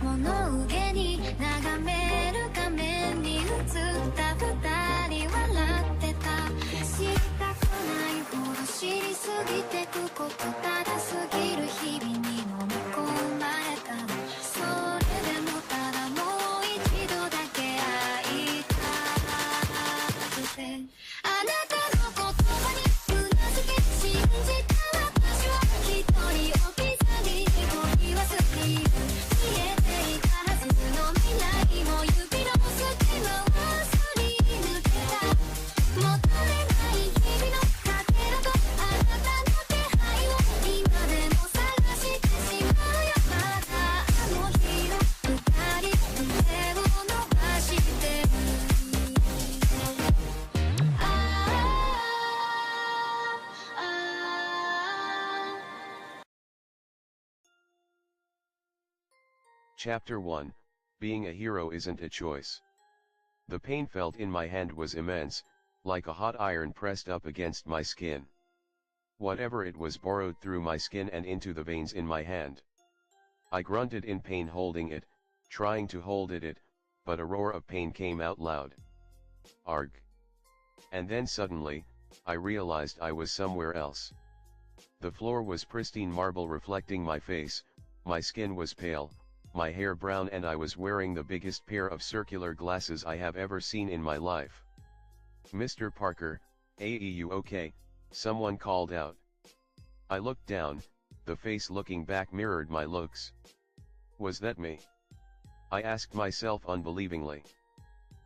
雲の上に眺める画面に映った二人笑ってた。知りたくないほど知りすぎてくこと、ただすぎる日々に飲み込まれた。それでもただもう一度だけ会いたくて、あなたの言葉にうなずき信じた私は一人置き去りに恋は過ぎる。消えていたはずの未来も指の隙間はすり抜けた。求めない日々のかけらとあなたの気配を今でも探してしまうよ。またあの日の二人手を伸ばしてる。Chapter 1, Being a Hero Isn't a Choice. The pain felt in my hand was immense, like a hot iron pressed up against my skin. Whatever it was burrowed through my skin and into the veins in my hand. I grunted in pain holding it, trying to hold it, but a roar of pain came out loud. Arg. And then suddenly, I realized I was somewhere else. The floor was pristine marble reflecting my face, my skin was pale, my hair brown, and I was wearing the biggest pair of circular glasses I have ever seen in my life. "Mr. Parker, are you okay?" someone called out. I looked down, the face looking back mirrored my looks. Was that me? I asked myself unbelievingly.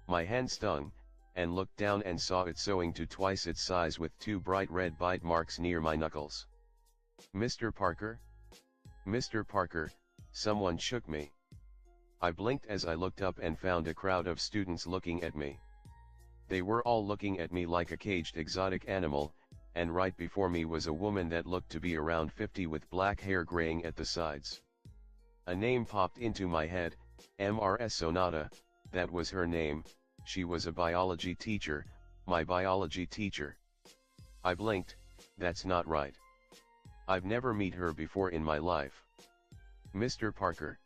My hand stung, and looked down and saw it sewing to twice its size with two bright red bite marks near my knuckles. "Mr. Parker? Mr. Parker," someone shook me. I blinked as I looked up and found a crowd of students looking at me. They were all looking at me like a caged exotic animal, and right before me was a woman that looked to be around 50 with black hair graying at the sides. A name popped into my head, Ms. Sonata, that was her name. She was a biology teacher, my biology teacher. I blinked, that's not right. I've never met her before in my life. "Mr. Parker."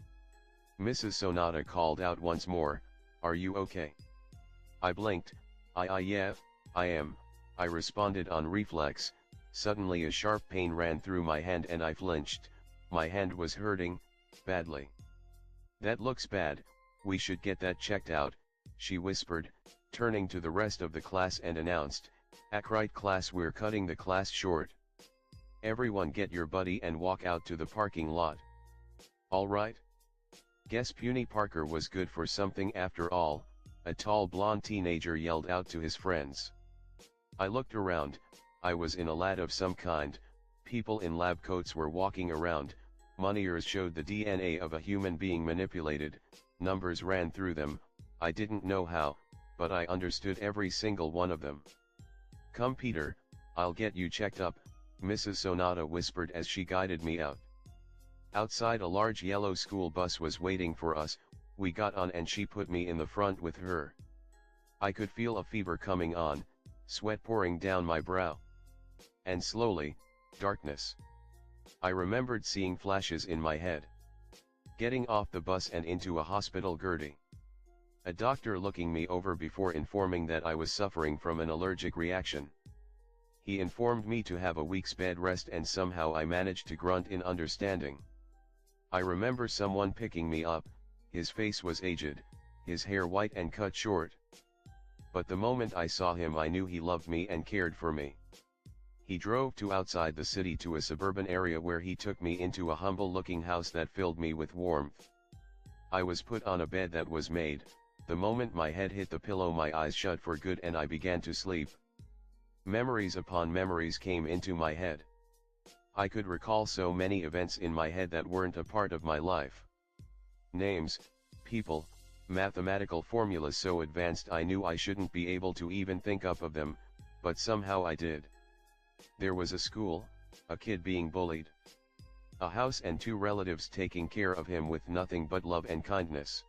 Mrs. Sonata called out once more, "Are you okay?" I blinked. Yeah, I am," I responded on reflex. Suddenly a sharp pain ran through my hand and I flinched. My hand was hurting, badly. "That looks bad, we should get that checked out," she whispered, turning to the rest of the class and announced, "Right class, we're cutting the class short. Everyone get your buddy and walk out to the parking lot." "All right." Guess puny Parker was good for something after all, a tall blonde teenager yelled out to his friends. I looked around, I was in a lab of some kind, people in lab coats were walking around, monitors showed the DNA of a human being manipulated, numbers ran through them, I didn't know how, but I understood every single one of them. "Come Peter, I'll get you checked up," Mrs. Sonata whispered as she guided me out. Outside a large yellow school bus was waiting for us, we got on and she put me in the front with her. I could feel a fever coming on, sweat pouring down my brow. And slowly, darkness. I remembered seeing flashes in my head. Getting off the bus and into a hospital gurney. A doctor looking me over before informing that I was suffering from an allergic reaction. He informed me to have a week's bed rest and somehow I managed to grunt in understanding. I remember someone picking me up, his face was aged, his hair white and cut short. But the moment I saw him I knew he loved me and cared for me. He drove to outside the city to a suburban area where he took me into a humble-looking house that filled me with warmth. I was put on a bed that was made, the moment my head hit the pillow my eyes shut for good and I began to sleep. Memories upon memories came into my head. I could recall so many events in my head that weren't a part of my life. Names, people, mathematical formulas so advanced I knew I shouldn't be able to even think up of them, but somehow I did. There was a school, a kid being bullied. A house and two relatives taking care of him with nothing but love and kindness.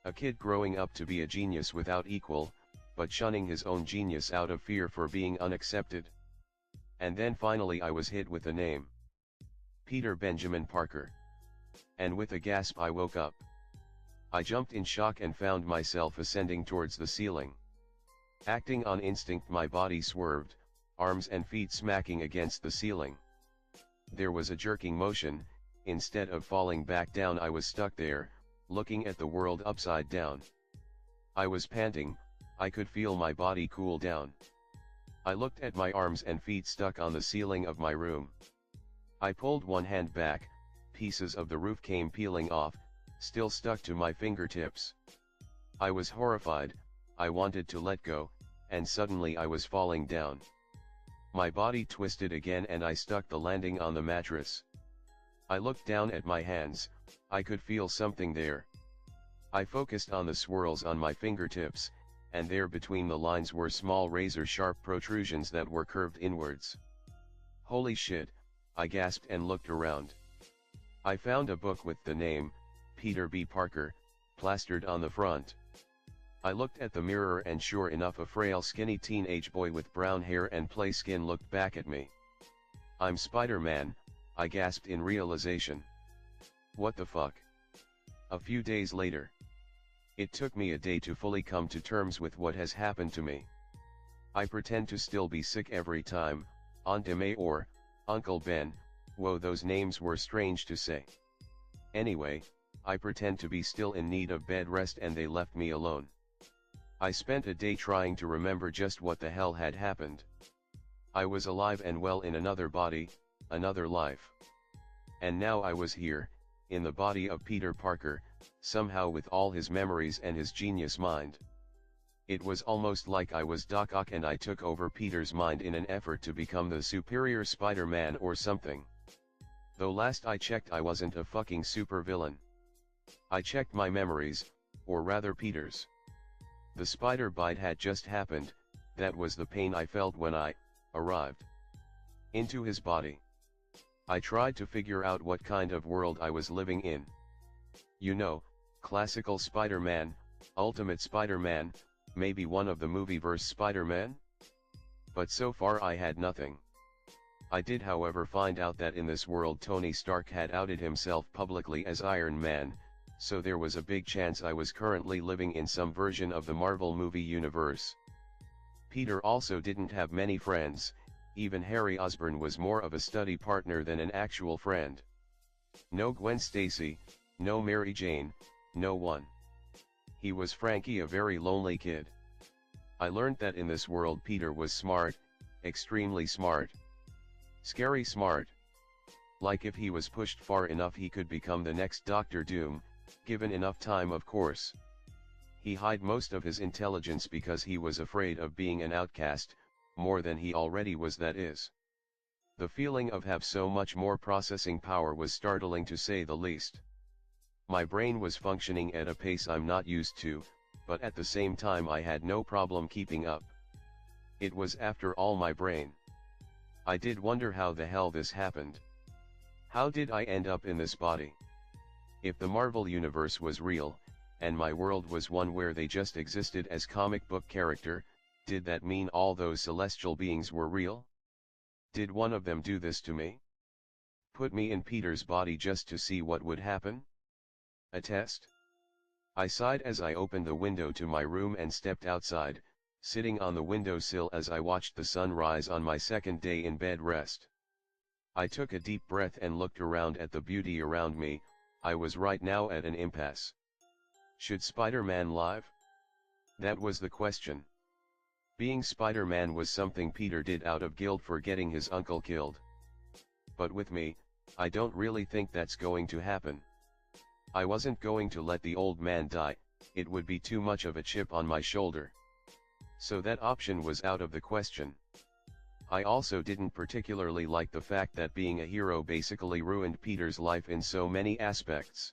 A kid growing up to be a genius without equal, but shunning his own genius out of fear for being unaccepted. And then finally I was hit with a name. Peter Benjamin Parker. And with a gasp I woke up. I jumped in shock and found myself ascending towards the ceiling. Acting on instinct, my body swerved, arms and feet smacking against the ceiling. There was a jerking motion. Instead of falling back down, I was stuck there, looking at the world upside down. I was panting. I could feel my body cool down. I looked at my arms and feet stuck on the ceiling of my room. I pulled one hand back, pieces of the roof came peeling off, still stuck to my fingertips. I was horrified. I wanted to let go, and suddenly I was falling down. My body twisted again and I stuck the landing on the mattress. I looked down at my hands. I could feel something there. I focused on the swirls on my fingertips, and there between the lines were small razor-sharp protrusions that were curved inwards. Holy shit, I gasped and looked around. I found a book with the name, Peter B. Parker, plastered on the front. I looked at the mirror and sure enough a frail skinny teenage boy with brown hair and play skin looked back at me. I'm Spider-Man, I gasped in realization. What the fuck? A few days later. It took me a day to fully come to terms with what has happened to me. I pretend to still be sick every time, Aunt May or Uncle Ben, whoa, those names were strange to say. Anyway, I pretend to be still in need of bed rest and they left me alone. I spent a day trying to remember just what the hell had happened. I was alive and well in another body, another life. And now I was here, in the body of Peter Parker, somehow with all his memories and his genius mind. It was almost like I was Doc Ock and I took over Peter's mind in an effort to become the superior Spider-Man or something. Though last I checked I wasn't a fucking supervillain. I checked my memories, or rather Peter's. The spider bite had just happened, that was the pain I felt when I arrived into his body. I tried to figure out what kind of world I was living in. You know, classical Spider-Man, Ultimate Spider-Man, maybe one of the movieverse Spider-Man? But so far I had nothing. I did however find out that in this world Tony Stark had outed himself publicly as Iron Man, so there was a big chance I was currently living in some version of the Marvel movie universe. Peter also didn't have many friends, even Harry Osborn was more of a study partner than an actual friend. No Gwen Stacy, no Mary Jane, no one. He was frankly a very lonely kid. I learned that in this world Peter was smart, extremely smart. Scary smart. Like if he was pushed far enough he could become the next Doctor Doom, given enough time of course. He hid most of his intelligence because he was afraid of being an outcast, more than he already was, that is. The feeling of have so much more processing power was startling to say the least. My brain was functioning at a pace I'm not used to, but at the same time I had no problem keeping up. It was after all my brain. I did wonder how the hell this happened. How did I end up in this body? If the Marvel universe was real, and my world was one where they just existed as comic book character, did that mean all those celestial beings were real? Did one of them do this to me? Put me in Peter's body just to see what would happen? A test? I sighed as I opened the window to my room and stepped outside, sitting on the windowsill as I watched the sun rise on my second day in bed rest. I took a deep breath and looked around at the beauty around me. I was right now at an impasse. Should Spider-Man live? That was the question. Being Spider-Man was something Peter did out of guilt for getting his uncle killed. But with me, I don't really think that's going to happen. I wasn't going to let the old man die, it would be too much of a chip on my shoulder. So that option was out of the question. I also didn't particularly like the fact that being a hero basically ruined Peter's life in so many aspects.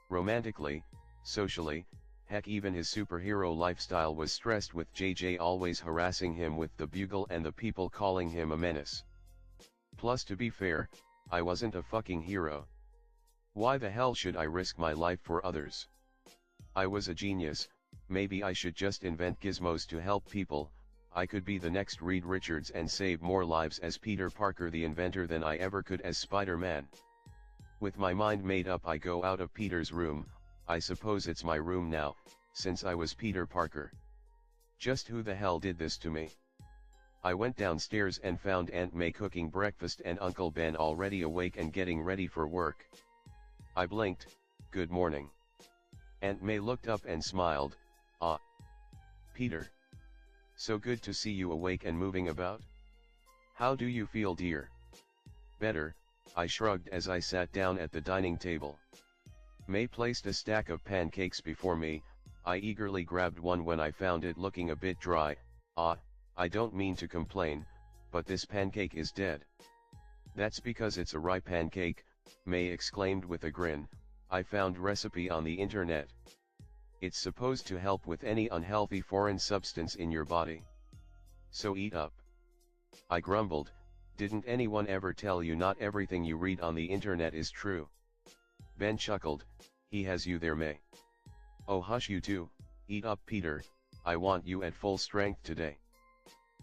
Romantically, socially, heck even his superhero lifestyle was stressed with JJ always harassing him with the bugle and the people calling him a menace. Plus to be fair, I wasn't a fucking hero. Why the hell should I risk my life for others? I was a genius, maybe I should just invent gizmos to help people. I could be the next Reed Richards and save more lives as Peter Parker the inventor than I ever could as Spider-Man. With my mind made up I go out of Peter's room, I suppose it's my room now, since I was Peter Parker. Just who the hell did this to me? I went downstairs and found Aunt May cooking breakfast and Uncle Ben already awake and getting ready for work. I blinked. Good morning. Aunt May looked up and smiled. Ah. Peter. So good to see you awake and moving about. How do you feel, dear? Better, I shrugged as I sat down at the dining table. May placed a stack of pancakes before me. I eagerly grabbed one when I found it looking a bit dry. Ah, I don't mean to complain, but this pancake is dead. That's because it's a rye pancake, May exclaimed with a grin. I found recipe on the internet. It's supposed to help with any unhealthy foreign substance in your body. So eat up. I grumbled. Didn't anyone ever tell you not everything you read on the internet is true? Ben chuckled. He has you there, May. Oh, hush, you two. Eat up, Peter. I want you at full strength today.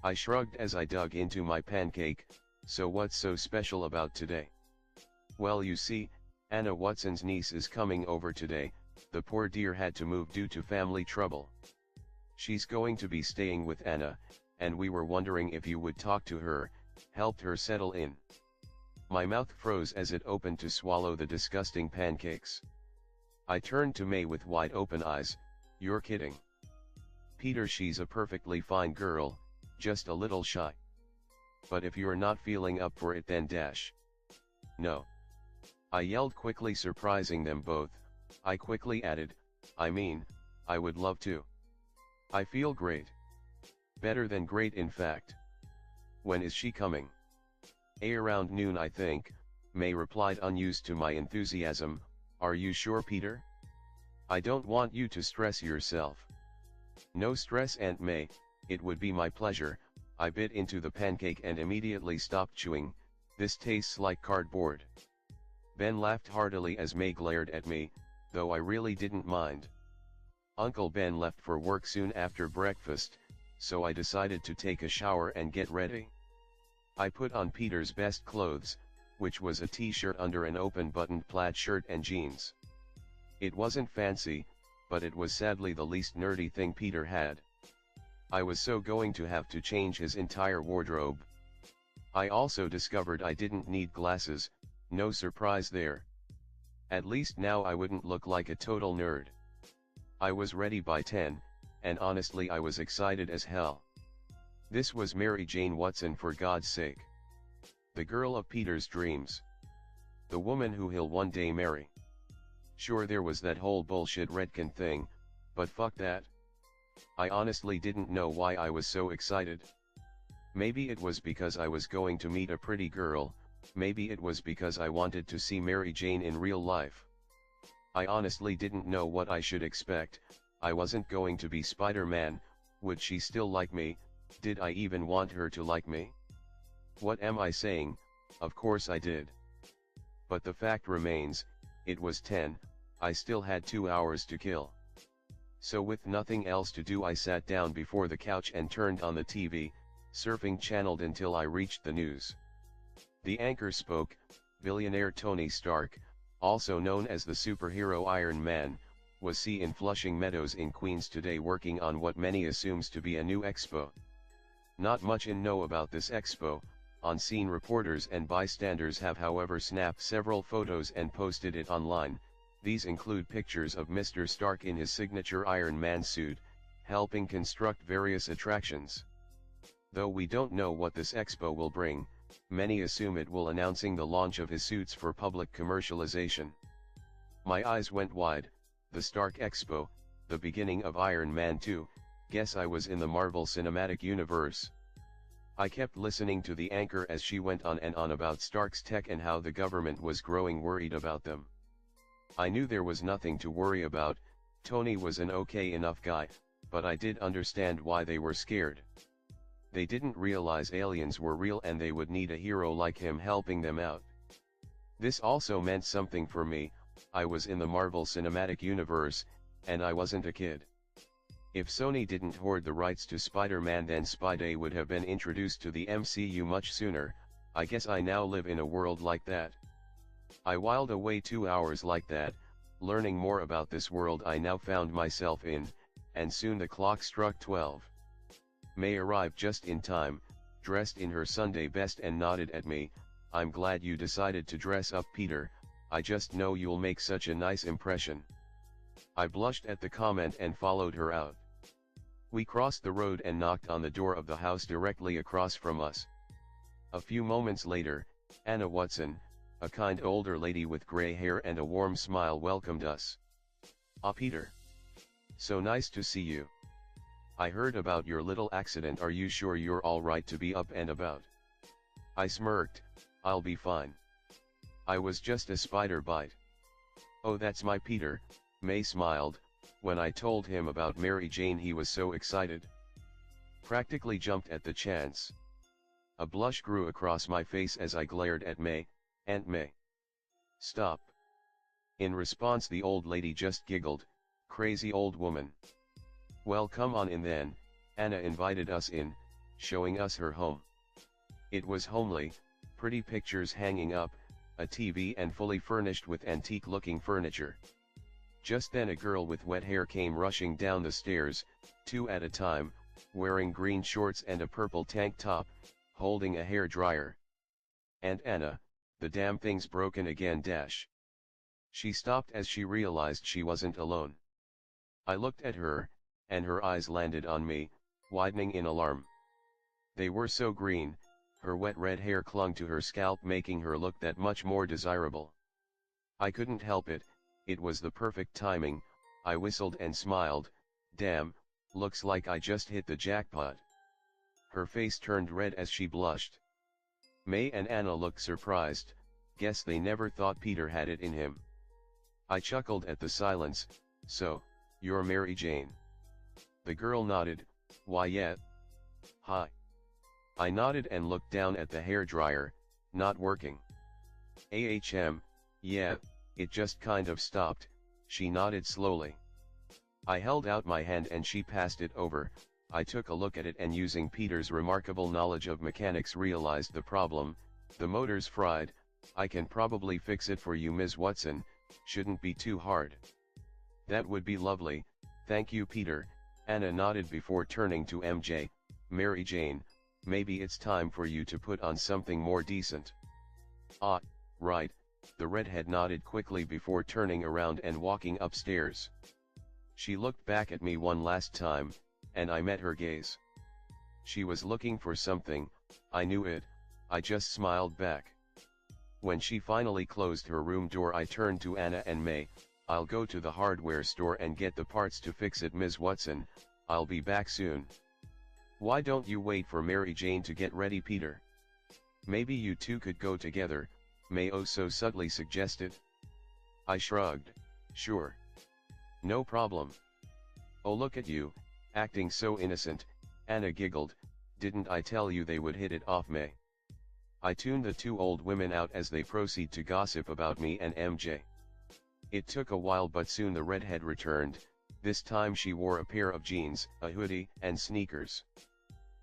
I shrugged as I dug into my pancake. So what's so special about today? Well, you see, Anna Watson's niece is coming over today. The poor dear had to move due to family trouble. She's going to be staying with Anna, and we were wondering if you would talk to her, helped her settle in. My mouth froze as it opened to swallow the disgusting pancakes. I turned to May with wide open eyes. You're kidding. Peter, she's a perfectly fine girl, just a little shy. But if you're not feeling up for it, then dash. No. I yelled quickly, surprising them both. I quickly added, I mean, I would love to. I feel great. Better than great, in fact. When is she coming? Around noon, I think, May replied, unused to my enthusiasm. Are you sure, Peter? I don't want you to stress yourself. No stress, Aunt May, it would be my pleasure. I bit into the pancake and immediately stopped chewing. This tastes like cardboard. Ben laughed heartily as May glared at me, though I really didn't mind. Uncle Ben left for work soon after breakfast, so I decided to take a shower and get ready. I put on Peter's best clothes, which was a t-shirt under an open-buttoned plaid shirt and jeans. It wasn't fancy, but it was sadly the least nerdy thing Peter had. I was so going to have to change his entire wardrobe. I also discovered I didn't need glasses, no surprise there. At least now I wouldn't look like a total nerd. I was ready by 10, and honestly I was excited as hell. This was Mary Jane Watson, for God's sake. The girl of Peter's dreams. The woman who he'll one day marry. Sure, there was that whole bullshit Redken thing, but fuck that. I honestly didn't know why I was so excited. Maybe it was because I was going to meet a pretty girl, maybe it was because I wanted to see Mary Jane in real life. I honestly didn't know what I should expect. I wasn't going to be Spider-Man. Would she still like me? Did I even want her to like me? What am I saying? Of course I did. But the fact remains, it was 10, I still had 2 hours to kill. So with nothing else to do, I sat down before the couch and turned on the TV, surfing channeled until I reached the news. The anchor spoke. Billionaire Tony Stark, also known as the superhero Iron Man, was seen in Flushing Meadows in Queens today working on what many assumes to be a new expo. Not much in know about this expo. On-scene reporters and bystanders have however snapped several photos and posted it online. These include pictures of Mr. Stark in his signature Iron Man suit, helping construct various attractions. Though we don't know what this expo will bring, many assume it will announcing the launch of his suits for public commercialization. My eyes went wide. The Stark Expo, the beginning of Iron Man 2, guess I was in the Marvel Cinematic Universe. I kept listening to the anchor as she went on and on about Stark's tech and how the government was growing worried about them. I knew there was nothing to worry about. Tony was an okay enough guy, but I did understand why they were scared. They didn't realize aliens were real and they would need a hero like him helping them out. This also meant something for me. I was in the Marvel Cinematic Universe, and I wasn't a kid. If Sony didn't hoard the rights to Spider-Man, then Spidey would have been introduced to the MCU much sooner. I guess I now live in a world like that. I whiled away 2 hours like that, learning more about this world I now found myself in, and soon the clock struck 12. May arrived just in time, dressed in her Sunday best and nodded at me. "I'm glad you decided to dress up, Peter, I just know you'll make such a nice impression." I blushed at the comment and followed her out. We crossed the road and knocked on the door of the house directly across from us. A few moments later, Anna Watson, a kind older lady with gray hair and a warm smile, welcomed us. "Ah, Peter. So nice to see you. I heard about your little accident. Are you sure you're all right to be up and about?" I smirked. "I'll be fine. I was just a spider bite." "Oh, that's my Peter," May smiled. When I told him about Mary Jane, he was so excited. Practically jumped at the chance. A blush grew across my face as I glared at May. "Aunt May. Stop." In response, the old lady just giggled. "Crazy old woman." "Well, come on in then." Anna invited us in, showing us her home. It was homely, pretty pictures hanging up, a TV, and fully furnished with antique-looking furniture. Just then a girl with wet hair came rushing down the stairs, 2 at a time, wearing green shorts and a purple tank top, holding a hair dryer. "Aunt Anna, the damn thing's broken again dash." She stopped as she realized she wasn't alone. I looked at her, and her eyes landed on me, widening in alarm. They were so green, her wet red hair clung to her scalp, making her look that much more desirable. I couldn't help it. It was the perfect timing. I whistled and smiled. "Damn, looks like I just hit the jackpot." Her face turned red as she blushed. May and Anna looked surprised. Guess they never thought Peter had it in him. I chuckled at the silence. "So, you're Mary Jane?" The girl nodded. "Why, yeah. Hi." I nodded and looked down at the hairdryer. "Not working?" Yeah, it just kind of stopped." She nodded slowly. I held out my hand and she passed it over. I took a look at it and, using Peter's remarkable knowledge of mechanics, realized the problem. "The motor's fried. I can probably fix it for you, Ms. Watson. Shouldn't be too hard." "That would be lovely, thank you, Peter." Anna nodded before turning to MJ. "Mary Jane, maybe it's time for you to put on something more decent." "Ah, right." The redhead nodded quickly before turning around and walking upstairs. She looked back at me one last time, and I met her gaze. She was looking for something. I knew it. I just smiled back. When she finally closed her room door, I turned to Anna and May. "I'll go to the hardware store and get the parts to fix it, Ms. Watson. I'll be back soon." "Why don't you wait for Mary Jane to get ready, Peter? Maybe you two could go together," May oh so subtly suggested. I shrugged. "Sure. No problem." "Oh, look at you, acting so innocent," Anna giggled. "Didn't I tell you they would hit it off, May?" I tuned the 2 old women out as they proceed to gossip about me and MJ. It took a while, but soon the redhead returned. This time she wore a pair of jeans, a hoodie, and sneakers.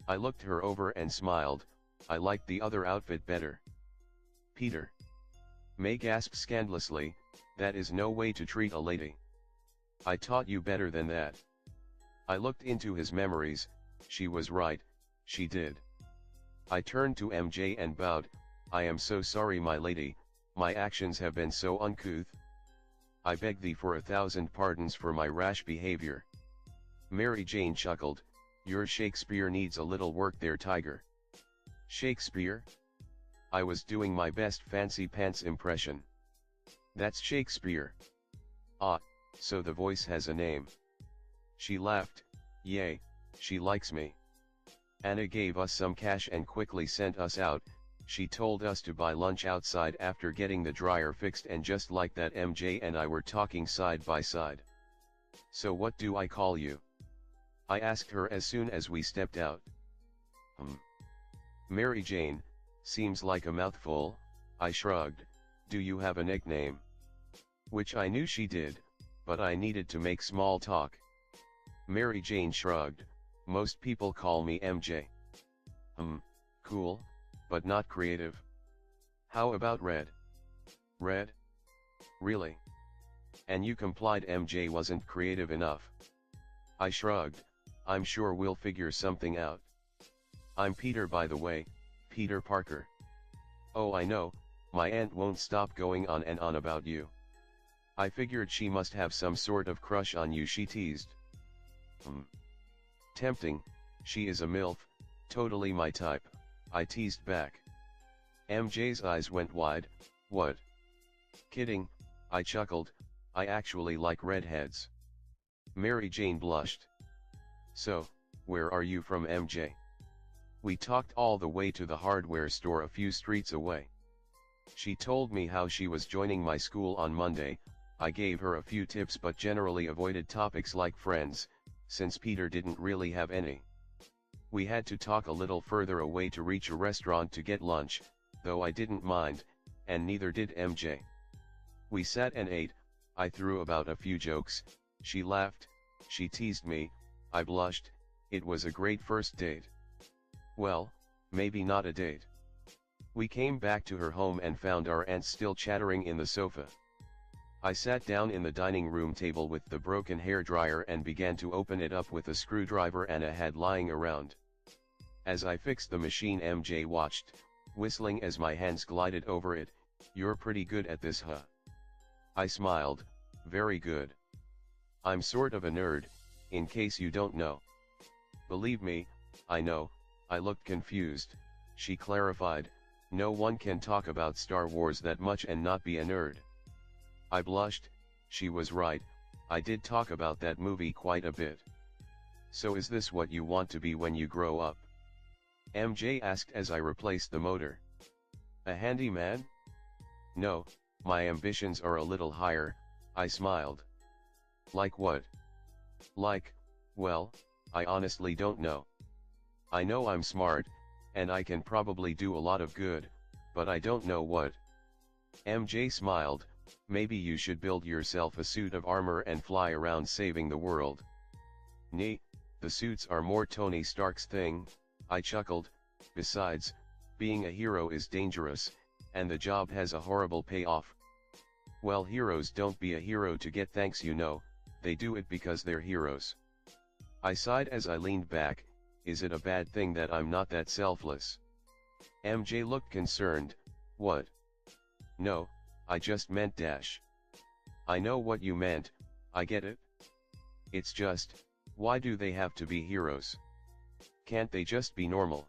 I looked her over and smiled. I liked the other outfit better. "Peter." May gasped scandalously. "That is no way to treat a lady. I taught you better than that." I looked into his memories. She was right, she did. I turned to MJ and bowed. "I am so sorry, my lady, my actions have been so uncouth. I beg thee for 1,000 pardons for my rash behavior." Mary Jane chuckled. "Your Shakespeare needs a little work there, Tiger." "Shakespeare?" I was doing my best fancy pants impression. "That's Shakespeare." "Ah, so the voice has a name." She laughed. "Yay, she likes me." Anna gave us some cash and quickly sent us out. She told us to buy lunch outside after getting the dryer fixed, and just like that MJ and I were talking side by side. "So what do I call you?" I asked her as soon as we stepped out. "Mary Jane, seems like a mouthful." I shrugged. "Do you have a nickname?" Which I knew she did, but I needed to make small talk. Mary Jane shrugged. "Most people call me MJ." Cool, but not creative. "How about Red?" "Red? Really? And you complied. MJ wasn't creative enough. I shrugged. I'm sure we'll figure something out. I'm Peter, by the way, Peter Parker. Oh, I know, my aunt won't stop going on and on about you. I figured she must have some sort of crush on you, she teased. Tempting, she is a MILF, totally my type, I teased back. MJ's eyes went wide. What? Kidding, I chuckled, I actually like redheads. Mary Jane blushed. So, where are you from, MJ? We talked all the way to the hardware store a few streets away. She told me how she was joining my school on Monday. I gave her a few tips but generally avoided topics like friends, since Peter didn't really have any. We had to talk a little further away to reach a restaurant to get lunch, though I didn't mind, and neither did MJ. We sat and ate. I threw about a few jokes, she laughed, she teased me, I blushed. It was a great first date. Well, maybe not a date. We came back to her home and found our aunt still chattering in the sofa. I sat down in the dining room table with the broken hairdryer and began to open it up with a screwdriver Anna had lying around. As I fixed the machine, MJ watched, whistling as my hands glided over it. You're pretty good at this, huh? I smiled. Very good. I'm sort of a nerd, in case you don't know. Believe me, I know. I looked confused. She clarified, no one can talk about Star Wars that much and not be a nerd. I blushed. She was right, I did talk about that movie quite a bit. So is this what you want to be when you grow up? MJ asked as I replaced the motor. A handyman? No, my ambitions are a little higher, I smiled. Like what? Like, well, I honestly don't know. I know I'm smart, and I can probably do a lot of good, but I don't know what. MJ smiled. Maybe you should build yourself a suit of armor and fly around saving the world. Nee, the suits are more Tony Stark's thing, I chuckled. Besides, being a hero is dangerous, and the job has a horrible payoff. Well, heroes don't be a hero to get thanks, you know, they do it because they're heroes. I sighed as I leaned back. Is it a bad thing that I'm not that selfless? MJ looked concerned. What? No, I just meant dash. I know what you meant, I get it. It's just, why do they have to be heroes? Can't they just be normal?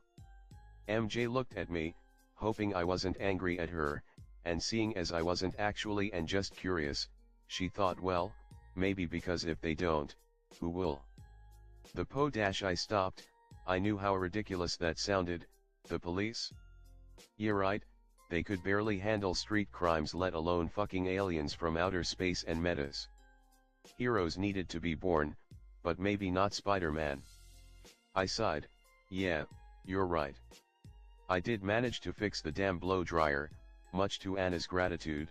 MJ looked at me, hoping I wasn't angry at her, and seeing as I wasn't actually and just curious, she thought, well, maybe because if they don't, who will? The dash I stopped. I knew how ridiculous that sounded. The police? Yeah, right. They could barely handle street crimes, let alone fucking aliens from outer space and metas. Heroes needed to be born, but maybe not Spider-Man. I sighed. Yeah, you're right. I did manage to fix the damn blow dryer, much to Anna's gratitude.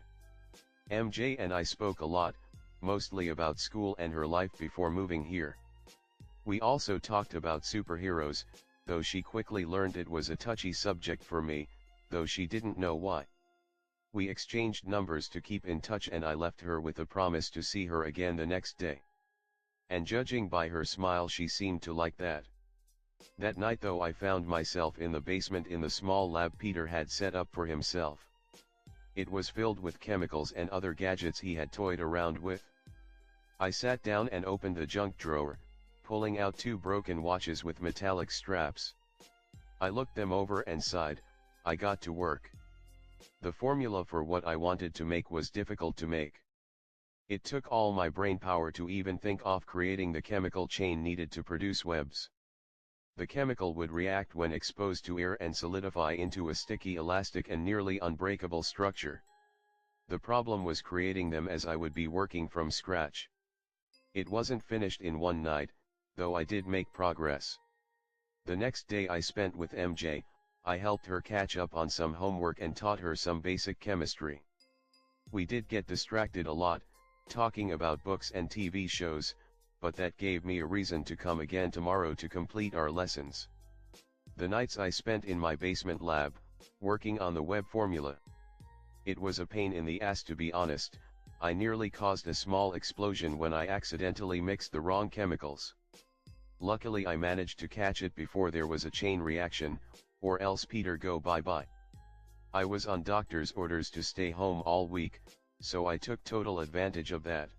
MJ and I spoke a lot, mostly about school and her life before moving here. We also talked about superheroes, though she quickly learned it was a touchy subject for me, though she didn't know why. We exchanged numbers to keep in touch and I left her with a promise to see her again the next day. And judging by her smile, she seemed to like that. That night though, I found myself in the basement in the small lab Peter had set up for himself. It was filled with chemicals and other gadgets he had toyed around with. I sat down and opened the junk drawer, pulling out 2 broken watches with metallic straps. I looked them over and sighed. I got to work. The formula for what I wanted to make was difficult to make. It took all my brain power to even think of creating the chemical chain needed to produce webs. The chemical would react when exposed to air and solidify into a sticky, elastic and nearly unbreakable structure. The problem was creating them as I would be working from scratch. It wasn't finished in one night, though I did make progress. The next day I spent with MJ. I helped her catch up on some homework and taught her some basic chemistry. We did get distracted a lot, talking about books and TV shows, but that gave me a reason to come again tomorrow to complete our lessons. The nights I spent in my basement lab, working on the web formula. It was a pain in the ass, to be honest, I nearly caused a small explosion when I accidentally mixed the wrong chemicals. Luckily I managed to catch it before there was a chain reaction, or else Peter go bye-bye. I was on doctor's orders to stay home all week, so I took total advantage of that.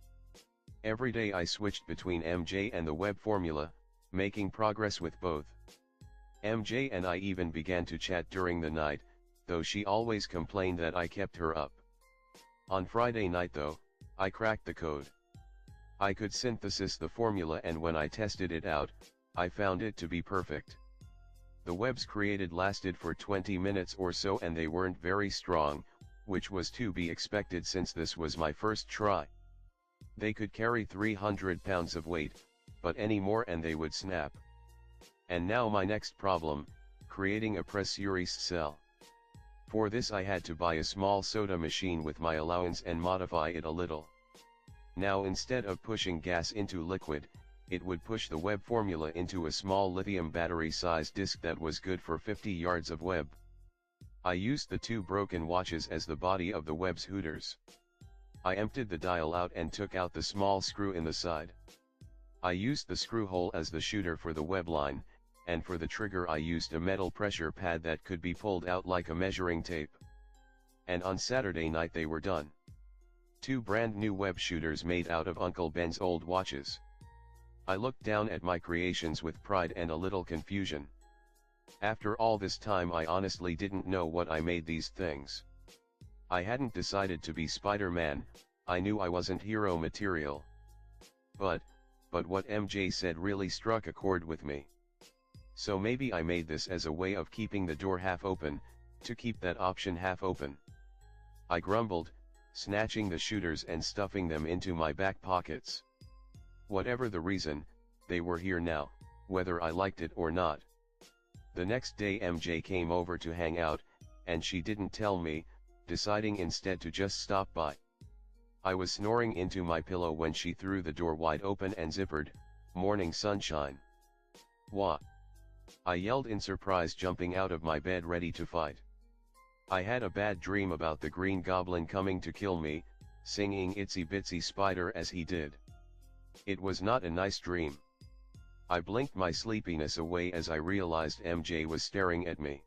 Every day I switched between MJ and the web formula, making progress with both. MJ and I even began to chat during the night, though she always complained that I kept her up. On Friday night though, I cracked the code. I could synthesize the formula, and when I tested it out, I found it to be perfect. The webs created lasted for 20 minutes or so, and they weren't very strong, which was to be expected since this was my first try. They could carry 300 pounds of weight, but any more and they would snap. And now my next problem, creating a press series cell. For this I had to buy a small soda machine with my allowance and modify it a little. Now instead of pushing gas into liquid, it would push the web formula into a small lithium battery-sized disc that was good for 50 yards of web. I used the 2 broken watches as the body of the web's hooters. I emptied the dial out and took out the small screw in the side. I used the screw hole as the shooter for the web line, and for the trigger I used a metal pressure pad that could be pulled out like a measuring tape. And on Saturday night they were done. 2 brand new web shooters made out of Uncle Ben's old watches. I looked down at my creations with pride and a little confusion. After all this time I honestly didn't know what I made these things. I hadn't decided to be Spider-Man, I knew I wasn't hero material. But what MJ said really struck a chord with me. So maybe I made this as a way of keeping the door half open, to keep that option half open. I grumbled, snatching the shooters and stuffing them into my back pockets. Whatever the reason, they were here now, whether I liked it or not. The next day MJ came over to hang out, and she didn't tell me, deciding instead to just stop by. I was snoring into my pillow when she threw the door wide open and zippered, "Morning sunshine." "Wha?" I yelled in surprise, jumping out of my bed ready to fight. I had a bad dream about the Green Goblin coming to kill me, singing "Itsy Bitsy Spider" as he did. It was not a nice dream. I blinked my sleepiness away as I realized MJ was staring at me.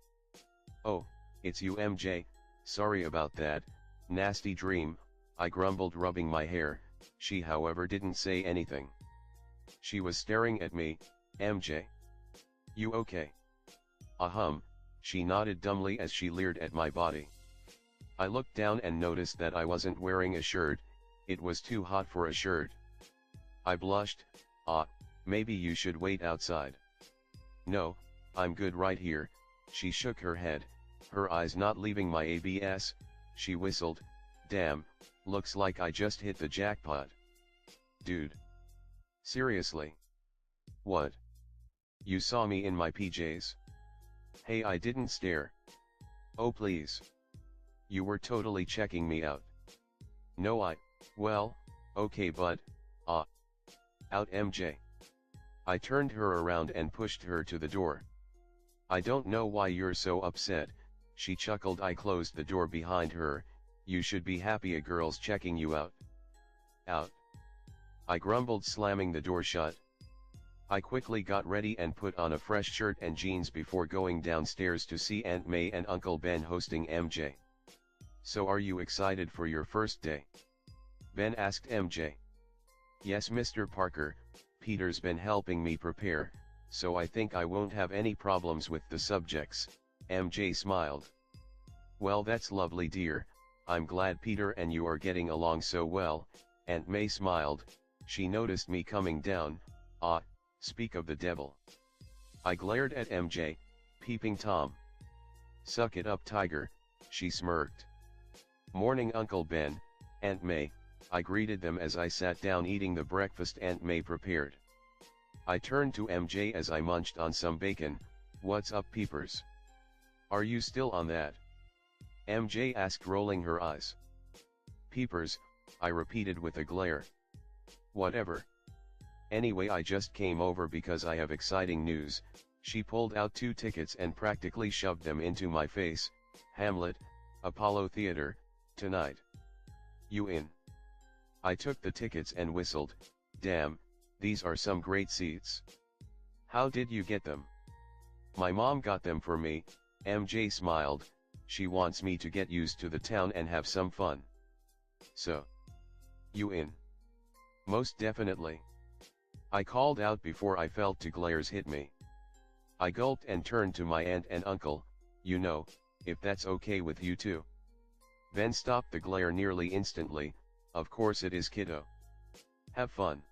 "Oh, it's you MJ, sorry about that, nasty dream," I grumbled, rubbing my hair. She however didn't say anything. She was staring at me. "MJ? You okay?" She nodded dumbly as she leered at my body. I looked down and noticed that I wasn't wearing a shirt, it was too hot for a shirt. I blushed. Maybe you should wait outside." "No, I'm good right here." She shook her head, her eyes not leaving my ABS. She whistled, "Damn, looks like I just hit the jackpot." "Dude. Seriously? What? You saw me in my PJs?" "Hey, I didn't stare." "Oh please. You were totally checking me out." "No, well, okay, but, out MJ." I turned her around and pushed her to the door. "I don't know why you're so upset," she chuckled. I closed the door behind her. "You should be happy a girl's checking you out." "Out?" I grumbled, slamming the door shut. I quickly got ready and put on a fresh shirt and jeans before going downstairs to see Aunt May and Uncle Ben hosting MJ. "So are you excited for your first day?" Ben asked MJ. "Yes, Mr. Parker, Peter's been helping me prepare, so I think I won't have any problems with the subjects," MJ smiled. "Well, that's lovely, dear, I'm glad Peter and you are getting along so well." Aunt May smiled. She noticed me coming down. Speak of the devil." I glared at MJ, peeping Tom. "Suck it up, Tiger," she smirked. "Morning, Uncle Ben, Aunt May," I greeted them as I sat down eating the breakfast Aunt May prepared. I turned to MJ as I munched on some bacon. "What's up, Peepers? Are you still on that?" MJ asked, rolling her eyes. "Peepers," I repeated with a glare. "Whatever. Anyway, I just came over because I have exciting news." She pulled out 2 tickets and practically shoved them into my face. "Hamlet, Apollo Theater, tonight. You in?" I took the tickets and whistled, "Damn, these are some great seats. How did you get them?" "My mom got them for me," MJ smiled. "She wants me to get used to the town and have some fun." "So, you in?" "Most definitely." I called out before I felt two glares hit me. I gulped and turned to my aunt and uncle, "You know, if that's okay with you too." Ben stopped the glare nearly instantly. "Of course it is, kiddo. Have fun."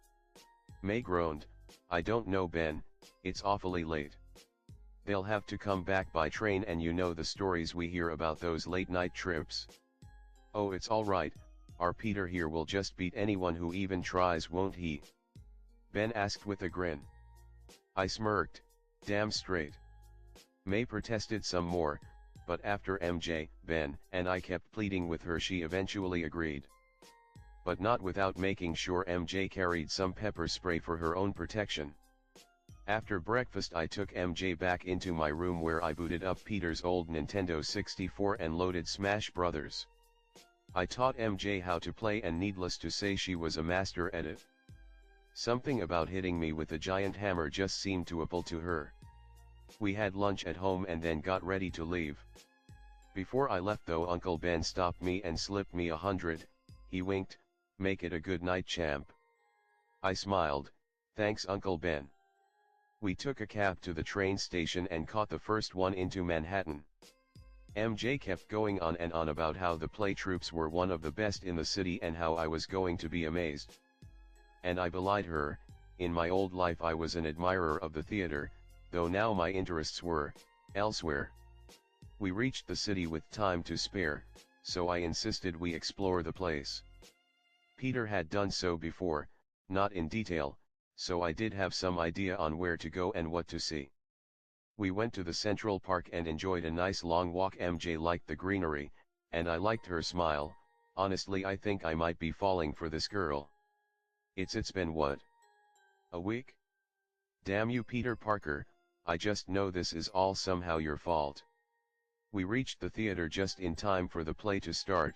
May groaned, "I don't know, Ben, it's awfully late. They'll have to come back by train, and you know the stories we hear about those late night trips." "Oh, it's alright, our Peter here will just beat anyone who even tries, won't he?" Ben asked with a grin. I smirked, "Damn straight." May protested some more, but after MJ, Ben, and I kept pleading with her, she eventually agreed. But not without making sure MJ carried some pepper spray for her own protection. After breakfast I took MJ back into my room, where I booted up Peter's old Nintendo 64 and loaded Smash Brothers. I taught MJ how to play, and needless to say she was a master at it. Something about hitting me with a giant hammer just seemed to appeal to her. We had lunch at home and then got ready to leave. Before I left though, Uncle Ben stopped me and slipped me 100. He winked, "Make it a good night, champ." I smiled, "Thanks, Uncle Ben." We took a cab to the train station and caught the first one into Manhattan. MJ kept going on and on about how the play troupes were one of the best in the city and how I was going to be amazed. And I belied her. In my old life I was an admirer of the theater, though now my interests were elsewhere. We reached the city with time to spare, so I insisted we explore the place. Peter had done so before, not in detail, so I did have some idea on where to go and what to see. We went to the Central Park and enjoyed a nice long walk. MJ liked the greenery, and I liked her smile. Honestly, I think I might be falling for this girl. It's been what? A week? Damn you, Peter Parker, I just know this is all somehow your fault. We reached the theater just in time for the play to start.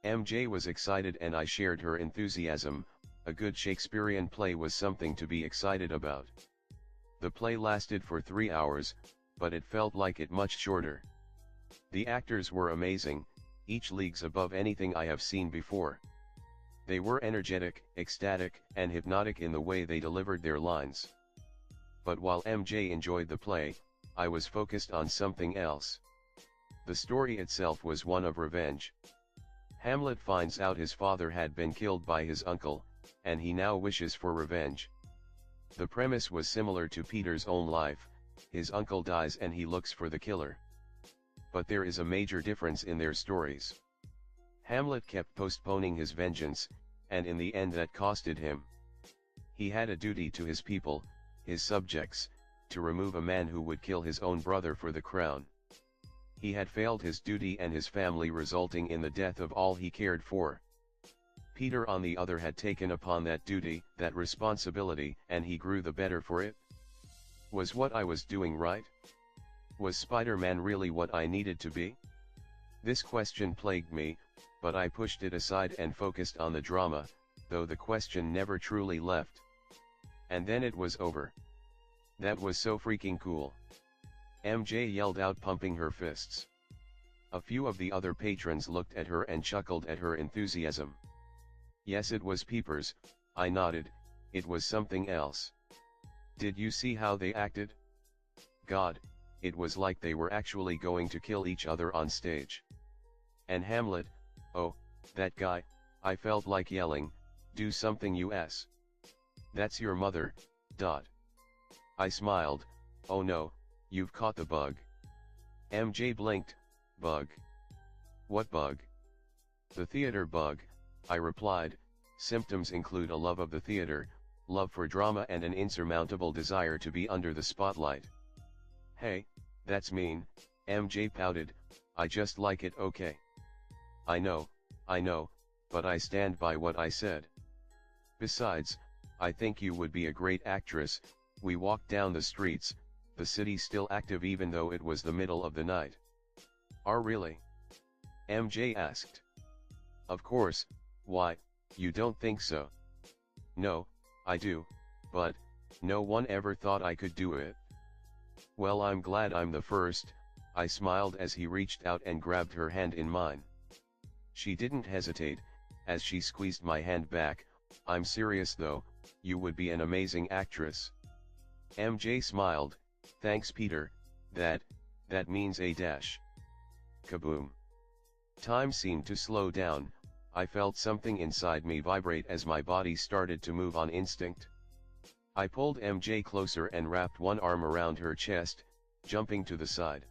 MJ was excited and I shared her enthusiasm. A good Shakespearean play was something to be excited about. The play lasted for 3 hours, but it felt like it much shorter. The actors were amazing, each leagues above anything I have seen before. They were energetic, ecstatic, and hypnotic in the way they delivered their lines. But while MJ enjoyed the play, I was focused on something else. The story itself was one of revenge. Hamlet finds out his father had been killed by his uncle, and he now wishes for revenge. The premise was similar to Peter's own life. His uncle dies and he looks for the killer. But there is a major difference in their stories. Hamlet kept postponing his vengeance, and in the end that costed him. He had a duty to his people, his subjects, to remove a man who would kill his own brother for the crown. He had failed his duty and his family, resulting in the death of all he cared for. Peter on the other had taken upon that duty, that responsibility, and he grew the better for it. Was what I was doing right? Was Spider-Man really what I needed to be? This question plagued me, but I pushed it aside and focused on the drama, though the question never truly left. And then it was over. That was so freaking cool. MJ yelled out, pumping her fists. A few of the other patrons looked at her and chuckled at her enthusiasm. Yes, it was peepers, I nodded. It was something else. Did you see how they acted? God, it was like they were actually going to kill each other on stage. And Hamlet, oh, that guy, I felt like yelling, "Do something, US. That's your mother, dot." I smiled, "Oh no, you've caught the bug." MJ blinked, "Bug? What bug?" "The theater bug," I replied. "Symptoms include a love of the theater, love for drama, and an insurmountable desire to be under the spotlight." "Hey, that's mean," MJ pouted. "I just like it, okay?" I know, but I stand by what I said. Besides, I think you would be a great actress." We walked down the streets, the city still active even though it was the middle of the night. "Are really?" MJ asked. "Of course, why, You don't think so? No, I do, but, no one ever thought I could do it. Well, I'm glad I'm the first, I smiled as he reached out and grabbed her hand in mine. She didn't hesitate, as she squeezed my hand back. I'm serious though, you would be an amazing actress. MJ smiled, thanks Peter, that means a dash. Kaboom. Time seemed to slow down. I felt something inside me vibrate as my body started to move on instinct. I pulled MJ closer and wrapped one arm around her chest, jumping to the side.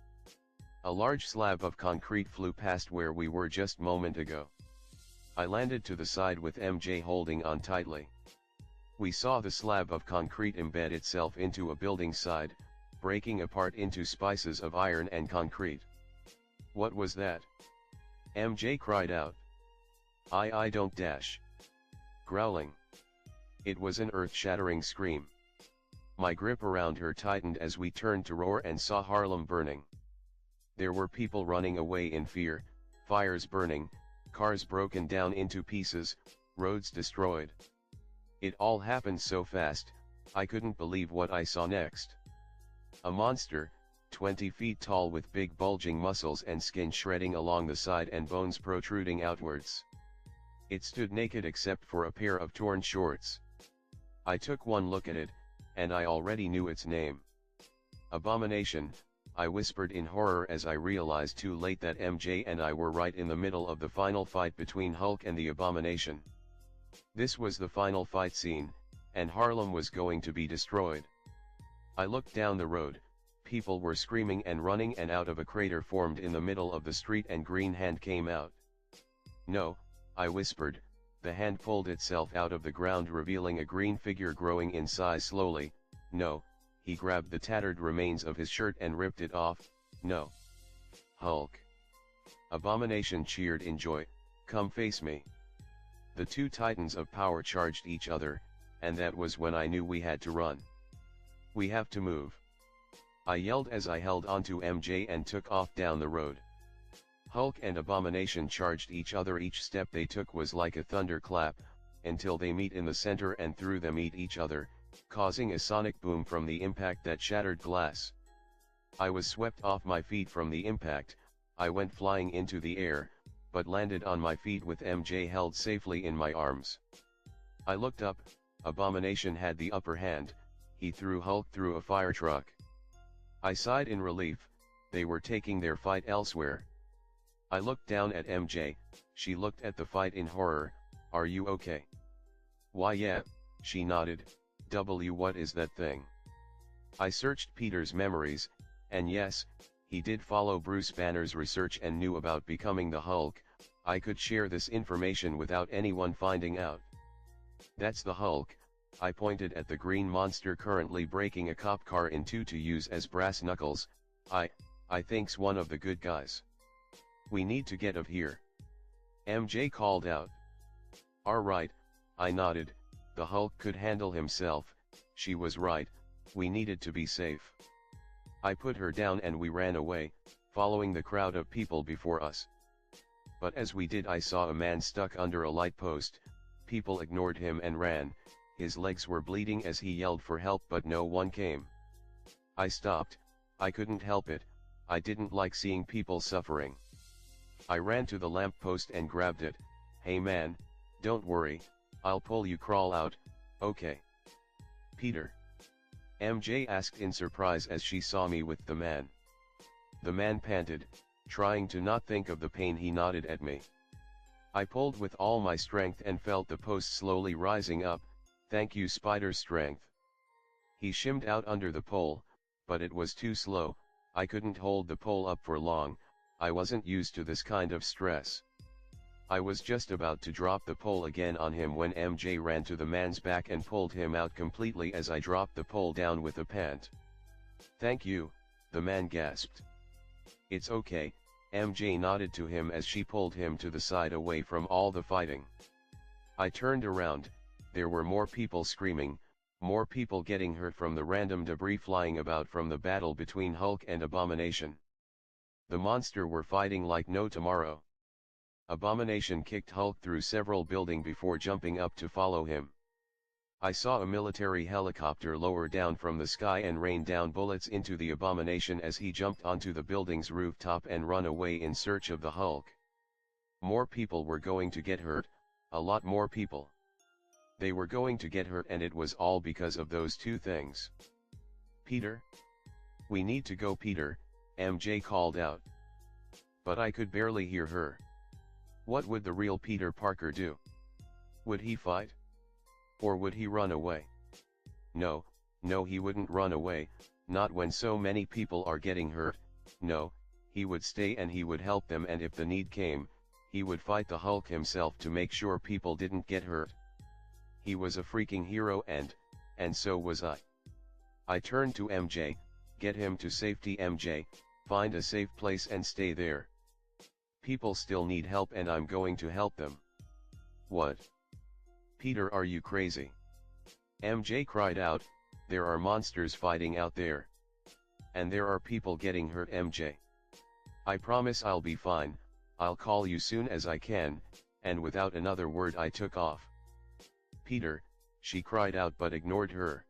A large slab of concrete flew past where we were just a moment ago. I landed to the side with MJ holding on tightly. We saw the slab of concrete embed itself into a building side, breaking apart into spices of iron and concrete. What was that? MJ cried out. I don't dash. Growling. It was an earth-shattering scream. My grip around her tightened as we turned to roar and saw Harlem burning. There were people running away in fear, fires burning, cars broken down into pieces, roads destroyed. It all happened so fast, I couldn't believe what I saw next. A monster, 20 feet tall with big bulging muscles and skin shredding along the side and bones protruding outwards. It stood naked except for a pair of torn shorts. I took one look at it, and I already knew its name. Abomination, I whispered in horror as I realized too late that MJ and I were right in the middle of the final fight between Hulk and the Abomination. This was the final fight scene, and Harlem was going to be destroyed. I looked down the road, people were screaming and running, and out of a crater formed in the middle of the street and green hand came out. No, I whispered. The hand pulled itself out of the ground revealing a green figure growing in size slowly. No, he grabbed the tattered remains of his shirt and ripped it off. No. Hulk. Abomination cheered in joy, come face me. The two titans of power charged each other, and that was when I knew we had to run. We have to move. I yelled as I held onto MJ and took off down the road. Hulk and Abomination charged each other. Each step they took was like a thunderclap, until they meet in the center and through them eat each other, causing a sonic boom from the impact that shattered glass. I was swept off my feet from the impact. I went flying into the air, but landed on my feet with MJ held safely in my arms. I looked up. Abomination had the upper hand. He threw Hulk through a fire truck. I sighed in relief. They were taking their fight elsewhere. I looked down at MJ, she looked at the fight in horror. Are you okay? Why yeah, she nodded. What is that thing? I searched Peter's memories, and yes, he did follow Bruce Banner's research and knew about becoming the Hulk. I could share this information without anyone finding out. That's the Hulk. I pointed at the green monster currently breaking a cop car in two to use as brass knuckles. I think's one of the good guys. We need to get out of here. MJ called out. Alright, I nodded. The Hulk could handle himself. She was right, we needed to be safe. I put her down and we ran away, following the crowd of people before us. But as we did, I saw a man stuck under a light post. People ignored him and ran. His legs were bleeding as he yelled for help, but no one came. I stopped. I couldn't help it. I didn't like seeing people suffering. I ran to the lamp post and grabbed it. Hey man, don't worry, I'll pull you. Crawl out, okay? Peter? MJ asked in surprise as she saw me with the man. The man panted, trying to not think of the pain. He nodded at me. I pulled with all my strength and felt the post slowly rising up. Thank you, Spider strength. He shimmed out under the pole, but it was too slow. I couldn't hold the pole up for long. I wasn't used to this kind of stress. I was just about to drop the pole again on him when MJ ran to the man's back and pulled him out completely as I dropped the pole down with a pant. Thank you, the man gasped. It's okay, MJ nodded to him as she pulled him to the side away from all the fighting. I turned around. There were more people screaming, more people getting hurt from the random debris flying about from the battle between Hulk and Abomination. The monster were fighting like no tomorrow. Abomination kicked Hulk through several buildings before jumping up to follow him. I saw a military helicopter lower down from the sky and rain down bullets into the Abomination as he jumped onto the building's rooftop and run away in search of the Hulk. More people were going to get hurt, a lot more people. They were going to get hurt, and it was all because of those two things. "Peter? We need to go, Peter," MJ called out. But I could barely hear her. What would the real Peter Parker do? Would he fight? Or would he run away? No, he wouldn't run away, not when so many people are getting hurt. No, he would stay and he would help them, and if the need came, he would fight the Hulk himself to make sure people didn't get hurt. He was a freaking hero, and so was I. I turned to MJ, "Get him to safety, MJ, find a safe place and stay there. People still need help and I'm going to help them." "What? Peter, are you crazy?" MJ cried out, "There are monsters fighting out there. And there are people getting hurt, MJ. I promise I'll be fine, I'll call you soon as I can," and without another word I took off. "Peter," she cried out, but ignored her.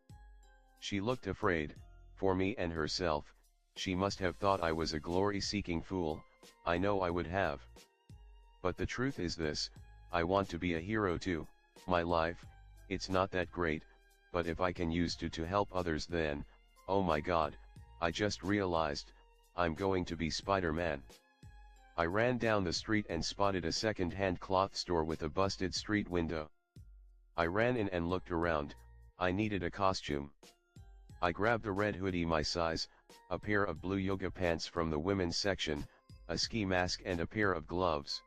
She looked afraid, for me and herself. She must have thought I was a glory-seeking fool, I know I would have. But the truth is this, I want to be a hero too. My life, it's not that great, but if I can use it to help others, then, oh my God, I just realized, I'm going to be Spider-Man. I ran down the street and spotted a second-hand cloth store with a busted street window. I ran in and looked around. I needed a costume. I grabbed a red hoodie my size, a pair of blue yoga pants from the women's section, a ski mask and a pair of gloves.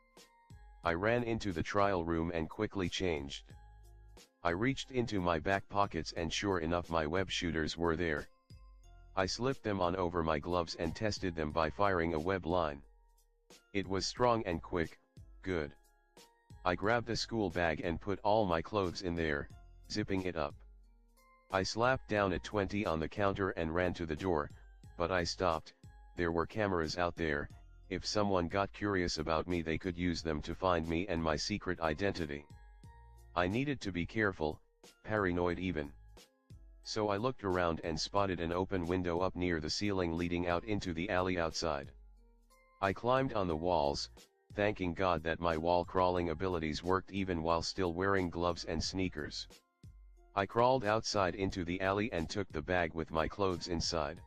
I ran into the trial room and quickly changed. I reached into my back pockets and sure enough my web shooters were there. I slipped them on over my gloves and tested them by firing a web line. It was strong and quick, good. I grabbed a school bag and put all my clothes in there, zipping it up. I slapped down a 20 on the counter and ran to the door, but I stopped. There were cameras out there. If someone got curious about me, they could use them to find me and my secret identity. I needed to be careful, paranoid even. So I looked around and spotted an open window up near the ceiling leading out into the alley outside. I climbed on the walls, thanking God that my wall crawling abilities worked even while still wearing gloves and sneakers. I crawled outside into the alley and took the bag with my clothes inside.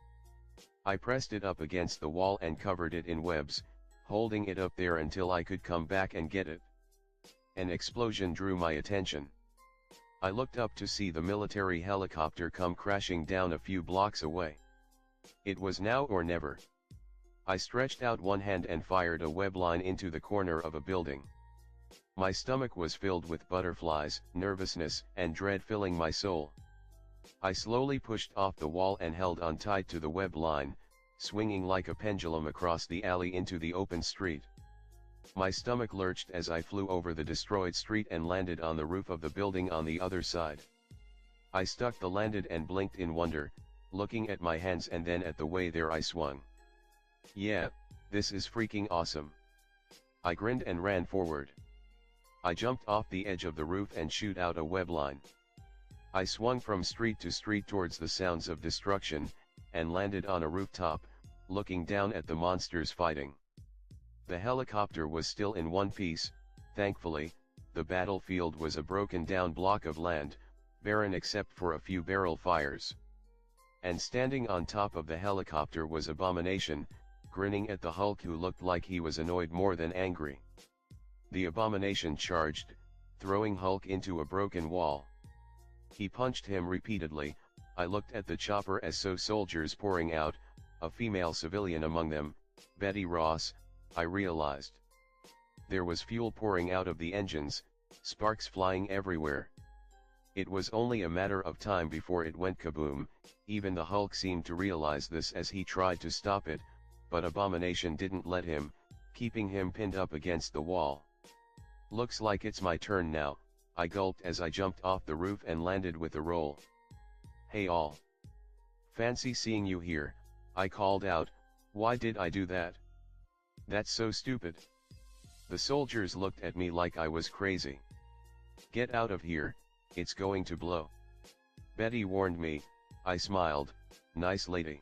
I pressed it up against the wall and covered it in webs, holding it up there until I could come back and get it. An explosion drew my attention. I looked up to see the military helicopter come crashing down a few blocks away. It was now or never. I stretched out one hand and fired a web line into the corner of a building. My stomach was filled with butterflies, nervousness, and dread filling my soul. I slowly pushed off the wall and held on tight to the web line, swinging like a pendulum across the alley into the open street. My stomach lurched as I flew over the destroyed street and landed on the roof of the building on the other side. I stuck the landing and blinked in wonder, looking at my hands and then at the way there I swung. Yeah, this is freaking awesome. I grinned and ran forward. I jumped off the edge of the roof and shoot out a web line. I swung from street to street towards the sounds of destruction, and landed on a rooftop, looking down at the monsters fighting. The helicopter was still in one piece, thankfully. The battlefield was a broken down block of land, barren except for a few barrel fires. And standing on top of the helicopter was Abomination, grinning at the Hulk, who looked like he was annoyed more than angry. The Abomination charged, throwing Hulk into a broken wall. He punched him repeatedly. I looked at the chopper as saw soldiers pouring out, a female civilian among them, Betty Ross. I realized. There was fuel pouring out of the engines, sparks flying everywhere. It was only a matter of time before it went kaboom. Even the Hulk seemed to realize this as he tried to stop it, but Abomination didn't let him, keeping him pinned up against the wall. Looks like it's my turn now, I gulped as I jumped off the roof and landed with a roll. Hey all. Fancy seeing you here, I called out. Why did I do that? That's so stupid. The soldiers looked at me like I was crazy. "Get out of here, it's going to blow." Betty warned me. I smiled. "Nice lady."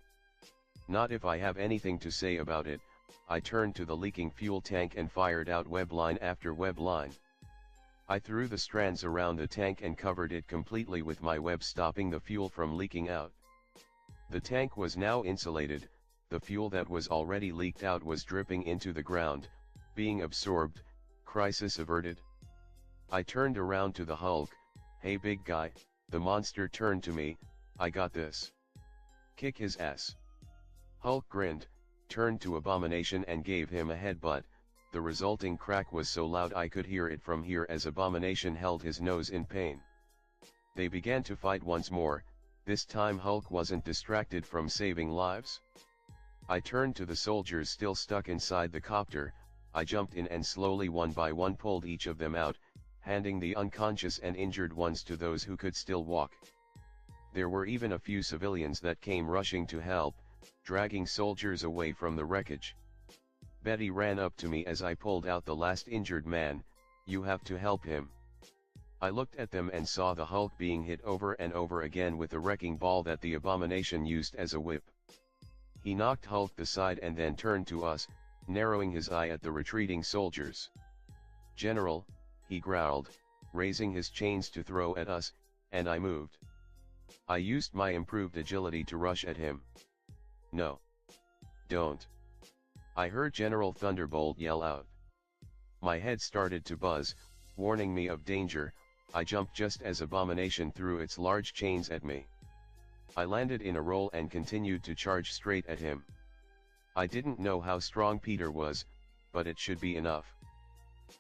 "Not if I have anything to say about it." I turned to the leaking fuel tank and fired out web line after web line. I threw the strands around the tank and covered it completely with my web, stopping the fuel from leaking out. The tank was now insulated. The fuel that was already leaked out was dripping into the ground, being absorbed. Crisis averted. I turned around to the Hulk. "Hey big guy." The monster turned to me. "I got this. Kick his ass." Hulk grinned, turned to Abomination and gave him a headbutt. The resulting crack was so loud I could hear it from here as Abomination held his nose in pain. They began to fight once more. This time Hulk wasn't distracted from saving lives. I turned to the soldiers still stuck inside the copter. I jumped in and slowly one by one pulled each of them out, handing the unconscious and injured ones to those who could still walk. There were even a few civilians that came rushing to help, dragging soldiers away from the wreckage. Betty ran up to me as I pulled out the last injured man. "You have to help him." I looked at them and saw the Hulk being hit over and over again with the wrecking ball that the Abomination used as a whip. He knocked Hulk aside and then turned to us, narrowing his eye at the retreating soldiers. "General," he growled, raising his chains to throw at us, and I moved. I used my improved agility to rush at him. "No. Don't." I heard General Thunderbolt yell out. My head started to buzz, warning me of danger. I jumped just as Abomination threw its large chains at me. I landed in a roll and continued to charge straight at him. I didn't know how strong Peter was, but it should be enough.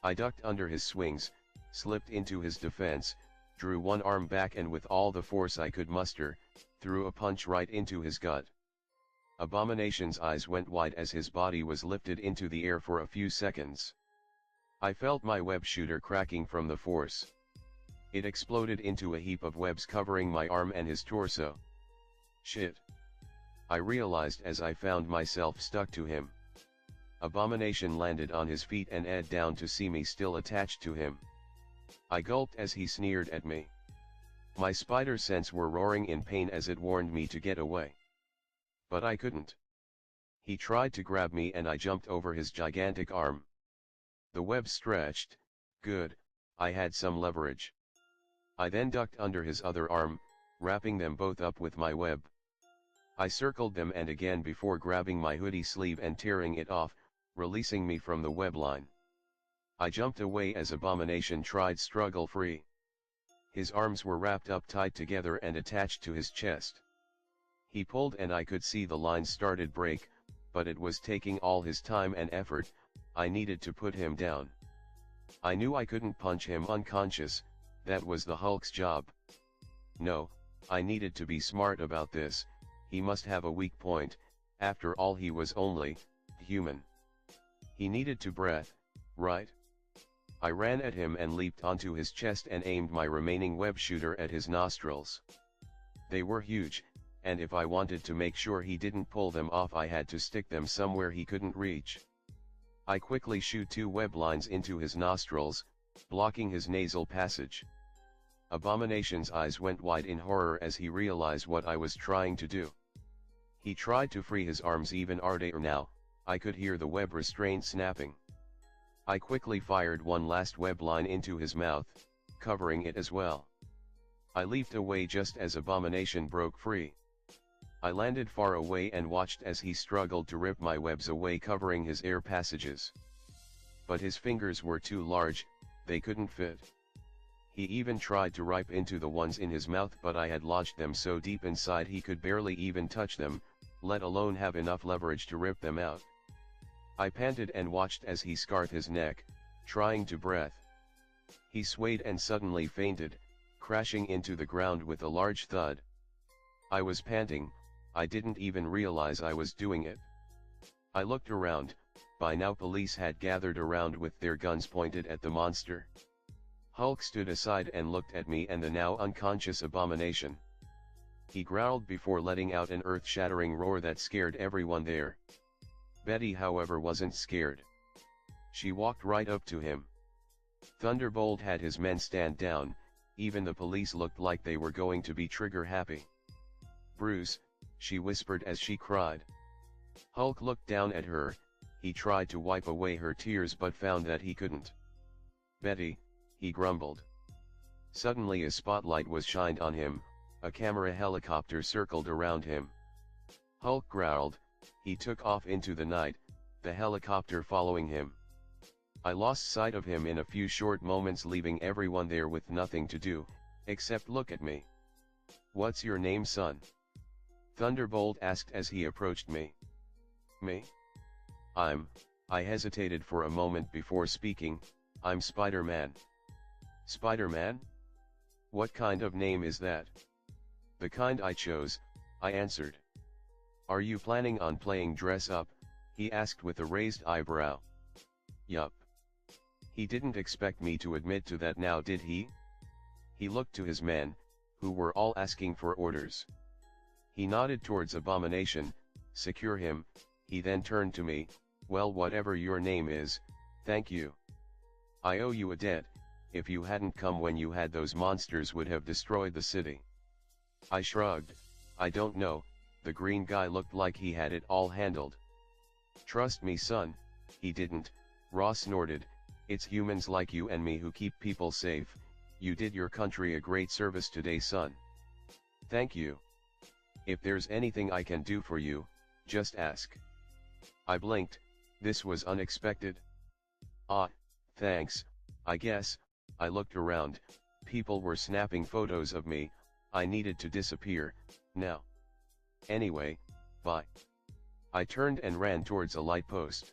I ducked under his swings, slipped into his defense, drew one arm back and with all the force I could muster, threw a punch right into his gut. Abomination's eyes went wide as his body was lifted into the air for a few seconds. I felt my web shooter cracking from the force. It exploded into a heap of webs covering my arm and his torso. "Shit!" I realized as I found myself stuck to him. Abomination landed on his feet and edged down to see me still attached to him. I gulped as he sneered at me. My spider sense were roaring in pain as it warned me to get away. But I couldn't. He tried to grab me and I jumped over his gigantic arm. The web stretched. Good, I had some leverage. I then ducked under his other arm, wrapping them both up with my web. I circled them and again before grabbing my hoodie sleeve and tearing it off, releasing me from the web line. I jumped away as Abomination tried struggle free. His arms were wrapped up tight together and attached to his chest. He pulled and I could see the line started break, but it was taking all his time and effort. I needed to put him down. I knew I couldn't punch him unconscious, that was the Hulk's job. No, I needed to be smart about this. He must have a weak point, after all he was only human. He needed to breathe, right? I ran at him and leaped onto his chest and aimed my remaining web shooter at his nostrils. They were huge, and if I wanted to make sure he didn't pull them off I had to stick them somewhere he couldn't reach. I quickly shoot 2 web lines into his nostrils, blocking his nasal passage. Abomination's eyes went wide in horror as he realized what I was trying to do. He tried to free his arms even harder now. I could hear the web restraint snapping. I quickly fired one last web line into his mouth, covering it as well. I leaped away just as Abomination broke free. I landed far away and watched as he struggled to rip my webs away, covering his air passages. But his fingers were too large, they couldn't fit. He even tried to rip into the ones in his mouth, but I had lodged them so deep inside he could barely even touch them, let alone have enough leverage to rip them out. I panted and watched as he scarred his neck, trying to breathe. He swayed and suddenly fainted, crashing into the ground with a large thud. I was panting, I didn't even realize I was doing it. I looked around. By now police had gathered around with their guns pointed at the monster. Hulk stood aside and looked at me and the now unconscious Abomination. He growled before letting out an earth-shattering roar that scared everyone there. Betty, however, wasn't scared. She walked right up to him. Thunderbolt had his men stand down, even the police looked like they were going to be trigger happy. "Bruce," she whispered as she cried. Hulk looked down at her, he tried to wipe away her tears but found that he couldn't. "Betty," he grumbled. Suddenly a spotlight was shined on him, a camera helicopter circled around him. Hulk growled, he took off into the night, the helicopter following him. I lost sight of him in a few short moments, leaving everyone there with nothing to do, except look at me. "What's your name, son?" Thunderbolt asked as he approached me. "Me? I hesitated for a moment before speaking, "I'm Spider-Man." "Spider-Man? What kind of name is that?" "The kind I chose," I answered. "Are you planning on playing dress up?" he asked with a raised eyebrow. "Yup." He didn't expect me to admit to that now, did he? He looked to his men, who were all asking for orders. He nodded towards Abomination, "Secure him," he then turned to me, "Well, whatever your name is, thank you. I owe you a debt. If you hadn't come when you had, those monsters would have destroyed the city." I shrugged, "I don't know," the green guy looked like he had it all handled. "Trust me, son, he didn't," Ross snorted, "it's humans like you and me who keep people safe. You did your country a great service today, son." "Thank you. If there's anything I can do for you, just ask." I blinked, this was unexpected. "Ah, thanks, I guess." I looked around, people were snapping photos of me, I needed to disappear, now. Anyway, bye. I turned and ran towards a light post.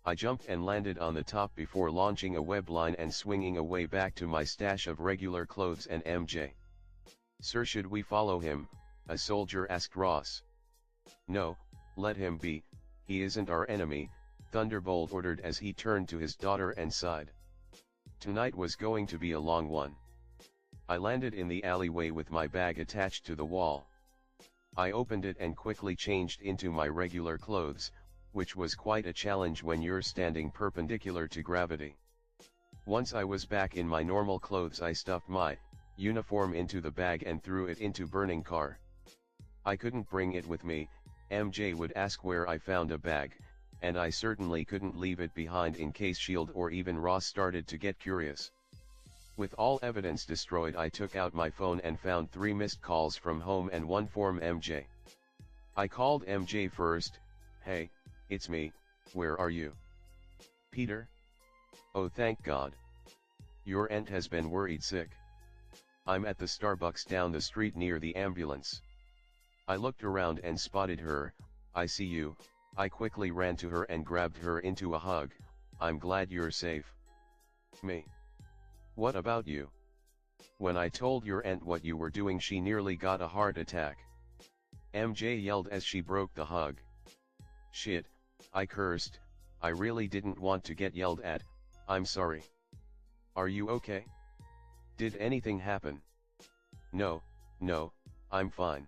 I jumped and landed on the top before launching a web line and swinging away back to my stash of regular clothes and MJ. "Sir, should we follow him?" a soldier asked Ross. "No, let him be, he isn't our enemy," Thunderbolt ordered as he turned to his daughter and sighed. Tonight was going to be a long one. I landed in the alleyway with my bag attached to the wall. I opened it and quickly changed into my regular clothes, which was quite a challenge when you're standing perpendicular to gravity. Once I was back in my normal clothes, I stuffed my uniform into the bag and threw it into burning car. I couldn't bring it with me, MJ would ask where I found a bag, and I certainly couldn't leave it behind in case S.H.I.E.L.D. or even Ross started to get curious. With all evidence destroyed, I took out my phone and found 3 missed calls from home and 1 from MJ. I called MJ first. "Hey, it's me, where are you?" "Peter? Oh, thank God. Your aunt has been worried sick. I'm at the Starbucks down the street near the ambulance." I looked around and spotted her. "I see you." I quickly ran to her and grabbed her into a hug. "I'm glad you're safe." "Me? What about you? When I told your aunt what you were doing, she nearly got a heart attack." MJ yelled as she broke the hug. "Shit," I cursed, "I really didn't want to get yelled at, I'm sorry." "Are you okay? Did anything happen?" No, I'm fine."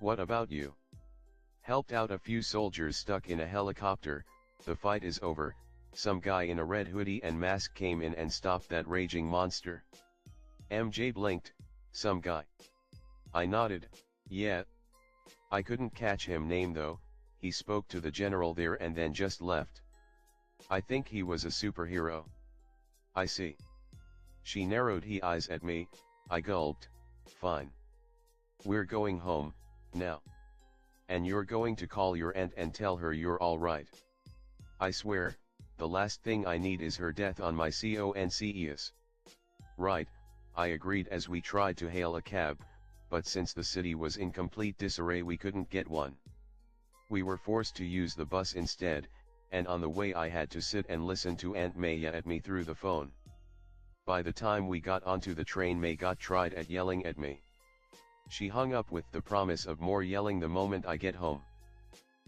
"What about you?" "Helped out a few soldiers stuck in a helicopter, the fight is over, some guy in a red hoodie and mask came in and stopped that raging monster." MJ blinked, "Some guy?" I nodded, "Yeah. I couldn't catch him name though, he spoke to the general there and then just left. I think he was a superhero." "I see." She narrowed her eyes at me, I gulped, "Fine. We're going home, now. And you're going to call your aunt and tell her you're alright." "I swear, the last thing I need is her death on my conscience." "Right," I agreed as we tried to hail a cab, but since the city was in complete disarray we couldn't get one. We were forced to use the bus instead, and on the way I had to sit and listen to Aunt May yell at me through the phone. By the time we got onto the train, May got tried at yelling at me. She hung up with the promise of more yelling the moment I get home.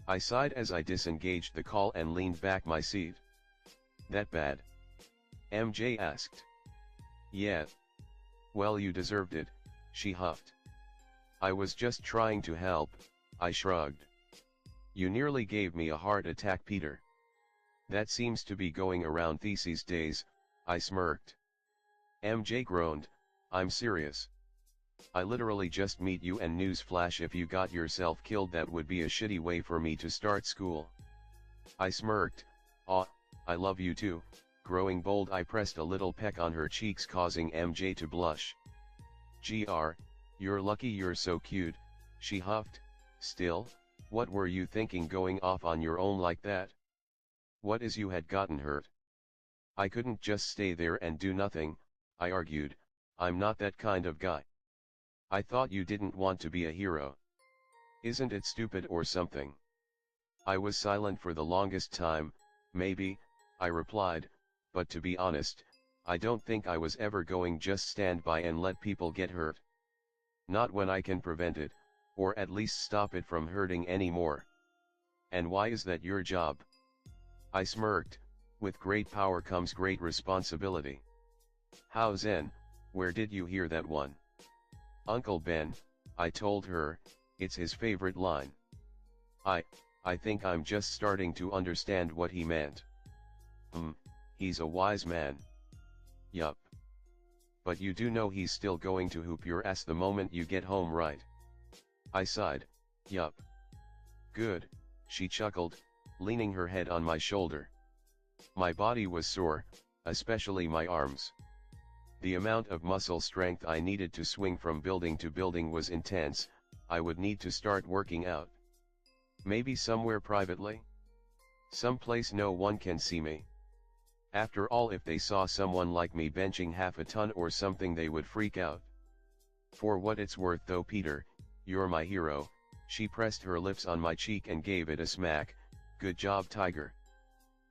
I sighed as I disengaged the call and leaned back my seat. "That bad?" MJ asked. "Yeah. Well, you deserved it," she huffed. "I was just trying to help," I shrugged. "You nearly gave me a heart attack, Peter." That seems to be going around these days, I smirked. MJ groaned, I'm serious. I literally just meet you and newsflash, if you got yourself killed that would be a shitty way for me to start school. I smirked, aw, I love you too. Growing bold, I pressed a little peck on her cheeks, causing MJ to blush. Gr, you're lucky you're so cute, she huffed. Still, what were you thinking going off on your own like that? What is you had gotten hurt? I couldn't just stay there and do nothing, I argued, I'm not that kind of guy. I thought you didn't want to be a hero. Isn't it stupid or something? I was silent for the longest time. Maybe, I replied, but to be honest, I don't think I was ever going just stand by and let people get hurt. Not when I can prevent it, or at least stop it from hurting anymore. And why is that your job? I smirked, with great power comes great responsibility. How zen, where did you hear that one? Uncle Ben, I told her, it's his favorite line. I think I'm just starting to understand what he meant. He's a wise man. Yup. But you do know he's still going to whoop your ass the moment you get home, right? I sighed, yup. Good, she chuckled, leaning her head on my shoulder. My body was sore, especially my arms. The amount of muscle strength I needed to swing from building to building was intense. I would need to start working out. Maybe somewhere privately? Someplace no one can see me. After all, if they saw someone like me benching half a ton or something, they would freak out. For what it's worth though, Peter, you're my hero. She pressed her lips on my cheek and gave it a smack. Good job, Tiger.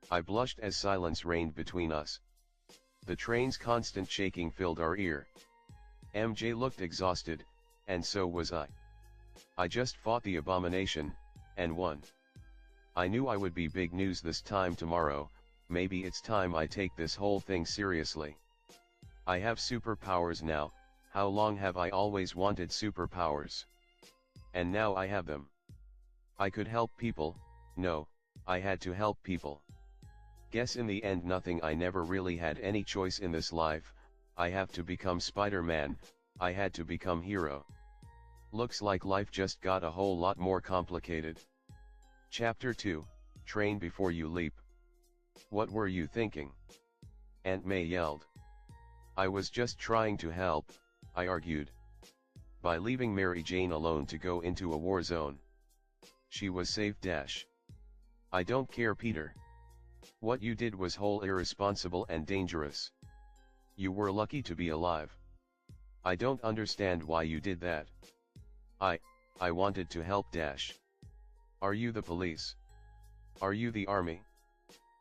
I blushed as silence reigned between us. The train's constant shaking filled our ear. MJ looked exhausted, and so was I. I just fought the abomination, and won. I knew I would be big news this time tomorrow. Maybe it's time I take this whole thing seriously. I have superpowers now. How long have I always wanted superpowers? And now I have them. I could help people. No, I had to help people. Guess in the end nothing. I never really had any choice in this life. I have to become Spider-Man. I had to become hero. Looks like life just got a whole lot more complicated. Chapter 2, Train Before You Leap. What were you thinking? Aunt May yelled. I was just trying to help, I argued. By leaving Mary Jane alone to go into a war zone. She was safe. I don't care, Peter. What you did was whole irresponsible and dangerous. You were lucky to be alive. I don't understand why you did that. I wanted to help. Are you the police? Are you the army?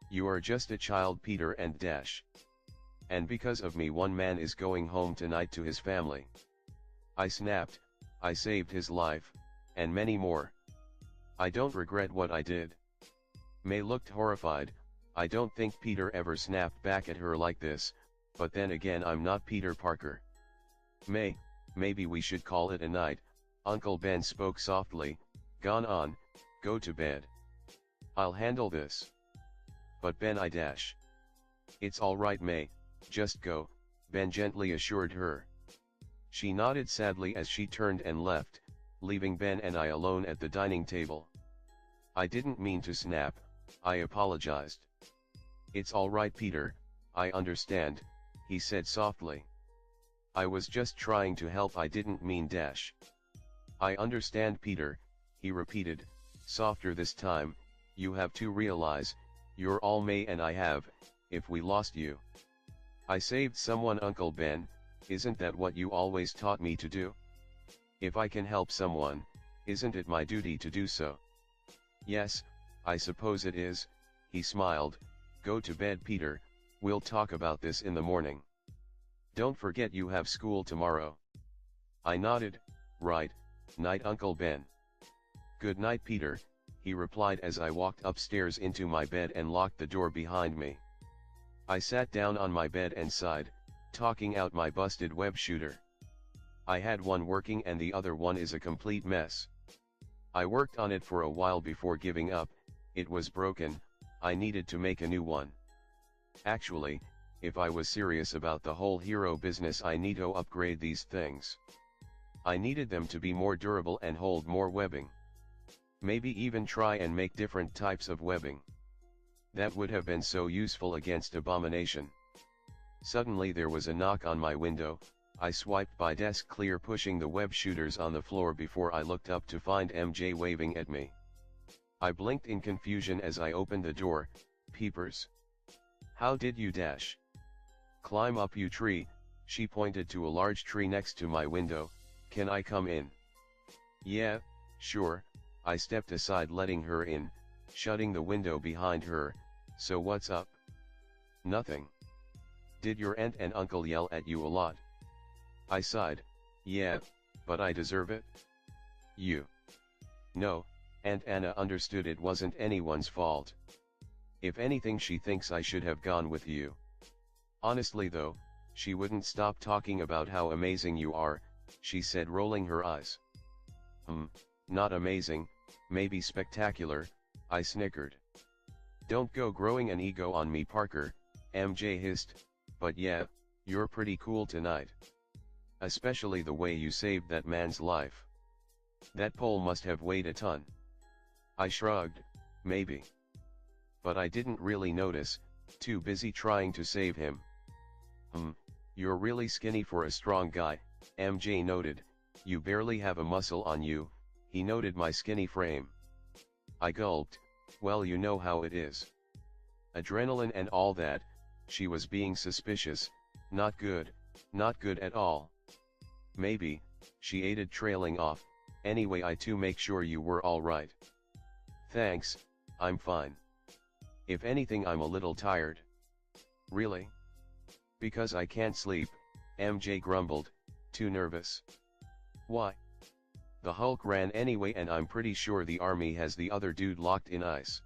You are just a child, Peter, and And because of me one man is going home tonight to his family. I snapped. I saved his life, and many more. I don't regret what I did. May looked horrified. I don't think Peter ever snapped back at her like this, but then again, I'm not Peter Parker. May, maybe we should call it a night. Uncle Ben spoke softly. Gone on, go to bed. I'll handle this. But Ben, It's all right, May, just go, Ben gently assured her. She nodded sadly as she turned and left, leaving Ben and I alone at the dining table. I didn't mean to snap, I apologized. It's all right, Peter, I understand, he said softly. I was just trying to help, I didn't mean . I understand, Peter, he repeated, softer this time. You have to realize, you're all May and I have, if we lost you. I saved someone, Uncle Ben, isn't that what you always taught me to do? If I can help someone, isn't it my duty to do so? Yes, I suppose it is, he smiled. Go to bed, Peter, we'll talk about this in the morning. Don't forget you have school tomorrow. I nodded. Right, night, Uncle Ben. Good night, Peter, he replied as I walked upstairs into my bed and locked the door behind me. I sat down on my bed and sighed, talking out my busted web shooter. I had one working and the other one is a complete mess. I worked on it for a while before giving up. It was broken, I needed to make a new one. Actually, if I was serious about the whole hero business, I need to upgrade these things. I needed them to be more durable and hold more webbing. Maybe even try and make different types of webbing. That would have been so useful against Abomination. Suddenly there was a knock on my window. I swiped by desk clear, pushing the web shooters on the floor before I looked up to find MJ waving at me. I blinked in confusion as I opened the door. Peepers. How did you dash? Climb up, you tree. She pointed to a large tree next to my window. Can I come in? Yeah, sure. I stepped aside, letting her in, shutting the window behind her. So what's up? Nothing. Did your aunt and uncle yell at you a lot? I sighed. Yeah, but I deserve it. You. No, Aunt Anna understood it wasn't anyone's fault. If anything, she thinks I should have gone with you. Honestly though, she wouldn't stop talking about how amazing you are, she said, rolling her eyes. Not amazing, maybe spectacular, I snickered. Don't go growing an ego on me, Parker, MJ hissed, but yeah, you're pretty cool tonight. Especially the way you saved that man's life. That pole must have weighed a ton. I shrugged, maybe. But I didn't really notice, too busy trying to save him. You're really skinny for a strong guy, MJ noted. You barely have a muscle on you, he noted my skinny frame. I gulped. Well, you know how it is. Adrenaline and all that. She was being suspicious. Not good at all. Maybe, she added, trailing off. Anyway, I too make sure you were all right. Thanks, I'm fine. If anything, I'm a little tired. Really? Because I can't sleep, MJ grumbled, too nervous. Why? The Hulk ran anyway, and I'm pretty sure the army has the other dude locked in ice.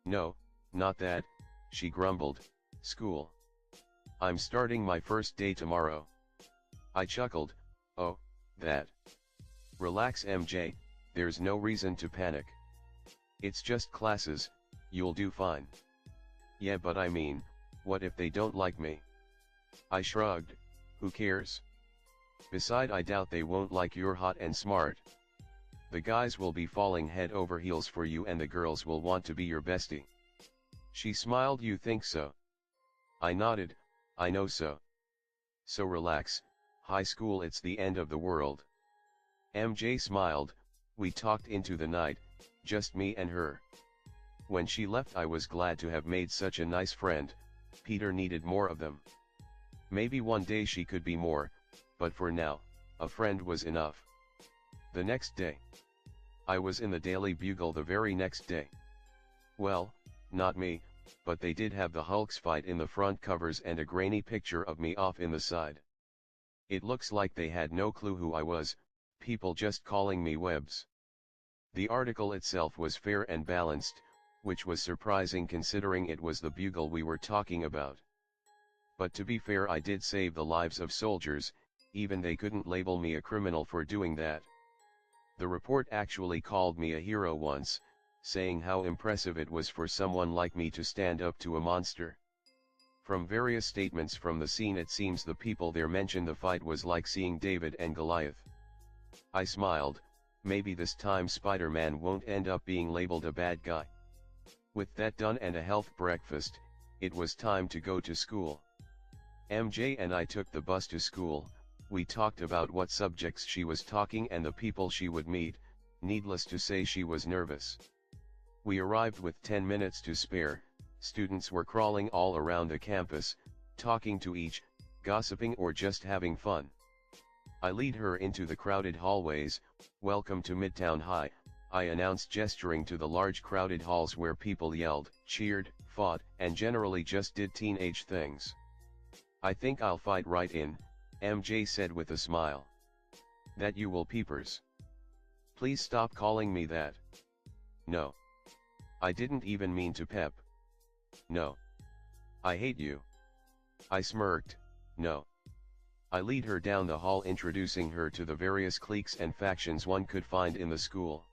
No, not that, she grumbled. School. I'm starting my first day tomorrow. I chuckled. Oh, that. Relax, MJ, there's no reason to panic. It's just classes, you'll do fine. Yeah, but I mean, what if they don't like me? I shrugged. Who cares? Besides, I doubt they won't like you're hot and smart. The guys will be falling head over heels for you, and the girls will want to be your bestie. She smiled. You think so? I nodded. I know so. So relax, high school, it's the end of the world. MJ smiled. We talked into the night, just me and her. When she left, I was glad to have made such a nice friend. Peter needed more of them. Maybe one day she could be more, but for now, a friend was enough. The next day. I was in the Daily Bugle the very next day. Well, not me, but they did have the Hulks fight in the front covers and a grainy picture of me off in the side. It looks like they had no clue who I was, people just calling me Webbs. The article itself was fair and balanced, which was surprising considering it was the Bugle we were talking about. But to be fair, I did save the lives of soldiers, even they couldn't label me a criminal for doing that. The report actually called me a hero once, saying how impressive it was for someone like me to stand up to a monster. From various statements from the scene, it seems the people there mentioned the fight was like seeing David and Goliath. I smiled. Maybe this time Spider-Man won't end up being labeled a bad guy. With that done and a health breakfast, it was time to go to school. MJ and I took the bus to school. We talked about what subjects she was talking and the people she would meet. Needless to say, she was nervous. We arrived with 10 minutes to spare. Students were crawling all around the campus, talking to each, gossiping or just having fun. I lead her into the crowded hallways. Welcome to Midtown High, I announced, gesturing to the large crowded halls where people yelled, cheered, fought, and generally just did teenage things. I think I'll fight right in, MJ said with a smile. That you will, Peepers. Please stop calling me that. No. I didn't even mean to pep. No. I hate you. I smirked. No. I lead her down the hall, introducing her to the various cliques and factions one could find in the school.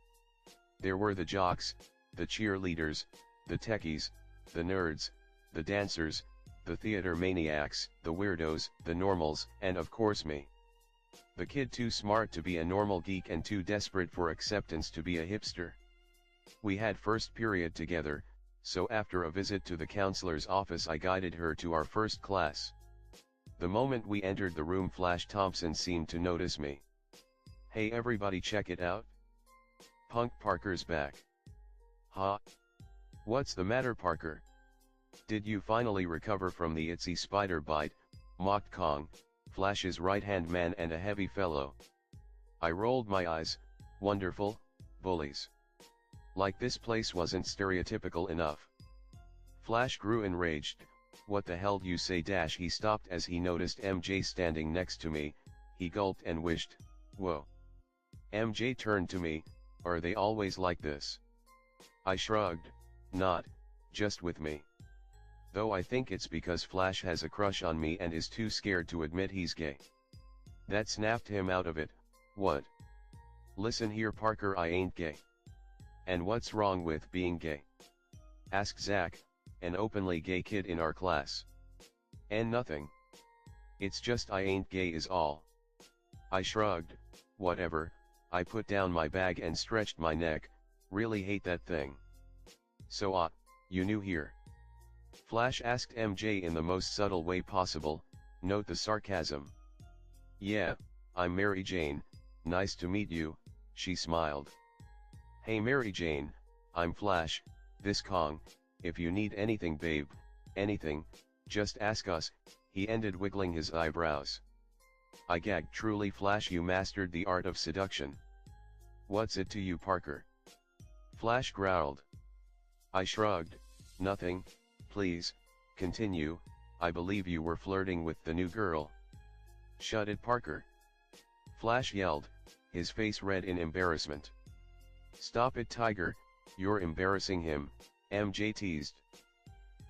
There were the jocks, the cheerleaders, the techies, the nerds, the dancers, the theater maniacs, the weirdos, the normals, and of course me. The kid too smart to be a normal geek and too desperate for acceptance to be a hipster. We had first period together, so after a visit to the counselor's office I guided her to our first class. The moment we entered the room, Flash Thompson seemed to notice me. "Hey everybody, check it out. Punk Parker's back." "Huh? What's the matter, Parker? Did you finally recover from the itsy spider bite?" mocked Kong, Flash's right-hand man and a heavy fellow. I rolled my eyes. Wonderful, bullies. Like this place wasn't stereotypical enough. Flash grew enraged. "What the hell do you say?" He stopped as he noticed MJ standing next to me. He gulped and wished, "Whoa." MJ turned to me. "Are they always like this?" I shrugged. "Not, just with me. Though I think it's because Flash has a crush on me and is too scared to admit he's gay. That snapped him out of it." "What?" "Listen here, Parker, I ain't gay." "And what's wrong with being gay?" asked Zach, an openly gay kid in our class. "And nothing. It's just I ain't gay is all." I shrugged. "Whatever." I put down my bag and stretched my neck. "Really hate that thing." "So you new here?" Flash asked MJ in the most subtle way possible. Note the sarcasm. "Yeah, I'm Mary Jane, nice to meet you," she smiled. "Hey Mary Jane, I'm Flash, this Kong, if you need anything babe, anything, just ask us," he ended, wiggling his eyebrows. I gagged. "Truly Flash, you mastered the art of seduction." "What's it to you, Parker?" Flash growled. I shrugged. "Nothing, please, continue. I believe you were flirting with the new girl." "Shut it, Parker!" Flash yelled, his face red in embarrassment. "Stop it, Tiger, you're embarrassing him," MJ teased.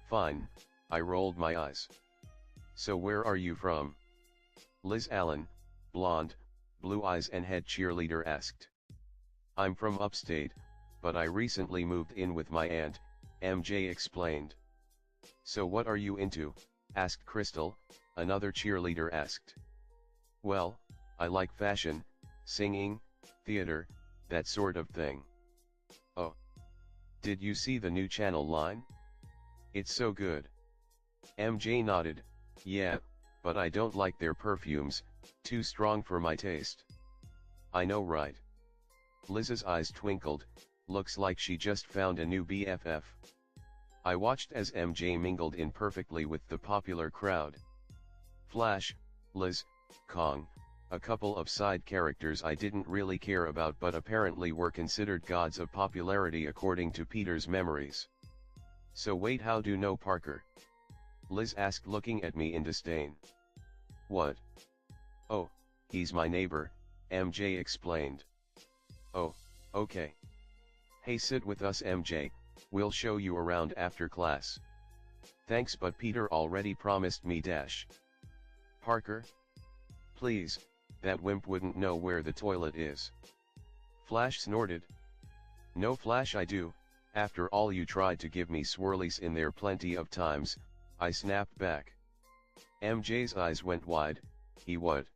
"Fine," I rolled my eyes. "So where are you from?" Liz Allen, blonde, blue eyes and head cheerleader, asked. "I'm from upstate, but I recently moved in with my aunt," MJ explained. "So what are you into?" asked Crystal, another cheerleader asked. "Well, I like fashion, singing, theater, that sort of thing." "Oh. Did you see the new channel line? It's so good." MJ nodded. "Yeah, but I don't like their perfumes, too strong for my taste." "I know, right?" Liz's eyes twinkled. Looks like she just found a new BFF. I watched as MJ mingled in perfectly with the popular crowd. Flash, Liz, Kong, a couple of side characters I didn't really care about but apparently were considered gods of popularity according to Peter's memories. "So wait, how do you know Parker?" Liz asked, looking at me in disdain. "What?" "Oh, he's my neighbor," MJ explained. "Oh, okay. Hey, sit with us, MJ, we'll show you around after class." "Thanks, but Peter already promised me dash." "Parker? Please, that wimp wouldn't know where the toilet is." Flash snorted. "No, Flash, I do, after all you tried to give me swirlies in there plenty of times," I snapped back. MJ's eyes went wide. "He what?"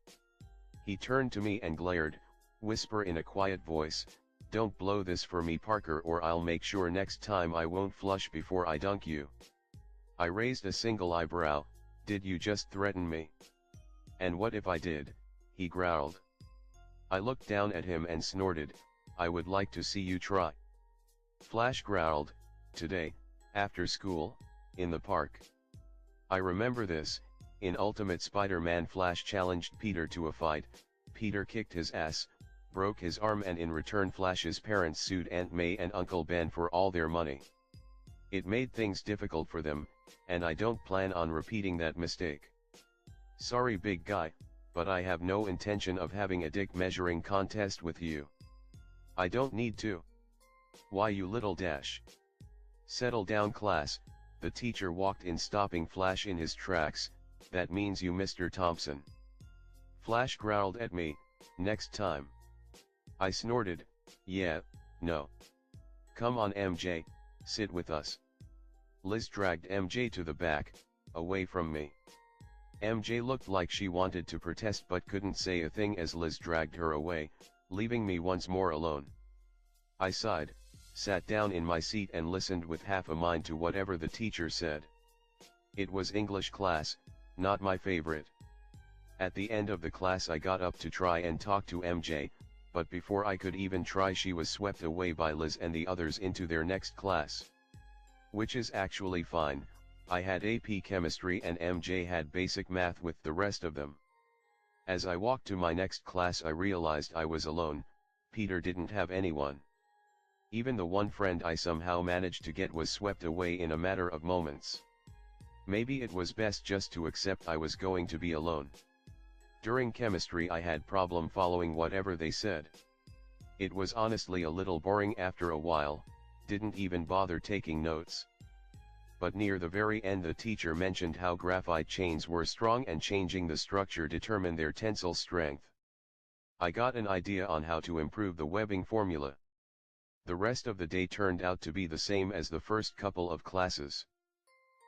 He turned to me and glared, whisper in a quiet voice, "Don't blow this for me, Parker, or I'll make sure next time I won't flush before I dunk you." I raised a single eyebrow. "Did you just threaten me?" "And what if I did?" he growled. I looked down at him and snorted, "I would like to see you try." Flash growled, "Today, after school, in the park." I remember this. In Ultimate Spider-Man, Flash challenged Peter to a fight. Peter kicked his ass, broke his arm, and in return Flash's parents sued Aunt May and Uncle Ben for all their money. It made things difficult for them, and I don't plan on repeating that mistake. Sorry, big guy, but I have no intention of having a dick measuring contest with you. I don't need to. Why, you little dash. Settle down, class. The teacher walked in, stopping Flash in his tracks. "That means you, Mr. Thompson." Flash growled at me, "Next time." I snorted, "Yeah, no. Come on, MJ, sit with us." Liz dragged MJ to the back, away from me. MJ looked like she wanted to protest but couldn't say a thing as Liz dragged her away, leaving me once more alone. I sighed, sat down in my seat and listened with half a mind to whatever the teacher said. It was English class, not my favorite. At the end of the class I got up to try and talk to MJ, but before I could even try she was swept away by Liz and the others into their next class. Which is actually fine, I had AP chemistry and MJ had basic math with the rest of them. As I walked to my next class I realized I was alone. Peter didn't have anyone. Even the one friend I somehow managed to get was swept away in a matter of moments. Maybe it was best just to accept I was going to be alone. During chemistry I had problem following whatever they said. It was honestly a little boring after a while, didn't even bother taking notes. But near the very end the teacher mentioned how graphite chains were strong and changing the structure determined their tensile strength. I got an idea on how to improve the webbing formula. The rest of the day turned out to be the same as the first couple of classes.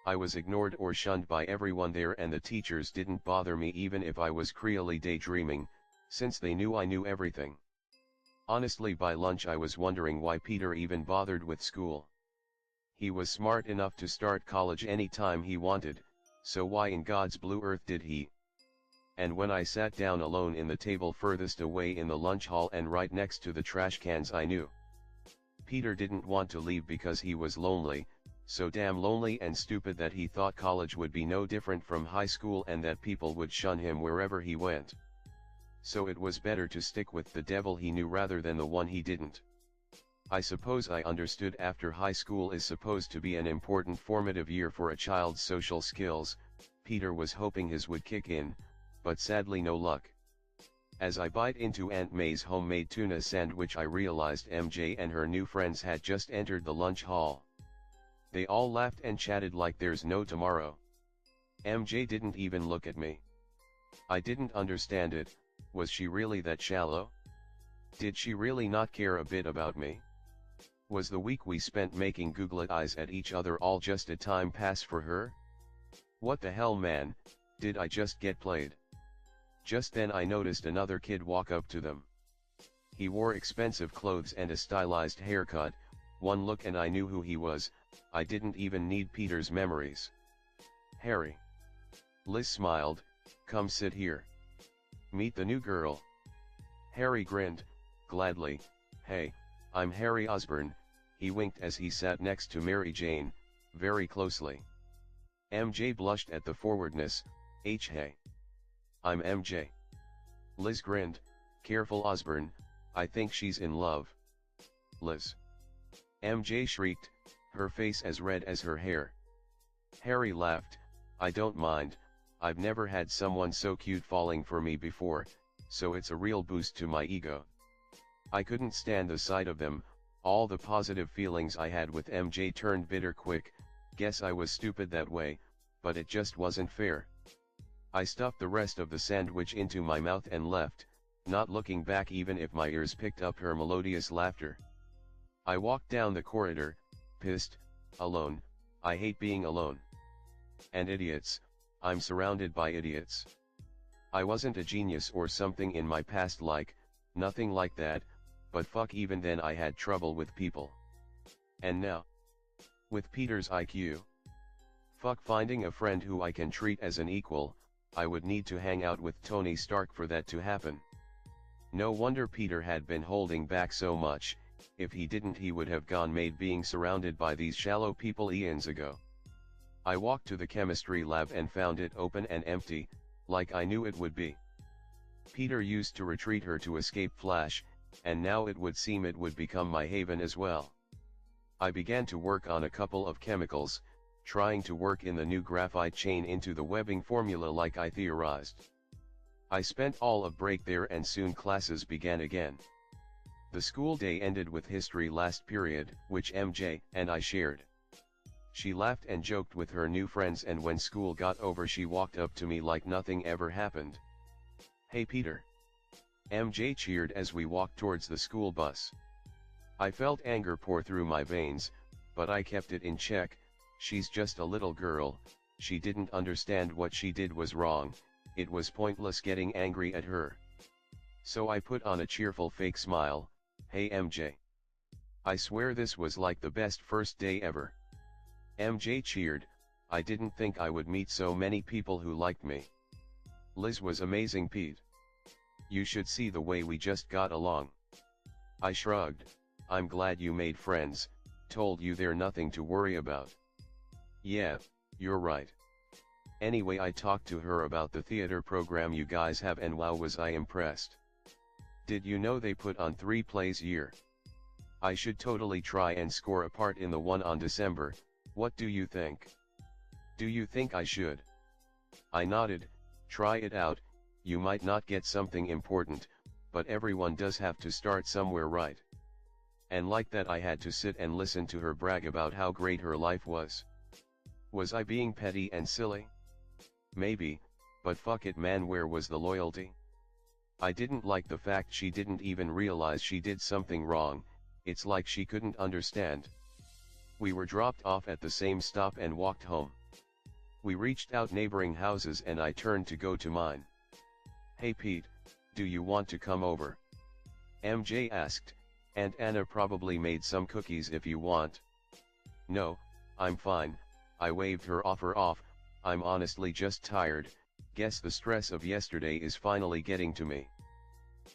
I was ignored or shunned by everyone there and the teachers didn't bother me even if I was creally daydreaming, since they knew I knew everything. Honestly by lunch I was wondering why Peter even bothered with school. He was smart enough to start college anytime he wanted, so why in God's blue earth did he? And when I sat down alone in the table furthest away in the lunch hall and right next to the trash cans I knew. Peter didn't want to leave because he was lonely, so damn lonely and stupid that he thought college would be no different from high school and that people would shun him wherever he went. So it was better to stick with the devil he knew rather than the one he didn't. I suppose I understood after high school is supposed to be an important formative year for a child's social skills, Peter was hoping his would kick in, but sadly no luck. As I bite into Aunt May's homemade tuna sandwich I realized MJ and her new friends had just entered the lunch hall. They all laughed and chatted like there's no tomorrow. MJ didn't even look at me. I didn't understand it. Was she really that shallow? Did she really not care a bit about me? Was the week we spent making googlet eyes at each other all just a time pass for her? What the hell man, did I just get played? Just then I noticed another kid walk up to them. He wore expensive clothes and a stylized haircut. One look and I knew who he was. I didn't even need Peter's memories. Harry. Liz smiled, come sit here. Meet the new girl. Harry grinned, gladly, hey, I'm Harry Osborn, he winked as he sat next to Mary Jane, very closely. MJ blushed at the forwardness, hey. I'm MJ. Liz grinned, careful Osborn, I think she's in love. Liz. MJ shrieked, her face as red as her hair. Harry laughed, I don't mind, I've never had someone so cute falling for me before, so it's a real boost to my ego. I couldn't stand the sight of them, all the positive feelings I had with MJ turned bitter quick, guess I was stupid that way, but it just wasn't fair. I stuffed the rest of the sandwich into my mouth and left, not looking back even if my ears picked up her melodious laughter. I walked down the corridor, pissed, alone, I hate being alone. And idiots, I'm surrounded by idiots. I wasn't a genius or something in my past nothing like that, but fuck even then I had trouble with people. And now? With Peter's IQ? Fuck finding a friend who I can treat as an equal, I would need to hang out with Tony Stark for that to happen. No wonder Peter had been holding back so much, if he didn't he would have gone mad being surrounded by these shallow people eons ago. I walked to the chemistry lab and found it open and empty, like I knew it would be. Peter used to retreat her to escape Flash, and now it would seem it would become my haven as well. I began to work on a couple of chemicals, trying to work in the new graphite chain into the webbing formula like I theorized. I spent all of break there and soon classes began again. The school day ended with history last period, which MJ and I shared. She laughed and joked with her new friends and when school got over she walked up to me like nothing ever happened. Hey Peter. MJ cheered as we walked towards the school bus. I felt anger pour through my veins, but I kept it in check, She's just a little girl, she didn't understand what she did was wrong, it was pointless getting angry at her. So I put on a cheerful fake smile, "Hey MJ. I swear this was like the best first day ever." MJ cheered, "I didn't think I would meet so many people who liked me." "Liz was amazing, Pete. You should see the way we just got along." I shrugged, "I'm glad you made friends, told you they're nothing to worry about." "Yeah, you're right. Anyway, I talked to her about the theater program you guys have and wow was I impressed. Did you know they put on 3 plays a year? I should totally try and score a part in the one on December, what do you think? Do you think I should?" I nodded, "Try it out, you might not get something important, but everyone does have to start somewhere, right?" And like that I had to sit and listen to her brag about how great her life was. Was I being petty and silly? Maybe, but fuck it man, where was the loyalty? I didn't like the fact she didn't even realize she did something wrong, it's like she couldn't understand. We were dropped off at the same stop and walked home. We reached out neighboring houses and I turned to go to mine. "Hey Pete, do you want to come over?" MJ asked, "Aunt Anna probably made some cookies if you want." "No, I'm fine," I waved her offer off, "I'm honestly just tired, guess the stress of yesterday is finally getting to me.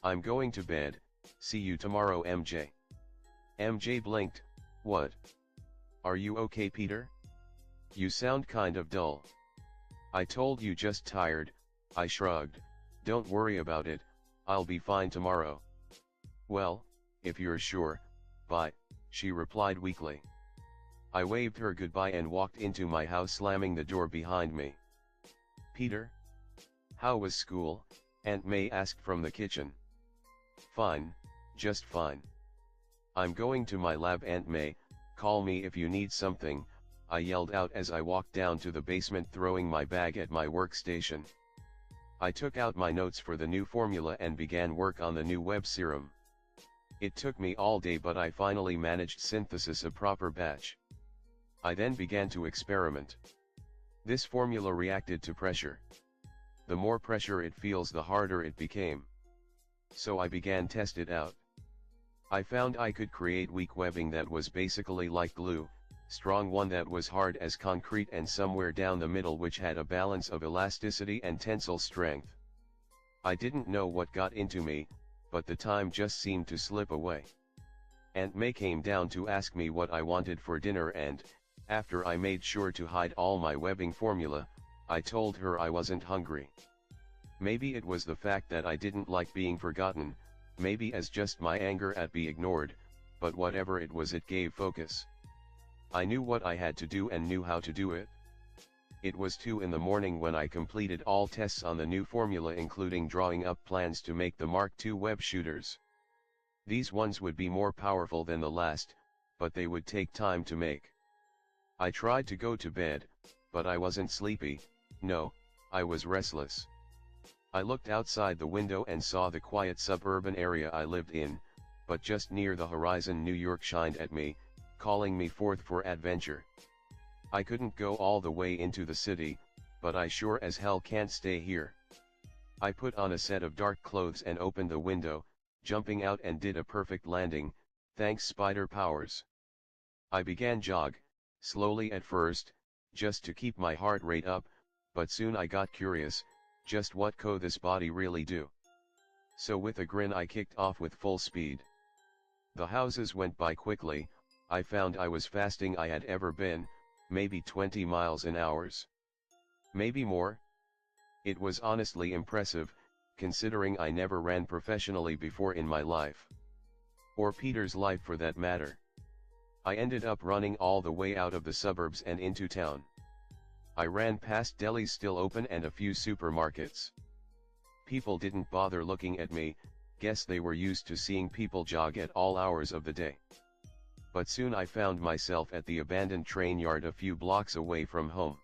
I'm going to bed, see you tomorrow MJ." MJ blinked, "What? Are you okay Peter? You sound kind of dull." "I told you just tired," I shrugged, "don't worry about it, I'll be fine tomorrow." "Well, if you're sure, bye," she replied weakly. I waved her goodbye and walked into my house slamming the door behind me. "Peter? How was school?" Aunt May asked from the kitchen. "Fine, just fine. I'm going to my lab Aunt May, call me if you need something," I yelled out as I walked down to the basement throwing my bag at my workstation. I took out my notes for the new formula and began work on the new web serum. It took me all day but I finally managed synthesis a proper batch. I then began to experiment. This formula reacted to pressure. The more pressure it feels the harder it became. So I began test it out. I found I could create weak webbing that was basically like glue, strong one that was hard as concrete and somewhere down the middle which had a balance of elasticity and tensile strength. I didn't know what got into me, but the time just seemed to slip away. Aunt May came down to ask me what I wanted for dinner and, after I made sure to hide all my webbing formula, I told her I wasn't hungry. Maybe it was the fact that I didn't like being forgotten, maybe as just my anger at being ignored, but whatever it was it gave focus. I knew what I had to do and knew how to do it. It was 2 in the morning when I completed all tests on the new formula including drawing up plans to make the Mark II web shooters. These ones would be more powerful than the last, but they would take time to make. I tried to go to bed, but I wasn't sleepy, no, I was restless. I looked outside the window and saw the quiet suburban area I lived in, but just near the horizon New York shined at me, calling me forth for adventure. I couldn't go all the way into the city, but I sure as hell can't stay here. I put on a set of dark clothes and opened the window, jumping out and did a perfect landing, thanks spider powers. I began jog, slowly at first, just to keep my heart rate up, but soon I got curious, just what could this body really do? So with a grin I kicked off with full speed. The houses went by quickly, I found I was fasting I had ever been, maybe 20 miles an hour. Maybe more? It was honestly impressive, considering I never ran professionally before in my life. Or Peter's life for that matter. I ended up running all the way out of the suburbs and into town. I ran past delis still open and a few supermarkets. People didn't bother looking at me, guess they were used to seeing people jog at all hours of the day. But soon I found myself at the abandoned train yard a few blocks away from home.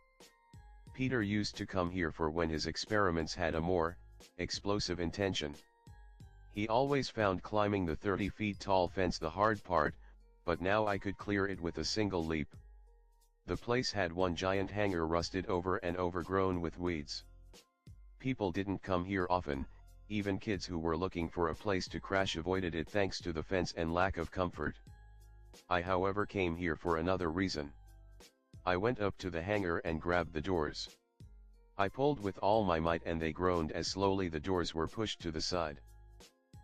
Peter used to come here for when his experiments had a more explosive intention. He always found climbing the 30 feet tall fence the hard part, but now I could clear it with a single leap. The place had one giant hangar rusted over and overgrown with weeds. People didn't come here often, even kids who were looking for a place to crash avoided it thanks to the fence and lack of comfort. I however came here for another reason. I went up to the hangar and grabbed the doors. I pulled with all my might and they groaned as slowly the doors were pushed to the side.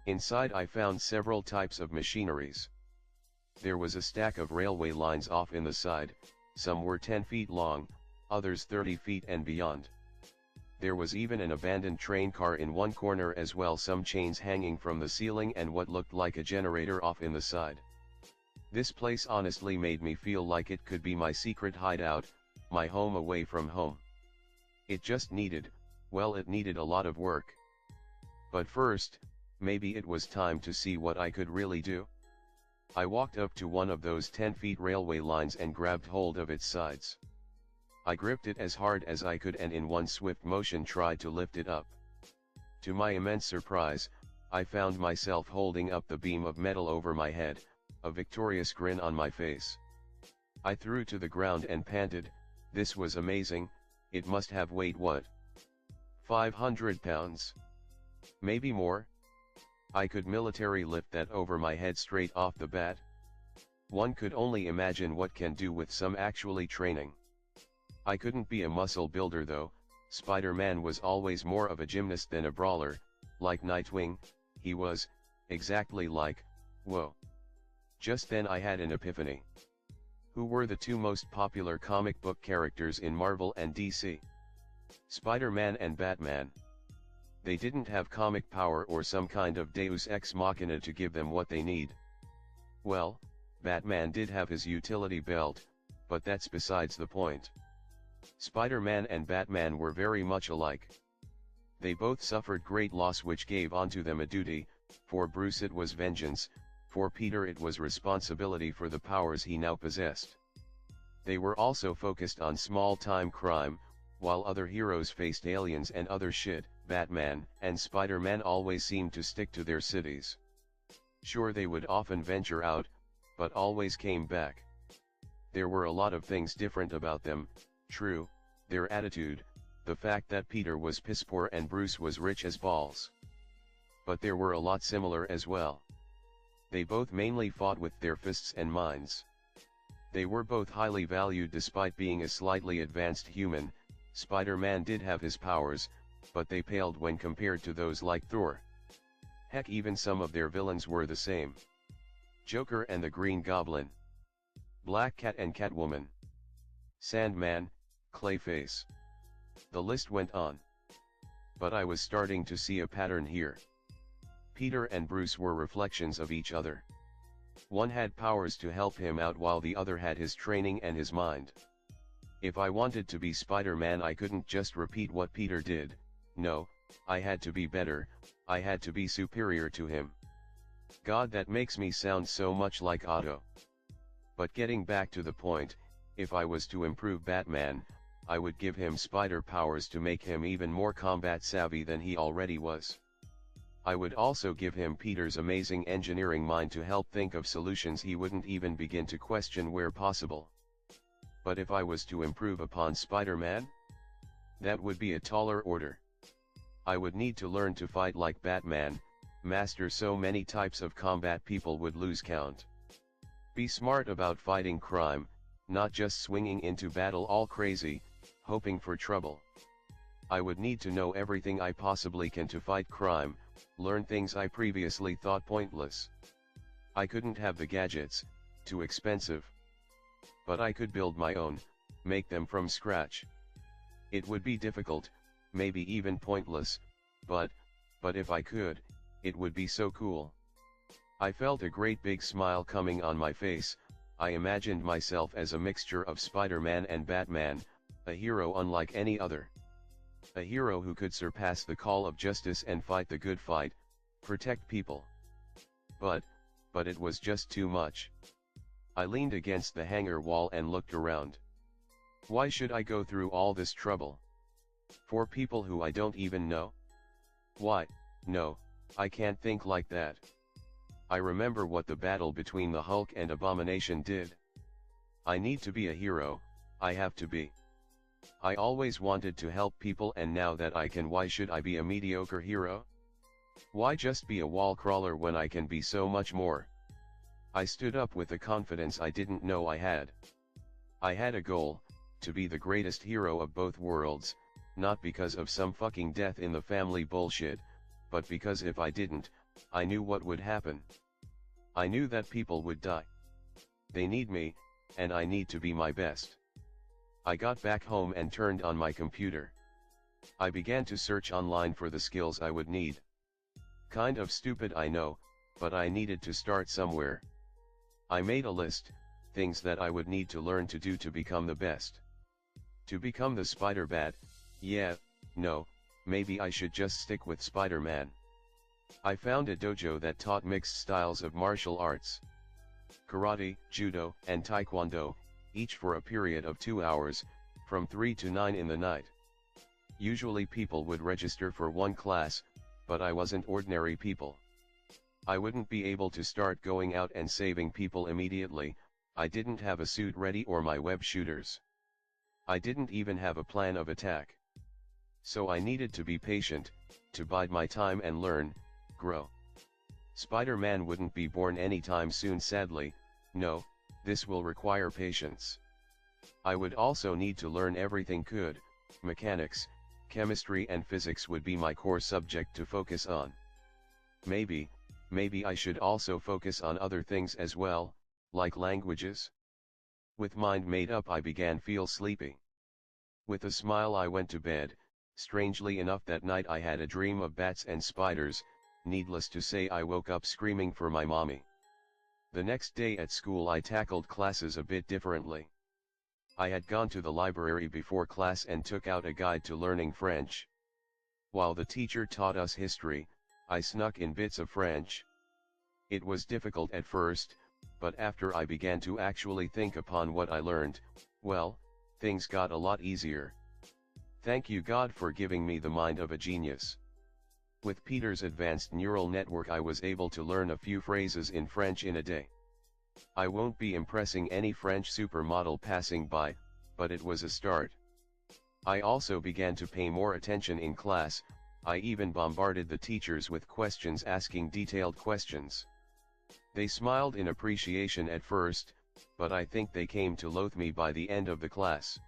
Inside I found several types of machineries. There was a stack of railway lines off in the side, some were 10 feet long, others 30 feet and beyond. There was even an abandoned train car in one corner as well, some chains hanging from the ceiling and what looked like a generator off in the side. This place honestly made me feel like it could be my secret hideout, my home away from home. It just needed, well, it needed a lot of work. But first, maybe it was time to see what I could really do. I walked up to one of those 10-feet railway lines and grabbed hold of its sides. I gripped it as hard as I could and in one swift motion tried to lift it up. To my immense surprise, I found myself holding up the beam of metal over my head, a victorious grin on my face. I threw to the ground and panted, this was amazing, it must have weighed what? 500 pounds? Maybe more? I could military lift that over my head straight off the bat. One could only imagine what can do with some actually training. I couldn't be a muscle builder though, Spider-Man was always more of a gymnast than a brawler, like Nightwing, he was, exactly like, whoa. Just then I had an epiphany. Who were the two most popular comic book characters in Marvel and DC? Spider-Man and Batman. They didn't have comic power or some kind of deus ex machina to give them what they need. Well, Batman did have his utility belt, but that's besides the point. Spider-Man and Batman were very much alike. They both suffered great loss which gave onto them a duty, for Bruce it was vengeance, for Peter it was responsibility for the powers he now possessed. They were also focused on small-time crime, while other heroes faced aliens and other shit. Batman and Spider-Man always seemed to stick to their cities. Sure, they would often venture out, but always came back. There were a lot of things different about them, true, their attitude, the fact that Peter was piss poor and Bruce was rich as balls. But there were a lot similar as well. They both mainly fought with their fists and minds. They were both highly valued despite being a slightly advanced human. Spider-Man did have his powers, but they paled when compared to those like Thor. Heck, even some of their villains were the same. Joker and the Green Goblin. Black Cat and Catwoman. Sandman, Clayface. The list went on. But I was starting to see a pattern here. Peter and Bruce were reflections of each other. One had powers to help him out while the other had his training and his mind. If I wanted to be Spider-Man, I couldn't just repeat what Peter did. No, I had to be better, I had to be superior to him. God, that makes me sound so much like Otto. But getting back to the point, if I was to improve Batman, I would give him spider powers to make him even more combat savvy than he already was. I would also give him Peter's amazing engineering mind to help think of solutions he wouldn't even begin to question where possible. But if I was to improve upon Spider-Man, that would be a taller order. I would need to learn to fight like Batman, master so many types of combat people would lose count. Be smart about fighting crime, not just swinging into battle all crazy, hoping for trouble. I would need to know everything I possibly can to fight crime, learn things I previously thought pointless. I couldn't have the gadgets, too expensive. But I could build my own, make them from scratch. It would be difficult, maybe even pointless, but if I could, it would be so cool. I felt a great big smile coming on my face. I imagined myself as a mixture of Spider-Man and Batman, a hero unlike any other. A hero who could surpass the call of justice and fight the good fight, protect people. But it was just too much. I leaned against the hangar wall and looked around. Why should I go through all this trouble? For people who I don't even know? Why, no, I can't think like that. I remember what the battle between the Hulk and Abomination did. I need to be a hero, I have to be. I always wanted to help people, and now that I can, why should I be a mediocre hero? Why just be a wall crawler when I can be so much more? I stood up with a confidence I didn't know I had. I had a goal, to be the greatest hero of both worlds, not because of some fucking death in the family bullshit, but because if I didn't, I knew what would happen. I knew that people would die. They need me, and I need to be my best. I got back home and turned on my computer. I began to search online for the skills I would need. Kind of stupid, I know, but I needed to start somewhere. I made a list, things that I would need to learn to do to become the best. To become the Spider-Bat, no, maybe I should just stick with Spider-Man. I found a dojo that taught mixed styles of martial arts. Karate, judo, and taekwondo, each for a period of 2 hours, from 3 to 9 in the night. Usually people would register for one class, but I wasn't ordinary people. I wouldn't be able to start going out and saving people immediately. I didn't have a suit ready or my web shooters. I didn't even have a plan of attack. So I needed to be patient, to bide my time and learn, grow. Spider-Man wouldn't be born anytime soon, sadly. No, this will require patience. I would also need to learn everything. Mechanics, chemistry and physics would be my core subject to focus on. Maybe I should also focus on other things as well, like languages. With mind made up, I began feel sleepy. With a smile I went to bed. Strangely enough, that night I had a dream of bats and spiders. Needless to say, I woke up screaming for my mommy. The next day at school I tackled classes a bit differently. I had gone to the library before class and took out a guide to learning French. While the teacher taught us history, I snuck in bits of French. It was difficult at first, but after I began to actually think upon what I learned, well, things got a lot easier. Thank you God for giving me the mind of a genius. With Peter's advanced neural network I was able to learn a few phrases in French in a day. I won't be impressing any French supermodel passing by, but it was a start. I also began to pay more attention in class. I even bombarded the teachers with questions, asking detailed questions. They smiled in appreciation at first, but I think they came to loathe me by the end of the class.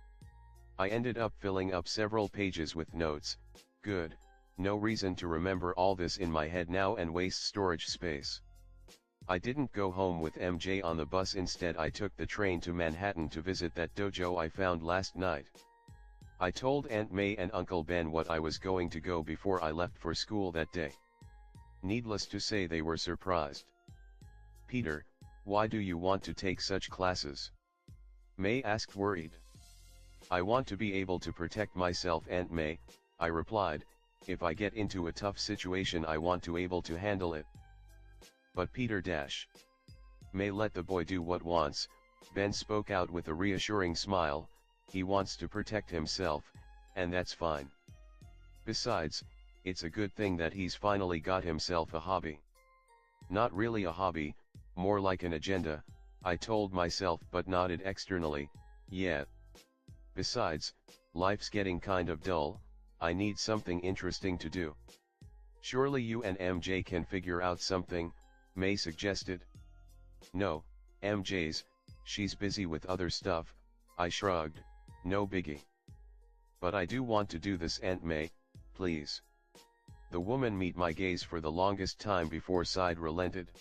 I ended up filling up several pages with notes. Good, no reason to remember all this in my head now and waste storage space. I didn't go home with MJ on the bus. Instead I took the train to Manhattan to visit that dojo I found last night. I told Aunt May and Uncle Ben what I was going to go before I left for school that day. Needless to say, they were surprised. Peter, why do you want to take such classes? May asked, worried. I want to be able to protect myself, Aunt May, I replied. If I get into a tough situation I want to able to handle it. But Peter May let the boy do what wants. Ben spoke out with a reassuring smile. He wants to protect himself, and that's fine. Besides, it's a good thing that he's finally got himself a hobby. Not really a hobby, more like an agenda, I told myself, but nodded externally, yeah. Besides, life's getting kind of dull, I need something interesting to do. Surely you and MJ can figure out something, May suggested. No, she's busy with other stuff, I shrugged, no biggie. But I do want to do this, Aunt May, please. The woman met my gaze for the longest time before side relented.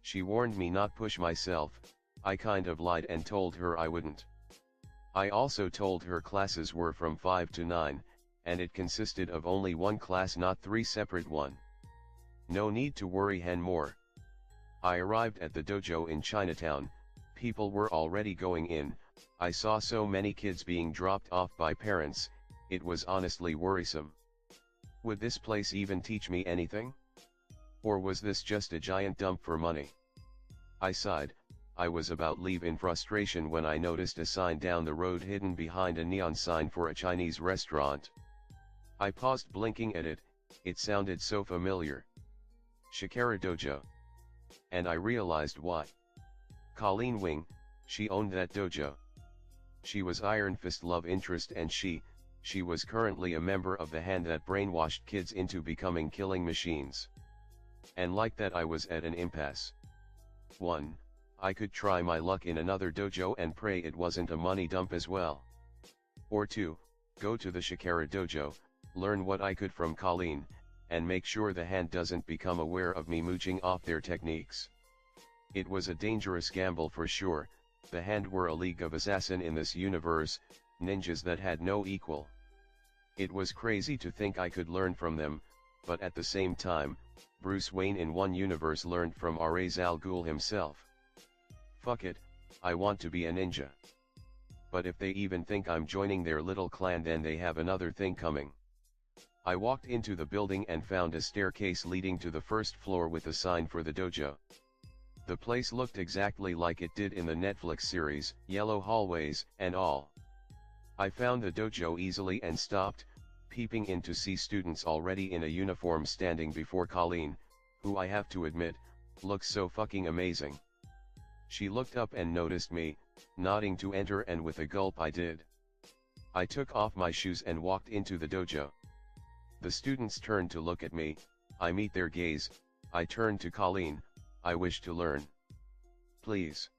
She warned me not push myself. I kind of lied and told her I wouldn't. I also told her classes were from 5 to 9, and it consisted of only one class, not 3 separate one. No need to worry hen more. I arrived at the dojo in Chinatown. People were already going in. I saw so many kids being dropped off by parents, it was honestly worrisome. Would this place even teach me anything? Or was this just a giant dump for money? I sighed. I was about leave in frustration when I noticed a sign down the road hidden behind a neon sign for a Chinese restaurant. I paused, blinking at it. It sounded so familiar. Shikara Dojo. And I realized why. Colleen Wing, she owned that dojo. She was Iron Fist love interest and she was currently a member of the hand that brainwashed kids into becoming killing machines. And like that I was at an impasse. 1. I could try my luck in another dojo and pray it wasn't a money dump as well. Or 2. Go to the Shikara dojo, learn what I could from Colleen, and make sure the hand doesn't become aware of me mooching off their techniques. It was a dangerous gamble for sure. The hand were a league of assassin in this universe, ninjas that had no equal. It was crazy to think I could learn from them, but at the same time, Bruce Wayne in one universe learned from Ra's al Ghul himself. Fuck it, I want to be a ninja. But if they even think I'm joining their little clan, then they have another thing coming. I walked into the building and found a staircase leading to the first floor with a sign for the dojo. The place looked exactly like it did in the Netflix series, yellow hallways, and all. I found the dojo easily and stopped, peeping in to see students already in a uniform standing before Colleen, who I have to admit, looks so fucking amazing. She looked up and noticed me, nodding to enter, and with a gulp I did. I took off my shoes and walked into the dojo. The students turned to look at me, I meet their gaze, I turned to Colleen, I wish to learn. Please.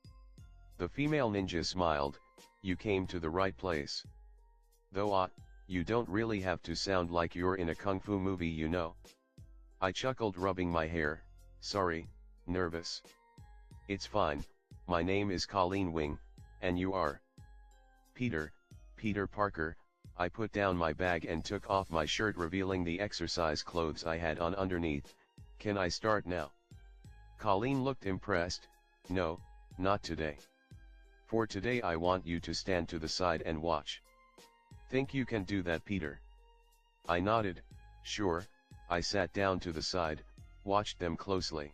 The female ninja smiled, you came to the right place. Though you don't really have to sound like you're in a kung fu movie, you know. I chuckled, rubbing my hair, sorry, nervous. It's fine, my name is Colleen Wing, and you are? Peter Parker. I put down my bag and took off my shirt, revealing the exercise clothes I had on underneath. Can I start now? Colleen looked impressed. No, not today. For today I want you to stand to the side and watch. Think you can do that, Peter? I nodded, sure. I sat down to the side, watched them closely.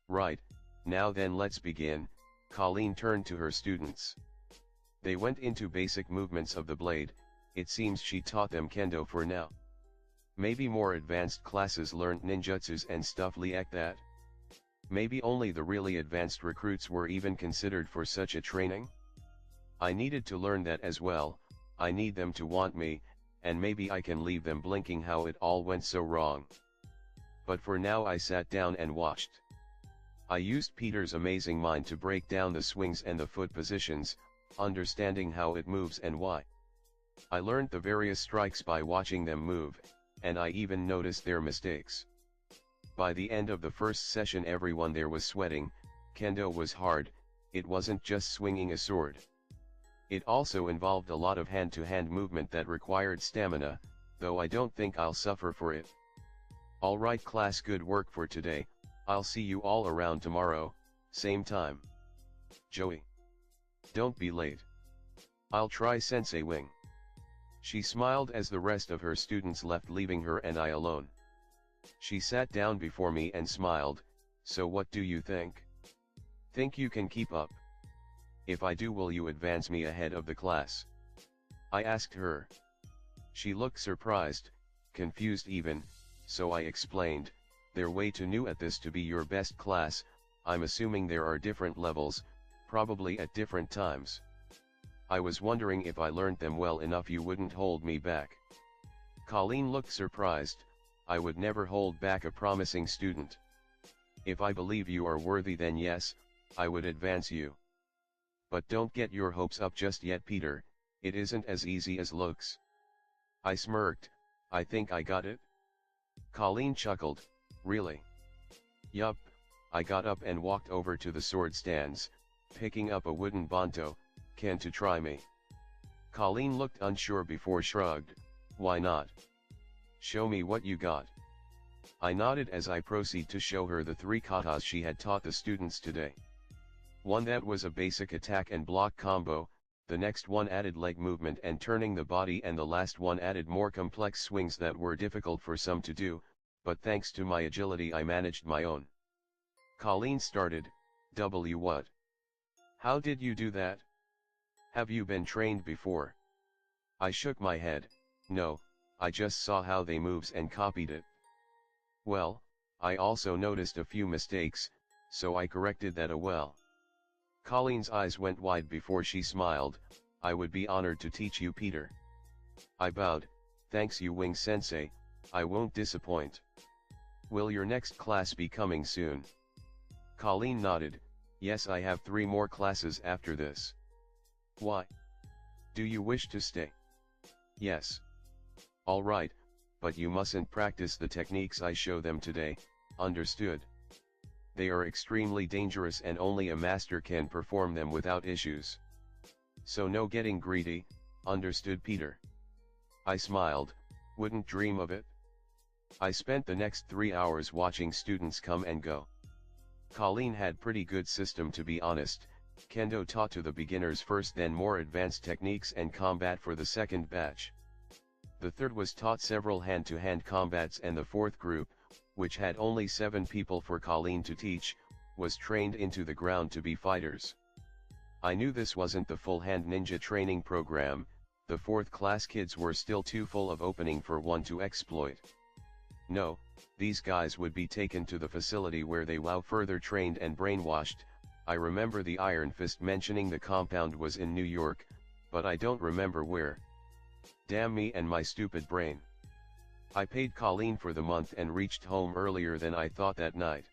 Right, now then let's begin. Colleen turned to her students. They went into basic movements of the blade. It seems she taught them kendo for now. Maybe more advanced classes learned ninjutsus and stuff like that. Maybe only the really advanced recruits were even considered for such a training. I needed to learn that as well. I need them to want me, and maybe I can leave them blinking how it all went so wrong. But for now I sat down and watched. I used Peter's amazing mind to break down the swings and the foot positions, understanding how it moves and why. I learned the various strikes by watching them move, and I even noticed their mistakes. By the end of the first session everyone there was sweating. Kendo was hard, it wasn't just swinging a sword. It also involved a lot of hand-to-hand movement that required stamina, though I don't think I'll suffer for it. Alright class, good work for today. I'll see you all around tomorrow, same time. Joey. Don't be late. I'll try, Sensei Wing. She smiled as the rest of her students left, leaving her and I alone. She sat down before me and smiled. So what do you think? Think you can keep up? If I do, will you advance me ahead of the class? I asked her. She looked surprised, confused even, so I explained, they're way too new at this to be your best class. I'm assuming there are different levels, probably at different times. I was wondering if I learned them well enough you wouldn't hold me back. Colleen looked surprised. I would never hold back a promising student. If I believe you are worthy, then yes, I would advance you. But don't get your hopes up just yet, Peter, it isn't as easy as looks. I smirked. I think I got it. Colleen chuckled, really? Yup. I got up and walked over to the sword stands, picking up a wooden banto. Can to try me? Colleen looked unsure before shrugged. Why not? Show me what you got. I nodded as I proceed to show her the 3 katas she had taught the students today. One that was a basic attack and block combo, the next one added leg movement and turning the body, and the last one added more complex swings that were difficult for some to do, but thanks to my agility I managed my own. Colleen started, W what? How did you do that? Have you been trained before? I shook my head. No, I just saw how they moves and copied it. Well, I also noticed a few mistakes, so I corrected that as well. Colleen's eyes went wide before she smiled. I would be honored to teach you, Peter. I bowed, thanks you Wing Sensei, I won't disappoint. Will your next class be coming soon? Colleen nodded, yes, I have 3 more classes after this. Why? Do you wish to stay? Yes. Alright, but you mustn't practice the techniques I show them today, understood? They are extremely dangerous and only a master can perform them without issues. So no getting greedy, understood Peter? I smiled, wouldn't dream of it. I spent the next 3 hours watching students come and go. Colleen had pretty good system, to be honest. Kendo taught to the beginners first, then more advanced techniques and combat for the second batch. The third was taught several hand-to-hand combats, and the fourth group, which had only 7 people for Colleen to teach, was trained into the ground to be fighters. I knew this wasn't the full hand ninja training program. The 4th class kids were still too full of opening for one to exploit. No, these guys would be taken to the facility where they were further trained and brainwashed. I remember the Iron Fist mentioning the compound was in New York, but I don't remember where. Damn me and my stupid brain. I paid Colleen for the month and reached home earlier than I thought that night.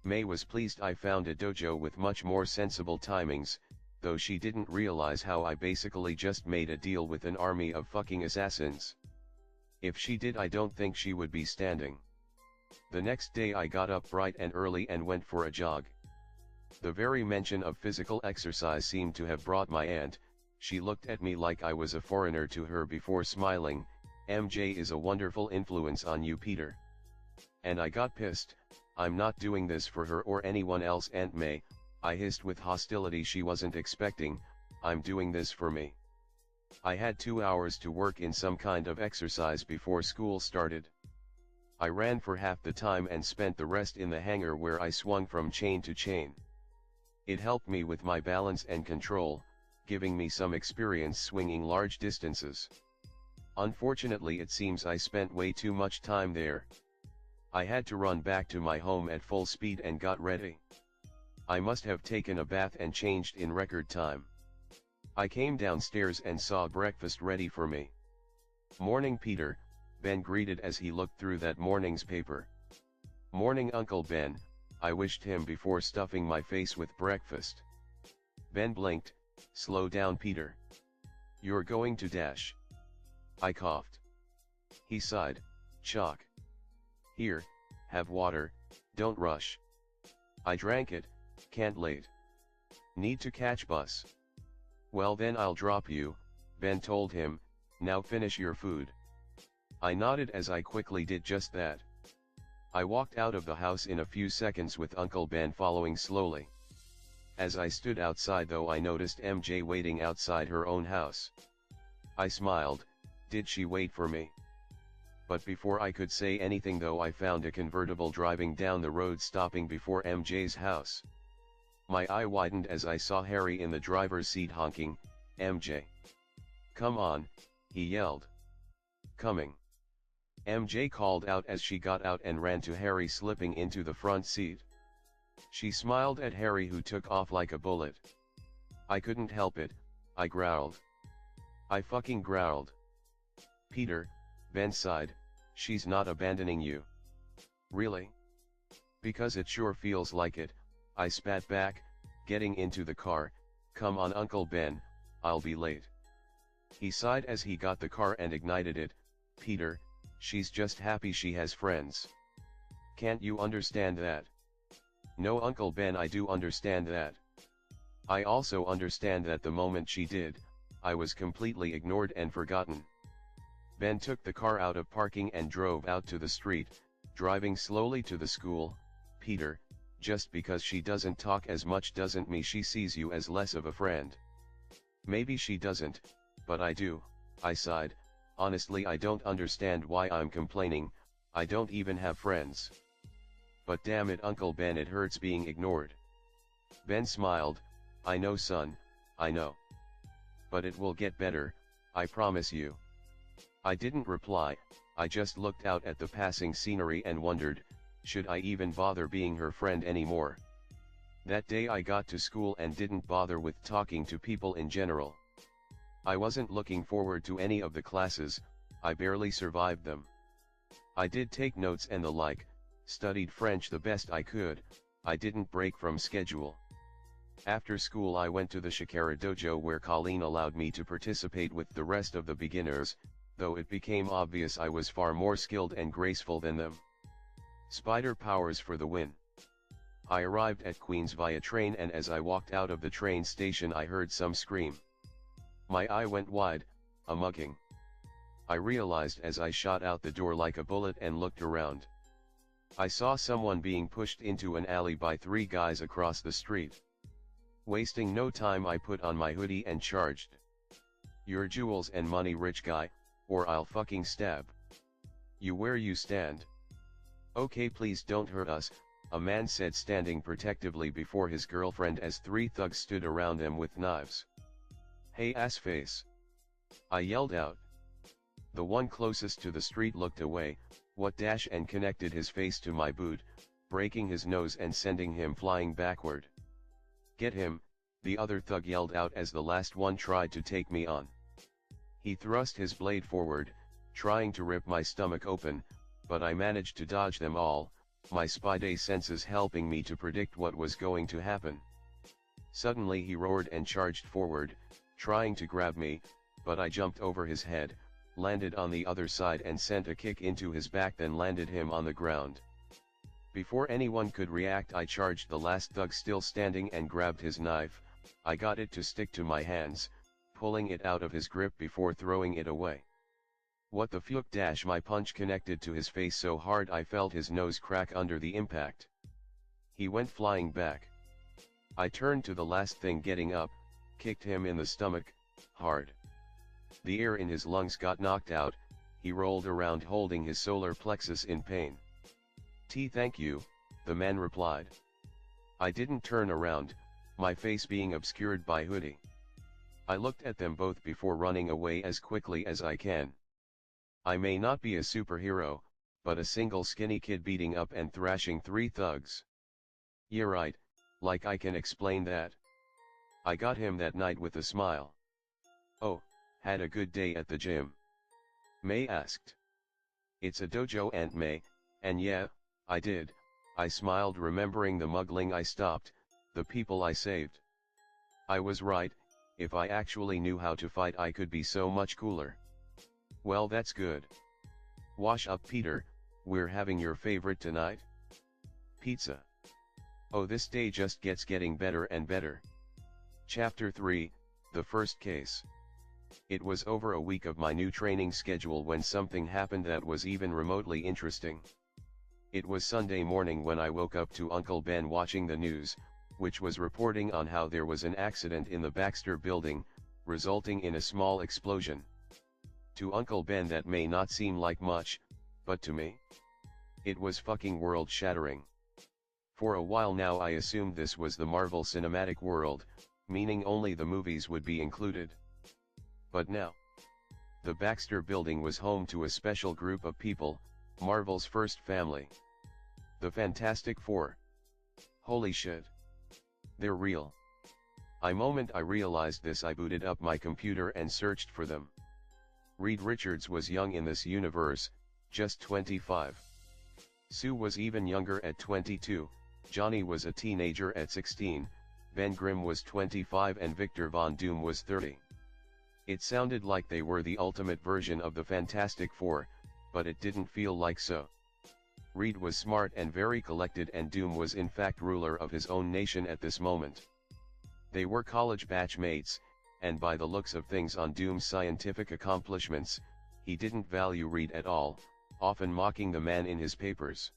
May was pleased I found a dojo with much more sensible timings, though she didn't realize how I basically just made a deal with an army of fucking assassins. If she did, I don't think she would be standing. The next day I got up bright and early and went for a jog. The very mention of physical exercise seemed to have brought my aunt. She looked at me like I was a foreigner to her before smiling. MJ is a wonderful influence on you, Peter. And I got pissed. I'm not doing this for her or anyone else, Aunt May, I hissed with hostility she wasn't expecting. I'm doing this for me. I had 2 hours to work in some kind of exercise before school started. I ran for half the time and spent the rest in the hangar where I swung from chain to chain. It helped me with my balance and control, giving me some experience swinging large distances. Unfortunately, it seems I spent way too much time there. I had to run back to my home at full speed and got ready. I must have taken a bath and changed in record time. I came downstairs and saw breakfast ready for me. Morning, Peter, Ben greeted as he looked through that morning's paper. Morning, Uncle Ben, I wished him before stuffing my face with breakfast. Ben blinked. Slow down, Peter. You're going to dash. I coughed. He sighed. Chalk. Here, have water, don't rush. I drank it. Can't late. Need to catch bus. Well then I'll drop you, Ben told him. Now finish your food. I nodded as I quickly did just that. I walked out of the house in a few seconds with Uncle Ben following slowly. As I stood outside though, I noticed MJ waiting outside her own house. I smiled. Did she wait for me? But before I could say anything though, I found a convertible driving down the road, stopping before MJ's house. My eye widened as I saw Harry in the driver's seat honking. MJ. Come on, he yelled. Coming. MJ called out as she got out and ran to Harry, slipping into the front seat. She smiled at Harry, who took off like a bullet. I couldn't help it, I growled. I fucking growled. Peter, Ben sighed, she's not abandoning you. Really? Because it sure feels like it, I spat back, getting into the car. Come on, Uncle Ben, I'll be late. He sighed as he got the car and ignited it. Peter, she's just happy she has friends. Can't you understand that? No, Uncle Ben, I do understand that. I also understand that the moment she did, I was completely ignored and forgotten. Ben took the car out of parking and drove out to the street, driving slowly to the school. Peter, just because she doesn't talk as much doesn't mean she sees you as less of a friend. Maybe she doesn't, but I do, I sighed. Honestly, I don't understand why I'm complaining. I don't even have friends. But damn it, Uncle Ben, it hurts being ignored. Ben smiled. I know, son, I know. But it will get better, I promise you. I didn't reply. I just looked out at the passing scenery and wondered, should I even bother being her friend anymore? That day I got to school and didn't bother with talking to people in general. I wasn't looking forward to any of the classes, I barely survived them. I did take notes and the like, studied French the best I could, I didn't break from schedule. After school I went to the Shikara dojo where Colleen allowed me to participate with the rest of the beginners, though it became obvious I was far more skilled and graceful than them. Spider powers for the win. I arrived at Queens via train, and as I walked out of the train station I heard some scream. My eye went wide, a mugging. I realized as I shot out the door like a bullet and looked around. I saw someone being pushed into an alley by 3 guys across the street. Wasting no time I put on my hoodie and charged. Your jewels and money, rich guy, or I'll fucking stab you where you stand. Okay, please don't hurt us, a man said, standing protectively before his girlfriend as 3 thugs stood around them with knives. Hey assface! I yelled out. The one closest to the street looked away, and connected his face to my boot, breaking his nose and sending him flying backward. Get him, the other thug yelled out as the last one tried to take me on. He thrust his blade forward, trying to rip my stomach open, but I managed to dodge them all, my spidey senses helping me to predict what was going to happen. Suddenly he roared and charged forward, trying to grab me, but I jumped over his head, landed on the other side and sent a kick into his back, then landed him on the ground. Before anyone could react I charged the last thug still standing and grabbed his knife. I got it to stick to my hands, pulling it out of his grip before throwing it away. What the fuck? My punch connected to his face so hard I felt his nose crack under the impact. He went flying back. I turned to the last thing getting up, kicked him in the stomach, hard. The air in his lungs got knocked out, he rolled around holding his solar plexus in pain. Thank you, the man replied. I didn't turn around, my face being obscured by hoodie. I looked at them both before running away as quickly as I can. I may not be a superhero, but a single skinny kid beating up and thrashing 3 thugs. Yeah right, like I can explain that. I got him that night with a smile. Oh, had a good day at the gym? May asked. It's a dojo, Aunt May, and yeah, I did, I smiled, remembering the muggling I stopped, the people I saved. I was right, if I actually knew how to fight I could be so much cooler. Well, that's good. Wash up, Peter, we're having your favorite tonight? Pizza. Oh, this day just getting better and better. Chapter 3, The First Case. It was over a week of my new training schedule when something happened that was even remotely interesting. It was Sunday morning when I woke up to Uncle Ben watching the news, which was reporting on how there was an accident in the Baxter building, resulting in a small explosion. To Uncle Ben that may not seem like much, but to me, it was fucking world-shattering. For a while now I assumed this was the Marvel Cinematic World, meaning only the movies would be included. But now, the Baxter building was home to a special group of people, Marvel's first family. The Fantastic Four. Holy shit. They're real. The moment I realized this I booted up my computer and searched for them. Reed Richards was young in this universe, just 25. Sue was even younger at 22, Johnny was a teenager at 16, Ben Grimm was 25 and Victor Von Doom was 30. It sounded like they were the ultimate version of the Fantastic Four, but it didn't feel like so. Reed was smart and very collected, and Doom was in fact ruler of his own nation at this moment. They were college batchmates, and by the looks of things on Doom's scientific accomplishments, he didn't value Reed at all, often mocking the man in his papers.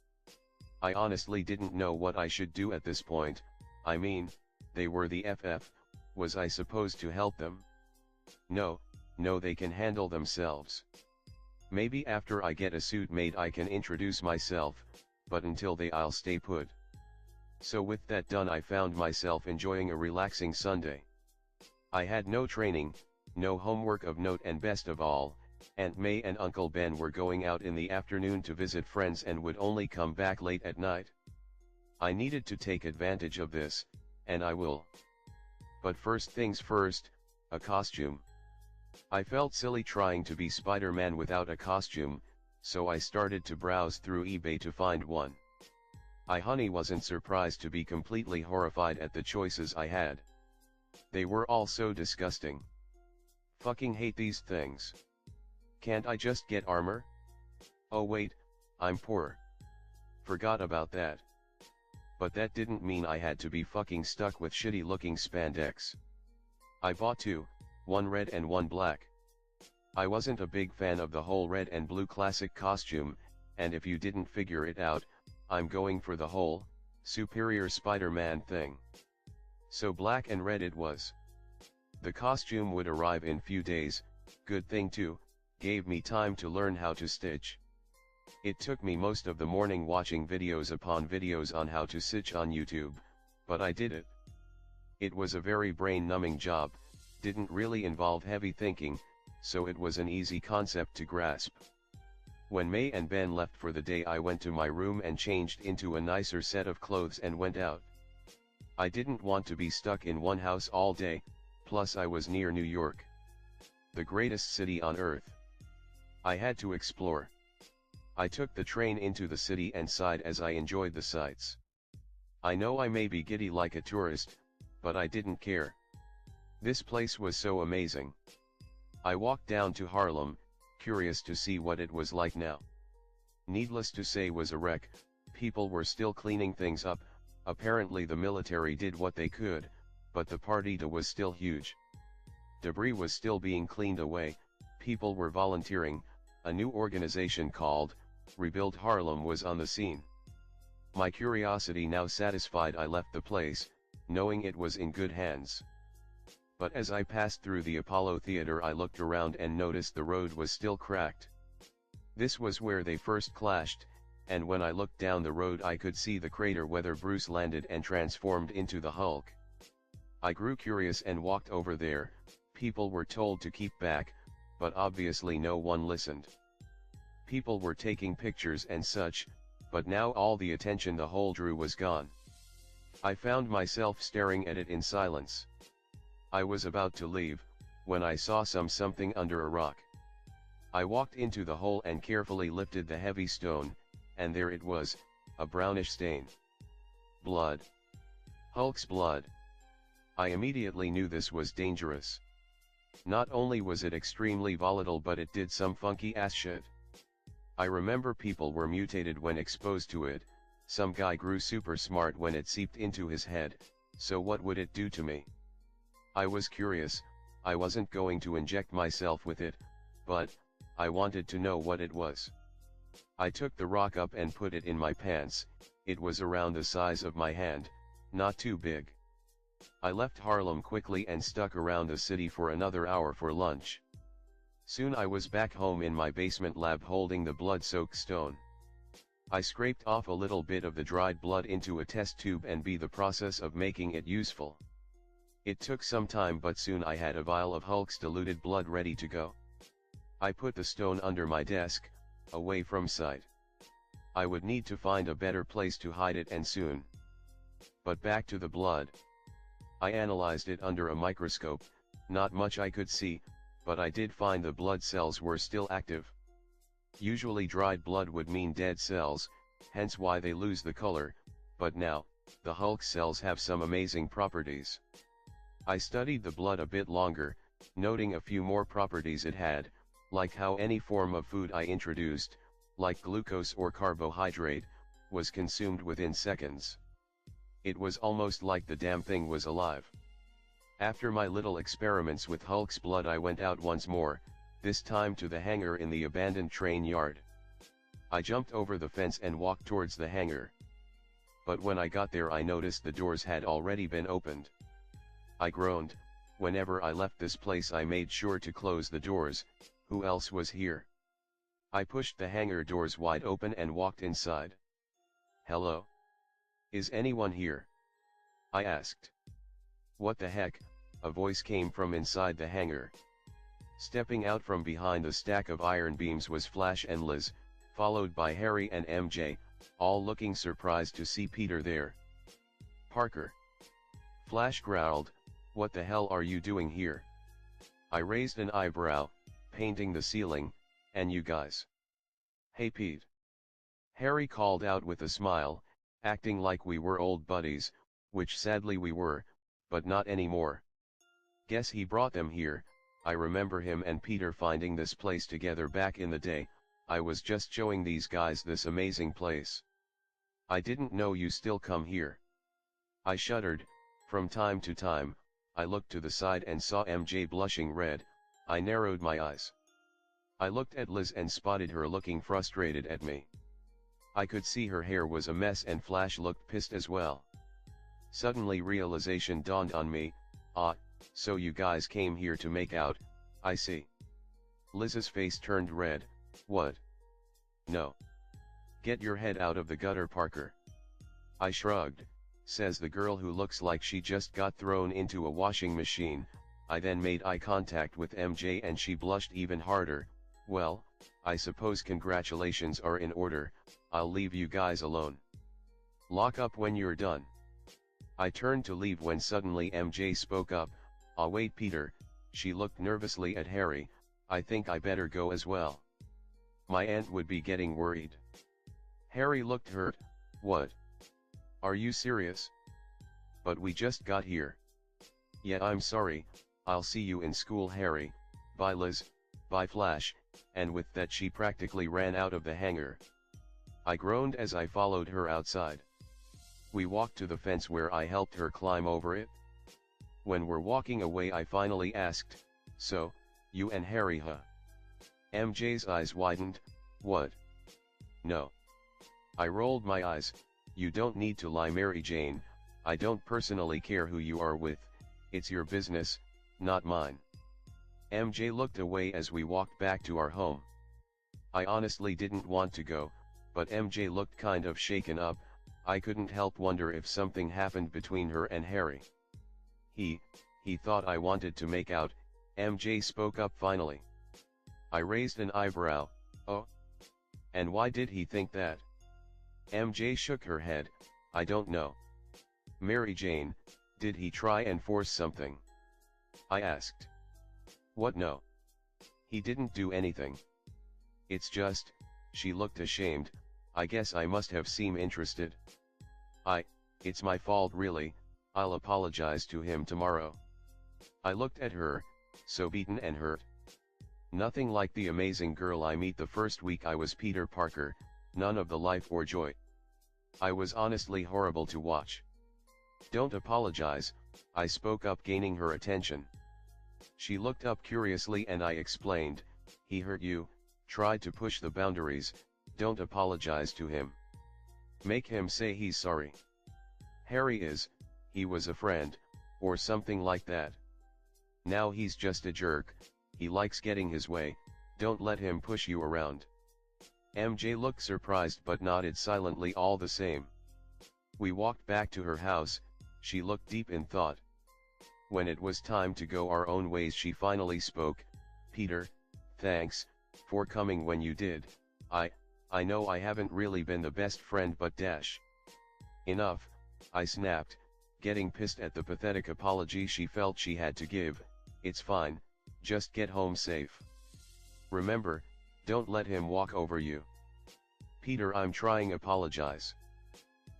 I honestly didn't know what I should do at this point. I mean, they were the FF, was I supposed to help them? No, they can handle themselves. Maybe after I get a suit made I can introduce myself, but until they I'll stay put. So with that done I found myself enjoying a relaxing Sunday. I had no training, no homework of note, and best of all, Aunt May and Uncle Ben were going out in the afternoon to visit friends and would only come back late at night. I needed to take advantage of this, and I will. But first things first, a costume. I felt silly trying to be Spider-Man without a costume, so I started to browse through eBay to find one. Honey wasn't surprised to be completely horrified at the choices I had. They were all so disgusting. Fucking hate these things. Can't I just get armor? Oh wait, I'm poor. Forgot about that. But that didn't mean I had to be fucking stuck with shitty looking spandex. I bought two, one red and one black. I wasn't a big fan of the whole red and blue classic costume, and if you didn't figure it out, I'm going for the whole, superior Spider-Man thing. So black and red it was. The costume would arrive in few days, good thing too, gave me time to learn how to stitch. It took me most of the morning watching videos upon videos on how to stitch on YouTube, but I did it. It was a very brain-numbing job, didn't really involve heavy thinking, so it was an easy concept to grasp. When May and Ben left for the day, I went to my room and changed into a nicer set of clothes and went out. I didn't want to be stuck in one house all day, plus I was near New York, the greatest city on earth. I had to explore. I took the train into the city and sighed as I enjoyed the sights. I know I may be giddy like a tourist, but I didn't care. This place was so amazing. I walked down to Harlem, curious to see what it was like now. Needless to say, was a wreck. People were still cleaning things up, apparently the military did what they could, but the party was still huge. Debris was still being cleaned away, people were volunteering, a new organization called Rebuild Harlem was on the scene. My curiosity now satisfied, I left the place, knowing it was in good hands. But as I passed through the Apollo Theater, I looked around and noticed the road was still cracked. This was where they first clashed, and when I looked down the road I could see the crater where Bruce landed and transformed into the Hulk. I grew curious and walked over there. People were told to keep back, but obviously no one listened. People were taking pictures and such, but now all the attention the hole drew was gone. I found myself staring at it in silence. I was about to leave, when I saw something under a rock. I walked into the hole and carefully lifted the heavy stone, and there it was, a brownish stain. Blood. Hulk's blood. I immediately knew this was dangerous. Not only was it extremely volatile, but it did some funky ass shit. I remember people were mutated when exposed to it, some guy grew super smart when it seeped into his head, so what would it do to me? I was curious. I wasn't going to inject myself with it, but I wanted to know what it was. I took the rock up and put it in my pants. It was around the size of my hand, not too big. I left Harlem quickly and stuck around the city for another hour for lunch. Soon I was back home in my basement lab holding the blood-soaked stone. I scraped off a little bit of the dried blood into a test tube and began the process of making it useful. It took some time, but soon I had a vial of Hulk's diluted blood ready to go. I put the stone under my desk, away from sight. I would need to find a better place to hide it, and soon. But back to the blood. I analyzed it under a microscope. Not much I could see, but I did find the blood cells were still active. Usually dried blood would mean dead cells, hence why they lose the color, but now, the Hulk cells have some amazing properties. I studied the blood a bit longer, noting a few more properties it had, like how any form of food I introduced, like glucose or carbohydrate, was consumed within seconds. It was almost like the damn thing was alive. After my little experiments with Hulk's blood, I went out once more, this time to the hangar in the abandoned train yard. I jumped over the fence and walked towards the hangar. But when I got there I noticed the doors had already been opened. I groaned. Whenever I left this place I made sure to close the doors. Who else was here? I pushed the hangar doors wide open and walked inside. Hello? Is anyone here? I asked. What the heck? A voice came from inside the hangar. Stepping out from behind the stack of iron beams was Flash and Liz, followed by Harry and MJ, all looking surprised to see Peter there. Parker. Flash growled, "What the hell are you doing here?" I raised an eyebrow, painting the ceiling, and you guys. Hey Pete. Harry called out with a smile, acting like we were old buddies, which sadly we were, but not anymore. Guess he brought them here. I remember him and Peter finding this place together back in the day. I was just showing these guys this amazing place. I didn't know you still come here. I shuddered. From time to time, I looked to the side and saw MJ blushing red. I narrowed my eyes. I looked at Liz and spotted her looking frustrated at me. I could see her hair was a mess and Flash looked pissed as well. Suddenly realization dawned on me. So you guys came here to make out, I see. Liz's face turned red. What? No. Get your head out of the gutter, Parker. I shrugged, says the girl who looks like she just got thrown into a washing machine. I then made eye contact with MJ and she blushed even harder. Well, I suppose congratulations are in order. I'll leave you guys alone. Lock up when you're done. I turned to leave when suddenly MJ spoke up. Wait Peter, she looked nervously at Harry, I think I better go as well. My aunt would be getting worried. Harry looked hurt. What? Are you serious? But we just got here. Yeah, I'm sorry, I'll see you in school, Harry. Bye Liz, bye Flash, and with that she practically ran out of the hangar. I groaned as I followed her outside. We walked to the fence where I helped her climb over it. When we're walking away I finally asked, so, you and Harry huh? MJ's eyes widened. What? No. I rolled my eyes. You don't need to lie, Mary Jane. I don't personally care who you are with, it's your business, not mine. MJ looked away as we walked back to our home. I honestly didn't want to go, but MJ looked kind of shaken up. I couldn't help wonder if something happened between her and Harry. He thought I wanted to make out. MJ spoke up finally. I raised an eyebrow. Oh? And why did he think that? MJ shook her head. I don't know. Mary Jane, did he try and force something? I asked. What? No. He didn't do anything. It's just, she looked ashamed. I guess I must have seemed interested. It's my fault really, I'll apologize to him tomorrow. I looked at her, so beaten and hurt. Nothing like the amazing girl I meet the first week I was Peter Parker, none of the life or joy. I was honestly horrible to watch. Don't apologize, I spoke up, gaining her attention. She looked up curiously and I explained, he hurt you, tried to push the boundaries, don't apologize to him. Make him say he's sorry. He was a friend, or something like that. Now he's just a jerk, he likes getting his way, don't let him push you around. MJ looked surprised but nodded silently all the same. We walked back to her house, she looked deep in thought. When it was time to go our own ways she finally spoke, Peter, thanks, for coming when you did. I know I haven't really been the best friend but dash. Enough, I snapped, getting pissed at the pathetic apology she felt she had to give. It's fine, just get home safe. Remember, don't let him walk over you. Peter, I'm trying apologize.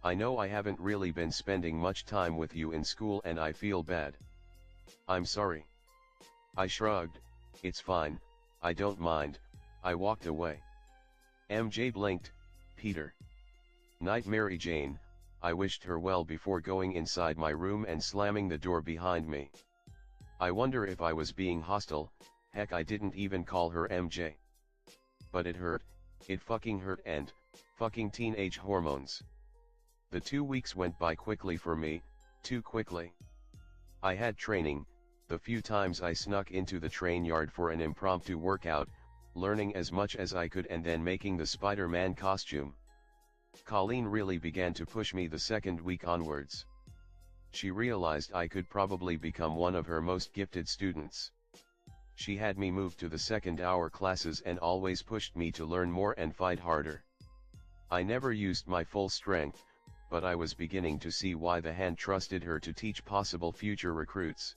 I know I haven't really been spending much time with you in school and I feel bad. I'm sorry. I shrugged, it's fine, I don't mind, I walked away. MJ blinked, Peter. Night Mary Jane, I wished her well before going inside my room and slamming the door behind me. I wonder if I was being hostile, heck I didn't even call her MJ. But it hurt, it fucking hurt and, fucking teenage hormones. The 2 weeks went by quickly for me, too quickly. I had training, the few times I snuck into the train yard for an impromptu workout, learning as much as I could and then making the Spider-Man costume. Colleen really began to push me the second week onwards. She realized I could probably become one of her most gifted students. She had me move to the second hour classes and always pushed me to learn more and fight harder. I never used my full strength, but I was beginning to see why the Hand trusted her to teach possible future recruits.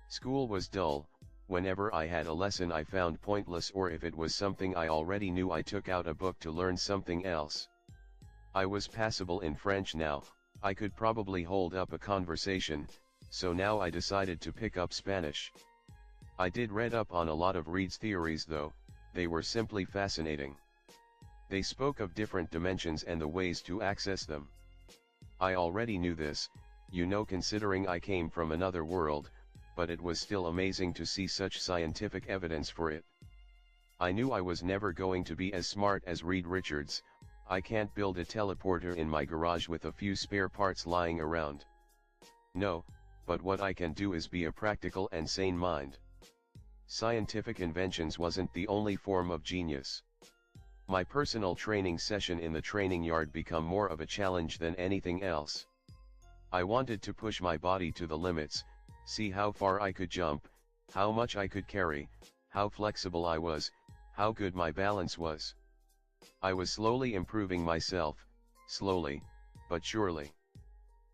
School was dull, Whenever I had a lesson I found pointless, or if it was something I already knew, I took out a book to learn something else. I was passable in French now, I could probably hold up a conversation, so now I decided to pick up Spanish. I did read up on a lot of Reed's theories though, they were simply fascinating. They spoke of different dimensions and the ways to access them. I already knew this, considering I came from another world, but it was still amazing to see such scientific evidence for it. I knew I was never going to be as smart as Reed Richards. I can't build a teleporter in my garage with a few spare parts lying around. No, but what I can do is be a practical and sane mind. Scientific inventions wasn't the only form of genius. My personal training session in the training yard became more of a challenge than anything else. I wanted to push my body to the limits, see how far I could jump, how much I could carry, how flexible I was, how good my balance was. I was slowly improving myself, slowly, but surely.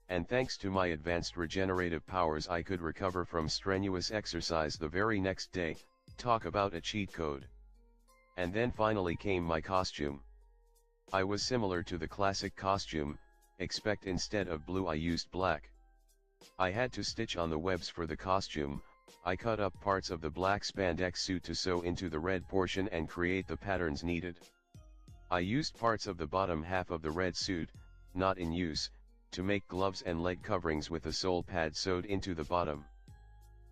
And thanks to my advanced regenerative powers I could recover from strenuous exercise the very next day. Talk about a cheat code. And then finally came my costume. I was similar to the classic costume, except instead of blue I used black. I had to stitch on the webs for the costume. I cut up parts of the black spandex suit to sew into the red portion and create the patterns needed. I used parts of the bottom half of the red suit, not in use, to make gloves and leg coverings with a sole pad sewed into the bottom.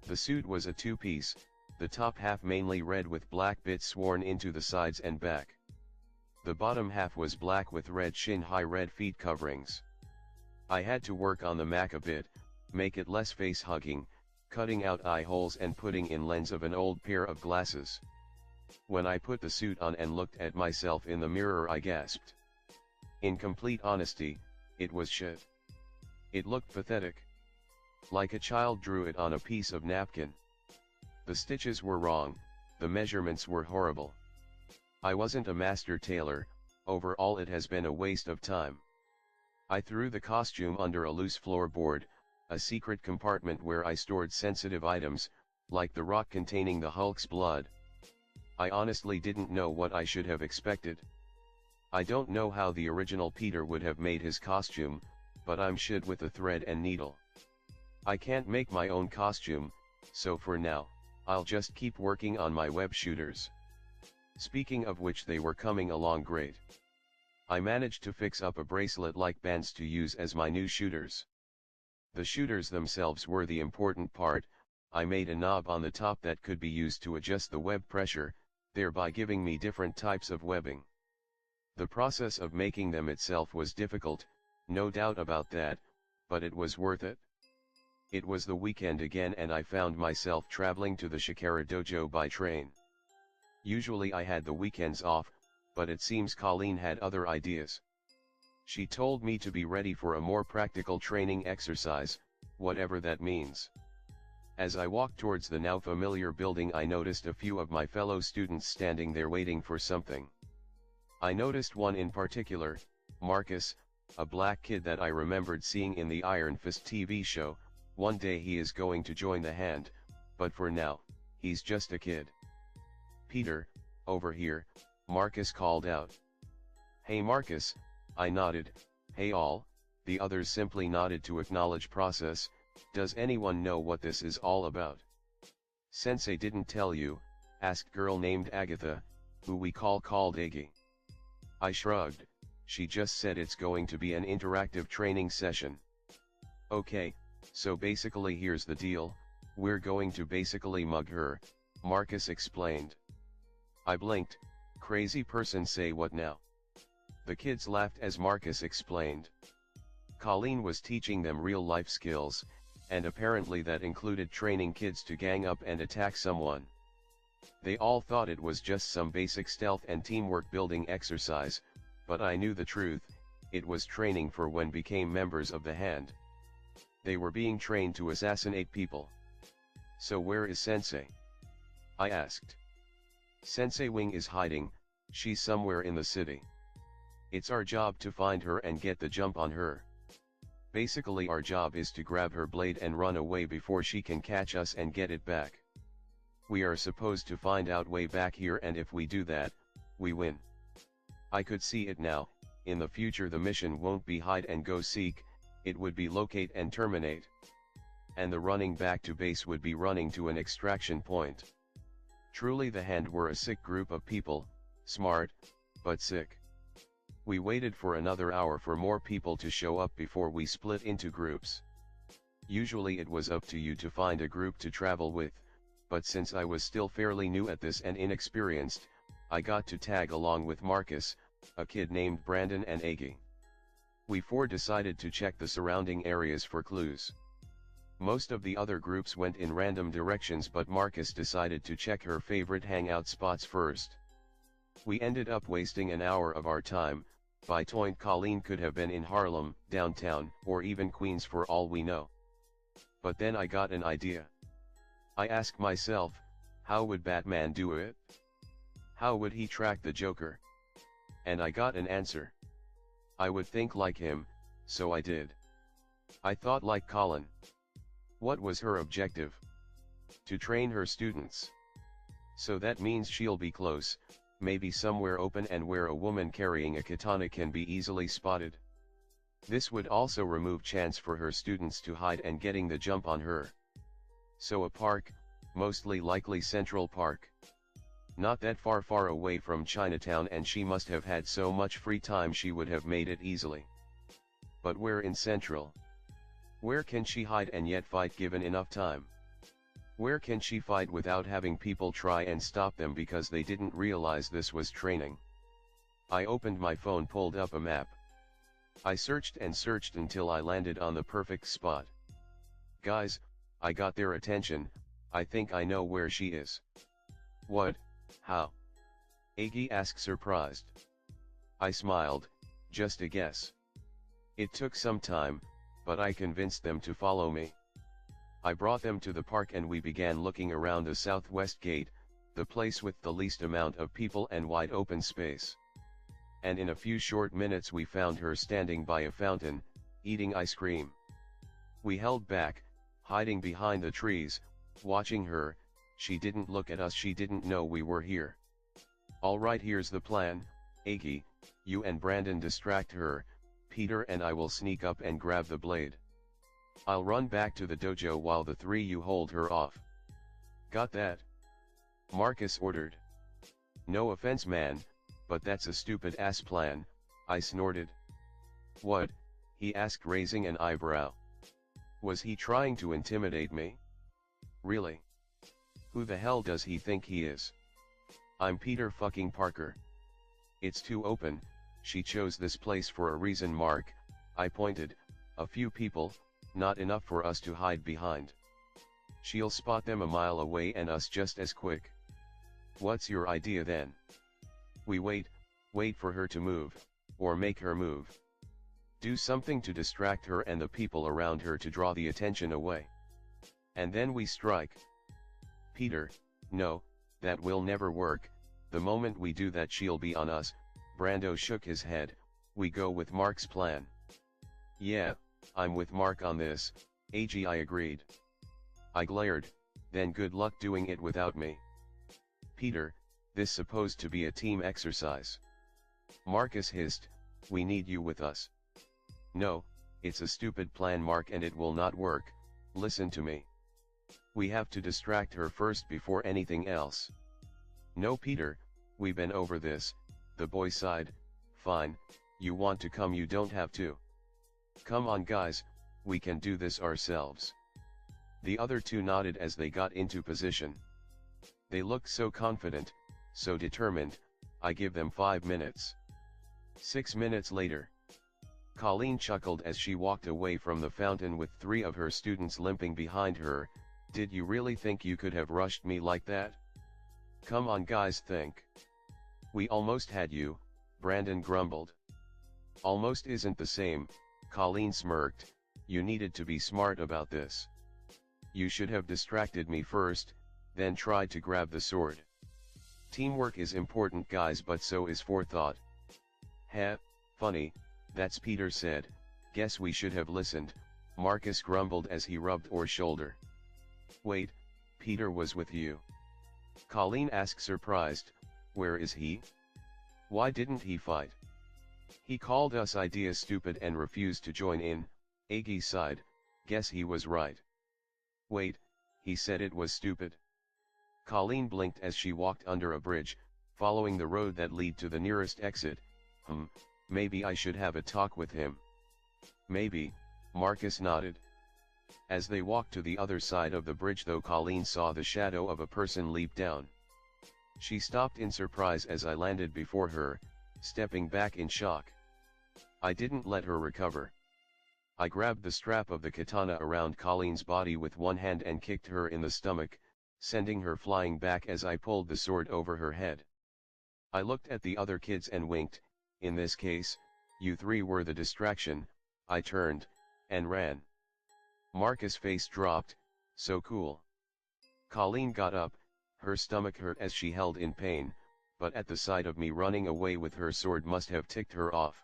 The suit was a two-piece, the top half mainly red with black bits worn into the sides and back. The bottom half was black with red shin-high red feet coverings. I had to work on the Mac a bit, make it less face-hugging, cutting out eye holes and putting in lens of an old pair of glasses. When I put the suit on and looked at myself in the mirror I gasped. In complete honesty, it was shit. It looked pathetic. Like a child drew it on a piece of napkin. The stitches were wrong, the measurements were horrible. I wasn't a master tailor, overall it has been a waste of time. I threw the costume under a loose floorboard, a secret compartment where I stored sensitive items, like the rock containing the Hulk's blood. I honestly didn't know what I should have expected. I don't know how the original Peter would have made his costume, but I'm shit with a thread and needle. I can't make my own costume, so for now, I'll just keep working on my web shooters. Speaking of which, they were coming along great. I managed to fix up a bracelet-like bands to use as my new shooters. The shooters themselves were the important part. I made a knob on the top that could be used to adjust the web pressure, thereby giving me different types of webbing. The process of making them itself was difficult, no doubt about that, but it was worth it. It was the weekend again and I found myself traveling to the Shikara dojo by train. Usually I had the weekends off, but it seems Colleen had other ideas. She told me to be ready for a more practical training exercise, whatever that means. As I walked towards the now familiar building I noticed a few of my fellow students standing there waiting for something. I noticed one in particular, Marcus, a black kid that I remembered seeing in the Iron Fist TV show. One day he is going to join the hand, but for now, he's just a kid. Peter, over here, Marcus called out. Hey Marcus, I nodded. Hey all, the others simply nodded to acknowledge process. Does anyone know what this is all about? Sensei didn't tell you, asked girl named Agatha, who we called Aggie. I shrugged. She just said it's going to be an interactive training session. Okay, so basically here's the deal, we're going to basically mug her, Marcus explained. I blinked. Crazy person, say what now? The kids laughed as Marcus explained. Colleen was teaching them real-life skills, and apparently that included training kids to gang up and attack someone. They all thought it was just some basic stealth and teamwork building exercise, but I knew the truth, it was training for when became members of the hand. They were being trained to assassinate people. So where is Sensei? I asked. Sensei Wing is hiding, she's somewhere in the city. It's our job to find her and get the jump on her. Basically our job is to grab her blade and run away before she can catch us and get it back. We are supposed to find out way back here, and if we do that, we win. I could see it now. In the future the mission won't be hide and go seek, it would be locate and terminate. And the running back to base would be running to an extraction point. Truly the Hand were a sick group of people, smart, but sick. We waited for another hour for more people to show up before we split into groups. Usually it was up to you to find a group to travel with, but since I was still fairly new at this and inexperienced, I got to tag along with Marcus, a kid named Brandon, and Aggie. We four decided to check the surrounding areas for clues. Most of the other groups went in random directions, but Marcus decided to check her favorite hangout spots first. We ended up wasting an hour of our time. By point Colleen could have been in Harlem, downtown, or even Queens for all we know. But then I got an idea. I asked myself, how would Batman do it? How would he track the Joker? And I got an answer. I would think like him, so I did. I thought like Colin. What was her objective? To train her students. So that means she'll be close, maybe somewhere open and where a woman carrying a katana can be easily spotted. This would also remove chance for her students to hide and getting the jump on her. So a park, mostly likely Central Park. Not that far away from Chinatown, and she must have had so much free time she would have made it easily. But where in Central? Where can she hide and yet fight given enough time? Where can she fight without having people try and stop them because they didn't realize this was training? I opened my phone, pulled up a map. I searched and searched until I landed on the perfect spot. Guys, I got their attention. I think I know where she is. What? How? Aggie asked, surprised. I smiled, just a guess. It took some time, but I convinced them to follow me. I brought them to the park and we began looking around the southwest gate, the place with the least amount of people and wide open space. And in a few short minutes we found her standing by a fountain, eating ice cream. We held back, hiding behind the trees, watching her. She didn't look at us, she didn't know we were here. Alright, here's the plan, Aggie, you and Brandon distract her, Peter and I will sneak up and grab the blade. I'll run back to the dojo while the three you hold her off. Got that? Marcus ordered. No offense man, but that's a stupid ass plan, I snorted. What? He asked, raising an eyebrow. Was he trying to intimidate me? Really? Who the hell does he think he is? I'm Peter fucking Parker. It's too open, she chose this place for a reason, Mark, I pointed. A few people, not enough for us to hide behind. She'll spot them a mile away and us just as quick. What's your idea then? We wait for her to move, or make her move. Do something to distract her and the people around her to draw the attention away. And then we strike. Peter, no, that will never work. The moment we do that she'll be on us. Brando shook his head. We go with Mark's plan. Yeah, I'm with Mark on this, Aggie, I agreed. I glared, then good luck doing it without me. Peter, this supposed to be a team exercise. Marcus hissed, we need you with us. No, it's a stupid plan, Mark, and it will not work. Listen to me. We have to distract her first before anything else. No, Peter, we've been over this, the boy sighed. Fine, you want to come, you don't have to. Come on guys, we can do this ourselves. The other two nodded as they got into position. They looked so confident, so determined. I give them 5 minutes. 6 minutes later. Colleen chuckled as she walked away from the fountain with 3 of her students limping behind her. Did you really think you could have rushed me like that? Come on guys, think. We almost had you, Brandon grumbled. Almost isn't the same, Colleen smirked. You needed to be smart about this. You should have distracted me first, then tried to grab the sword. Teamwork is important guys, but so is forethought. Heh, funny, that's Peter said. Guess we should have listened, Marcus grumbled as he rubbed Orr's shoulder. Wait, Peter was with you. Colleen asked surprised, where is he? Why didn't he fight? He called us ideas stupid and refused to join in. Aggie sighed, guess he was right. Wait, he said it was stupid. Colleen blinked as she walked under a bridge, following the road that lead to the nearest exit. Maybe I should have a talk with him. Maybe, Marcus nodded. As they walked to the other side of the bridge though, Colleen saw the shadow of a person leap down. She stopped in surprise as I landed before her, stepping back in shock. I didn't let her recover. I grabbed the strap of the katana around Colleen's body with one hand and kicked her in the stomach, sending her flying back as I pulled the sword over her head. I looked at the other kids and winked. In this case, you three were the distraction. I turned, and ran. Marcus' face dropped, so cool. Colleen got up, her stomach hurt as she held in pain, but at the sight of me running away with her sword must have ticked her off.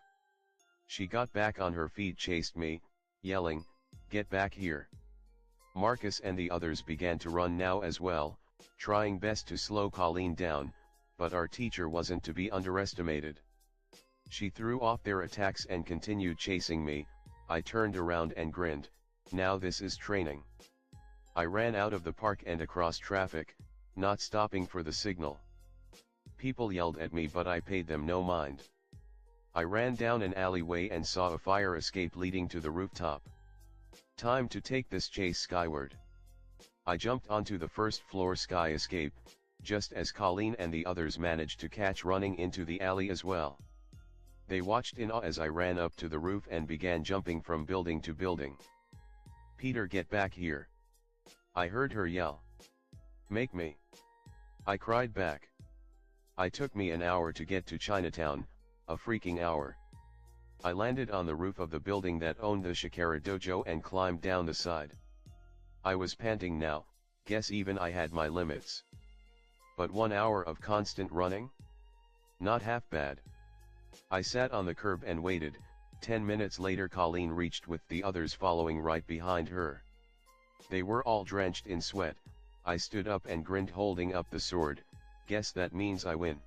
She got back on her feet, chased me, yelling, "Get back here." Marcus and the others began to run now as well, trying best to slow Colleen down, but our teacher wasn't to be underestimated. She threw off their attacks and continued chasing me. I turned around and grinned, now this is training. I ran out of the park and across traffic, not stopping for the signal. People yelled at me but I paid them no mind. I ran down an alleyway and saw a fire escape leading to the rooftop. Time to take this chase skyward. I jumped onto the first floor sky escape, just as Colleen and the others managed to catch running into the alley as well. They watched in awe as I ran up to the roof and began jumping from building to building. "Peter, get back here!" I heard her yell. "Make me!" I cried back. It took me an hour to get to Chinatown, a freaking hour. I landed on the roof of the building that owned the Shikara dojo and climbed down the side. I was panting now, guess even I had my limits. But 1 hour of constant running? Not half bad. I sat on the curb and waited. 10 minutes later Colleen reached with the others following right behind her. They were all drenched in sweat. I stood up and grinned holding up the sword. Guess that means I win.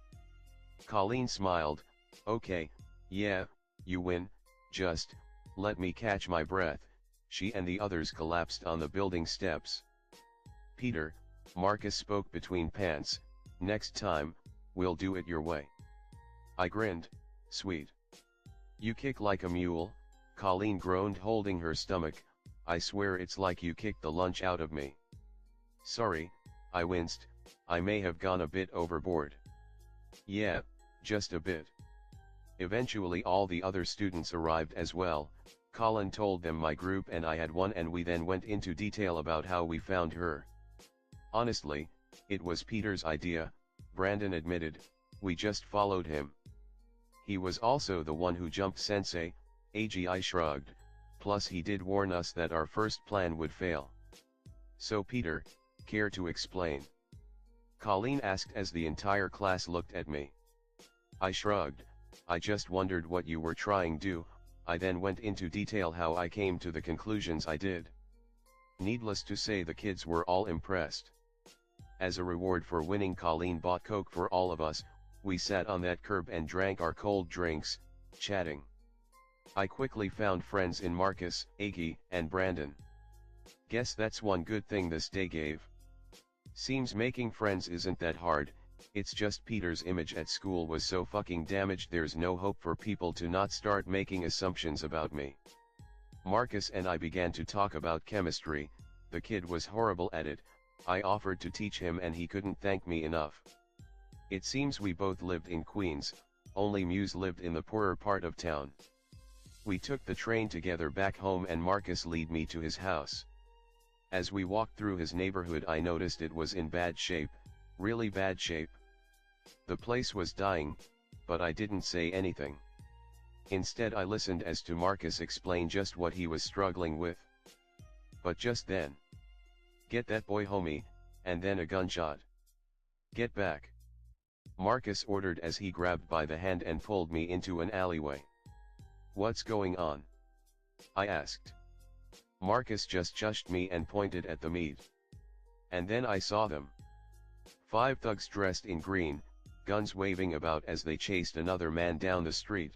Colleen smiled. Okay, yeah, you win, just, let me catch my breath. She and the others collapsed on the building steps. "Peter," Marcus spoke between pants, "next time, we'll do it your way." I grinned, "Sweet." "You kick like a mule," Colleen groaned holding her stomach. "I swear it's like you kicked the lunch out of me." "Sorry," I winced, "I may have gone a bit overboard." "Yeah, just a bit." Eventually all the other students arrived as well. Colin told them my group and I had won and we then went into detail about how we found her. "Honestly, it was Peter's idea," Brandon admitted, "we just followed him. He was also the one who jumped Sensei." AGI shrugged, "plus he did warn us that our first plan would fail." "So Peter, care to explain?" Colleen asked as the entire class looked at me. I shrugged. "I just wondered what you were trying to do." I then went into detail how I came to the conclusions I did. Needless to say the kids were all impressed. As a reward for winning, Colleen bought Coke for all of us. We sat on that curb and drank our cold drinks, chatting. I quickly found friends in Marcus, Aggie, and Brandon. Guess that's one good thing this day gave. Seems making friends isn't that hard. It's just Peter's image at school was so fucking damaged there's no hope for people to not start making assumptions about me. Marcus and I began to talk about chemistry. The kid was horrible at it. I offered to teach him and he couldn't thank me enough. It seems we both lived in Queens, only Muse lived in the poorer part of town. We took the train together back home and Marcus led me to his house. As we walked through his neighborhood I noticed it was in bad shape, really bad shape. The place was dying, but I didn't say anything. Instead I listened as to Marcus explain just what he was struggling with. But just then, "Get that boy homie," and then a gunshot. "Get back," Marcus ordered as he grabbed by the hand and pulled me into an alleyway. "What's going on?" I asked. Marcus just shushed me and pointed at the meat. And then I saw them. 5 thugs dressed in green, guns waving about as they chased another man down the street.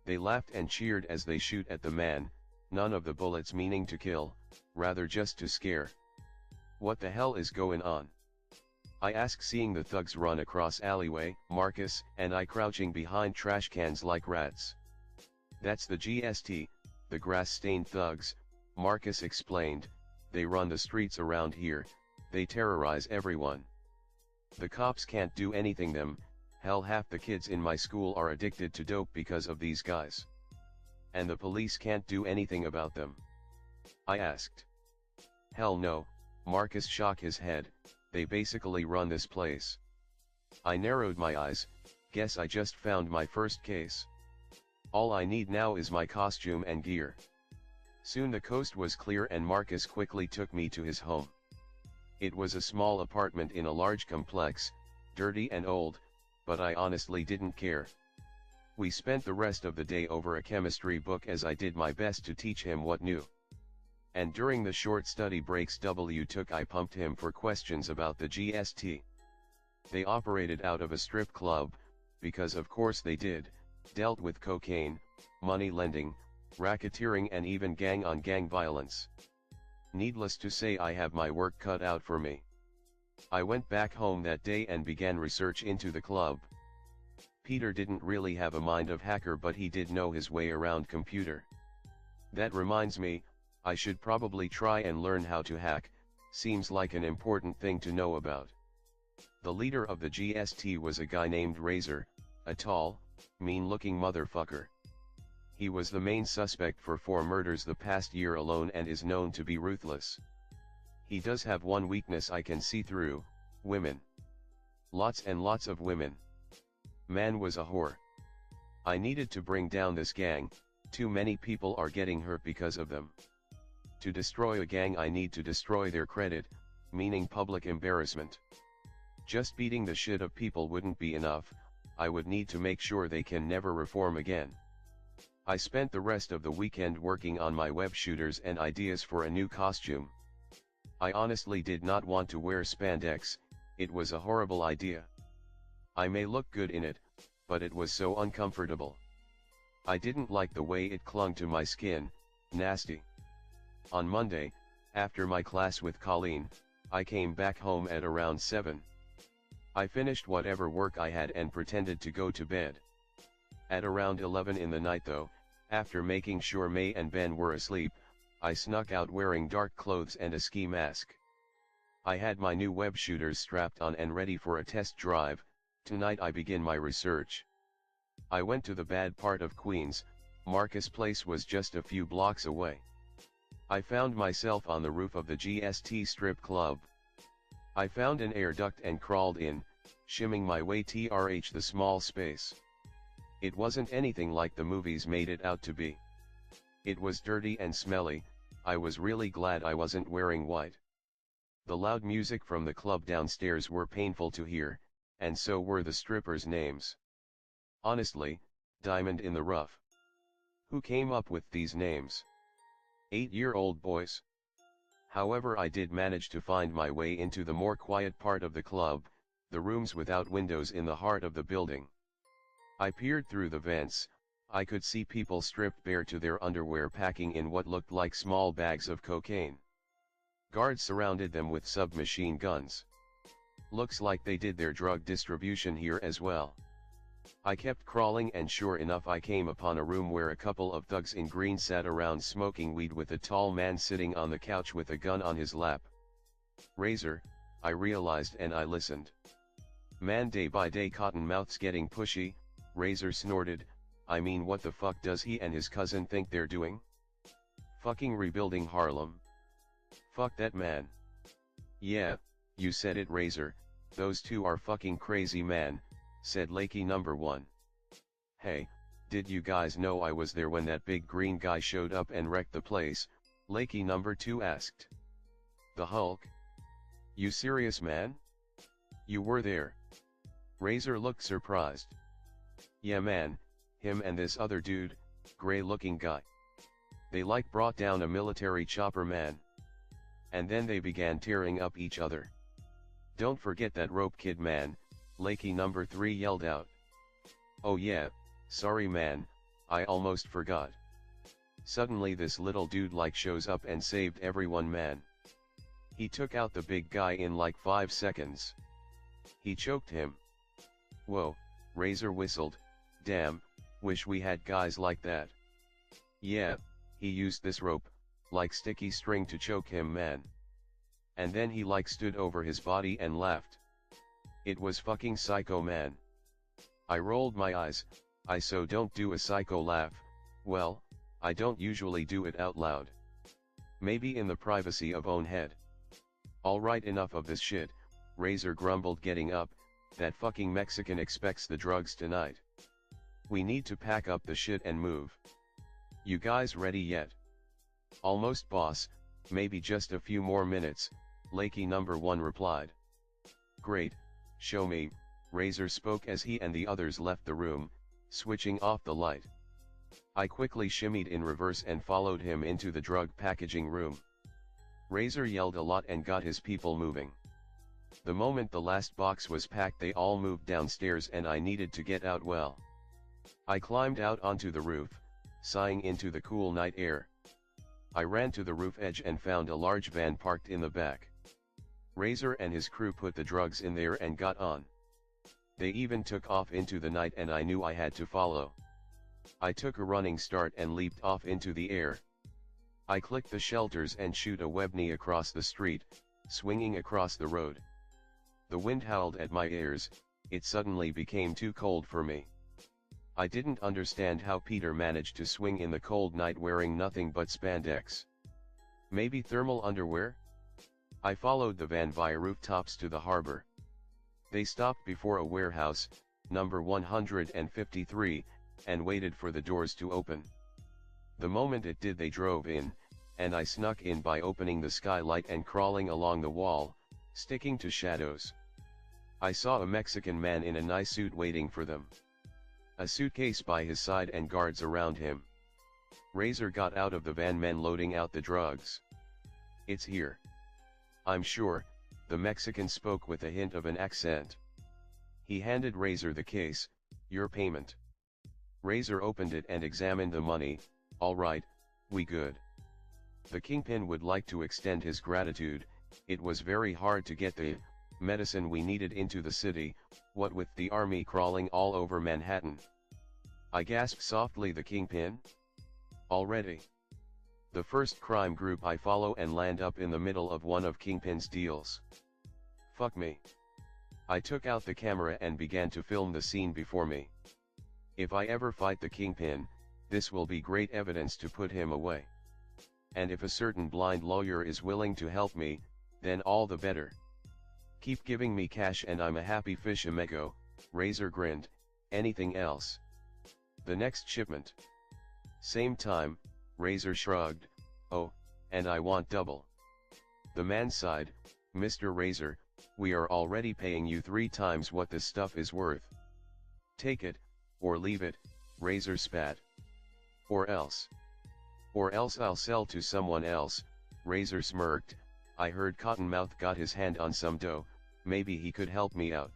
They laughed and cheered as they shoot at the man, none of the bullets meaning to kill, rather just to scare. What the hell is going on? I ask, seeing the thugs run across alleyway, Marcus and I crouching behind trash cans like rats. That's the GST, the grass-stained thugs, Marcus explained. They run the streets around here, they terrorize everyone. The cops can't do anything them, hell, half the kids in my school are addicted to dope because of these guys. And the police can't do anything about them. I asked. Hell no, Marcus shook his head, they basically run this place. I narrowed my eyes, guess I just found my first case. All I need now is my costume and gear. Soon the coast was clear and Marcus quickly took me to his home. It was a small apartment in a large complex, dirty and old, but I honestly didn't care. We spent the rest of the day over a chemistry book as I did my best to teach him what new. And during the short study breaks I pumped him for questions about the GST. They operated out of a strip club, because of course they did, dealt with cocaine, money lending, racketeering and even gang-on-gang violence. Needless to say, I have my work cut out for me. I went back home that day and began research into the club. Peter didn't really have a mind of hacker, but he did know his way around computer. That reminds me, I should probably try and learn how to hack, seems like an important thing to know about. The leader of the GST was a guy named Razor, a tall, mean-looking motherfucker. He was the main suspect for 4 murders the past year alone and is known to be ruthless. He does have one weakness I can see through: women. Lots and lots of women. Man was a whore. I needed to bring down this gang, too many people are getting hurt because of them. To destroy a gang I need to destroy their credit, meaning public embarrassment. Just beating the shit of people wouldn't be enough, I would need to make sure they can never reform again. I spent the rest of the weekend working on my web shooters and ideas for a new costume. I honestly did not want to wear spandex, it was a horrible idea. I may look good in it, but it was so uncomfortable. I didn't like the way it clung to my skin, nasty. On Monday, after my class with Colleen, I came back home at around 7. I finished whatever work I had and pretended to go to bed. At around 11 in the night though, after making sure May and Ben were asleep, I snuck out wearing dark clothes and a ski mask. I had my new web shooters strapped on and ready for a test drive. Tonight I begin my research. I went to the bad part of Queens, Marcus' place was just a few blocks away. I found myself on the roof of the GST strip club. I found an air duct and crawled in, shimming my way through the small space. It wasn't anything like the movies made it out to be. It was dirty and smelly. I was really glad I wasn't wearing white. The loud music from the club downstairs were painful to hear, and so were the strippers' names. Honestly, diamond in the rough. Who came up with these names? 8-year-old boys. However, I did manage to find my way into the more quiet part of the club, the rooms without windows in the heart of the building. I peered through the vents. I could see people stripped bare to their underwear packing in what looked like small bags of cocaine. Guards surrounded them with submachine guns. Looks like they did their drug distribution here as well. I kept crawling and sure enough I came upon a room where a couple of thugs in green sat around smoking weed with a tall man sitting on the couch with a gun on his lap. Razor, I realized, and I listened. Man, day by day Cottonmouth's getting pushy, Razor snorted. I mean, what the fuck does he and his cousin think they're doing? Fucking rebuilding Harlem. Fuck that man. Yeah, you said it, Razor, those two are fucking crazy, man, said Lakey number 1. Hey, did you guys know I was there when that big green guy showed up and wrecked the place? Lakey number 2 asked. The Hulk? You serious, man? You were there? Razor looked surprised. Yeah, man, him and this other dude, gray-looking guy. They like brought down a military chopper, man. And then they began tearing up each other. "Don't forget that rope, kid man," Lakey number 3 yelled out. "Oh yeah, sorry man, I almost forgot." Suddenly this little dude shows up and saved everyone, man. He took out the big guy in like 5 seconds. He choked him. Whoa, Razor whistled, "Damn, wish we had guys like that." "Yeah, he used this rope, like sticky string to choke him, man. And then he stood over his body and laughed. It was fucking psycho, man." I rolled my eyes. I so don't do a psycho laugh. Well, I don't usually do it out loud. Maybe in the privacy of own head. "Alright, enough of this shit," Razor grumbled, getting up. "That fucking Mexican expects the drugs tonight. We need to pack up the shit and move. You guys ready yet?" "Almost, boss, maybe just a few more minutes," Lakey number 1 replied. "Great, show me," Razor spoke as he and the others left the room, switching off the light. I quickly shimmied in reverse and followed him into the drug packaging room. Razor yelled a lot and got his people moving. The moment the last box was packed, they all moved downstairs and I needed to get out well. I climbed out onto the roof, sighing into the cool night air. I ran to the roof edge and found a large van parked in the back. Razor and his crew put the drugs in there and got on. They even took off into the night and I knew I had to follow. I took a running start and leaped off into the air. I clicked the shelters and shoot a webney across the street, swinging across the road. The wind howled at my ears. It suddenly became too cold for me. I didn't understand how Peter managed to swing in the cold night wearing nothing but spandex. Maybe thermal underwear? I followed the van via rooftops to the harbor. They stopped before a warehouse, number 153, and waited for the doors to open. The moment it did, they drove in, and I snuck in by opening the skylight and crawling along the wall, sticking to shadows. I saw a Mexican man in a nice suit waiting for them. A suitcase by his side and guards around him. Razor got out of the van, men loading out the drugs. "It's here." "I'm sure," the Mexican spoke with a hint of an accent. He handed Razor the case. "Your payment." Razor opened it and examined the money. "All right, we good." The kingpin would like to extend his gratitude. It was very hard to get the medicine we needed into the city, what with the army crawling all over Manhattan. I gasped softly. "The kingpin? Already?" The first crime group I follow and land up in the middle of one of Kingpin's deals. Fuck me. I took out the camera and began to film the scene before me. If I ever fight the Kingpin, this will be great evidence to put him away. And if a certain blind lawyer is willing to help me, then all the better. Keep giving me cash and I'm a happy fish, amigo. Razor grinned. "Anything else?" "The next shipment." Same time, Razor shrugged. "Oh, and I want double." The man sighed. "Mr. Razor, we are already paying you 3 times what this stuff is worth. Take it, or leave it," Razor spat. Or else I'll sell to someone else," Razor smirked. I heard Cottonmouth got his hand on some dough, maybe he could help me out.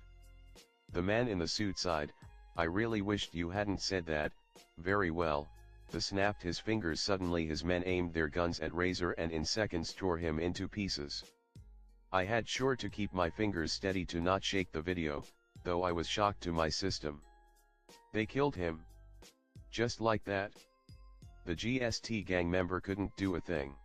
The man in the suit sighed. "I really wished you hadn't said that." "Very well." The snapped his fingers. Suddenly his men aimed their guns at Razor and in seconds tore him into pieces. I had sure to keep my fingers steady to not shake the video, though I was shocked to my system. They killed him. Just like that? The GST gang member couldn't do a thing.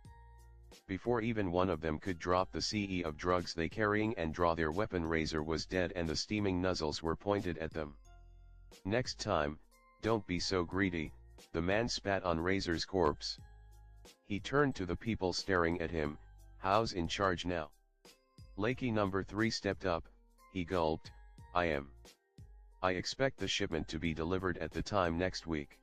Before even one of them could drop the CE of drugs they carrying and draw their weapon, Razor was dead and the steaming nozzles were pointed at them. "Next time, don't be so greedy," the man spat on Razor's corpse. He turned to the people staring at him. "How's in charge now?" Lakey number 3 stepped up. He gulped. I expect the shipment to be delivered at the time next week.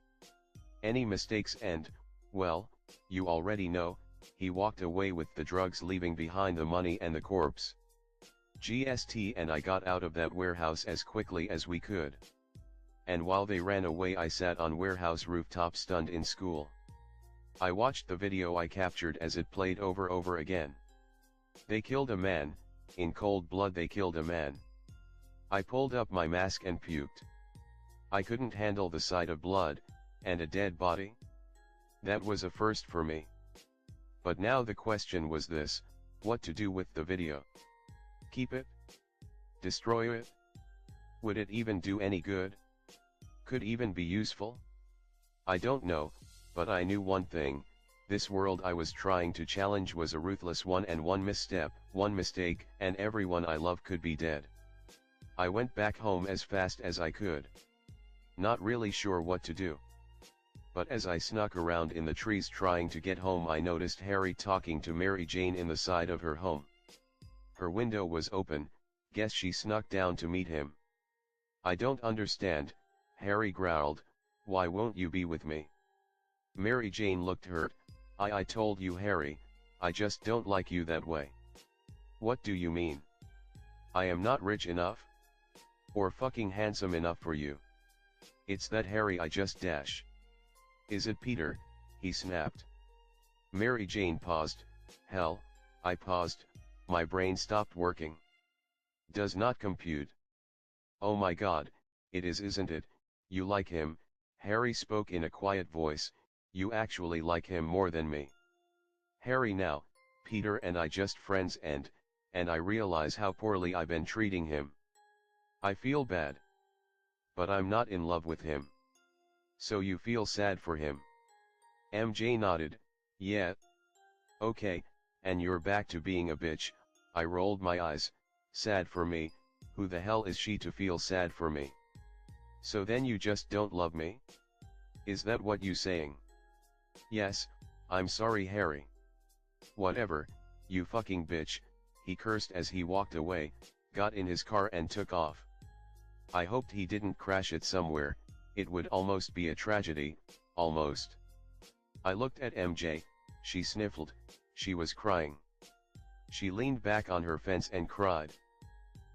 Any mistakes and, well, you already know." He walked away with the drugs, leaving behind the money and the corpse. GST and I got out of that warehouse as quickly as we could. And while they ran away, I sat on warehouse rooftop stunned in school. I watched the video I captured as it played over again. They killed a man, in cold blood they killed a man. I pulled up my mask and puked. I couldn't handle the sight of blood, and a dead body. That was a first for me. But now the question was this, what to do with the video? Keep it? Destroy it? Would it even do any good? Could even be useful? I don't know, but I knew one thing, this world I was trying to challenge was a ruthless one, and one misstep, one mistake, and everyone I love could be dead. I went back home as fast as I could. Not really sure what to do. But as I snuck around in the trees trying to get home, I noticed Harry talking to Mary Jane in the side of her home. Her window was open, guess she snuck down to meet him. I don't understand, Harry growled, why won't you be with me? Mary Jane looked hurt. I told you, Harry, I just don't like you that way. What do you mean? I am not rich enough? Or fucking handsome enough for you? It's that, Harry, I just dash. Is it Peter? He snapped. Mary Jane paused. Hell, I paused, my brain stopped working. Does not compute. Oh my god, it is, isn't it? You like him, Harry spoke in a quiet voice, you actually like him more than me. Harry, now, Peter and I just friends, and I realize how poorly I've been treating him. I feel bad. But I'm not in love with him. So you feel sad for him? MJ nodded, yeah. Okay, and you're back to being a bitch. I rolled my eyes. Sad for me? Who the hell is she to feel sad for me? So then you just don't love me? Is that what you saying? Yes, I'm sorry, Harry. Whatever, you fucking bitch, he cursed as he walked away, got in his car and took off. I hoped he didn't crash it somewhere, it would almost be a tragedy, almost. I looked at MJ, she sniffled, she was crying. She leaned back on her fence and cried.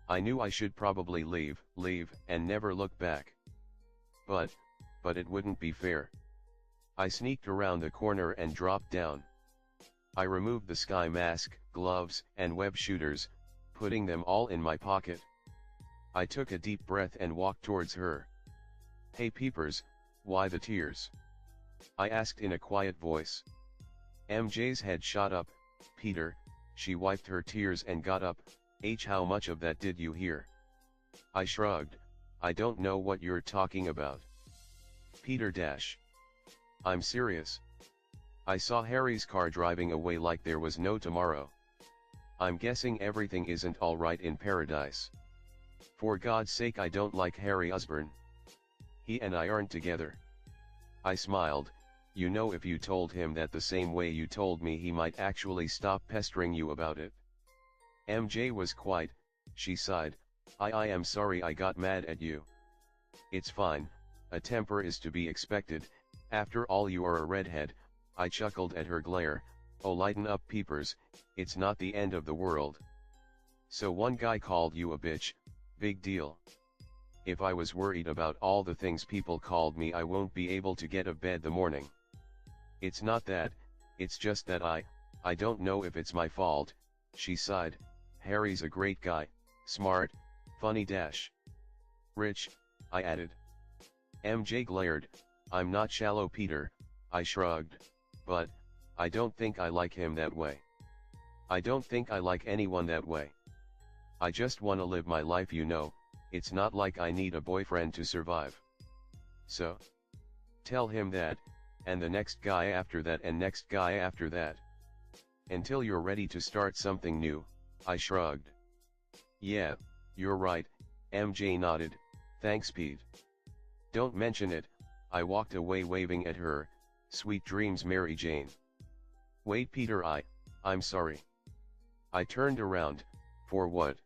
I knew I should probably leave, and never look back. But it wouldn't be fair. I sneaked around the corner and dropped down. I removed the sky mask, gloves, and web shooters, putting them all in my pocket. I took a deep breath and walked towards her. Hey peepers, why the tears? I asked in a quiet voice. MJ's head shot up. Peter, she wiped her tears and got up. How much of that did you hear? I shrugged. I don't know what you're talking about. Peter dash. I'm serious. I saw Harry's car driving away like there was no tomorrow. I'm guessing everything isn't alright in paradise. For God's sake, I don't like Harry Osborn. He and I aren't together. I smiled. You know, if you told him that the same way you told me, he might actually stop pestering you about it. MJ was quiet. She sighed. I am sorry I got mad at you. It's fine, a temper is to be expected, after all you are a redhead. I chuckled at her glare. Oh, lighten up peepers, it's not the end of the world. So one guy called you a bitch, big deal. If I was worried about all the things people called me, I won't be able to get out of bed the morning. It's not that, it's just that I don't know if it's my fault, she sighed. Harry's a great guy, smart, funny dash. Rich, I added. MJ glared. I'm not shallow, Peter, I shrugged, but I don't think I like him that way. I don't think I like anyone that way. I just wanna live my life, you know, it's not like I need a boyfriend to survive. So? Tell him that, and the next guy after that, and next guy after that. Until you're ready to start something new, I shrugged. Yeah, you're right, MJ nodded, thanks Pete. Don't mention it, I walked away waving at her, sweet dreams Mary Jane. Wait Peter, I'm sorry. I turned around, for what?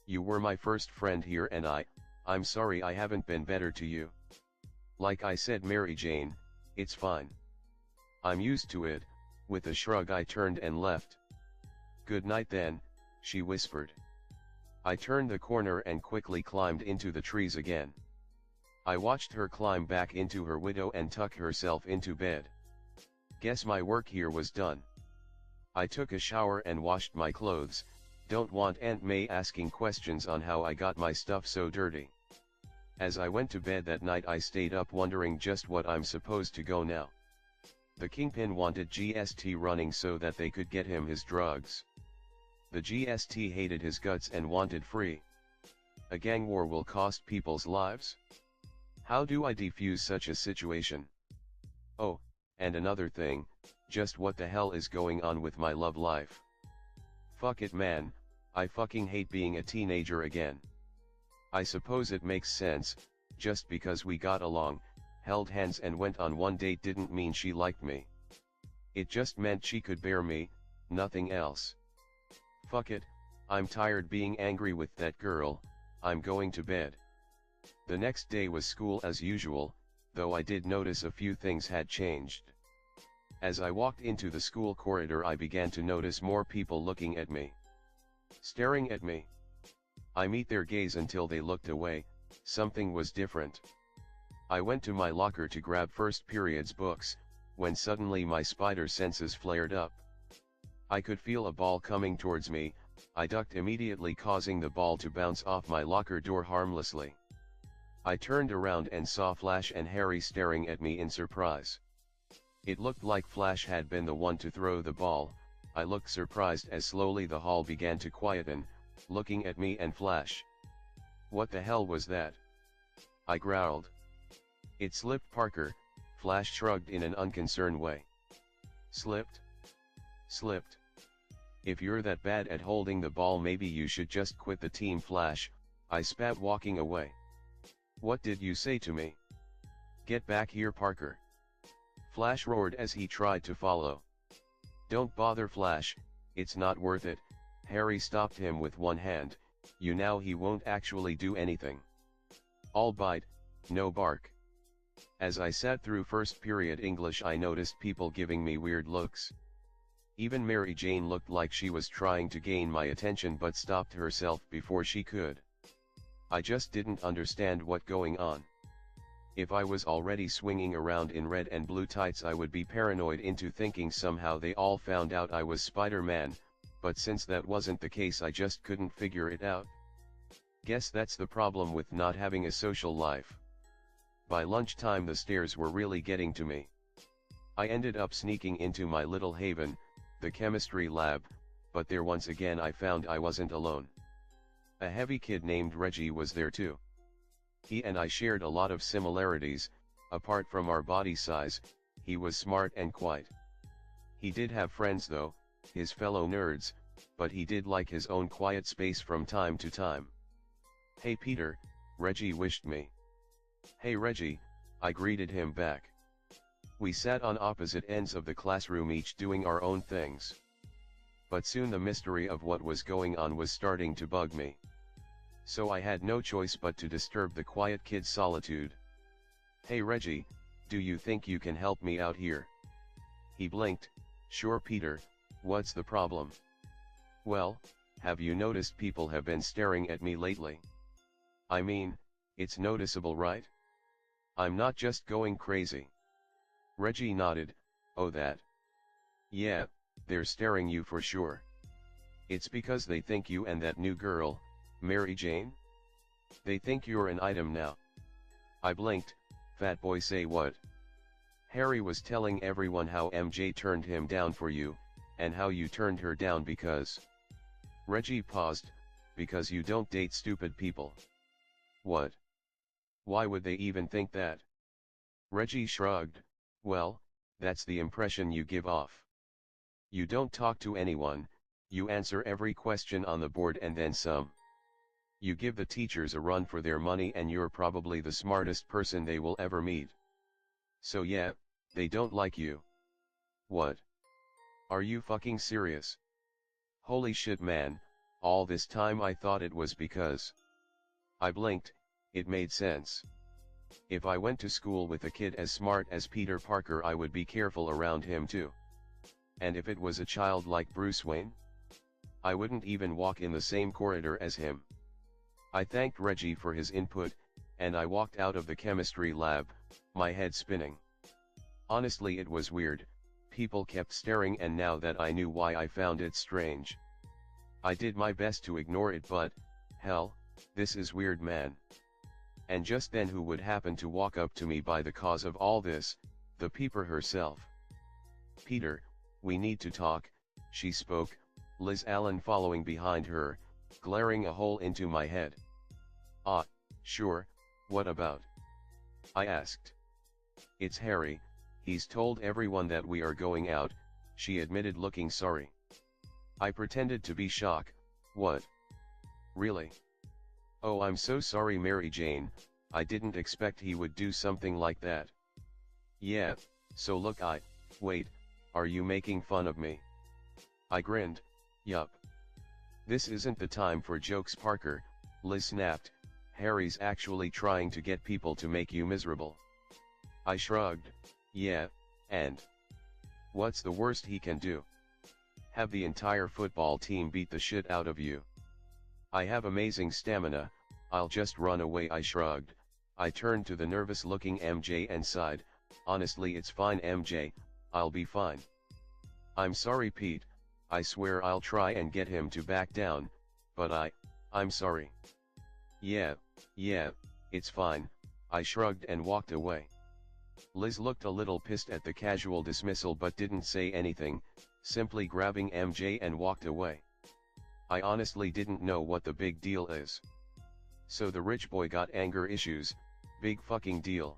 You were my first friend here, and I'm sorry I haven't been better to you. Like I said, Mary Jane, it's fine. I'm used to it. With a shrug I turned and left. Good night then, she whispered. I turned the corner and quickly climbed into the trees again. I watched her climb back into her window and tuck herself into bed. Guess my work here was done. I took a shower and washed my clothes, Don't want Aunt May asking questions on how I got my stuff so dirty. As I went to bed that night I stayed up wondering just what I'm supposed to go now. The Kingpin wanted GST running so that they could get him his drugs. The GST hated his guts and wanted free. A gang war will cost people's lives? How do I defuse such a situation? Oh, and another thing, just what the hell is going on with my love life? Fuck it man, I fucking hate being a teenager again. I suppose it makes sense, just because we got along, held hands and went on one date didn't mean she liked me. It just meant she could bear me, nothing else. Fuck it, I'm tired being angry with that girl, I'm going to bed. The next day was school as usual, though I did notice a few things had changed. As I walked into the school corridor I began to notice more people looking at me. Staring at me. I met their gaze until they looked away, something was different. I went to my locker to grab first period's books, when suddenly my spider senses flared up. I could feel a ball coming towards me, I ducked immediately causing the ball to bounce off my locker door harmlessly. I turned around and saw Flash and Harry staring at me in surprise. It looked like Flash had been the one to throw the ball. I looked surprised as slowly the hall began to quieten, looking at me and Flash. What the hell was that? I growled. It slipped Parker, Flash shrugged in an unconcerned way. Slipped? Slipped. If you're that bad at holding the ball maybe you should just quit the team Flash, I spat walking away. What did you say to me? Get back here Parker. Flash roared as he tried to follow. Don't bother Flash, it's not worth it, Harry stopped him with one hand, now he won't actually do anything. All bite, no bark. As I sat through first period English I noticed people giving me weird looks. Even Mary Jane looked like she was trying to gain my attention but stopped herself before she could. I just didn't understand what going on. If I was already swinging around in red and blue tights I would be paranoid into thinking somehow they all found out I was Spider-Man, but since that wasn't the case I just couldn't figure it out. Guess that's the problem with not having a social life. By lunchtime the stares were really getting to me. I ended up sneaking into my little haven, the chemistry lab, but there once again I found I wasn't alone. A heavy kid named Reggie was there too. He and I shared a lot of similarities, apart from our body size, he was smart and quiet. He did have friends though, his fellow nerds, but he did like his own quiet space from time to time. Hey Peter, Reggie wished me. Hey Reggie, I greeted him back. We sat on opposite ends of the classroom each doing our own things. But soon the mystery of what was going on was starting to bug me. So I had no choice but to disturb the quiet kid's solitude. Hey Reggie, do you think you can help me out here? He blinked. Sure Peter, what's the problem? Well, have you noticed people have been staring at me lately? I mean, it's noticeable right? I'm not just going crazy. Reggie nodded. Oh that. Yeah, they're staring you for sure. It's because they think you and that new girl, Mary Jane? They think you're an item now. I blinked. Fat boy say what? Harry was telling everyone how MJ turned him down for you, and how you turned her down because... Reggie paused, because you don't date stupid people. What? Why would they even think that? Reggie shrugged. Well, that's the impression you give off. You don't talk to anyone, you answer every question on the board and then some. You give the teachers a run for their money and you're probably the smartest person they will ever meet. So yeah, they don't like you. What? Are you fucking serious? Holy shit man, all this time I thought it was because... I blinked, it made sense. If I went to school with a kid as smart as Peter Parker I would be careful around him too. And if it was a child like Bruce Wayne? I wouldn't even walk in the same corridor as him. I thanked Reggie for his input, and I walked out of the chemistry lab, my head spinning. Honestly it was weird, people kept staring and now that I knew why I found it strange. I did my best to ignore it, but, hell, this is weird, man. And just then who would happen to walk up to me by the cause of all this? The peeper herself. "Peter, we need to talk," she spoke, Liz Allen following behind her, glaring a hole into my head. "Ah, sure, what about?" I asked. "It's Harry, he's told everyone that we are going out," she admitted, looking sorry. I pretended to be shocked. "What? Really? Oh, I'm so sorry, Mary Jane, I didn't expect he would do something like that." "Yeah, so look, wait, are you making fun of me?" I grinned. "Yup. This isn't the time for jokes, Parker," Liz snapped. "Harry's actually trying to get people to make you miserable." I shrugged. "Yeah, and what's the worst he can do? Have the entire football team beat the shit out of you? I have amazing stamina, I'll just run away." I shrugged. I turned to the nervous-looking MJ and sighed. "Honestly, it's fine, MJ, I'll be fine." "I'm sorry, Pete, I swear I'll try and get him to back down, but I'm sorry." Yeah, it's fine," I shrugged and walked away. Liz looked a little pissed at the casual dismissal but didn't say anything, simply grabbing MJ and walked away. I honestly didn't know what the big deal is. So the rich boy got anger issues, big fucking deal.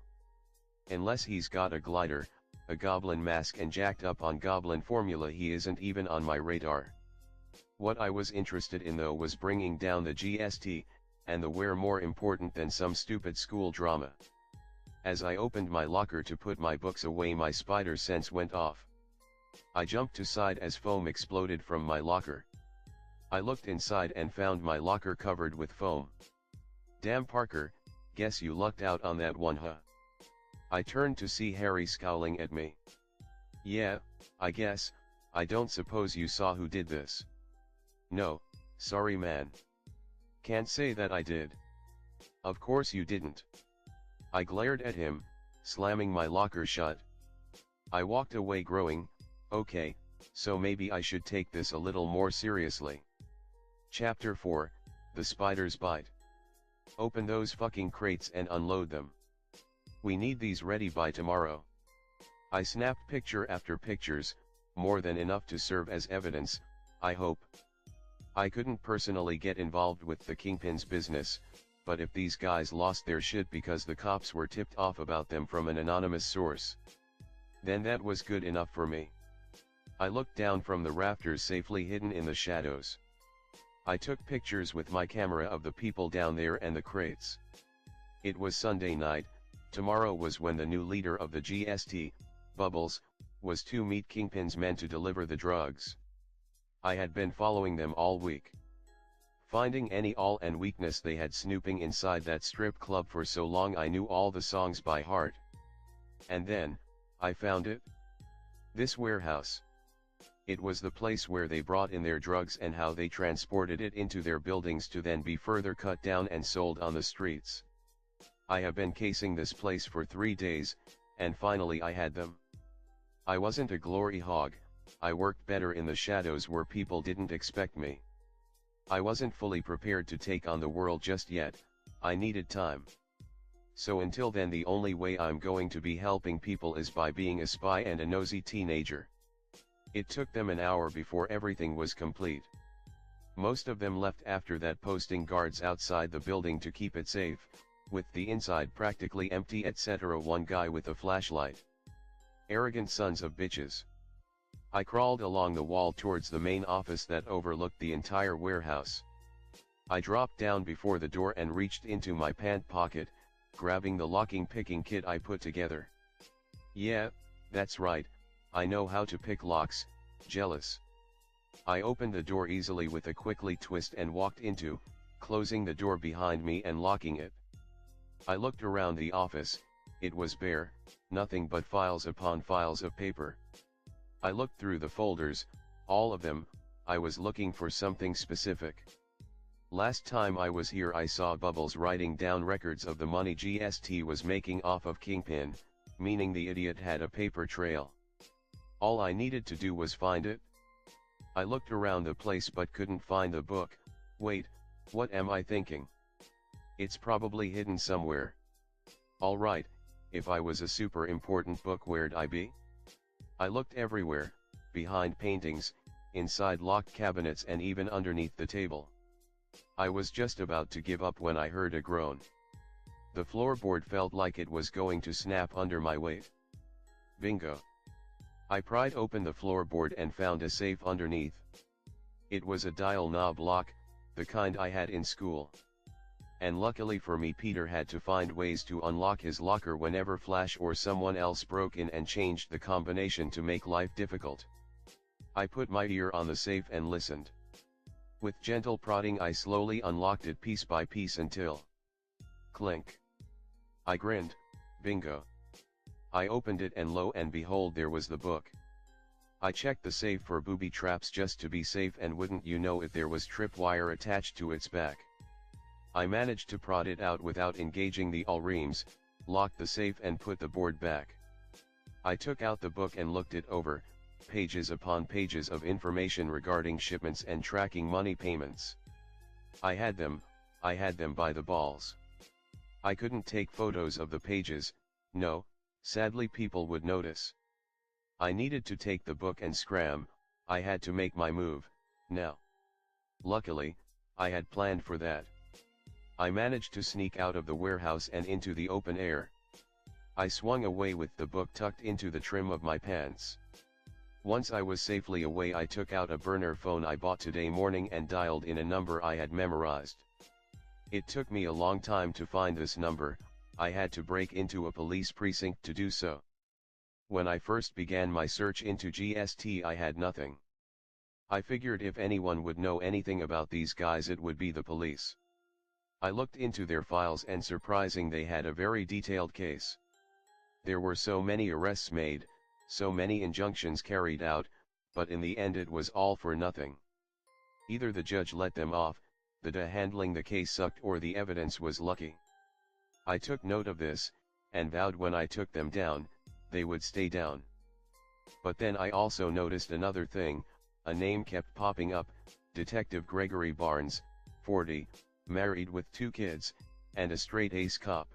Unless he's got a glider, a goblin mask and jacked up on goblin formula, he isn't even on my radar. What I was interested in though was bringing down the GST, and the wear more important than some stupid school drama. As I opened my locker to put my books away, my spider sense went off. I jumped to side as foam exploded from my locker. I looked inside and found my locker covered with foam. "Damn, Parker, guess you lucked out on that one, huh?" I turned to see Harry scowling at me. "Yeah, I guess, I don't suppose you saw who did this?" "No, sorry man. Can't say that I did." "Of course you didn't." I glared at him, slamming my locker shut. I walked away growing, "Okay, so maybe I should take this a little more seriously." Chapter 4, The Spider's Bite. "Open those fucking crates and unload them. We need these ready by tomorrow." I snapped picture after pictures, more than enough to serve as evidence, I hope. I couldn't personally get involved with the Kingpin's business, but if these guys lost their shit because the cops were tipped off about them from an anonymous source, then that was good enough for me. I looked down from the rafters safely hidden in the shadows. I took pictures with my camera of the people down there and the crates. It was Sunday night. Tomorrow was when the new leader of the GST, Bubbles, was to meet Kingpin's men to deliver the drugs. I had been following them all week, finding any all and weakness they had snooping inside that strip club for so long I knew all the songs by heart. And then, I found it. This warehouse. It was the place where they brought in their drugs and how they transported it into their buildings to then be further cut down and sold on the streets. I have been casing this place for 3 days, and finally I had them. I wasn't a glory hog, I worked better in the shadows where people didn't expect me. I wasn't fully prepared to take on the world just yet, I needed time. So until then the only way I'm going to be helping people is by being a spy and a nosy teenager. It took them an hour before everything was complete. Most of them left after that, posting guards outside the building to keep it safe, with the inside practically empty, etc. One guy with a flashlight. Arrogant sons of bitches. I crawled along the wall towards the main office that overlooked the entire warehouse. I dropped down before the door and reached into my pant pocket, grabbing the locking picking kit I put together. Yeah, that's right, I know how to pick locks, jealous. I opened the door easily with a quickly twist and walked into, closing the door behind me and locking it. I looked around the office, it was bare, nothing but files upon files of paper. I looked through the folders, all of them, I was looking for something specific. Last time I was here I saw Bubbles writing down records of the money GST was making off of Kingpin, meaning the idiot had a paper trail. All I needed to do was find it. I looked around the place but couldn't find the book. Wait, what am I thinking? It's probably hidden somewhere. Alright, if I was a super important book, where'd I be? I looked everywhere, behind paintings, inside locked cabinets, and even underneath the table. I was just about to give up when I heard a groan. The floorboard felt like it was going to snap under my weight. Bingo! I pried open the floorboard and found a safe underneath. It was a dial knob lock, the kind I had in school. And luckily for me, Peter had to find ways to unlock his locker whenever Flash or someone else broke in and changed the combination to make life difficult. I put my ear on the safe and listened. With gentle prodding I slowly unlocked it piece by piece until... clink. I grinned. Bingo. I opened it and lo and behold, there was the book. I checked the safe for booby traps just to be safe, and wouldn't you know it, there was tripwire attached to its back. I managed to prod it out without engaging the all-reams, locked the safe and put the board back. I took out the book and looked it over, pages upon pages of information regarding shipments and tracking money payments. I had them by the balls. I couldn't take photos of the pages, no, sadly people would notice. I needed to take the book and scram, I had to make my move, now. Luckily, I had planned for that. I managed to sneak out of the warehouse and into the open air. I swung away with the book tucked into the trim of my pants. Once I was safely away, I took out a burner phone I bought today morning and dialed in a number I had memorized. It took me a long time to find this number, I had to break into a police precinct to do so. When I first began my search into GST, I had nothing. I figured if anyone would know anything about these guys, it would be the police. I looked into their files and surprising, they had a very detailed case. There were so many arrests made, so many injunctions carried out, but in the end it was all for nothing. Either the judge let them off, the DA handling the case sucked, or the evidence was lucky. I took note of this, and vowed when I took them down, they would stay down. But then I also noticed another thing, a name kept popping up, Detective Gregory Barnes, 40, married with 2 kids, and a straight-ace cop.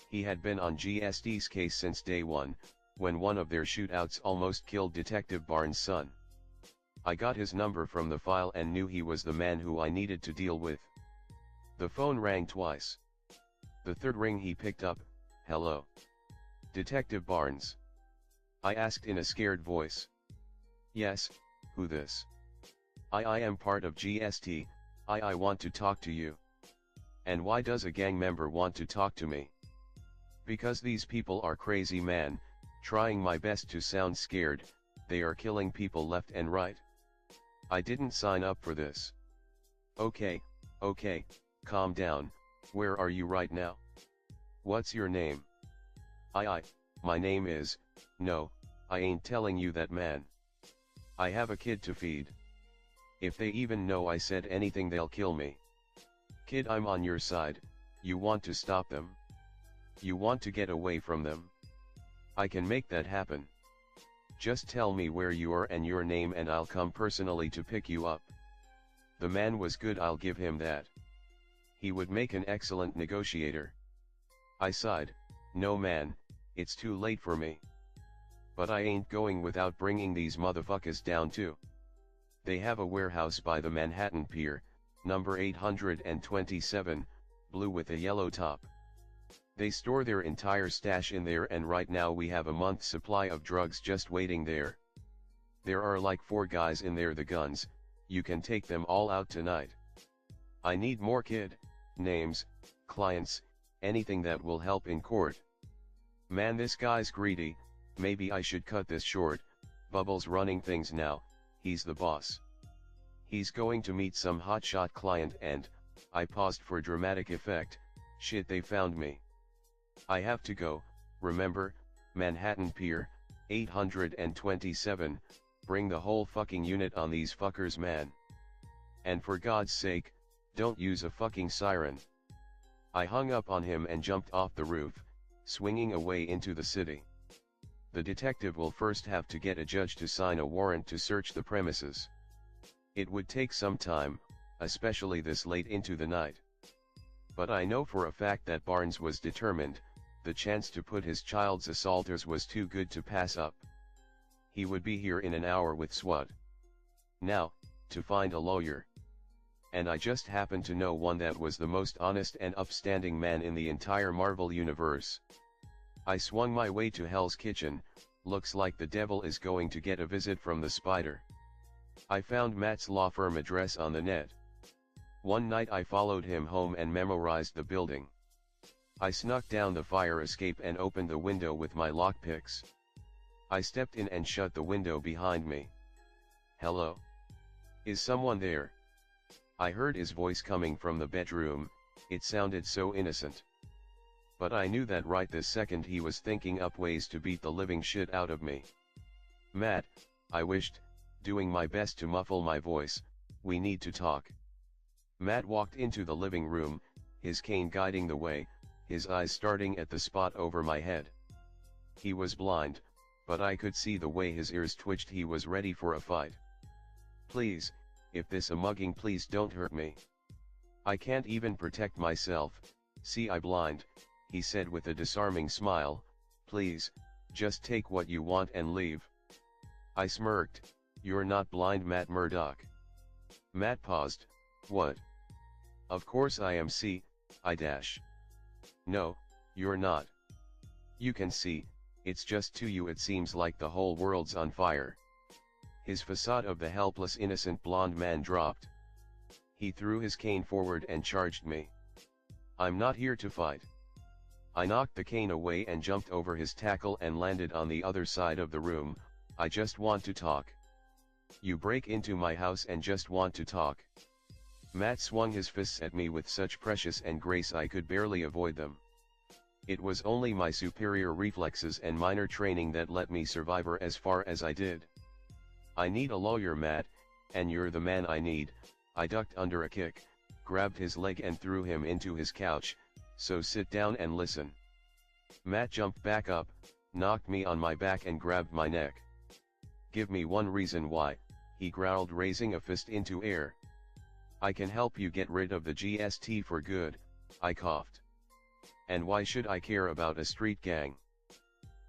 He had been on GST's case since day one, when one of their shootouts almost killed Detective Barnes' son. I got his number from the file and knew he was the man who I needed to deal with. The phone rang twice. The third ring he picked up. Hello. Detective Barnes? I asked in a scared voice. Yes, who this? I am part of GST, I want to talk to you. And why does a gang member want to talk to me? Because these people are crazy, man, trying my best to sound scared, they are killing people left and right. I didn't sign up for this. Okay, calm down, where are you right now? What's your name? My name is, no, I ain't telling you that, man. I have a kid to feed. If they even know I said anything, they'll kill me. Kid, I'm on your side, you want to stop them? You want to get away from them? I can make that happen. Just tell me where you are and your name and I'll come personally to pick you up. The man was good, I'll give him that. He would make an excellent negotiator. I sighed, no man, it's too late for me. But I ain't going without bringing these motherfuckers down too. They have a warehouse by the Manhattan Pier, number 827, blue with a yellow top. They store their entire stash in there, and right now we have a month's supply of drugs just waiting there. There are like 4 guys in there, the guns, you can take them all out tonight. I need more, kid, names, clients, anything that will help in court. Man, this guy's greedy, maybe I should cut this short, Bubbles running things now, he's the boss. He's going to meet some hotshot client and, I paused for dramatic effect, shit, they found me. I have to go, remember, Manhattan Pier, 827, bring the whole fucking unit on these fuckers, man. And for God's sake, don't use a fucking siren. I hung up on him and jumped off the roof, swinging away into the city. The detective will first have to get a judge to sign a warrant to search the premises. It would take some time, especially this late into the night. But I know for a fact that Barnes was determined. The chance to put his child's assaulters was too good to pass up. He would be here in an hour with SWAT. Now, to find a lawyer. And I just happened to know one that was the most honest and upstanding man in the entire Marvel universe. I swung my way to Hell's Kitchen. Looks like the devil is going to get a visit from the spider. I found Matt's law firm address on the net. One night I followed him home and memorized the building. I snuck down the fire escape and opened the window with my lockpicks. I stepped in and shut the window behind me. "Hello? Is someone there?" I heard his voice coming from the bedroom. It sounded so innocent. But I knew that right this second he was thinking up ways to beat the living shit out of me. "Matt," I wished, doing my best to muffle my voice, "we need to talk." Matt walked into the living room, his cane guiding the way, his eyes starting at the spot over my head. He was blind, but I could see the way his ears twitched. He was ready for a fight. "Please, if this a mugging, please don't hurt me. I can't even protect myself, see I blind," he said with a disarming smile. "Please, just take what you want and leave." I smirked. "You're not blind, Matt Murdock." Matt paused. "What? Of course I am, see, I dash." "No, you're not. You can see, it's just to you it seems like the whole world's on fire." His facade of the helpless innocent blonde man dropped. He threw his cane forward and charged me. "I'm not here to fight." I knocked the cane away and jumped over his tackle and landed on the other side of the room. "I just want to talk." "You break into my house and just want to talk?" Matt swung his fists at me with such precision and grace I could barely avoid them. It was only my superior reflexes and minor training that let me survive as far as I did. "I need a lawyer, Matt, and you're the man I need." I ducked under a kick, grabbed his leg and threw him into his couch. "So sit down and listen." Matt jumped back up, knocked me on my back and grabbed my neck. "Give me one reason why," he growled, raising a fist into air. "I can help you get rid of the GST for good," I coughed. "And why should I care about a street gang?"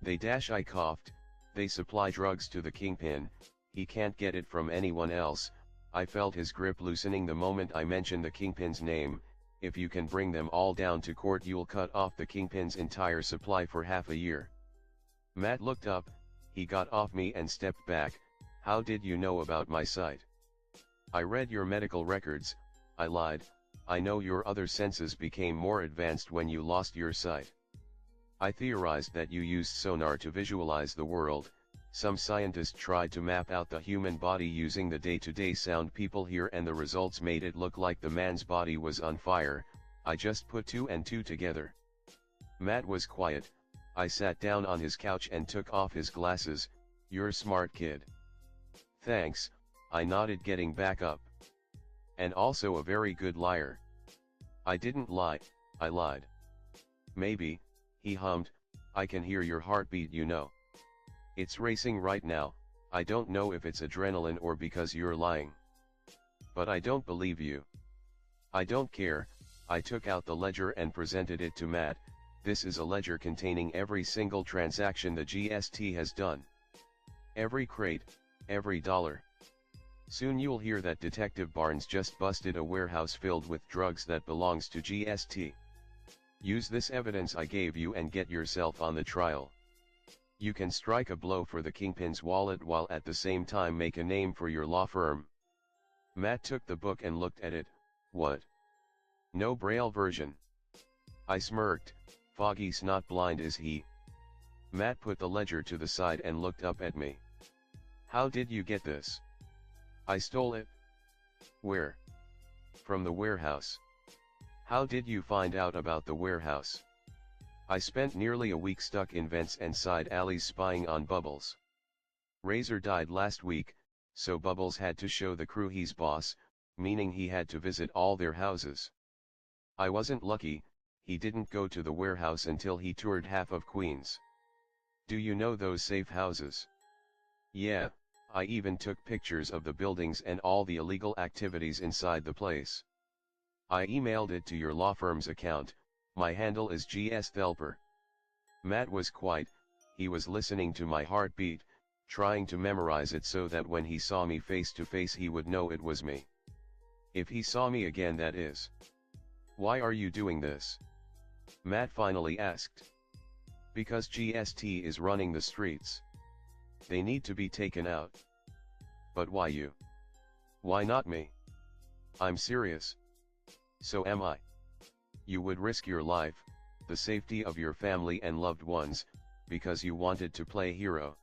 I coughed. "They supply drugs to the kingpin, he can't get it from anyone else." I felt his grip loosening the moment I mentioned the kingpin's name. "If you can bring them all down to court, you'll cut off the kingpin's entire supply for half a year." Matt looked up, he got off me and stepped back. "How did you know about my sight?" "I read your medical records," I lied. "I know your other senses became more advanced when you lost your sight. I theorized that you used sonar to visualize the world. Some scientist tried to map out the human body using the day-to-day sound people hear, and the results made it look like the man's body was on fire. I just put two and two together." Matt was quiet. I sat down on his couch and took off his glasses. "You're a smart kid." "Thanks," I nodded, getting back up. "And also a very good liar." "I didn't lie, I lied." "Maybe," he hummed, "I can hear your heartbeat, you know. It's racing right now. I don't know if it's adrenaline or because you're lying. But I don't believe you." "I don't care." I took out the ledger and presented it to Matt. "This is a ledger containing every single transaction the GST has done. Every crate, every dollar. Soon you'll hear that Detective Barnes just busted a warehouse filled with drugs that belongs to GST. Use this evidence I gave you and get yourself on the trial. You can strike a blow for the kingpin's wallet while at the same time make a name for your law firm." Matt took the book and looked at it. "What? No Braille version?" I smirked. "Foggy's not blind, is he?" Matt put the ledger to the side and looked up at me. "How did you get this?" "I stole it." "Where?" "From the warehouse." "How did you find out about the warehouse?" "I spent nearly a week stuck in vents and side alleys spying on Bubbles. Razor died last week, so Bubbles had to show the crew he's boss, meaning he had to visit all their houses. I wasn't lucky, he didn't go to the warehouse until he toured half of Queens. Do you know those safe houses?" "Yeah, I even took pictures of the buildings and all the illegal activities inside the place. I emailed it to your law firm's account. My handle is GS Thelper. Matt was quiet. He was listening to my heartbeat, trying to memorize it so that when he saw me face to face he would know it was me. If he saw me again, that is. Why are you doing this? Matt finally asked. Because GST is running the streets. They need to be taken out. But why you? Why not me? I'm serious. So am I. You would risk your life, the safety of your family and loved ones, because you wanted to play hero.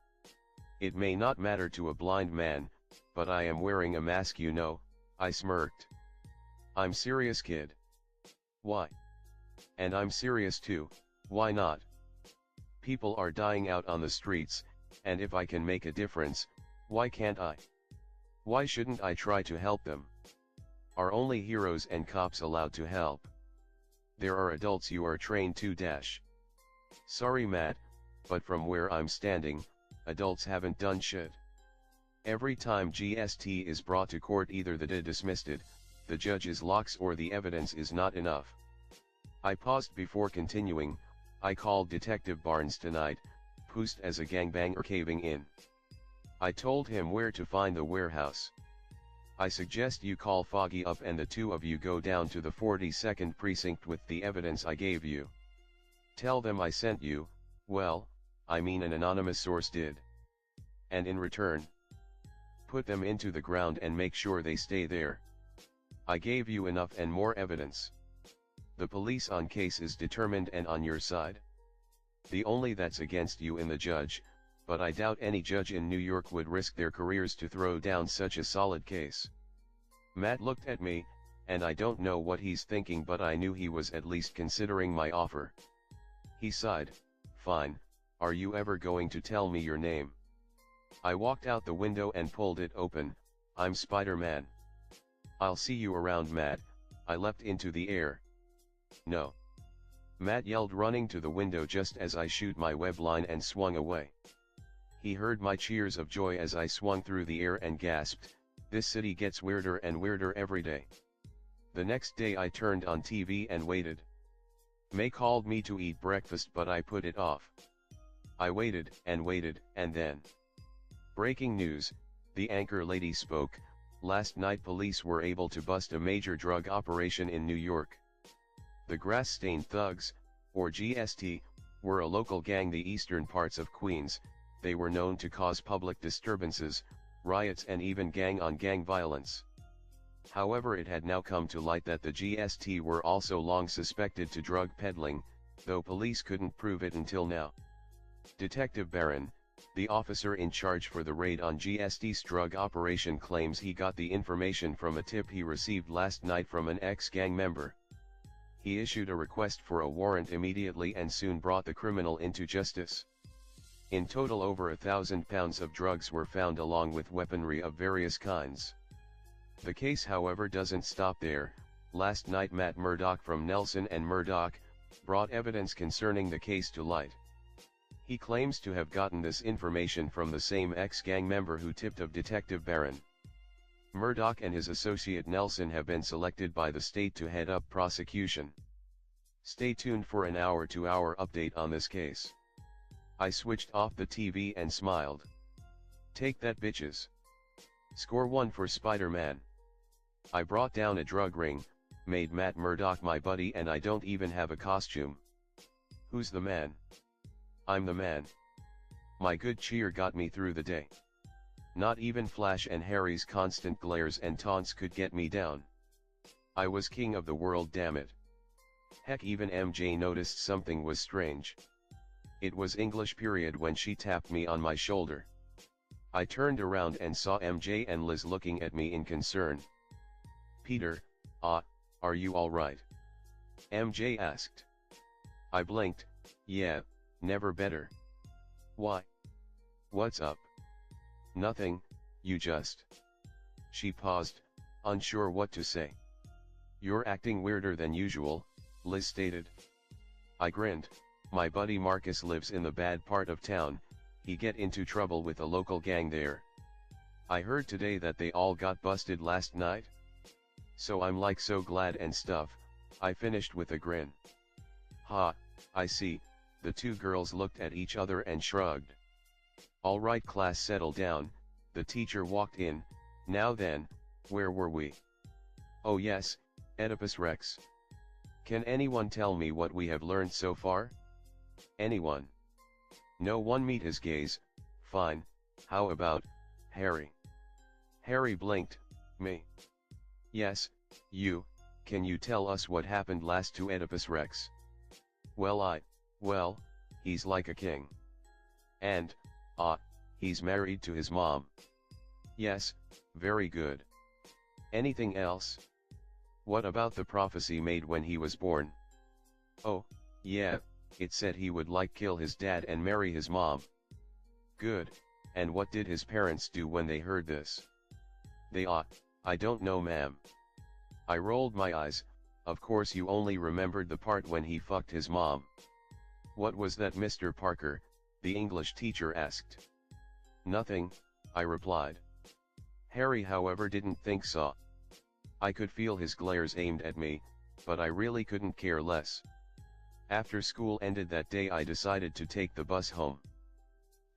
It may not matter to a blind man, but I am wearing a mask, you know. I smirked. I'm serious, kid. Why? And I'm serious too, why not? People are dying out on the streets, and if I can make a difference, why can't I? Why shouldn't I try to help them? Are only heroes and cops allowed to help? There are adults you are trained to dash. Sorry, Matt, but from where I'm standing, adults haven't done shit. Every time GST is brought to court, either the dismissed it, the judge's locks, or the evidence is not enough. I paused before continuing. I called Detective Barnes tonight, posed as a gangbanger caving in. I told him where to find the warehouse. I suggest you call Foggy up and the two of you go down to the 42nd precinct with the evidence I gave you. Tell them I sent you, well, I mean an anonymous source did. And in return, put them into the ground and make sure they stay there. I gave you enough and more evidence. The police on case is determined and on your side. The only that's against you and the judge, but I doubt any judge in New York would risk their careers to throw down such a solid case. Matt looked at me, and I don't know what he's thinking, but I knew he was at least considering my offer. He sighed. Fine, are you ever going to tell me your name? I walked out the window and pulled it open. I'm Spider-Man. I'll see you around, Matt. I leapt into the air. No. Matt yelled, running to the window just as I shoot my web line and swung away. He heard my cheers of joy as I swung through the air and gasped, "This city gets weirder and weirder every day." The next day I turned on TV and waited. May called me to eat breakfast, but I put it off. I waited, and then. Breaking news, the anchor lady spoke. Last night police were able to bust a major drug operation in New York. The Grass-Stained Thugs, or GST, were a local gang the eastern parts of Queens. They were known to cause public disturbances, riots, and even gang-on-gang violence. However, it had now come to light that the GST were also long suspected to drug peddling, though police couldn't prove it until now. Detective Barron, the officer in charge for the raid on GST's drug operation, claims he got the information from a tip he received last night from an ex-gang member. He issued a request for a warrant immediately and soon brought the criminal into justice. In total, over 1,000 pounds of drugs were found along with weaponry of various kinds. The case, however, doesn't stop there. Last night Matt Murdock from Nelson and Murdock brought evidence concerning the case to light. He claims to have gotten this information from the same ex-gang member who tipped of Detective Barron. Murdock and his associate Nelson have been selected by the state to head up prosecution. Stay tuned for an hour-to-hour update on this case. I switched off the TV and smiled. Take that, bitches. Score one for Spider-Man. I brought down a drug ring, made Matt Murdock my buddy, and I don't even have a costume. Who's the man? I'm the man. My good cheer got me through the day. Not even Flash and Harry's constant glares and taunts could get me down. I was king of the world, damn it. Heck, even MJ noticed something was strange. It was English period when she tapped me on my shoulder. I turned around and saw MJ and Liz looking at me in concern. Peter, are you alright? MJ asked. I blinked. Yeah, never better. Why? What's up? Nothing, you just. She paused, unsure what to say. You're acting weirder than usual, Liz stated. I grinned. My buddy Marcus lives in the bad part of town. He get into trouble with a local gang there. I heard today that they all got busted last night. So I'm like so glad and stuff, I finished with a grin. Ha, I see, the two girls looked at each other and shrugged. Alright class, settle down, the teacher walked in. Now then, where were we? Oh yes, Oedipus Rex. Can anyone tell me what we have learned so far? Anyone? No one meet his gaze. Fine, how about Harry? Harry blinked. Me? Yes, you. Can you tell us what happened last to Oedipus Rex? Well, he's like a king. And, he's married to his mom. Yes, very good. Anything else? What about the prophecy made when he was born? Oh, yeah, it said he would like kill his dad and marry his mom. Good, and what did his parents do when they heard this? They I don't know ma'am. I rolled my eyes. Of course you only remembered the part when he fucked his mom. What was that, Mr. Parker? The English teacher asked. Nothing, I replied. Harry however didn't think so. I could feel his glares aimed at me, but I really couldn't care less. After school ended that day I decided to take the bus home.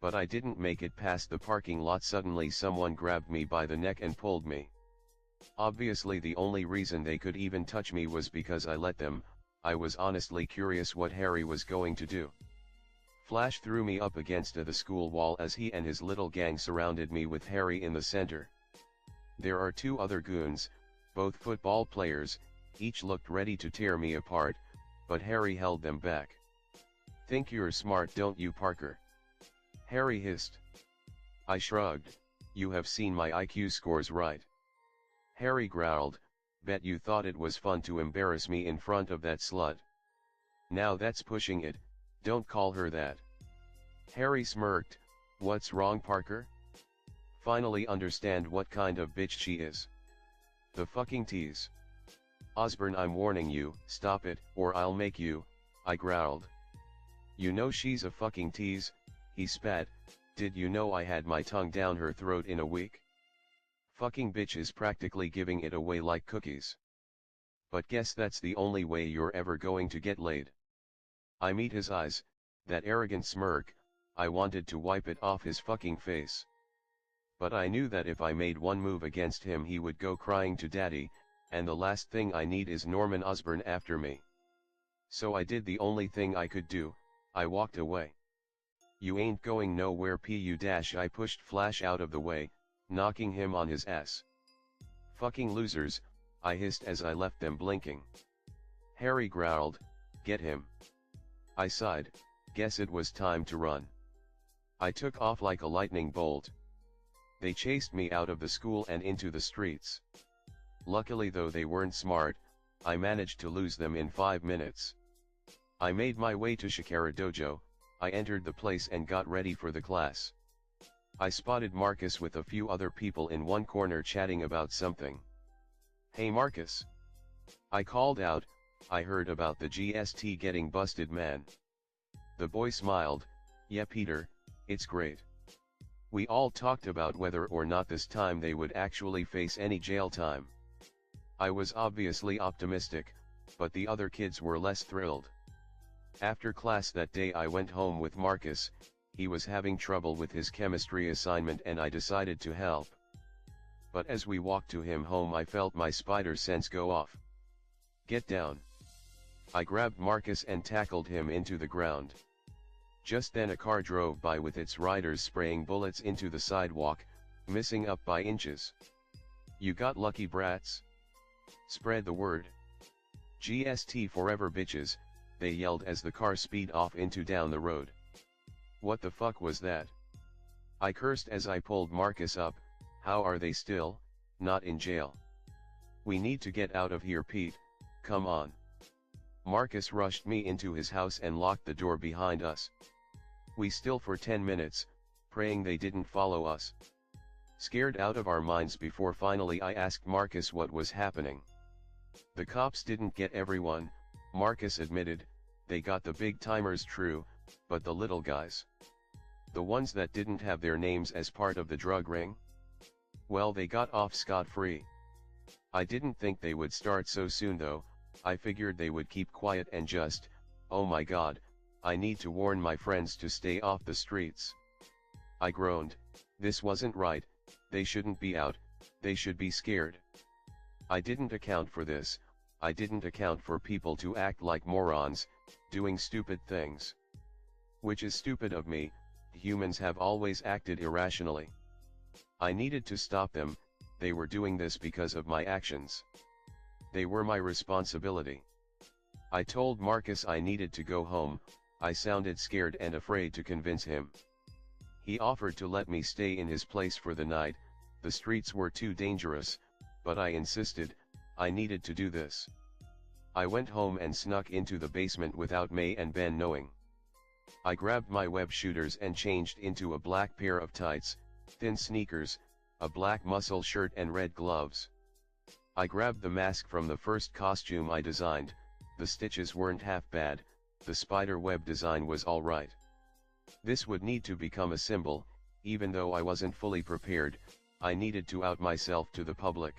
But I didn't make it past the parking lot. Suddenly someone grabbed me by the neck and pulled me. Obviously the only reason they could even touch me was because I let them. I was honestly curious what Harry was going to do. Flash threw me up against the school wall as he and his little gang surrounded me with Harry in the center. There are two other goons, both football players, each looked ready to tear me apart, but Harry held them back. Think you're smart, don't you, Parker? Harry hissed. I shrugged. You have seen my IQ scores, right? Harry growled. Bet you thought it was fun to embarrass me in front of that slut. Now that's pushing it, don't call her that. Harry smirked. What's wrong, Parker? Finally understand what kind of bitch she is. The fucking tease. Osborne, I'm warning you, stop it, or I'll make you, I growled. You know she's a fucking tease, he spat. Did you know I had my tongue down her throat in a week? Fucking bitch is practically giving it away like cookies. But guess that's the only way you're ever going to get laid. I meet his eyes, that arrogant smirk. I wanted to wipe it off his fucking face. But I knew that if I made one move against him he would go crying to daddy, and the last thing I need is Norman Osborn after me. So I did the only thing I could do, I walked away. You ain't going nowhere I pushed Flash out of the way, knocking him on his ass. Fucking losers, I hissed as I left them blinking. Harry growled, get him. I sighed, guess it was time to run. I took off like a lightning bolt. They chased me out of the school and into the streets. Luckily, though they weren't smart, I managed to lose them in 5 minutes. I made my way to Shikara Dojo. I entered the place and got ready for the class. I spotted Marcus with a few other people in one corner chatting about something. Hey Marcus! I called out. I heard about the GST getting busted, man. The boy smiled. Yeah Peter, it's great. We all talked about whether or not this time they would actually face any jail time. I was obviously optimistic, but the other kids were less thrilled. After class that day I went home with Marcus. He was having trouble with his chemistry assignment and I decided to help. But as we walked to him home I felt my spider sense go off. Get down. I grabbed Marcus and tackled him into the ground. Just then a car drove by with its riders spraying bullets into the sidewalk, missing up by inches. You got lucky, brats. Spread the word. GST forever, bitches, they yelled as the car speed off into down the road. What the fuck was that? I cursed as I pulled Marcus up. How are they still not in jail? We need to get out of here, Pete, come on. Marcus rushed me into his house and locked the door behind us. We still for 10 minutes, praying they didn't follow us. Scared out of our minds before finally I asked Marcus what was happening. The cops didn't get everyone, Marcus admitted. They got the big timers, true, but the little guys. The ones that didn't have their names as part of the drug ring? Well, they got off scot-free. I didn't think they would start so soon though. I figured they would keep quiet and just, oh my god, I need to warn my friends to stay off the streets. I groaned, this wasn't right, they shouldn't be out, they should be scared. I didn't account for this, I didn't account for people to act like morons, doing stupid things. Which is stupid of me, humans have always acted irrationally. I needed to stop them, they were doing this because of my actions. They were my responsibility. I told Marcus I needed to go home, I sounded scared and afraid to convince him. He offered to let me stay in his place for the night, the streets were too dangerous, but I insisted, I needed to do this. I went home and snuck into the basement without May and Ben knowing. I grabbed my web shooters and changed into a black pair of tights, thin sneakers, a black muscle shirt and red gloves. I grabbed the mask from the first costume I designed, the stitches weren't half bad, the spider web design was alright. This would need to become a symbol, even though I wasn't fully prepared, I needed to out myself to the public.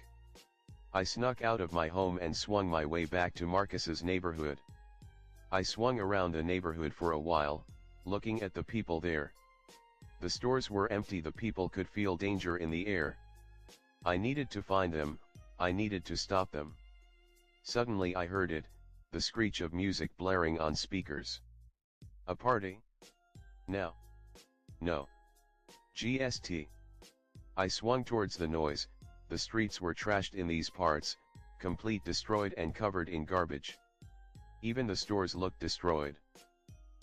I snuck out of my home and swung my way back to Marcus's neighborhood. I swung around the neighborhood for a while, looking at the people there. The stores were empty, the people could feel danger in the air. I needed to find them, I needed to stop them. Suddenly I heard it, the screech of music blaring on speakers. A party? Now. No. GST. I swung towards the noise, the streets were trashed in these parts, complete destroyed and covered in garbage. Even the stores looked destroyed.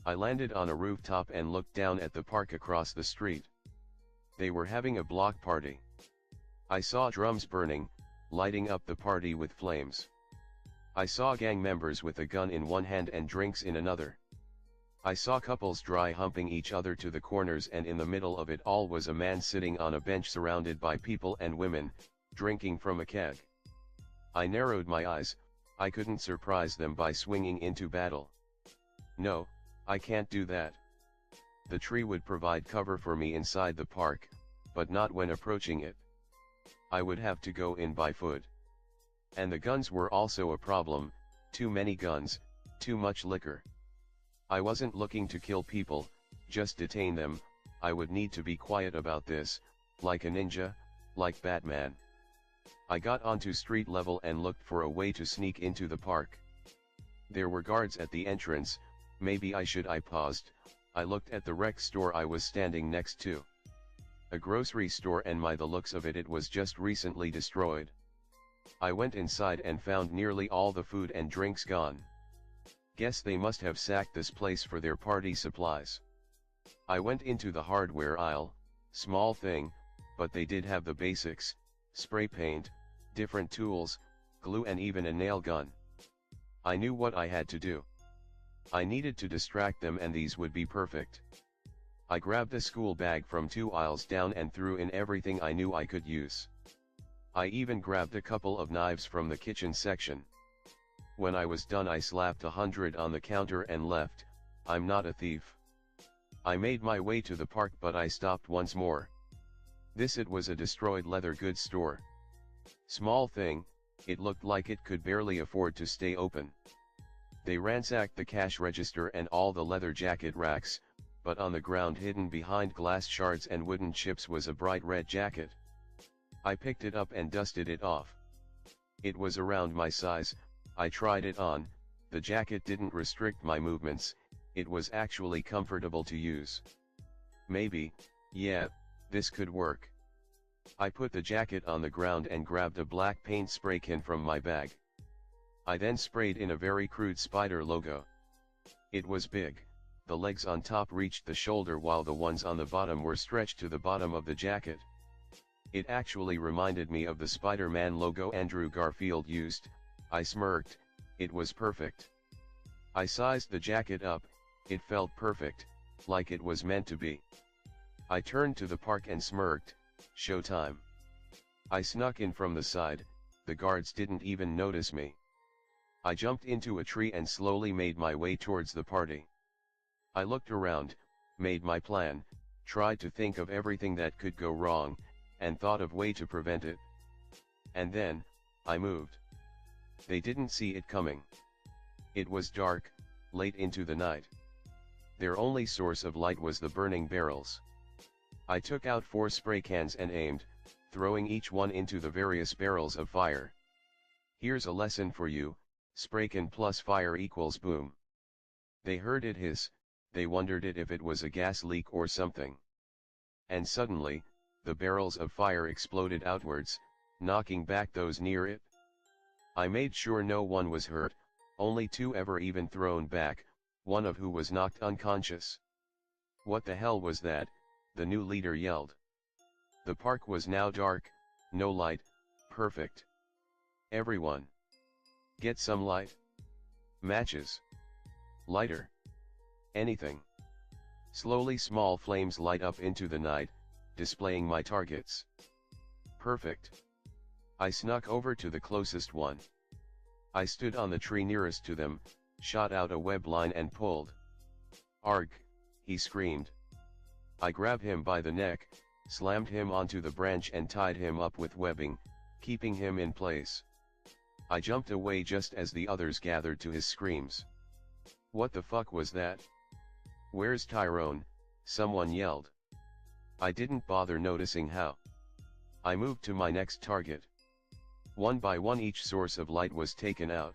I landed on a rooftop and looked down at the park across the street. They were having a block party. I saw drums burning, lighting up the party with flames. I saw gang members with a gun in one hand and drinks in another. I saw couples dry humping each other to the corners, and in the middle of it all was a man sitting on a bench surrounded by people and women, drinking from a keg. I narrowed my eyes, I couldn't surprise them by swinging into battle. No, I can't do that. The tree would provide cover for me inside the park, but not when approaching it. I would have to go in by foot. And the guns were also a problem, too many guns, too much liquor. I wasn't looking to kill people, just detain them, I would need to be quiet about this, like a ninja, like Batman. I got onto street level and looked for a way to sneak into the park. There were guards at the entrance, maybe I paused, I looked at the rec store I was standing next to. A grocery store, and by the looks of it, it was just recently destroyed. I went inside and found nearly all the food and drinks gone. Guess they must have sacked this place for their party supplies. I went into the hardware aisle, small thing, but they did have the basics, spray paint, different tools, glue and even a nail gun. I knew what I had to do. I needed to distract them, and these would be perfect. I grabbed a school bag from 2 aisles down and threw in everything I knew I could use. I even grabbed a couple of knives from the kitchen section. When I was done, I slapped 100 on the counter and left. I'm not a thief. I made my way to the park, but I stopped once more. It was a destroyed leather goods store. Small thing, it looked like it could barely afford to stay open. They ransacked the cash register and all the leather jacket racks, but on the ground hidden behind glass shards and wooden chips was a bright red jacket. I picked it up and dusted it off. It was around my size, I tried it on, the jacket didn't restrict my movements, it was actually comfortable to use. Maybe, yeah, this could work. I put the jacket on the ground and grabbed a black paint spray can from my bag. I then sprayed in a very crude spider logo. It was big, the legs on top reached the shoulder while the ones on the bottom were stretched to the bottom of the jacket. It actually reminded me of the Spiderman logo Andrew Garfield used. I smirked, it was perfect. I sized the jacket up, it felt perfect, like it was meant to be. I turned to the park and smirked, showtime. I snuck in from the side, the guards didn't even notice me. I jumped into a tree and slowly made my way towards the party. I looked around, made my plan, tried to think of everything that could go wrong, and thought of way to prevent it. And then, I moved. They didn't see it coming. It was dark, late into the night. Their only source of light was the burning barrels. I took out 4 spray cans and aimed, throwing each one into the various barrels of fire. Here's a lesson for you, spray can plus fire equals boom. They heard it hiss, they wondered if it was a gas leak or something. And suddenly, the barrels of fire exploded outwards, knocking back those near it. I made sure no one was hurt, only 2 ever even thrown back, one of who was knocked unconscious. What the hell was that? The new leader yelled. The park was now dark, no light, perfect. Everyone, get some light. Matches. Lighter. Anything. Slowly small flames light up into the night, displaying my targets. Perfect. I snuck over to the closest one. I stood on the tree nearest to them, shot out a web line and pulled. Arg, he screamed. I grabbed him by the neck, slammed him onto the branch and tied him up with webbing, keeping him in place. I jumped away just as the others gathered to his screams. What the fuck was that? Where's Tyrone? Someone yelled. I didn't bother noticing how. I moved to my next target. One by one each source of light was taken out.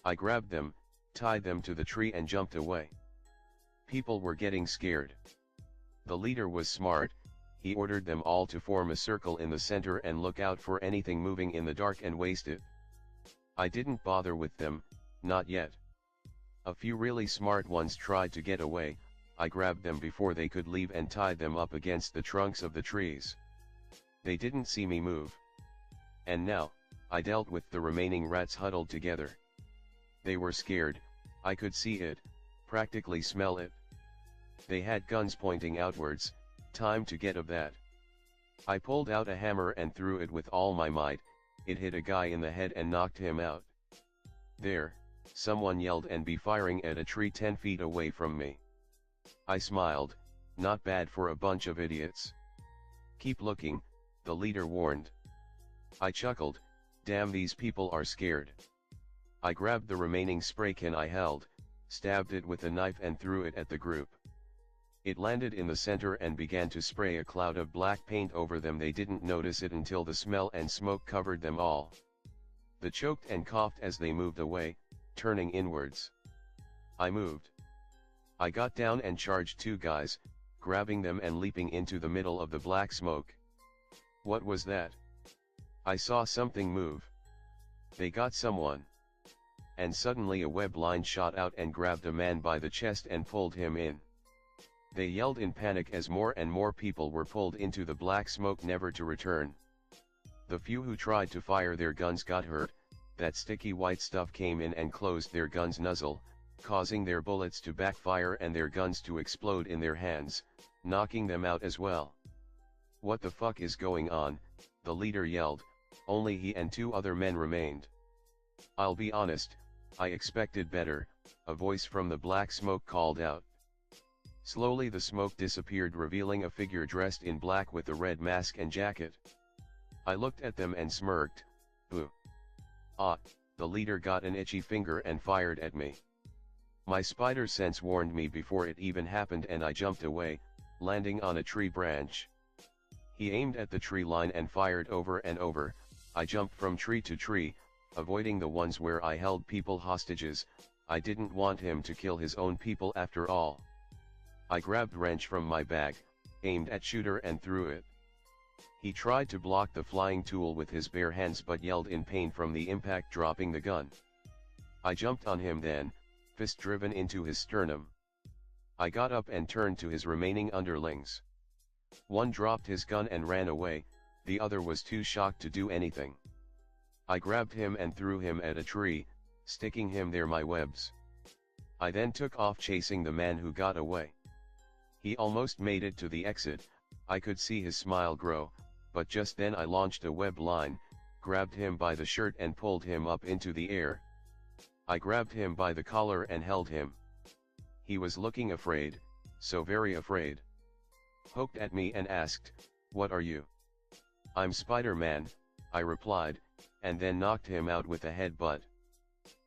I grabbed them, tied them to the tree and jumped away. People were getting scared. The leader was smart, he ordered them all to form a circle in the center and look out for anything moving in the dark and waste it. I didn't bother with them, not yet. A few really smart ones tried to get away, I grabbed them before they could leave and tied them up against the trunks of the trees. They didn't see me move. And now, I dealt with the remaining rats huddled together. They were scared, I could see it, practically smell it. They had guns pointing outwards, time to get of that. I pulled out a hammer and threw it with all my might, it hit a guy in the head and knocked him out. There, someone yelled and be firing at a tree 10 feet away from me. I smiled, not bad for a bunch of idiots. Keep looking, the leader warned. I chuckled, damn these people are scared. I grabbed the remaining spray can I held, stabbed it with a knife and threw it at the group. It landed in the center and began to spray a cloud of black paint over them. They didn't notice it until the smell and smoke covered them all. They choked and coughed as they moved away, turning inwards. I moved. I got down and charged 2 guys, grabbing them and leaping into the middle of the black smoke. What was that? I saw something move. They got someone. And suddenly a web line shot out and grabbed a man by the chest and pulled him in. They yelled in panic as more and more people were pulled into the black smoke, never to return. The few who tried to fire their guns got hurt, that sticky white stuff came in and closed their guns' nozzle, causing their bullets to backfire and their guns to explode in their hands, knocking them out as well. What the fuck is going on? The leader yelled, only he and 2 other men remained. I'll be honest, I expected better, a voice from the black smoke called out. Slowly the smoke disappeared, revealing a figure dressed in black with a red mask and jacket. I looked at them and smirked, boo. Ah, the leader got an itchy finger and fired at me. My spider sense warned me before it even happened and I jumped away, landing on a tree branch. He aimed at the tree line and fired over and over. I jumped from tree to tree, avoiding the ones where I held people hostages. I didn't want him to kill his own people after all. I grabbed wrench from my bag, aimed at shooter and threw it. He tried to block the flying tool with his bare hands but yelled in pain from the impact, dropping the gun. I jumped on him then, fist driven into his sternum. I got up and turned to his remaining underlings. One dropped his gun and ran away, the other was too shocked to do anything. I grabbed him and threw him at a tree, sticking him there my webs. I then took off chasing the man who got away. He almost made it to the exit, I could see his smile grow, but just then I launched a web line, grabbed him by the shirt and pulled him up into the air. I grabbed him by the collar and held him. He was looking afraid, so very afraid. Poked at me and asked, "What are you?" "I'm Spider-Man," I replied, and then knocked him out with a headbutt.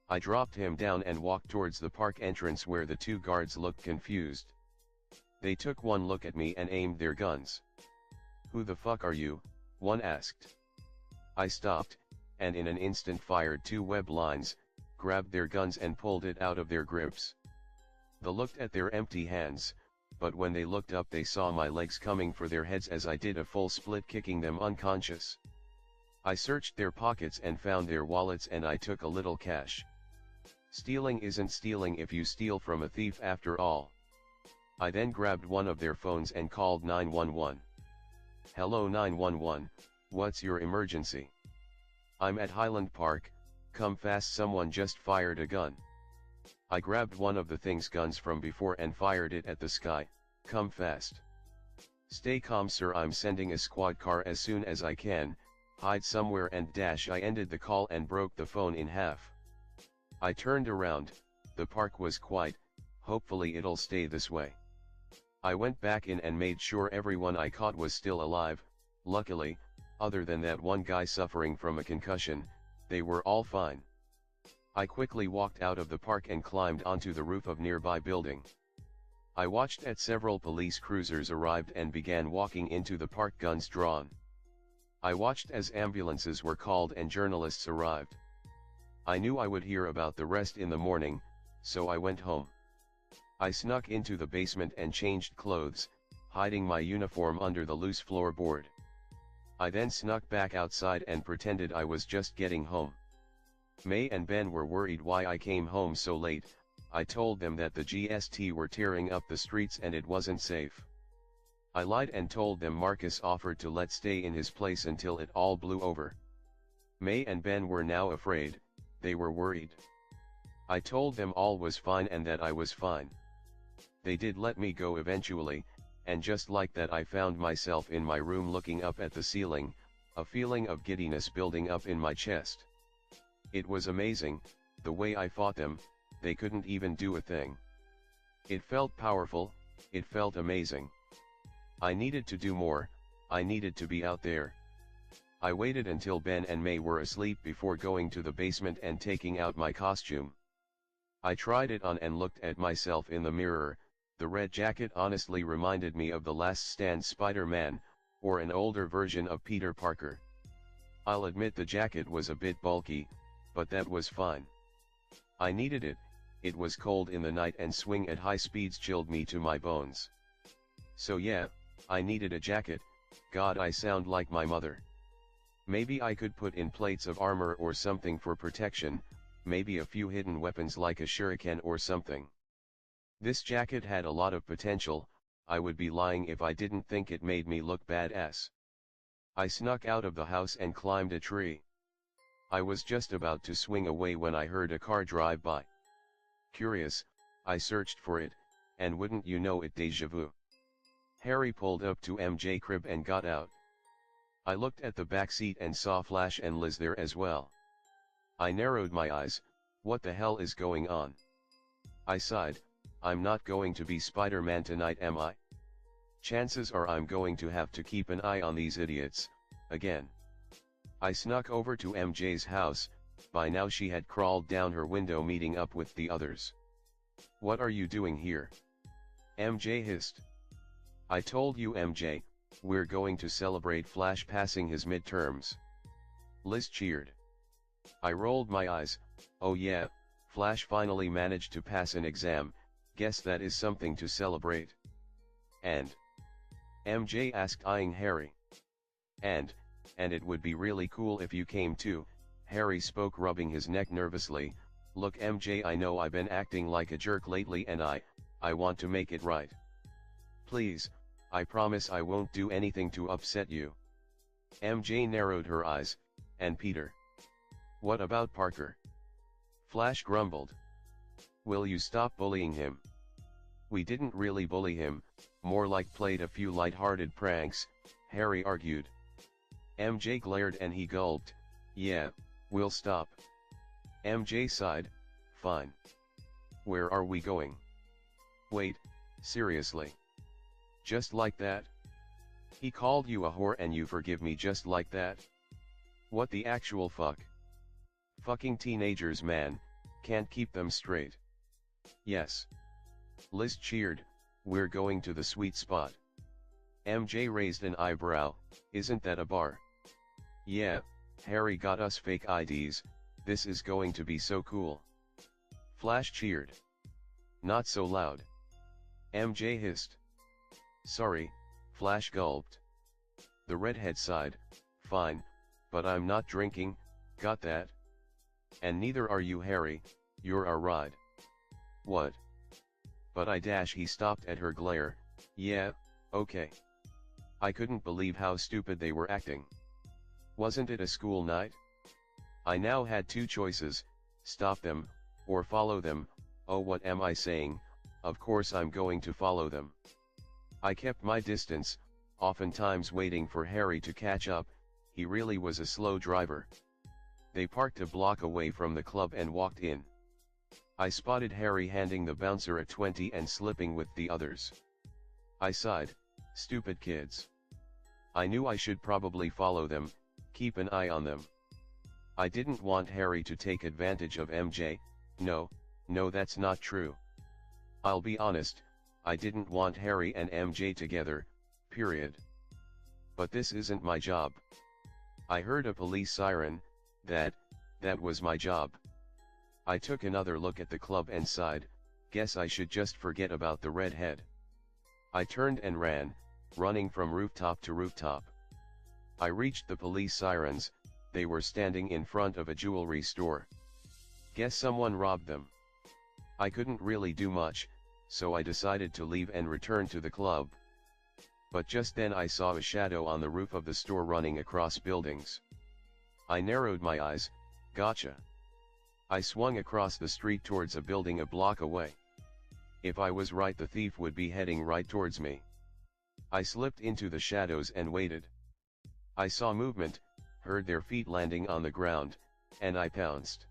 I dropped him down and walked towards the park entrance where the two guards looked confused. They took one look at me and aimed their guns. "Who the fuck are you?" one asked. I stopped, and in an instant fired two web lines, grabbed their guns and pulled it out of their grips. They looked at their empty hands, but when they looked up they saw my legs coming for their heads as I did a full split, kicking them unconscious. I searched their pockets and found their wallets, and I took a little cash. Stealing isn't stealing if you steal from a thief after all. I then grabbed one of their phones and called 911. "Hello 911, what's your emergency?" "I'm at Highland Park, come fast, someone just fired a gun." I grabbed one of the thing's guns from before and fired it at the sky, "Come fast." "Stay calm sir, I'm sending a squad car as soon as I can, hide somewhere and dash." I ended the call and broke the phone in half. I turned around, the park was quiet, hopefully it'll stay this way. I went back in and made sure everyone I caught was still alive. Luckily, other than that one guy suffering from a concussion, they were all fine. I quickly walked out of the park and climbed onto the roof of nearby building. I watched as several police cruisers arrived and began walking into the park, guns drawn. I watched as ambulances were called and journalists arrived. I knew I would hear about the rest in the morning, so I went home. I snuck into the basement and changed clothes, hiding my uniform under the loose floorboard. I then snuck back outside and pretended I was just getting home. May and Ben were worried why I came home so late. I told them that the GST were tearing up the streets and it wasn't safe. I lied and told them Marcus offered to let stay in his place until it all blew over. May and Ben were now afraid, they were worried. I told them all was fine and that I was fine. They did let me go eventually, and just like that I found myself in my room looking up at the ceiling, a feeling of giddiness building up in my chest. It was amazing, the way I fought them, they couldn't even do a thing. It felt powerful, it felt amazing. I needed to do more, I needed to be out there. I waited until Ben and May were asleep before going to the basement and taking out my costume. I tried it on and looked at myself in the mirror. The red jacket honestly reminded me of the Last Stand Spider-Man, or an older version of Peter Parker. I'll admit the jacket was a bit bulky, but that was fine. I needed it, it was cold in the night and swing at high speeds chilled me to my bones. So yeah, I needed a jacket. God, I sound like my mother. Maybe I could put in plates of armor or something for protection, maybe a few hidden weapons like a shuriken or something. This jacket had a lot of potential, I would be lying if I didn't think it made me look badass. I snuck out of the house and climbed a tree. I was just about to swing away when I heard a car drive by. Curious, I searched for it, and wouldn't you know it, déjà vu. Harry pulled up to MJ crib and got out. I looked at the back seat and saw Flash and Liz there as well. I narrowed my eyes, what the hell is going on? I sighed, I'm not going to be Spider-Man tonight, am I? Chances are I'm going to have to keep an eye on these idiots, again. I snuck over to MJ's house. By now she had crawled down her window meeting up with the others. What are you doing here? MJ hissed. I told you, MJ, we're going to celebrate Flash passing his midterms. Liz cheered. I rolled my eyes, oh yeah, Flash finally managed to pass an exam, guess that is something to celebrate. And? MJ asked, eyeing Harry. And it would be really cool if you came too, Harry spoke, rubbing his neck nervously. Look MJ, I know I've been acting like a jerk lately and I want to make it right. Please, I promise I won't do anything to upset you. MJ narrowed her eyes, and Peter? What about Parker? Flash grumbled. Will you stop bullying him? We didn't really bully him, more like played a few light-hearted pranks, Harry argued. MJ glared and he gulped, yeah, we'll stop. MJ sighed, fine. Where are we going? Wait, seriously? Just like that? He called you a whore and you forgive me just like that? What the actual fuck? Fucking teenagers, man, can't keep them straight. Yes. Liz cheered, we're going to the sweet spot. MJ raised an eyebrow, isn't that a bar? Yeah, Harry got us fake IDs, this is going to be so cool. Flash cheered. Not so loud. MJ hissed. Sorry, Flash gulped. The redhead sighed, fine, but I'm not drinking, got that? And neither are you, Harry, you're our ride. What? But he stopped at her glare, yeah, okay. I couldn't believe how stupid they were acting. Wasn't it a school night? I now had two choices, stop them, or follow them. Oh, what am I saying? Of course I'm going to follow them. I kept my distance, oftentimes waiting for Harry to catch up, he really was a slow driver. They parked a block away from the club and walked in. I spotted Harry handing the bouncer a 20 and slipping with the others. I sighed, stupid kids. I knew I should probably follow them, keep an eye on them. I didn't want Harry to take advantage of MJ, no, that's not true. I'll be honest, I didn't want Harry and MJ together, period. But this isn't my job. I heard a police siren, that was my job. I took another look at the club and sighed, guess I should just forget about the redhead. I turned and ran, running from rooftop to rooftop. I reached the police sirens, they were standing in front of a jewelry store. Guess someone robbed them. I couldn't really do much, so I decided to leave and return to the club. But just then I saw a shadow on the roof of the store running across buildings. I narrowed my eyes, gotcha. I swung across the street towards a building a block away. If I was right, the thief would be heading right towards me. I slipped into the shadows and waited. I saw movement, heard their feet landing on the ground, and I pounced.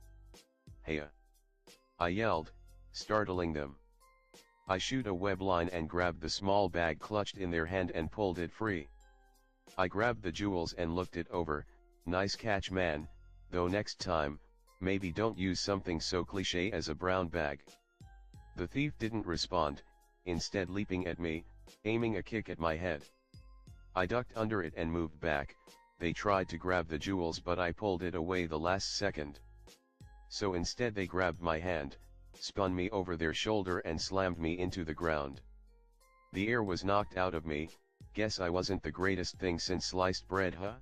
Heya! I yelled, startling them. I shoot a web line and grabbed the small bag clutched in their hand and pulled it free. I grabbed the jewels and looked it over, nice catch, man, though next time, maybe don't use something so cliché as a brown bag. The thief didn't respond, instead leaping at me, aiming a kick at my head. I ducked under it and moved back. They tried to grab the jewels but I pulled it away the last second. So instead they grabbed my hand, spun me over their shoulder and slammed me into the ground. The air was knocked out of me, guess I wasn't the greatest thing since sliced bread, huh?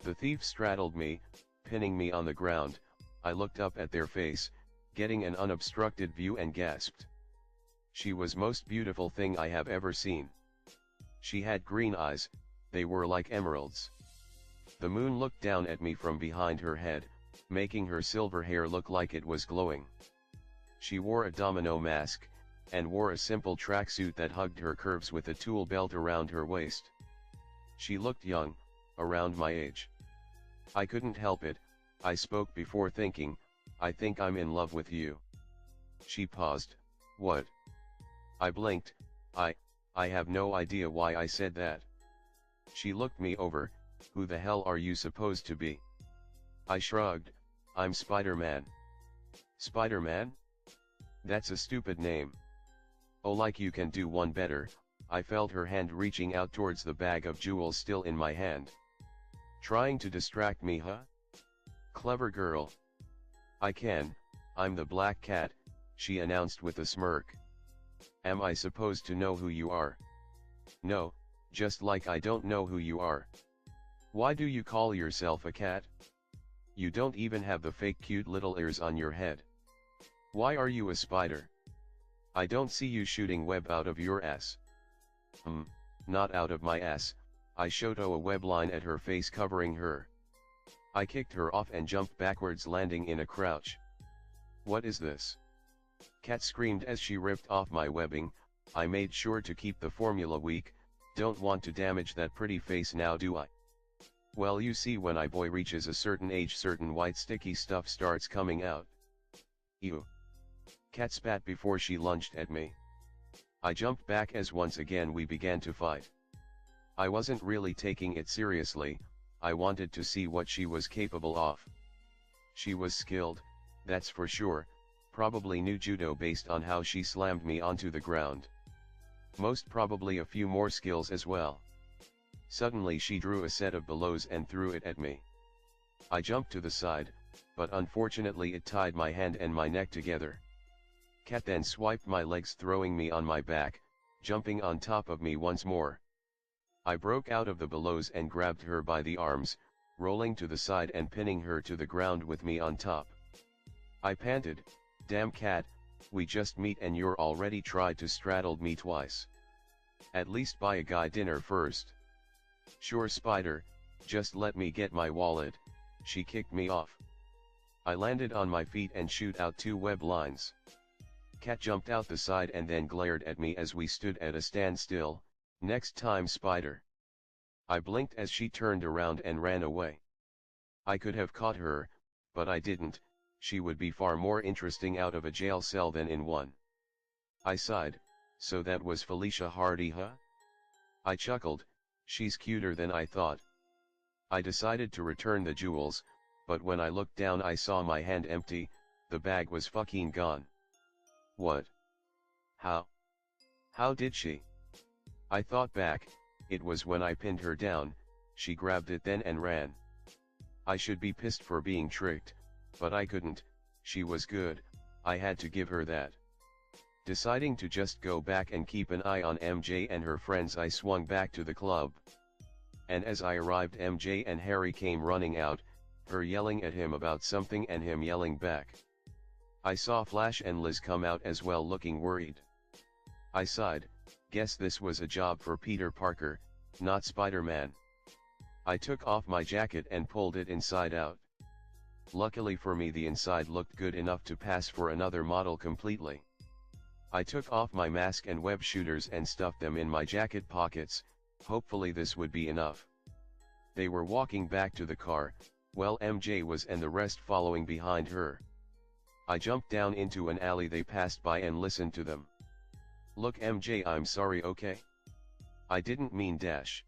The thief straddled me, pinning me on the ground. I looked up at their face, getting an unobstructed view and gasped. She was most beautiful thing I have ever seen. She had green eyes, they were like emeralds. The moon looked down at me from behind her head, making her silver hair look like it was glowing. She wore a domino mask, and wore a simple tracksuit that hugged her curves with a tool belt around her waist. She looked young, around my age. I couldn't help it, I spoke before thinking, I think I'm in love with you. She paused, what? I blinked, I have no idea why I said that. She looked me over, who the hell are you supposed to be? I shrugged, I'm Spider-Man. Spider-Man? That's a stupid name. Oh, like you can do one better. I felt her hand reaching out towards the bag of jewels still in my hand. Trying to distract me, huh? Clever girl. I'm the Black Cat, she announced with a smirk. Am I supposed to know who you are? No, just like I don't know who you are. Why do you call yourself a cat? You don't even have the fake cute little ears on your head. Why are you a spider? I don't see you shooting web out of your ass. Not out of my ass. I showed a web line at her face covering her. I kicked her off and jumped backwards, landing in a crouch. What is this? Cat screamed as she ripped off my webbing. I made sure to keep the formula weak, don't want to damage that pretty face now, do I? Well, you see, when a boy reaches a certain age, certain white sticky stuff starts coming out. Ew. Cat spat before she lunged at me. I jumped back as once again we began to fight. I wasn't really taking it seriously, I wanted to see what she was capable of. She was skilled, that's for sure, probably knew judo based on how she slammed me onto the ground. Most probably a few more skills as well. Suddenly she drew a set of blows and threw it at me. I jumped to the side, but unfortunately it tied my hand and my neck together. Kat then swiped my legs, throwing me on my back, jumping on top of me once more. I broke out of the blows and grabbed her by the arms, rolling to the side and pinning her to the ground with me on top. I panted, "Damn Kat, we just meet and you're already tried to straddle me twice. At least buy a guy dinner first." "Sure Spider, just let me get my wallet," she kicked me off. I landed on my feet and shoot out 2 web lines. Kat jumped out the side and then glared at me as we stood at a standstill. "Next time Spider." I blinked as she turned around and ran away. I could have caught her, but I didn't. She would be far more interesting out of a jail cell than in one. I sighed, "So that was Felicia Hardy, huh?" I chuckled, "She's cuter than I thought." I decided to return the jewels, but when I looked down I saw my hand empty, the bag was fucking gone. What? How did she? I thought back, it was when I pinned her down, she grabbed it then and ran. I should be pissed for being tricked, but I couldn't, she was good, I had to give her that. Deciding to just go back and keep an eye on MJ and her friends, I swung back to the club. And as I arrived, MJ and Harry came running out, her yelling at him about something and him yelling back. I saw Flash and Liz come out as well, looking worried. I sighed, guess this was a job for Peter Parker, not Spider-Man. I took off my jacket and pulled it inside out. Luckily for me, the inside looked good enough to pass for another model completely. I took off my mask and web shooters and stuffed them in my jacket pockets, hopefully this would be enough. They were walking back to the car, well MJ was, and the rest following behind her. I jumped down into an alley they passed by and listened to them. "Look MJ, I'm sorry, okay? I didn't mean dash."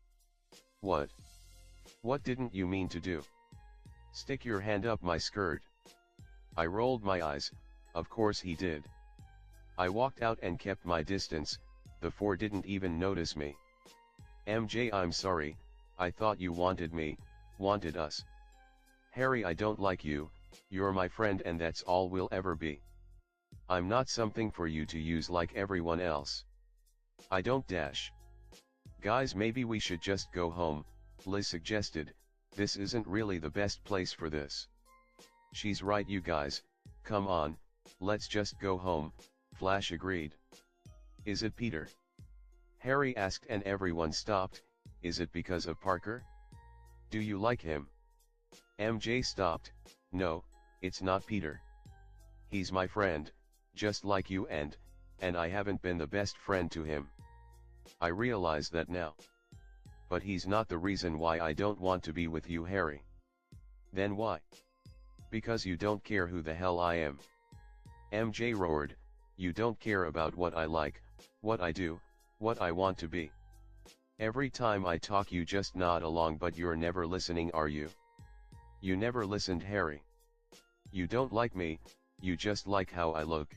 "What? What didn't you mean to do? Stick your hand up my skirt." I rolled my eyes, of course he did. I walked out and kept my distance, the 4 didn't even notice me. "MJ, I'm sorry, I thought you wanted me, wanted us." "Harry, I don't like you, you're my friend and that's all we'll ever be. I'm not something for you to use like everyone else." "I don't dash." "Guys, maybe we should just go home," Liz suggested, "this isn't really the best place for this." "She's right you guys, come on, let's just go home," Flash agreed. "Is it Peter?" Harry asked and everyone stopped. "Is it because of Parker? Do you like him?" MJ stopped. "No, it's not Peter. He's my friend, just like you and I haven't been the best friend to him. I realize that now. But he's not the reason why I don't want to be with you, Harry." "Then why?" "Because you don't care who the hell I am." MJ roared, "You don't care about what I like, what I do, what I want to be. Every time I talk you just nod along, but you're never listening, are you? You never listened, Harry. You don't like me, you just like how I look."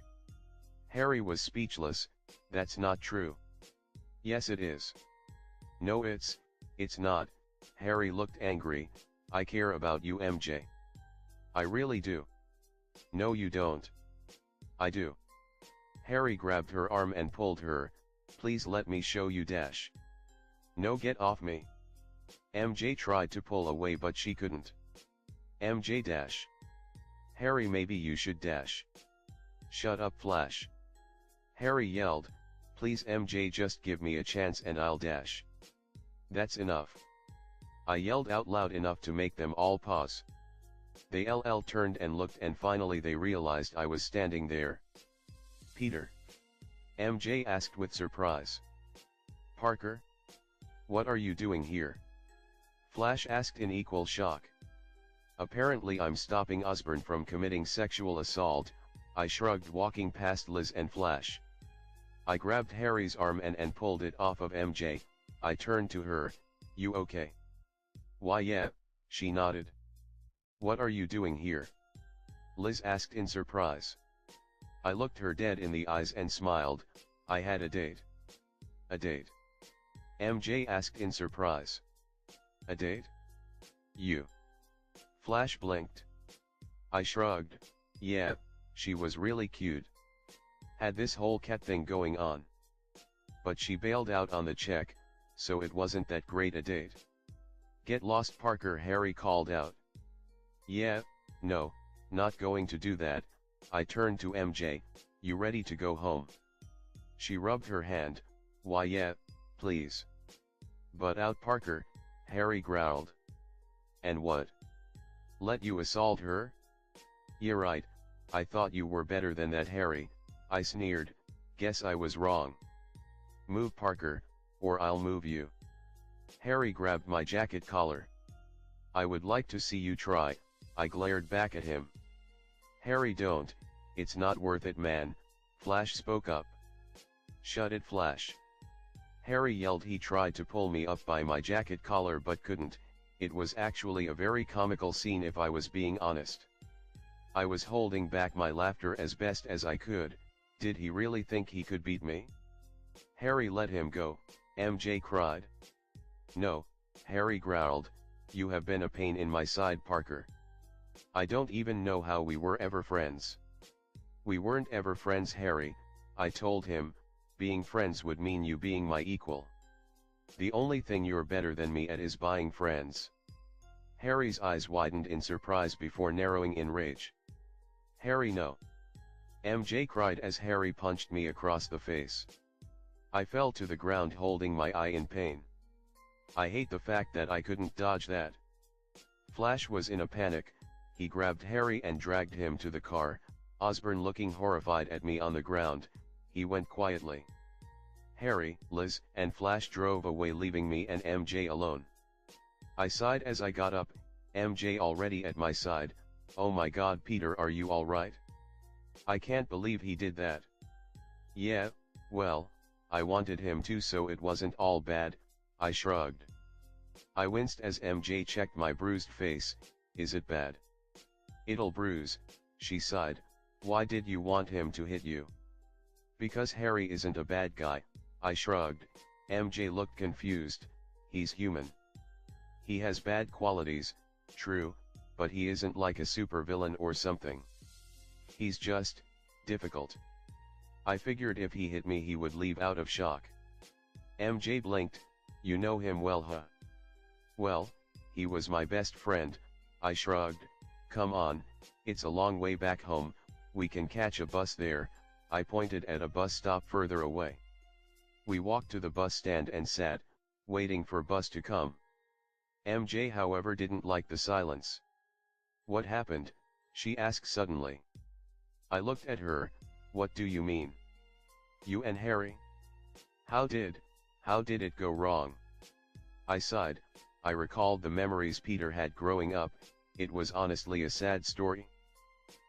Harry was speechless. "That's not true." "Yes it is." "No it's not." Harry looked angry. "I care about you, MJ. I really do." "No you don't." "I do." Harry grabbed her arm and pulled her. "Please let me show you dash." "No, get off me." MJ tried to pull away but she couldn't. "MJ dash." "Harry, maybe you should dash." "Shut up Flash." Harry yelled, "Please MJ, just give me a chance and I'll dash." "That's enough." I yelled out loud enough to make them all pause. They turned and looked and finally they realized I was standing there. "Peter?" MJ asked with surprise. "Parker? What are you doing here?" Flash asked in equal shock. "Apparently I'm stopping Osborn from committing sexual assault," I shrugged, walking past Liz and Flash. I grabbed Harry's arm and pulled it off of MJ. I turned to her, You okay? Why yeah, she nodded. What are you doing here? Liz asked in surprise. I looked her dead in the eyes and smiled. I had a date. A date? MJ asked in surprise. A date? You? Flash blinked. I shrugged. Yeah, she was really cute. Had this whole cat thing going on. But she bailed out on the check, so it wasn't that great a date. Get lost, Parker, Harry called out. Yeah, no, not going to do that. I turned to MJ, you ready to go home? She rubbed her hand. Why yeah, please. But out, Parker, Harry growled. And what? Let you assault her? Yeah right, I thought you were better than that, Harry, I sneered. Guess I was wrong. Move, Parker, or I'll move you. Harry grabbed my jacket collar. I would like to see you try, I glared back at him. Harry, don't, it's not worth it, man, Flash spoke up. Shut it, Flash. Harry yelled. He tried to pull me up by my jacket collar but couldn't. It was actually a very comical scene if I was being honest. I was holding back my laughter as best as I could. Did he really think he could beat me? Harry, let him go, MJ cried. No, Harry growled, you have been a pain in my side, Parker. I don't even know how we were ever friends. We weren't ever friends, Harry, I told him. Being friends would mean you being my equal. The only thing you're better than me at is buying friends. Harry's eyes widened in surprise before narrowing in rage. Harry, no. MJ cried as Harry punched me across the face. I fell to the ground holding my eye in pain. I hate the fact that I couldn't dodge that. Flash was in a panic. He grabbed Harry and dragged him to the car. Osborn looking horrified at me on the ground, he went quietly. Harry, Liz, and Flash drove away, leaving me and MJ alone. I sighed as I got up, MJ already at my side. Oh my God, Peter, are you alright? I can't believe he did that. Yeah, well, I wanted him to, so it wasn't all bad, I shrugged. I winced as MJ checked my bruised face. Is it bad? It'll bruise, she sighed. Why did you want him to hit you? Because Harry isn't a bad guy, I shrugged. MJ looked confused. He's human. He has bad qualities, true, but he isn't like a supervillain or something. He's just difficult. I figured if he hit me he would leave out of shock. MJ blinked. You know him well, huh? Well, he was my best friend, I shrugged. Come on, it's a long way back home, we can catch a bus there. I pointed at a bus stop further away. We walked to the bus stand and sat, waiting for bus to come. MJ, however, didn't like the silence. What happened? She asked suddenly. I looked at her. What do you mean? You and Harry? How did it go wrong? I sighed. I recalled the memories Peter had growing up. It was honestly a sad story.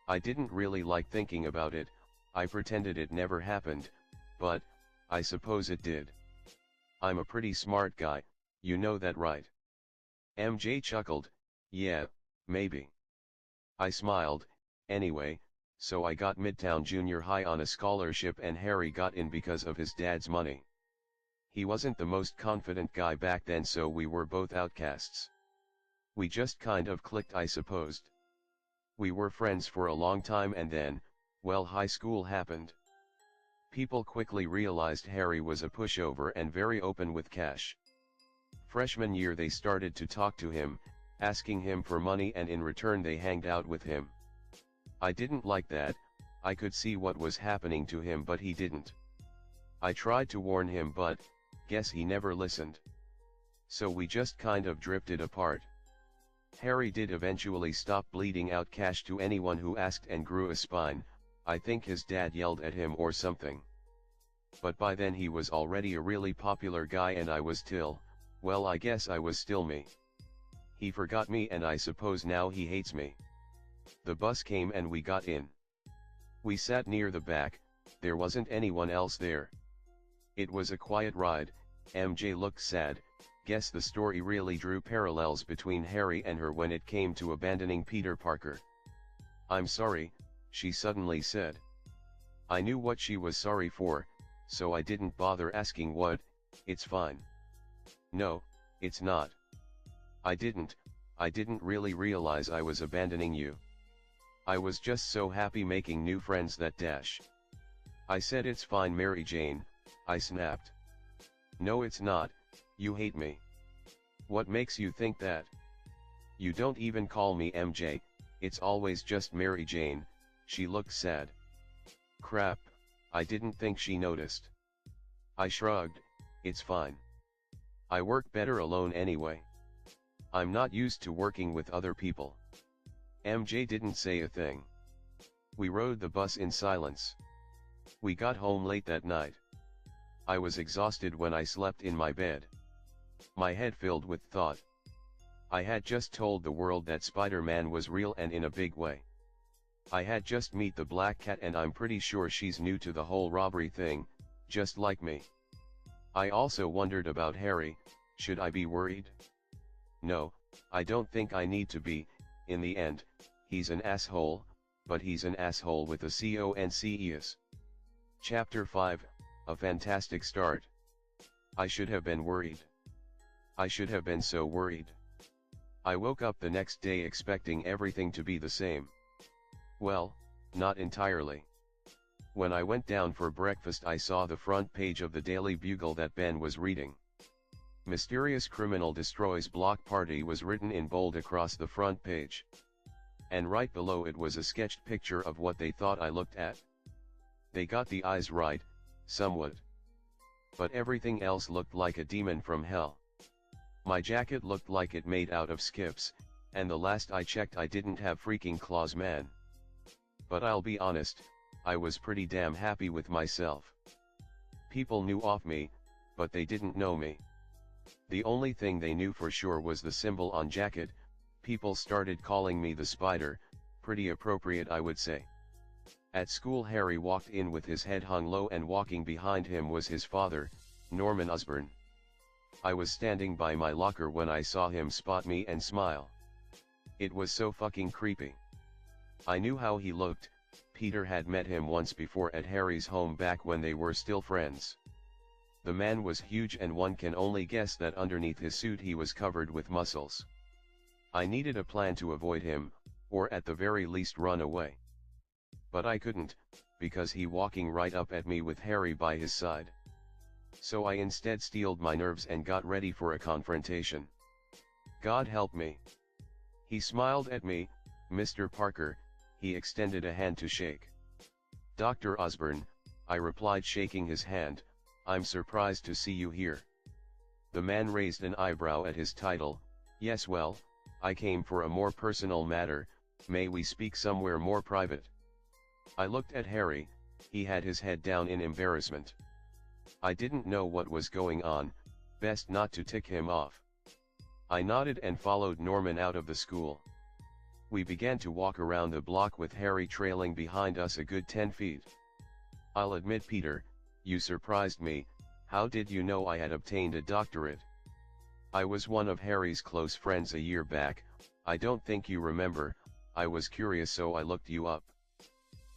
I didn't really like thinking about it. I pretended it never happened, but I suppose it did. I'm a pretty smart guy, you know that, right? MJ chuckled. Yeah, maybe. I smiled. Anyway, so I got Midtown Junior High on a scholarship and Harry got in because of his dad's money. He wasn't the most confident guy back then, so we were both outcasts. We just kind of clicked, I supposed. We were friends for a long time and then, well, high school happened. People quickly realized Harry was a pushover and very open with cash. Freshman year they started to talk to him, asking him for money, and in return they hanged out with him. I didn't like that. I could see what was happening to him but he didn't. I tried to warn him but, guess he never listened. So we just kind of drifted apart. Harry did eventually stop bleeding out cash to anyone who asked and grew a spine. I think his dad yelled at him or something. But by then he was already a really popular guy and I was still, well, I guess I was still me. He forgot me and I suppose now he hates me. The bus came and we got in. We sat near the back, there wasn't anyone else there. It was a quiet ride. MJ looked sad. Guess the story really drew parallels between Harry and her when it came to abandoning Peter Parker. "I'm sorry," she suddenly said. I knew what she was sorry for, so I didn't bother asking what. "It's fine." "No, it's not. I didn't really realize I was abandoning you. I was just so happy making new friends that dash." I said. "It's fine, Mary Jane," I snapped. "No, it's not, you hate me." "What makes you think that? You don't even call me MJ, it's always just Mary Jane." She looked sad. "Crap, I didn't think she noticed." I shrugged. "It's fine. I work better alone anyway. I'm not used to working with other people." MJ didn't say a thing. We rode the bus in silence. We got home late that night. I was exhausted when I slept in my bed. My head filled with thought. I had just told the world that Spider-Man was real and in a big way. I had just met the Black Cat and I'm pretty sure she's new to the whole robbery thing, just like me. I also wondered about Harry. Should I be worried? No, I don't think I need to be. In the end, he's an asshole, but he's an asshole with a conscience. Chapter 5, A Fantastic Start. I should have been worried. I should have been so worried. I woke up the next day expecting everything to be the same. Well, not entirely. When I went down for breakfast I saw the front page of the Daily Bugle that Ben was reading. "Mysterious criminal destroys block party" was written in bold across the front page. And right below it was a sketched picture of what they thought I looked at. They got the eyes right, somewhat. But everything else looked like a demon from hell. My jacket looked like it made out of skips, and the last I checked I didn't have freaking claws, man. But I'll be honest, I was pretty damn happy with myself. People knew of me, but they didn't know me. The only thing they knew for sure was the symbol on jacket. People started calling me the Spider, pretty appropriate I would say. At school Harry walked in with his head hung low and walking behind him was his father, Norman Osborn. I was standing by my locker when I saw him spot me and smile. It was so fucking creepy. I knew how he looked. Peter had met him once before at Harry's home back when they were still friends. The man was huge and one can only guess that underneath his suit he was covered with muscles. I needed a plan to avoid him, or at the very least run away. But I couldn't, because he walking right up at me with Harry by his side. So I instead steeled my nerves and got ready for a confrontation. God help me. He smiled at me. "Mr. Parker," he extended a hand to shake. "Dr. Osborn," I replied, shaking his hand. "I'm surprised to see you here." The man raised an eyebrow at his title. "Yes, well, I came for a more personal matter. May we speak somewhere more private?" I looked at Harry. He had his head down in embarrassment. I didn't know what was going on, best not to tick him off. I nodded and followed Norman out of the school. We began to walk around the block with Harry trailing behind us a good 10 feet. "I'll admit, Peter, you surprised me. How did you know I had obtained a doctorate?" "I was one of Harry's close friends a year back. I don't think you remember. I was curious so I looked you up.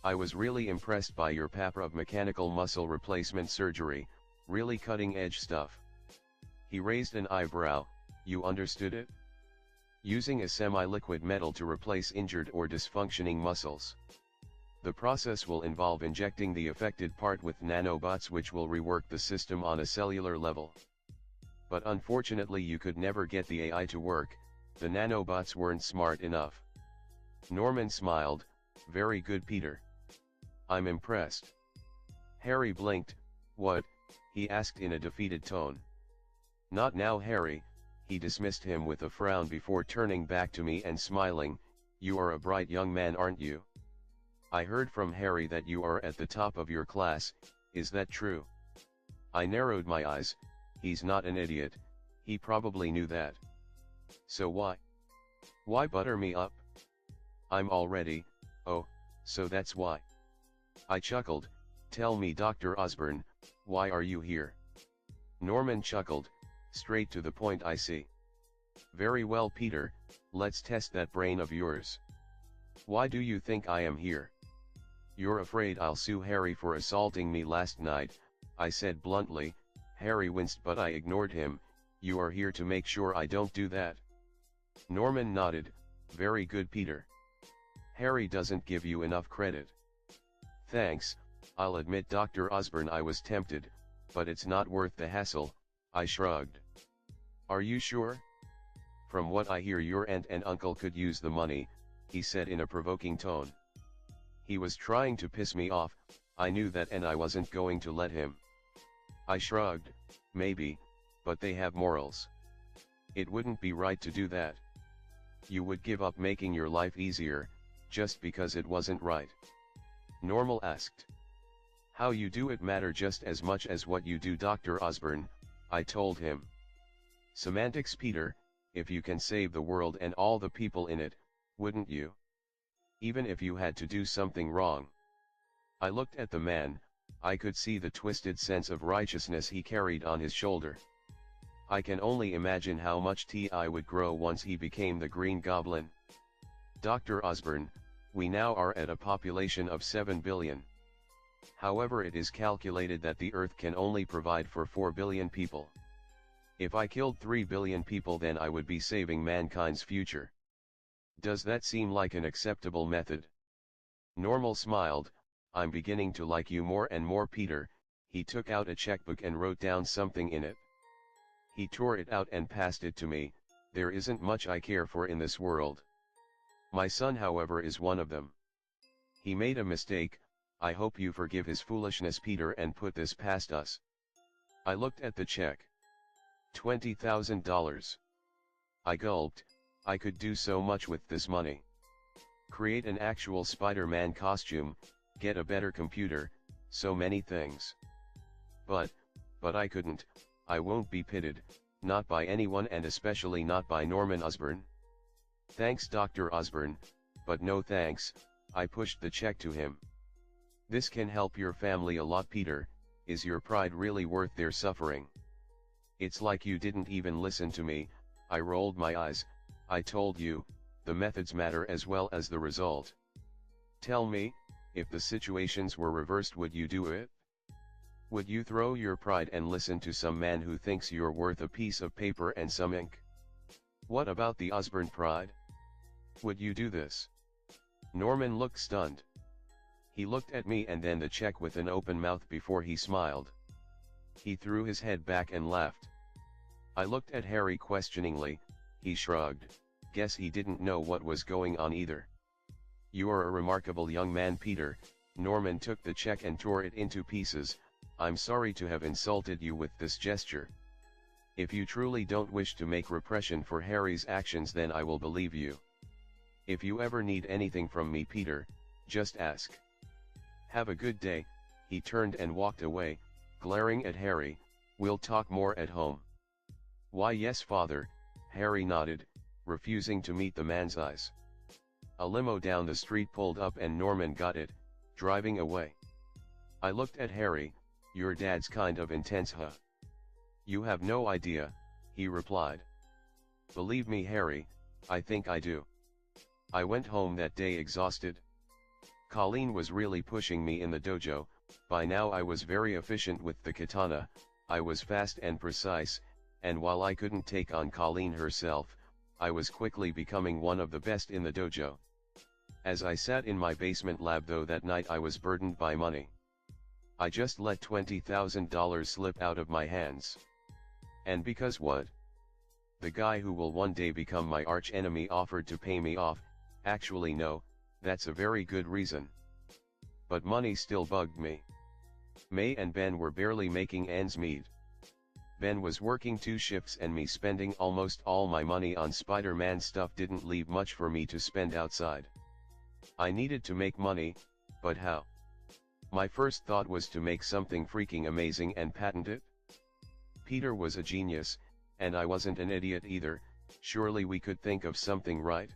I was really impressed by your paper of mechanical muscle replacement surgery, really cutting-edge stuff." He raised an eyebrow. "You understood it? Using a semi-liquid metal to replace injured or dysfunctioning muscles. The process will involve injecting the affected part with nanobots which will rework the system on a cellular level. But unfortunately you could never get the AI to work, the nanobots weren't smart enough." Norman smiled. "Very good, Peter. I'm impressed." Harry blinked. "What?" he asked in a defeated tone. "Not now, Harry." He dismissed him with a frown before turning back to me and smiling. "You are a bright young man, aren't you? I heard from Harry that you are at the top of your class, is that true?" I narrowed my eyes. He's not an idiot, he probably knew that. So why? Why butter me up? I'm already. Oh, so that's why. I chuckled. "Tell me, Dr. Osborn, why are you here?" Norman chuckled. Straight to the point, I see. Very well, Peter, let's test that brain of yours. Why do you think I am here? You're afraid I'll sue Harry for assaulting me last night, I said bluntly. Harry winced, but I ignored him. You are here to make sure I don't do that. Norman nodded. Very good, Peter. Harry doesn't give you enough credit. Thanks, I'll admit, Dr. Osborn, I was tempted, but it's not worth the hassle, I shrugged. Are you sure? From what I hear, your aunt and uncle could use the money, he said in a provoking tone. He was trying to piss me off, I knew that, and I wasn't going to let him. I shrugged. Maybe, but they have morals. It wouldn't be right to do that. You would give up making your life easier, just because it wasn't right. Normal asked. How you do it matter just as much as what you do, Dr. Osborn, I told him. Semantics, Peter, if you can save the world and all the people in it, wouldn't you? Even if you had to do something wrong. I looked at the man. I could see the twisted sense of righteousness he carried on his shoulder. I can only imagine how much T.I. would grow once he became the Green Goblin. Dr. Osborn, we now are at a population of 7 billion. However, it is calculated that the Earth can only provide for 4 billion people. If I killed 3 billion people, then I would be saving mankind's future. Does that seem like an acceptable method? Normal smiled. I'm beginning to like you more and more, Peter. He took out a checkbook and wrote down something in it. He tore it out and passed it to me. There isn't much I care for in this world. My son, however, is one of them. He made a mistake. I hope you forgive his foolishness, Peter, and put this past us. I looked at the check. $20,000. I gulped. I could do so much with this money. Create an actual Spider-Man costume, get a better computer, so many things. But I couldn't. I won't be pitied, not by anyone, and especially not by Norman Osborn. Thanks, Dr. Osborn, but no thanks. I pushed the check to him. This can help your family a lot, Peter. Is your pride really worth their suffering? It's like you didn't even listen to me. I rolled my eyes. I told you, the methods matter as well as the result. Tell me, if the situations were reversed, would you do it? Would you throw your pride and listen to some man who thinks you're worth a piece of paper and some ink? What about the Osborn pride? Would you do this? Norman looked stunned. He looked at me and then the check with an open mouth before he smiled. He threw his head back and laughed. I looked at Harry questioningly. He shrugged. Guess he didn't know what was going on either. You are a remarkable young man, Peter. Norman took the check and tore it into pieces. I'm sorry to have insulted you with this gesture. If you truly don't wish to make repression for Harry's actions, then I will believe you. If you ever need anything from me, Peter, just ask. Have a good day. He turned and walked away, glaring at Harry. We'll talk more at home. Why, yes, father, Harry nodded, refusing to meet the man's eyes. A limo down the street pulled up and Norman got it, driving away. I looked at Harry. Your dad's kind of intense, huh? You have no idea, he replied. Believe me, Harry, I think I do. I went home that day exhausted. Colleen was really pushing me in the dojo. By now I was very efficient with the katana. I was fast and precise, and while I couldn't take on Colleen herself, I was quickly becoming one of the best in the dojo. As I sat in my basement lab though that night, I was burdened by money. I just let $20,000 slip out of my hands. And because what? The guy who will one day become my arch enemy offered to pay me off. Actually no, that's a very good reason. But money still bugged me. May and Ben were barely making ends meet. Ben was working 2 shifts and me spending almost all my money on Spider-Man stuff didn't leave much for me to spend outside. I needed to make money, but how? My first thought was to make something freaking amazing and patent it. Peter was a genius, and I wasn't an idiot either. Surely we could think of something, right?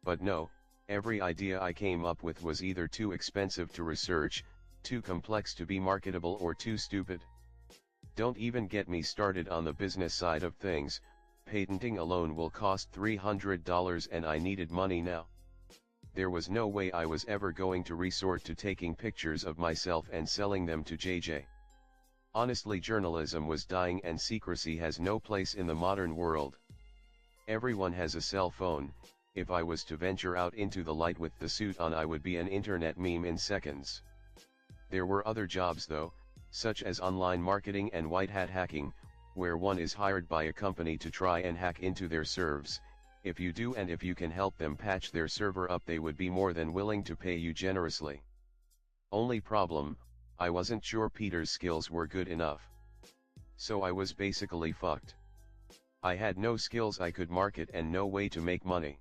But no, every idea I came up with was either too expensive to research, too complex to be marketable, or too stupid. Don't even get me started on the business side of things. Patenting alone will cost $300 and I needed money now. There was no way I was ever going to resort to taking pictures of myself and selling them to JJ. Honestly, journalism was dying and secrecy has no place in the modern world. Everyone has a cell phone. If I was to venture out into the light with the suit on, I would be an internet meme in seconds. There were other jobs though, such as online marketing and white hat hacking, where one is hired by a company to try and hack into their servers. If you do and if you can help them patch their server up, they would be more than willing to pay you generously. Only problem, I wasn't sure Peter's skills were good enough. So I was basically fucked. I had no skills I could market and no way to make money.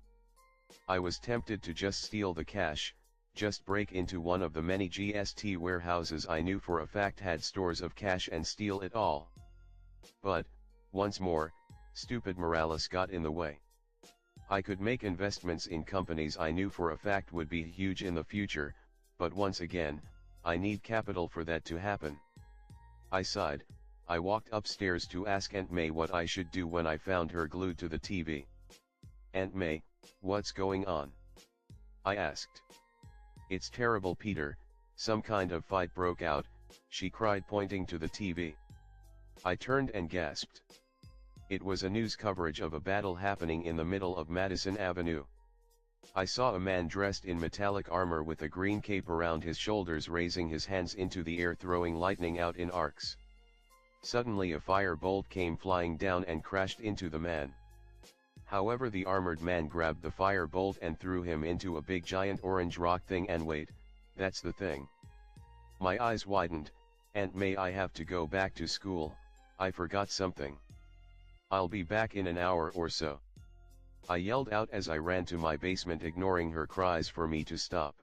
I was tempted to just steal the cash, just break into one of the many GST warehouses I knew for a fact had stores of cash and steal it all. But, once more, stupid Morales got in the way. I could make investments in companies I knew for a fact would be huge in the future, but once again, I need capital for that to happen. I sighed. I walked upstairs to ask Aunt May what I should do when I found her glued to the TV. "Aunt May, what's going on?" I asked. "It's terrible, Peter, some kind of fight broke out," she cried, pointing to the TV. I turned and gasped. It was a news coverage of a battle happening in the middle of Madison Avenue. I saw a man dressed in metallic armor with a green cape around his shoulders raising his hands into the air, throwing lightning out in arcs. Suddenly a fire bolt came flying down and crashed into the man. However, the armored man grabbed the fire bolt and threw him into a big giant orange rock thing. And wait, that's the thing. My eyes widened. "Aunt May, I have to go back to school, I forgot something. I'll be back in an hour or so," I yelled out as I ran to my basement, ignoring her cries for me to stop.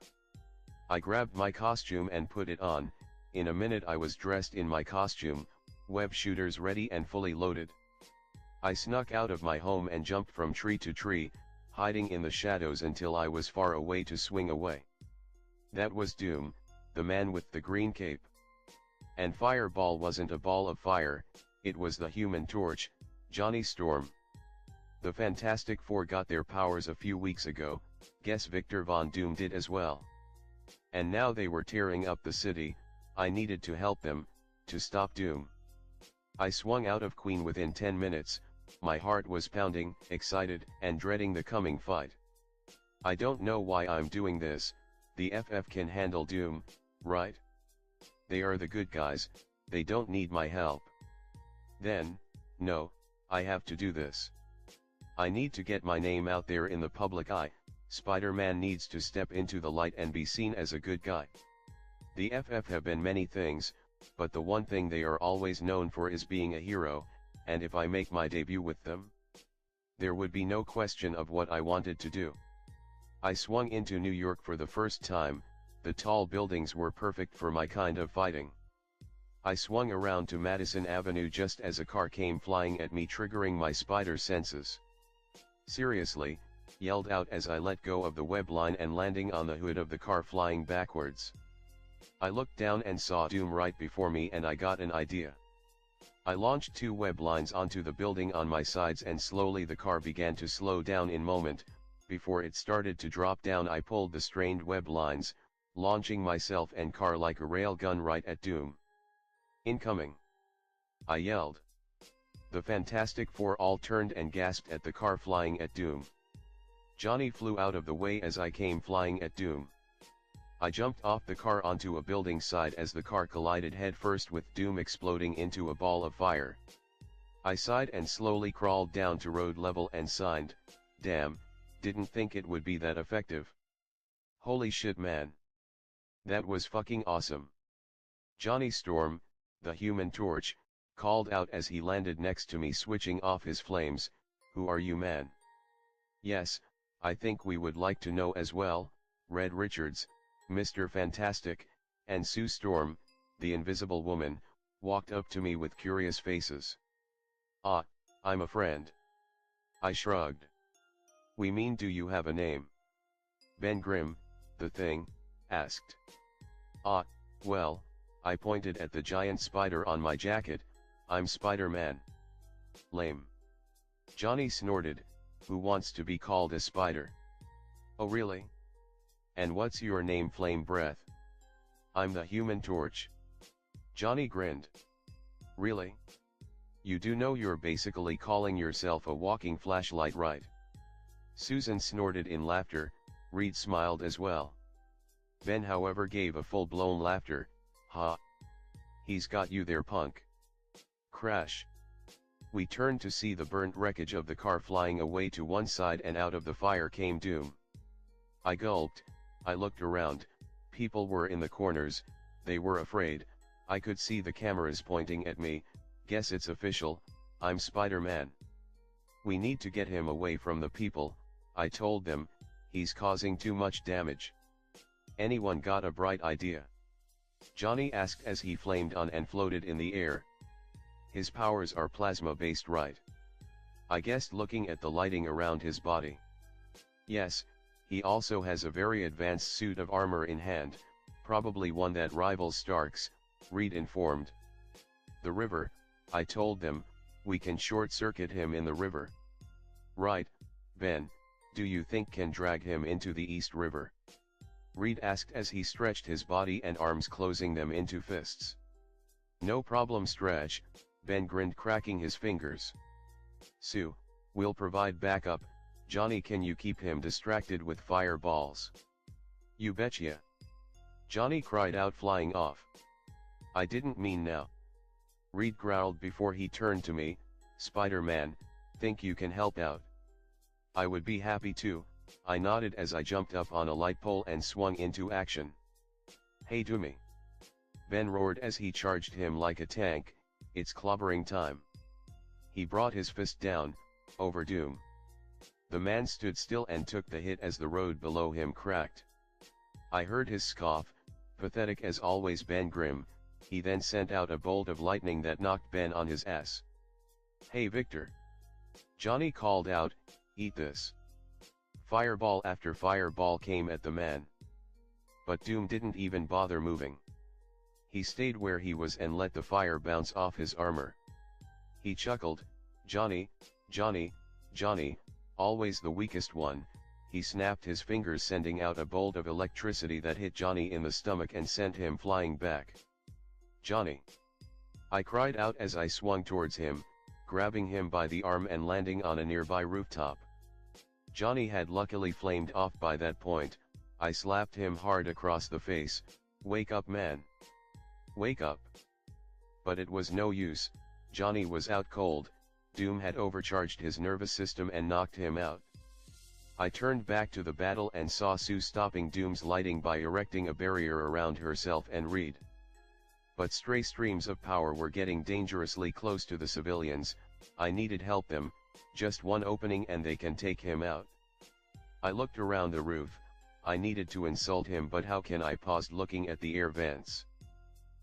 I grabbed my costume and put it on. In a minute I was dressed in my costume, web shooters ready and fully loaded. I snuck out of my home and jumped from tree to tree, hiding in the shadows until I was far away to swing away. That was Doom, the man with the green cape. And Fireball wasn't a ball of fire, it was the Human Torch, Johnny Storm. The Fantastic Four got their powers a few weeks ago, guess Victor Von Doom did as well. And now they were tearing up the city. I needed to help them, to stop Doom. I swung out of Queen within 10 minutes, my heart was pounding, excited, and dreading the coming fight. I don't know why I'm doing this, the FF can handle Doom, right? They are the good guys, they don't need my help. Then, no, I have to do this. I need to get my name out there in the public eye. Spider-Man needs to step into the light and be seen as a good guy. The FF have been many things, but the one thing they are always known for is being a hero, and if I make my debut with them, there would be no question of what I wanted to do. I swung into New York for the first time. The tall buildings were perfect for my kind of fighting. I swung around to Madison Avenue just as a car came flying at me, triggering my spider senses. "Seriously," yelled out as I let go of the web line and landing on the hood of the car, flying backwards. I looked down and saw Doom right before me, and I got an idea. I launched 2 web lines onto the building on my sides, and slowly the car began to slow down. In moment, before it started to drop down, I pulled the strained web lines, launching myself and car like a railgun right at Doom. "Incoming!" I yelled. The Fantastic Four all turned and gasped at the car flying at Doom. Johnny flew out of the way as I came flying at Doom. I jumped off the car onto a building side as the car collided headfirst with Doom exploding into a ball of fire. I sighed and slowly crawled down to road level and signed, "Damn, didn't think it would be that effective. Holy shit, man. That was fucking awesome." Johnny Storm, the Human Torch, called out as he landed next to me, switching off his flames, "Who are you, man?" "Yes, I think we would like to know as well." Red Richards, Mr. Fantastic, and Sue Storm, the Invisible Woman, walked up to me with curious faces. "Ah, I'm a friend." I shrugged. "We mean, do you have a name?" Ben Grimm, the Thing, asked. "Ah, well," I pointed at the giant spider on my jacket, I'm Spider-Man. Lame. Johnny snorted, who wants to be called a spider? Oh really? And what's your name, Flame Breath? I'm the Human Torch. Johnny grinned. Really? You do know you're basically calling yourself a walking flashlight, right? Susan snorted in laughter. Reed smiled as well. Ben, however, gave a full-blown laughter. Ha! He's got you there, punk. Crash. We turned to see the burnt wreckage of the car flying away to one side, and out of the fire came Doom. I gulped. I looked around. People were in the corners. They were afraid. I could see the cameras pointing at me. Guess it's official, I'm Spider-Man. We need to get him away from the people, I told them. He's causing too much damage. Anyone got a bright idea? Johnny asked as he flamed on and floated in the air. His powers are plasma-based, right? I guessed, looking at the lighting around his body. Yes, he also has a very advanced suit of armor in hand, probably one that rivals Stark's, Reed informed. The river, I told them, we can short-circuit him in the river. Right, Ben, do you think can drag him into the East River? Reed asked as he stretched his body and arms, closing them into fists. No problem, Stretch, Ben grinned, cracking his fingers. Sue, we'll provide backup. Johnny, can you keep him distracted with fireballs? You betcha. Johnny cried out, flying off. I didn't mean now. Reed growled before he turned to me. Spider-Man, think you can help out? I would be happy to, I nodded as I jumped up on a light pole and swung into action. Hey Doomy! Ben roared as he charged him like a tank. It's clobbering time. He brought his fist down, over Doom. The man stood still and took the hit as the road below him cracked. I heard his scoff, pathetic as always, Ben Grimm. He then sent out a bolt of lightning that knocked Ben on his ass. Hey Victor! Johnny called out, eat this. Fireball after fireball came at the man. But Doom didn't even bother moving. He stayed where he was and let the fire bounce off his armor. He chuckled, Johnny, Johnny, Johnny, always the weakest one. He snapped his fingers, sending out a bolt of electricity that hit Johnny in the stomach and sent him flying back. Johnny! I cried out as I swung towards him, grabbing him by the arm and landing on a nearby rooftop. Johnny had luckily flamed off by that point. I slapped him hard across the face. Wake up, man! Wake up! But it was no use. Johnny was out cold. Doom had overcharged his nervous system and knocked him out. I turned back to the battle and saw Sue stopping Doom's lighting by erecting a barrier around herself and Reed. But stray streams of power were getting dangerously close to the civilians. I needed help them, just one opening and they can take him out. I looked around the roof. I needed to insult him, but how can I? Paused, looking at the air vents.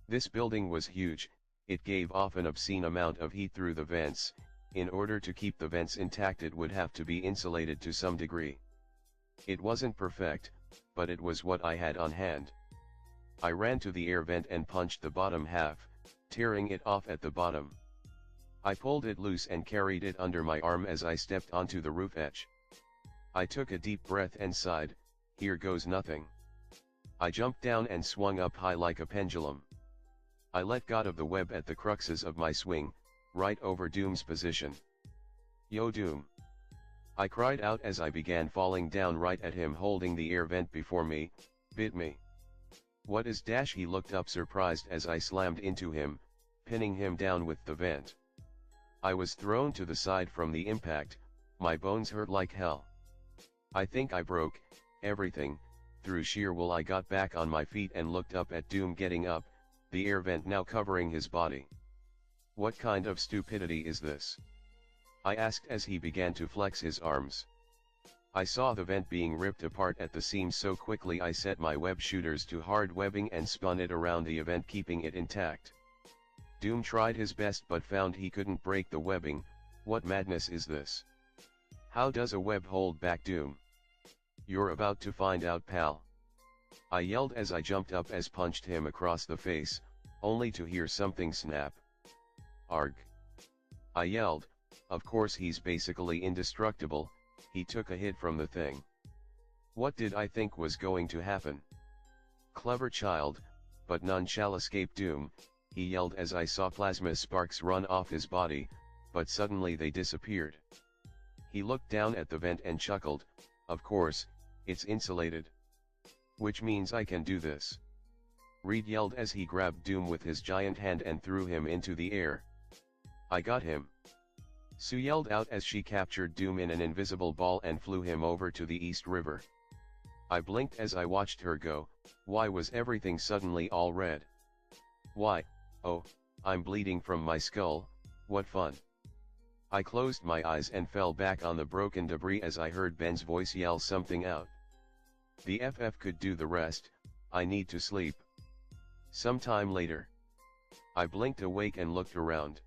This building was huge. It gave off an obscene amount of heat through the vents. In order to keep the vents intact, it would have to be insulated to some degree. It wasn't perfect, but it was what I had on hand. I ran to the air vent and punched the bottom half, tearing it off at the bottom. I pulled it loose and carried it under my arm as I stepped onto the roof edge. I took a deep breath and sighed, here goes nothing. I jumped down and swung up high like a pendulum. I let go of the web at the cruxes of my swing, right over Doom's position. Yo Doom! I cried out as I began falling down right at him, holding the air vent before me. Bit me. What is dash? He looked up surprised as I slammed into him, pinning him down with the vent. I was thrown to the side from the impact. My bones hurt like hell. I think I broke everything. Through sheer will I got back on my feet and looked up at Doom getting up, the air vent now covering his body. What kind of stupidity is this? I asked as he began to flex his arms. I saw the vent being ripped apart at the seams, so quickly I set my web shooters to hard webbing and spun it around the event, keeping it intact. Doom tried his best but found he couldn't break the webbing. What madness is this? How does a web hold back Doom? You're about to find out, pal. I yelled as I jumped up as punched him across the face, only to hear something snap. Arg. I yelled, of course he's basically indestructible, he took a hit from the thing. What did I think was going to happen? Clever child, but none shall escape doom, he yelled as I saw plasma sparks run off his body, but suddenly they disappeared. He looked down at the vent and chuckled, of course, it's insulated. Which means I can do this. Reed yelled as he grabbed Doom with his giant hand and threw him into the air. I got him. Sue yelled out as she captured Doom in an invisible ball and flew him over to the East River. I blinked as I watched her go. Why was everything suddenly all red? Why, oh, I'm bleeding from my skull, what fun. I closed my eyes and fell back on the broken debris as I heard Ben's voice yell something out. The FF could do the rest, I need to sleep. Sometime later. I blinked awake and looked around.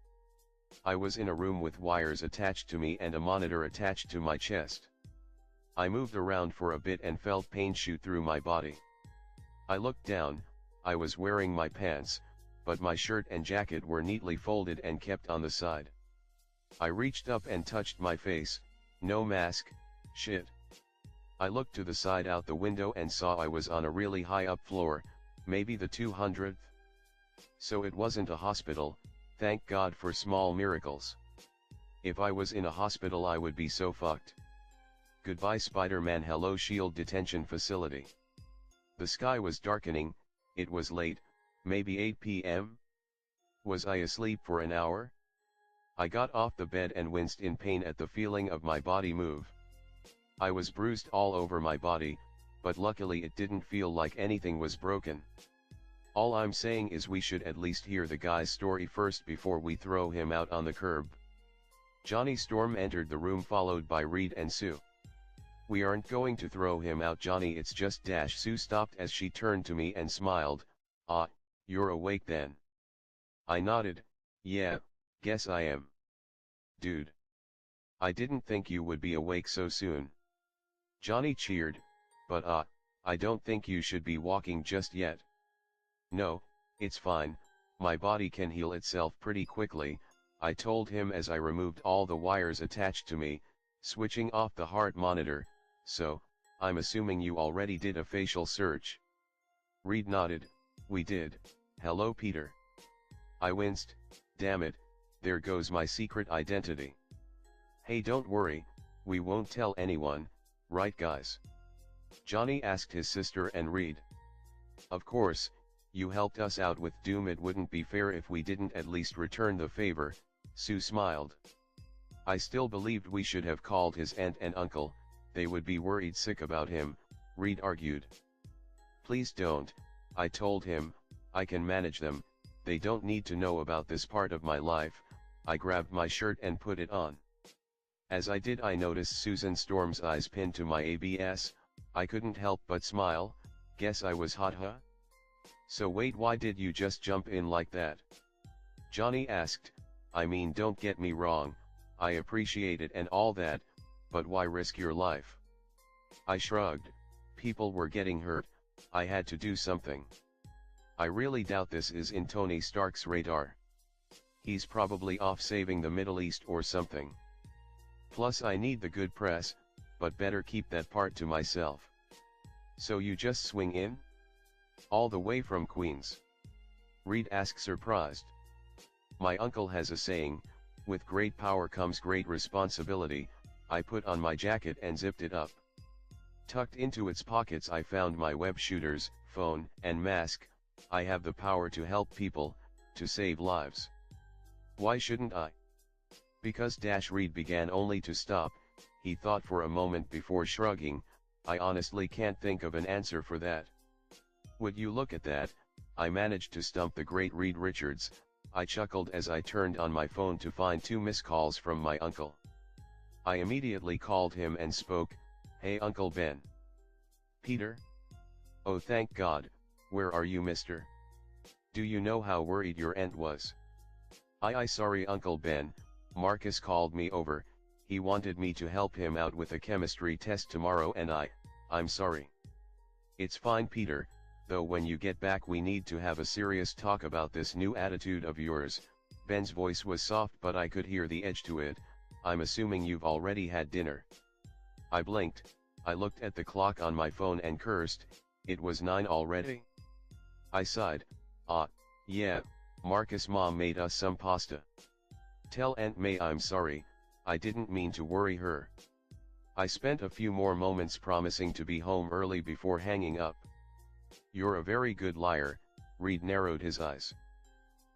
I was in a room with wires attached to me and a monitor attached to my chest. I moved around for a bit and felt pain shoot through my body. I looked down, I was wearing my pants, but my shirt and jacket were neatly folded and kept on the side. I reached up and touched my face, no mask, shit. I looked to the side out the window and saw I was on a really high up floor, maybe the 200th. So it wasn't a hospital, thank God for small miracles. If I was in a hospital I would be so fucked. Goodbye Spider-Man. Hello Shield Detention Facility. The sky was darkening, it was late, maybe 8 p.m? Was I asleep for an hour? I got off the bed and winced in pain at the feeling of my body move. I was bruised all over my body, but luckily it didn't feel like anything was broken. All I'm saying is we should at least hear the guy's story first before we throw him out on the curb. Johnny Storm entered the room followed by Reed and Sue. We aren't going to throw him out Johnny, it's just dash. Sue stopped as she turned to me and smiled, ah, you're awake then. I nodded, yeah, guess I am. Dude. I didn't think you would be awake so soon. Johnny cheered, but I don't think you should be walking just yet. No, it's fine, my body can heal itself pretty quickly, I told him as I removed all the wires attached to me, switching off the heart monitor, so, I'm assuming you already did a facial search. Reed nodded, we did, hello Peter. I winced, damn it, there goes my secret identity. Hey don't worry, we won't tell anyone, right guys? Johnny asked his sister and Reed. Of course, you helped us out with Doom, it wouldn't be fair if we didn't at least return the favor, Sue smiled. I still believed we should have called his aunt and uncle, they would be worried sick about him, Reed argued. Please don't, I told him, I can manage them, they don't need to know about this part of my life. I grabbed my shirt and put it on. As I did I noticed Susan Storm's eyes pinned to my ABS, I couldn't help but smile, guess I was hot huh? So wait, why did you just jump in like that? Johnny asked, I mean don't get me wrong, I appreciate it and all that, but why risk your life? I shrugged, people were getting hurt, I had to do something. I really doubt this is in Tony Stark's radar. He's probably off saving the Middle East or something. Plus I need the good press, but better keep that part to myself. So you just swing in? All the way from Queens? Reed asked surprised. My uncle has a saying, with great power comes great responsibility. I put on my jacket and zipped it up. Tucked into its pockets I found my web shooters, phone, and mask. I have the power to help people, to save lives. Why shouldn't I? Because Reed began only to stop, he thought for a moment before shrugging, I honestly can't think of an answer for that. Would you look at that, I managed to stump the great Reed Richards, I chuckled as I turned on my phone to find 2 missed calls from my uncle. I immediately called him and spoke, hey Uncle Ben. Peter? Oh thank God, where are you mister? Do you know how worried your aunt was? I sorry Uncle Ben, Marcus called me over, he wanted me to help him out with a chemistry test tomorrow and I'm sorry. It's fine Peter, though when you get back we need to have a serious talk about this new attitude of yours, Ben's voice was soft but I could hear the edge to it. I'm assuming you've already had dinner. I blinked, I looked at the clock on my phone and cursed, it was 9 already. I sighed, yeah, Marcus' mom made us some pasta. Tell Aunt May I'm sorry, I didn't mean to worry her. I spent a few more moments promising to be home early before hanging up. You're a very good liar, Reed narrowed his eyes.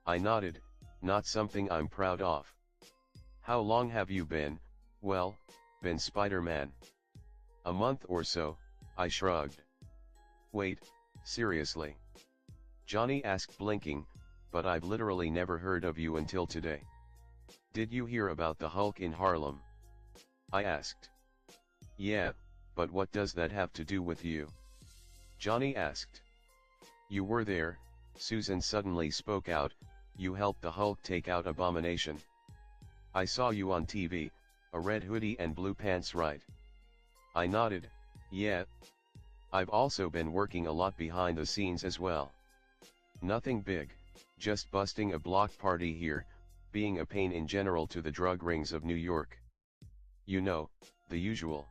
I nodded, not something I'm proud of. How long have you been Spider-Man? A month or so, I shrugged. Wait, seriously? Johnny asked blinking, but I've literally never heard of you until today. Did you hear about the Hulk in Harlem? I asked. Yeah, but what does that have to do with you? Johnny asked. You were there, Susan suddenly spoke out, you helped the Hulk take out Abomination. I saw you on TV, a red hoodie and blue pants, right? I nodded, yeah. I've also been working a lot behind the scenes as well. Nothing big, just busting a block party here, being a pain in general to the drug rings of New York. You know, the usual.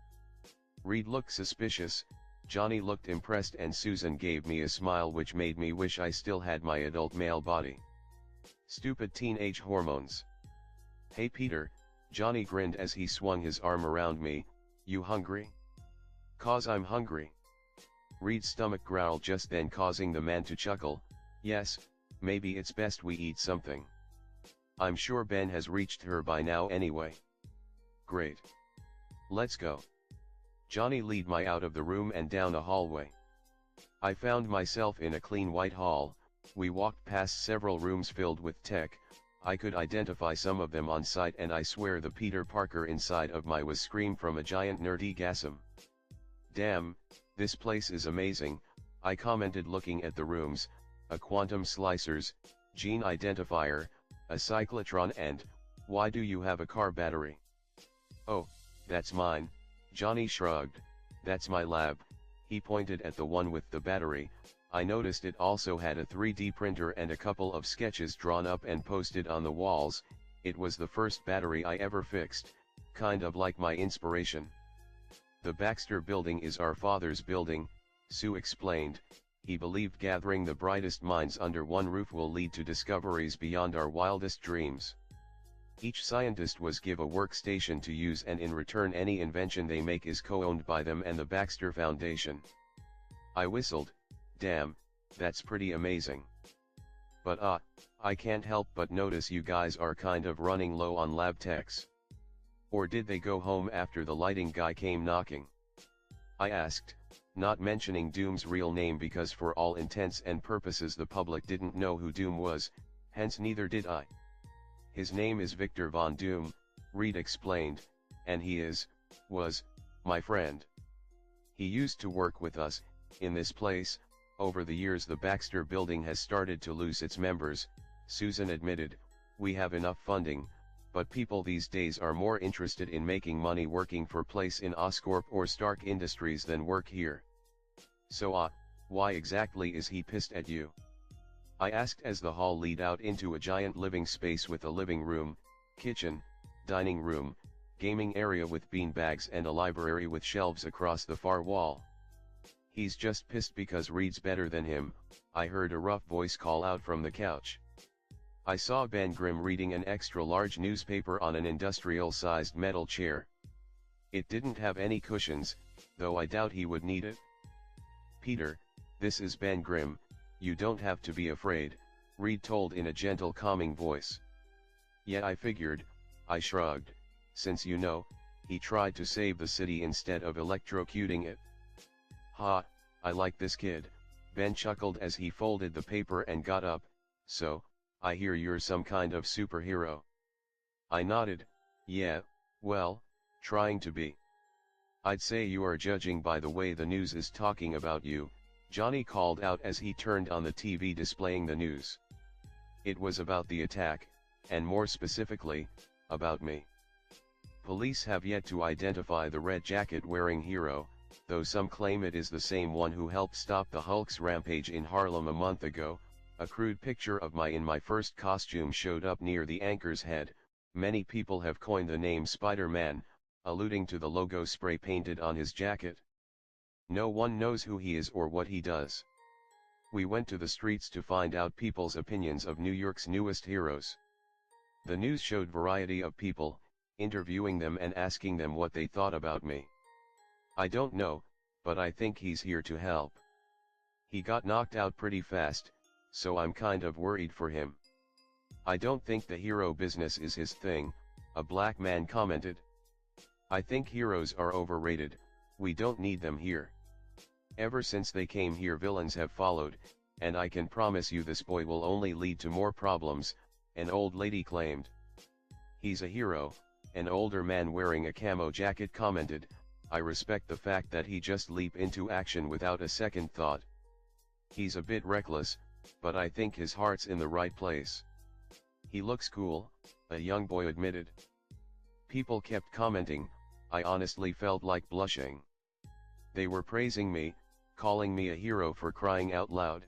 Reed looked suspicious, Johnny looked impressed and Susan gave me a smile which made me wish I still had my adult male body. Stupid teenage hormones. Hey Peter, Johnny grinned as he swung his arm around me, you hungry? 'Cause I'm hungry. Reed's stomach growled just then, causing the man to chuckle. Yes, maybe it's best we eat something. I'm sure Ben has reached her by now anyway. Great. Let's go. Johnny led me out of the room and down a hallway. I found myself in a clean white hall. We walked past several rooms filled with tech. I could identify some of them on sight, and I swear the Peter Parker inside of me was screamed from a giant nerdy-gasm. Damn, this place is amazing, I commented looking at the rooms, a quantum slicers, gene identifier, a cyclotron, and, why do you have a car battery? Oh, that's mine, Johnny shrugged, that's my lab. He pointed at the one with the battery. I noticed it also had a 3D printer and a couple of sketches drawn up and posted on the walls. It was the first battery I ever fixed, kind of like my inspiration. The Baxter building is our father's building, Sue explained. He believed gathering the brightest minds under one roof will lead to discoveries beyond our wildest dreams. Each scientist was given a workstation to use, and in return any invention they make is co-owned by them and the Baxter Foundation. I whistled, damn, that's pretty amazing. But I can't help but notice you guys are kind of running low on lab techs. Or did they go home after the lighting guy came knocking? I asked, not mentioning Doom's real name because for all intents and purposes the public didn't know who Doom was, hence neither did I. His name is Victor Von Doom, Reed explained, and he was, my friend. He used to work with us, in this place. Over the years the Baxter building has started to lose its members, Susan admitted. We have enough funding, but people these days are more interested in making money working for place in Oscorp or Stark Industries than work here. So why exactly is he pissed at you? I asked as the hall led out into a giant living space with a living room, kitchen, dining room, gaming area with beanbags and a library with shelves across the far wall. He's just pissed because Reed's better than him, I heard a rough voice call out from the couch. I saw Ben Grimm reading an extra-large newspaper on an industrial-sized metal chair. It didn't have any cushions, though I doubt he would need it. Peter, this is Ben Grimm, you don't have to be afraid, Reed told in a gentle calming voice. Yeah, I figured, I shrugged, since you know, he tried to save the city instead of electrocuting it. Ha, I like this kid, Ben chuckled as he folded the paper and got up. So, I hear you're some kind of superhero. I nodded, yeah, well, trying to be. I'd say you are, judging by the way the news is talking about you, Johnny called out as he turned on the TV displaying the news. It was about the attack, and more specifically, about me. Police have yet to identify the red jacket-wearing hero, though some claim it is the same one who helped stop the Hulk's rampage in Harlem a month ago. A crude picture of in my first costume showed up near the anchor's head. Many people have coined the name Spider-Man, alluding to the logo spray painted on his jacket. No one knows who he is or what he does. We went to the streets to find out people's opinions of New York's newest heroes. The news showed variety of people, interviewing them and asking them what they thought about me. I don't know, but I think he's here to help. He got knocked out pretty fast, so I'm kind of worried for him. I don't think the hero business is his thing, a black man commented. I think heroes are overrated, we don't need them here. Ever since they came here villains have followed, and I can promise you this boy will only lead to more problems, an old lady claimed. He's a hero, an older man wearing a camo jacket commented. I respect the fact that he just leap into action without a second thought. He's a bit reckless, but I think his heart's in the right place. He looks cool, a young boy admitted. People kept commenting, I honestly felt like blushing. They were praising me, calling me a hero for crying out loud.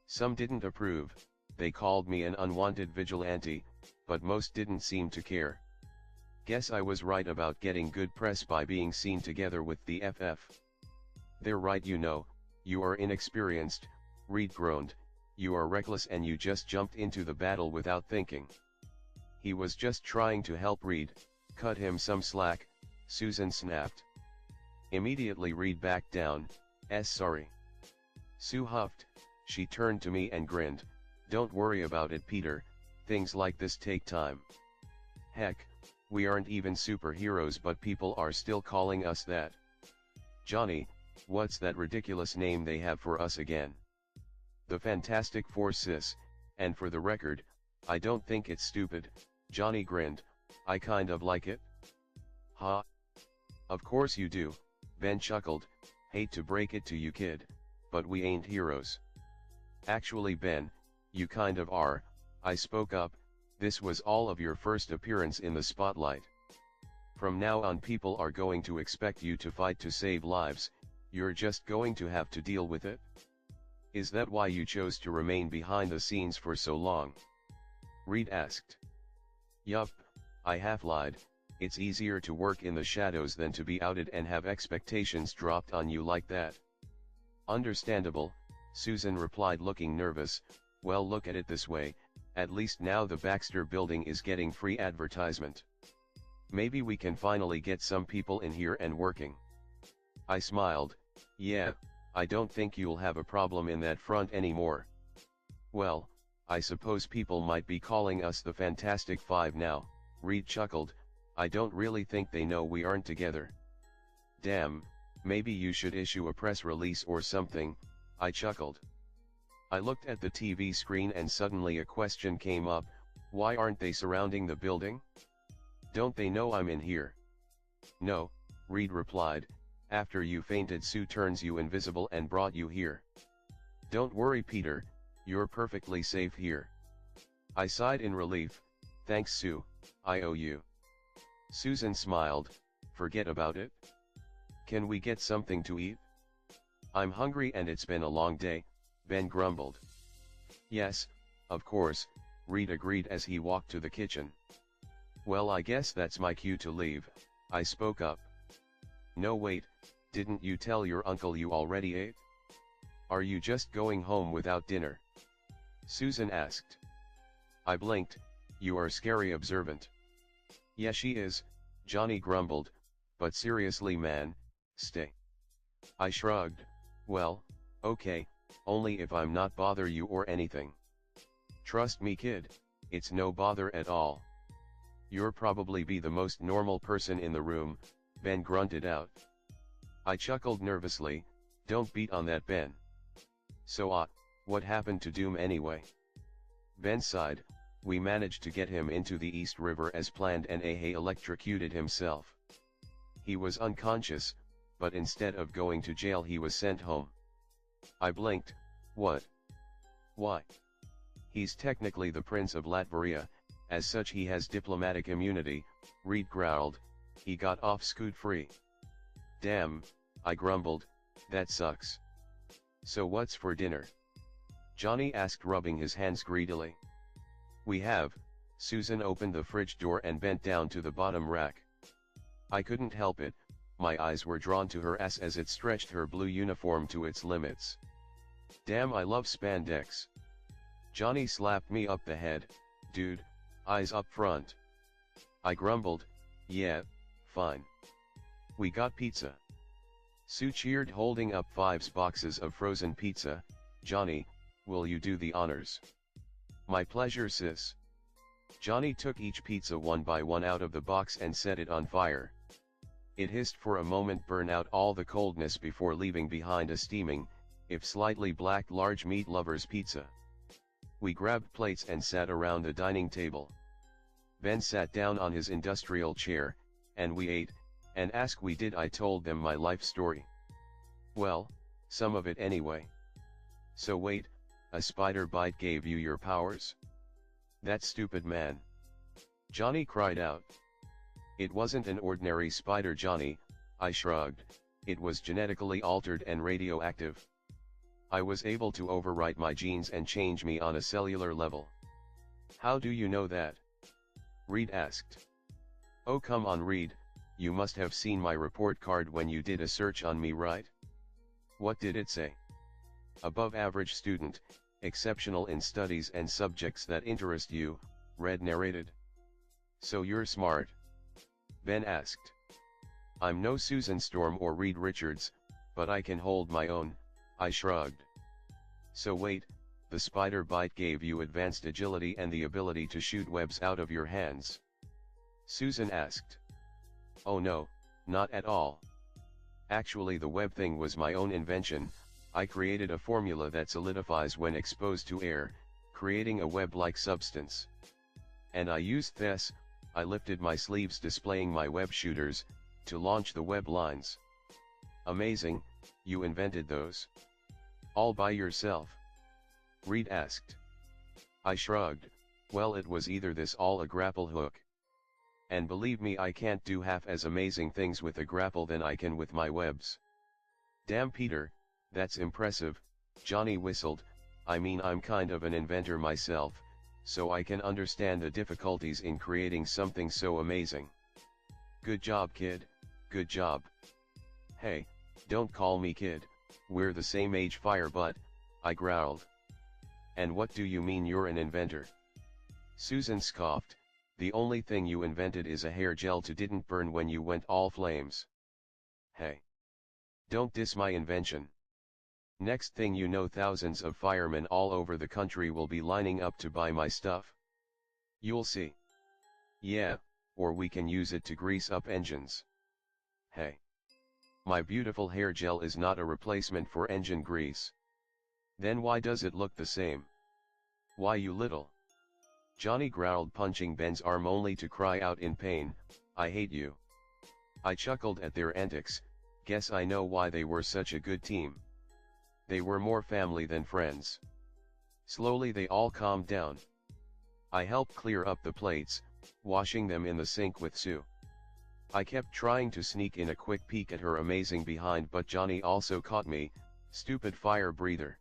Some didn't approve, they called me an unwanted vigilante, but most didn't seem to care. Guess I was right about getting good press by being seen together with the FF. They're right, you know, you are inexperienced, Reed groaned, you are reckless and you just jumped into the battle without thinking. He was just trying to help Reed, cut him some slack, Susan snapped. Immediately Reed backed down, sorry. Sue huffed, she turned to me and grinned, don't worry about it Peter, things like this take time. Heck, we aren't even superheroes but people are still calling us that. Johnny, what's that ridiculous name they have for us again? The Fantastic Four sis, and for the record, I don't think it's stupid, Johnny grinned, I kind of like it. Ha! Of course you do, Ben chuckled, hate to break it to you kid, but we ain't heroes. Actually Ben, you kind of are, I spoke up, this was all of your first appearance in the spotlight. From now on people are going to expect you to fight to save lives, you're just going to have to deal with it. Is that why you chose to remain behind the scenes for so long? Reed asked. Yup, I half lied, it's easier to work in the shadows than to be outed and have expectations dropped on you like that. Understandable, Susan replied looking nervous, well look at it this way, at least now the Baxter building is getting free advertisement. Maybe we can finally get some people in here and working. I smiled, yeah, I don't think you'll have a problem in that front anymore. Well, I suppose people might be calling us the Fantastic Five now, Reed chuckled, I don't really think they know we aren't together. Damn, maybe you should issue a press release or something, I chuckled. I looked at the TV screen and suddenly a question came up, why aren't they surrounding the building? Don't they know I'm in here? No, Reed replied, after you fainted Sue turns you invisible and brought you here. Don't worry Peter, you're perfectly safe here. I sighed in relief, thanks Sue, I owe you. Susan smiled, forget about it. Can we get something to eat? I'm hungry and it's been a long day, Ben grumbled. Yes, of course, Reed agreed as he walked to the kitchen. Well I guess that's my cue to leave, I spoke up. No wait, didn't you tell your uncle you already ate? Are you just going home without dinner? Susan asked. I blinked, you are scary observant. Yeah she is, Johnny grumbled, but seriously man, stay. I shrugged, well, okay, only if I'm not bother you or anything. Trust me kid, it's no bother at all. You're probably be the most normal person in the room, Ben grunted out. I chuckled nervously, don't beat on that Ben. So what happened to Doom anyway? Ben sighed, we managed to get him into the East River as planned and Ahe electrocuted himself. He was unconscious, but instead of going to jail he was sent home. I blinked, what? Why? He's technically the Prince of Latveria, as such he has diplomatic immunity, Reed growled, he got off scot-free. Damn, I grumbled, that sucks. So what's for dinner? Johnny asked, rubbing his hands greedily. We have. Susan opened the fridge door and bent down to the bottom rack. I couldn't help it, my eyes were drawn to her ass as it stretched her blue uniform to its limits. Damn, I love spandex. Johnny slapped me up the head. Dude, eyes up front. I grumbled, yeah, fine. We got pizza. Sue cheered, holding up 5 boxes of frozen pizza. Johnny, will you do the honors? My pleasure, sis. Johnny took each pizza one by one out of the box and set it on fire. It hissed for a moment, burn out all the coldness before leaving behind a steaming, if slightly black, large meat lover's pizza. We grabbed plates and sat around the dining table. Ben sat down on his industrial chair, and we ate, and asked we did. I told them my life story. Well, some of it anyway. So wait, a spider bite gave you your powers? That stupid man. Johnny cried out. It wasn't an ordinary spider, Johnny, I shrugged, it was genetically altered and radioactive. I was able to overwrite my genes and change me on a cellular level. How do you know that? Reed asked. Oh come on Reed, you must have seen my report card when you did a search on me, right? What did it say? Above average student, exceptional in studies and subjects that interest you, Red narrated. So you're smart? Ben asked. I'm no Susan Storm or Reed Richards, but I can hold my own, I shrugged. So wait, the spider bite gave you advanced agility and the ability to shoot webs out of your hands? Susan asked. Oh no, not at all. Actually the web thing was my own invention. I created a formula that solidifies when exposed to air, creating a web-like substance. And I used this, I lifted my sleeves displaying my web shooters, to launch the web lines. Amazing, you invented those? All by yourself? Reed asked. I shrugged, well it was either this or a grapple hook. And believe me, I can't do half as amazing things with a grapple than I can with my webs. Damn Peter, that's impressive, Johnny whistled. I mean, I'm kind of an inventor myself, so I can understand the difficulties in creating something so amazing. Good job kid, good job. Hey, don't call me kid, we're the same age firebutt, I growled. And what do you mean you're an inventor? Susan scoffed, the only thing you invented is a hair gel to didn't burn when you went all flames. Hey. Don't diss my invention. Next thing you know, thousands of firemen all over the country will be lining up to buy my stuff. You'll see. Yeah, or we can use it to grease up engines. Hey. My beautiful hair gel is not a replacement for engine grease. Then why does it look the same? Why you little? Johnny growled, punching Ben's arm only to cry out in pain, I hate you. I chuckled at their antics, guess I know why they were such a good team. They were more family than friends. Slowly they all calmed down. I helped clear up the plates, washing them in the sink with Sue. I kept trying to sneak in a quick peek at her amazing behind, but Johnny also caught me, stupid fire breather.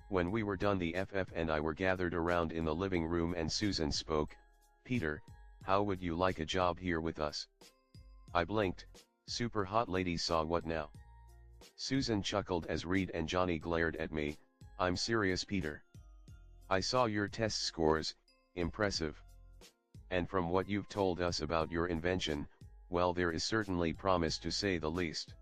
When we were done, the FF and I were gathered around in the living room and Susan spoke, Peter, how would you like a job here with us? I blinked, super hot lady saw what now? Susan chuckled as Reed and Johnny glared at me, I'm serious Peter. I saw your test scores, impressive. And from what you've told us about your invention, well, there is certainly promise to say the least.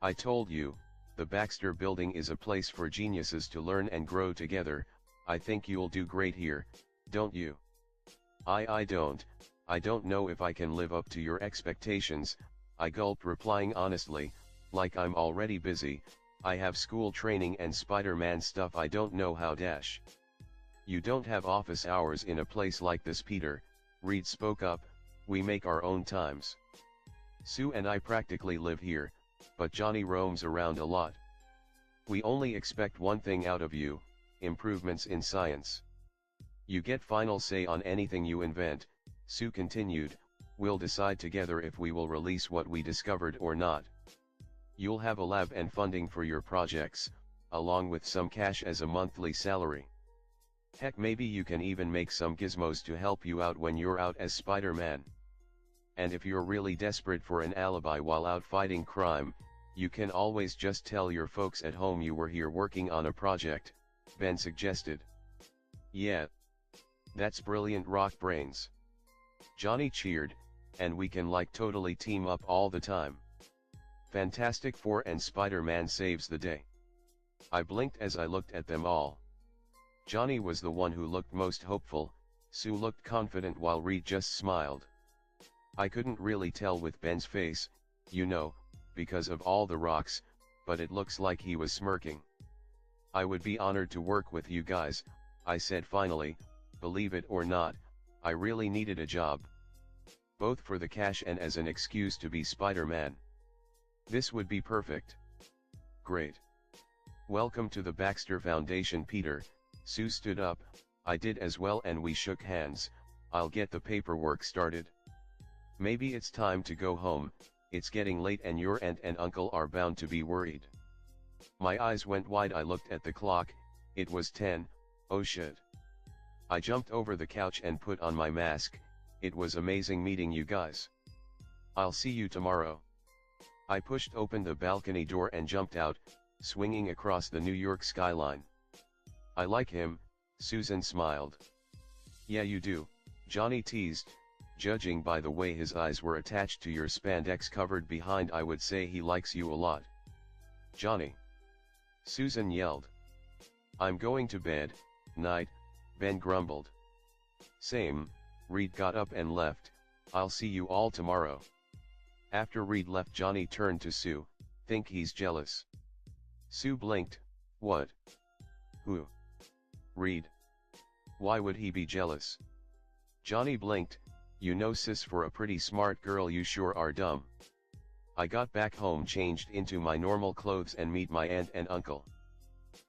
I told you, the Baxter Building is a place for geniuses to learn and grow together. I think you'll do great here, don't you? I don't know if I can live up to your expectations, I gulped, replying honestly, like I'm already busy, I have school training and Spider-Man stuff I don't know how dash. You don't have office hours in a place like this Peter, Reed spoke up, we make our own times. Sue and I practically live here, but Johnny roams around a lot. We only expect one thing out of you, improvements in science. You get final say on anything you invent, Sue continued, we'll decide together if we will release what we discovered or not. You'll have a lab and funding for your projects, along with some cash as a monthly salary. Heck, maybe you can even make some gizmos to help you out when you're out as Spider-Man. And if you're really desperate for an alibi while out fighting crime, you can always just tell your folks at home you were here working on a project, Ben suggested. Yeah. That's brilliant, rock brains. Johnny cheered, and we can like totally team up all the time. Fantastic Four and Spider-Man saves the day. I blinked as I looked at them all. Johnny was the one who looked most hopeful, Sue looked confident while Reed just smiled. I couldn't really tell with Ben's face, you know, because of all the rocks, but it looks like he was smirking. I would be honored to work with you guys, I said finally. Believe it or not, I really needed a job. Both for the cash and as an excuse to be Spider-Man. This would be perfect. Great. Welcome to the Baxter Foundation, Peter. Sue stood up, I did as well, and we shook hands. I'll get the paperwork started. Maybe it's time to go home, it's getting late and your aunt and uncle are bound to be worried. My eyes went wide, I looked at the clock, it was 10, oh shit. I jumped over the couch and put on my mask. It was amazing meeting you guys. I'll see you tomorrow. I pushed open the balcony door and jumped out, swinging across the New York skyline. I like him, Susan smiled. Yeah, you do, Johnny teased. Judging by the way his eyes were attached to your spandex covered behind, I would say he likes you a lot. Johnny. Susan yelled. I'm going to bed, night, Ben grumbled. Same, Reed got up and left. I'll see you all tomorrow. After Reed left, Johnny turned to Sue. Think he's jealous? Sue blinked. What? Who? Reed. Why would he be jealous? Johnny blinked. You know, sis, for a pretty smart girl you sure are dumb. I got back home, changed into my normal clothes and meet my aunt and uncle.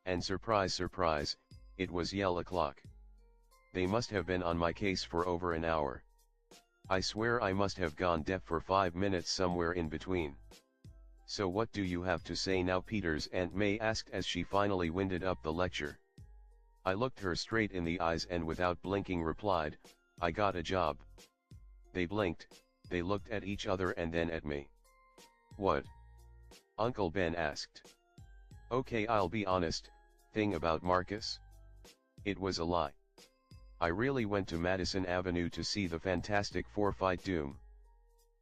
And surprise, surprise, it was yell o'clock. They must have been on my case for over an hour. I swear I must have gone deaf for 5 minutes somewhere in between. So what do you have to say now? Peter's Aunt May asked as she finally winded up the lecture. I looked her straight in the eyes and without blinking replied, I got a job. They blinked, they looked at each other and then at me. What? Uncle Ben asked. Okay, I'll be honest, thing about Marcus? It was a lie. I really went to Madison Avenue to see the Fantastic Four fight Doom.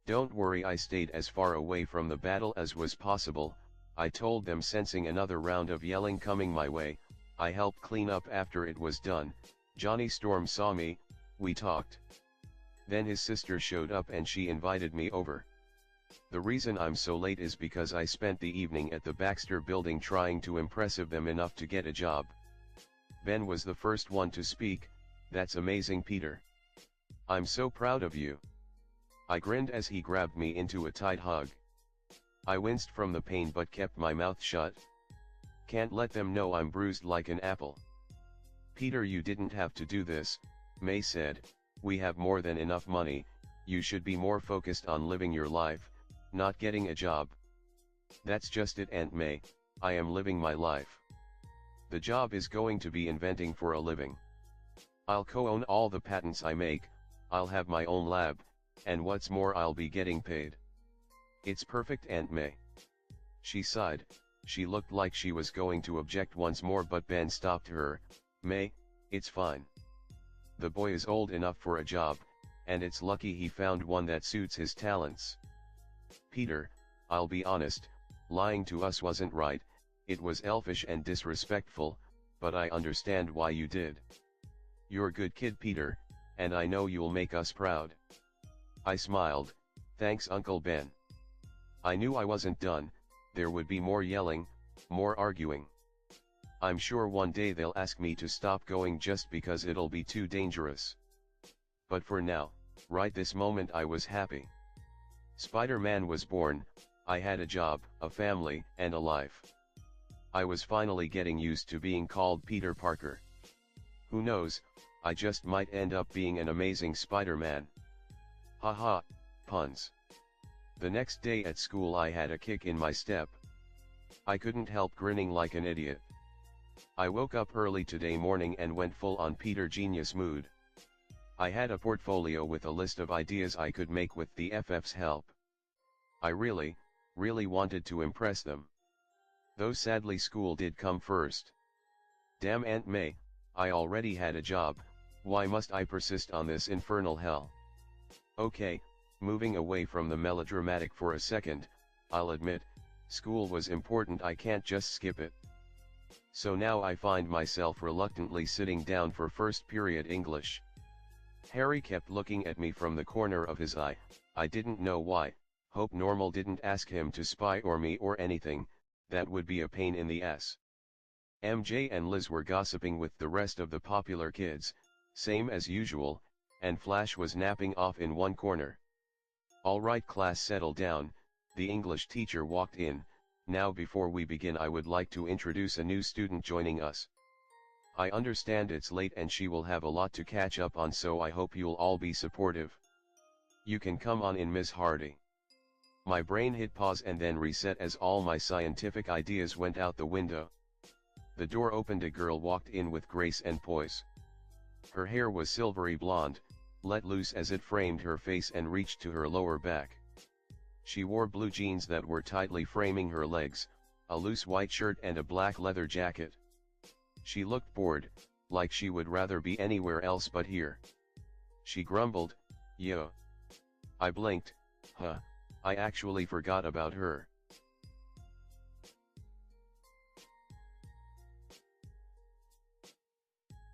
Don't worry, I stayed as far away from the battle as was possible, I told them, sensing another round of yelling coming my way. I helped clean up after it was done. Johnny Storm saw me, we talked. Then his sister showed up and she invited me over. The reason I'm so late is because I spent the evening at the Baxter building trying to impress them enough to get a job. Ben was the first one to speak. That's amazing, Peter. I'm so proud of you. I grinned as he grabbed me into a tight hug. I winced from the pain but kept my mouth shut. Can't let them know I'm bruised like an apple. Peter, you didn't have to do this, May said. We have more than enough money, you should be more focused on living your life, not getting a job. That's just it, Aunt May, I am living my life. The job is going to be inventing for a living. I'll co-own all the patents I make, I'll have my own lab, and what's more, I'll be getting paid. It's perfect, Aunt May. She sighed, she looked like she was going to object once more but Ben stopped her. May, it's fine. The boy is old enough for a job, and it's lucky he found one that suits his talents. Peter, I'll be honest, lying to us wasn't right, it was elfish and disrespectful, but I understand why you did. You're a good kid, Peter, and I know you'll make us proud. I smiled, thanks, Uncle Ben. I knew I wasn't done, there would be more yelling, more arguing. I'm sure one day they'll ask me to stop going just because it'll be too dangerous. But for now, right this moment, I was happy. Spider-Man was born, I had a job, a family, and a life. I was finally getting used to being called Peter Parker. Who knows, I just might end up being an amazing Spider-Man. Haha, puns. The next day at school I had a kick in my step. I couldn't help grinning like an idiot. I woke up early today morning and went full on Peter Genius mood. I had a portfolio with a list of ideas I could make with the FF's help. I really wanted to impress them. Though sadly school did come first. Damn Aunt May, I already had a job, why must I persist on this infernal hell? Okay, moving away from the melodramatic for a second, I'll admit, school was important, I can't just skip it. So now I find myself reluctantly sitting down for first period English. Harry kept looking at me from the corner of his eye, I didn't know why, hope Normal didn't ask him to spy on me or anything, that would be a pain in the ass. MJ and Liz were gossiping with the rest of the popular kids, same as usual, and Flash was napping off in one corner. Alright class, settle down, the English teacher walked in. Now before we begin I would like to introduce a new student joining us. I understand it's late and she will have a lot to catch up on, so I hope you'll all be supportive. You can come on in, Miss Hardy. My brain hit pause and then reset as all my scientific ideas went out the window. The door opened, a girl walked in with grace and poise. Her hair was silvery blonde, let loose as it framed her face and reached to her lower back. She wore blue jeans that were tightly framing her legs, a loose white shirt and a black leather jacket. She looked bored, like she would rather be anywhere else but here. She grumbled, "Yo." I blinked, I actually forgot about her.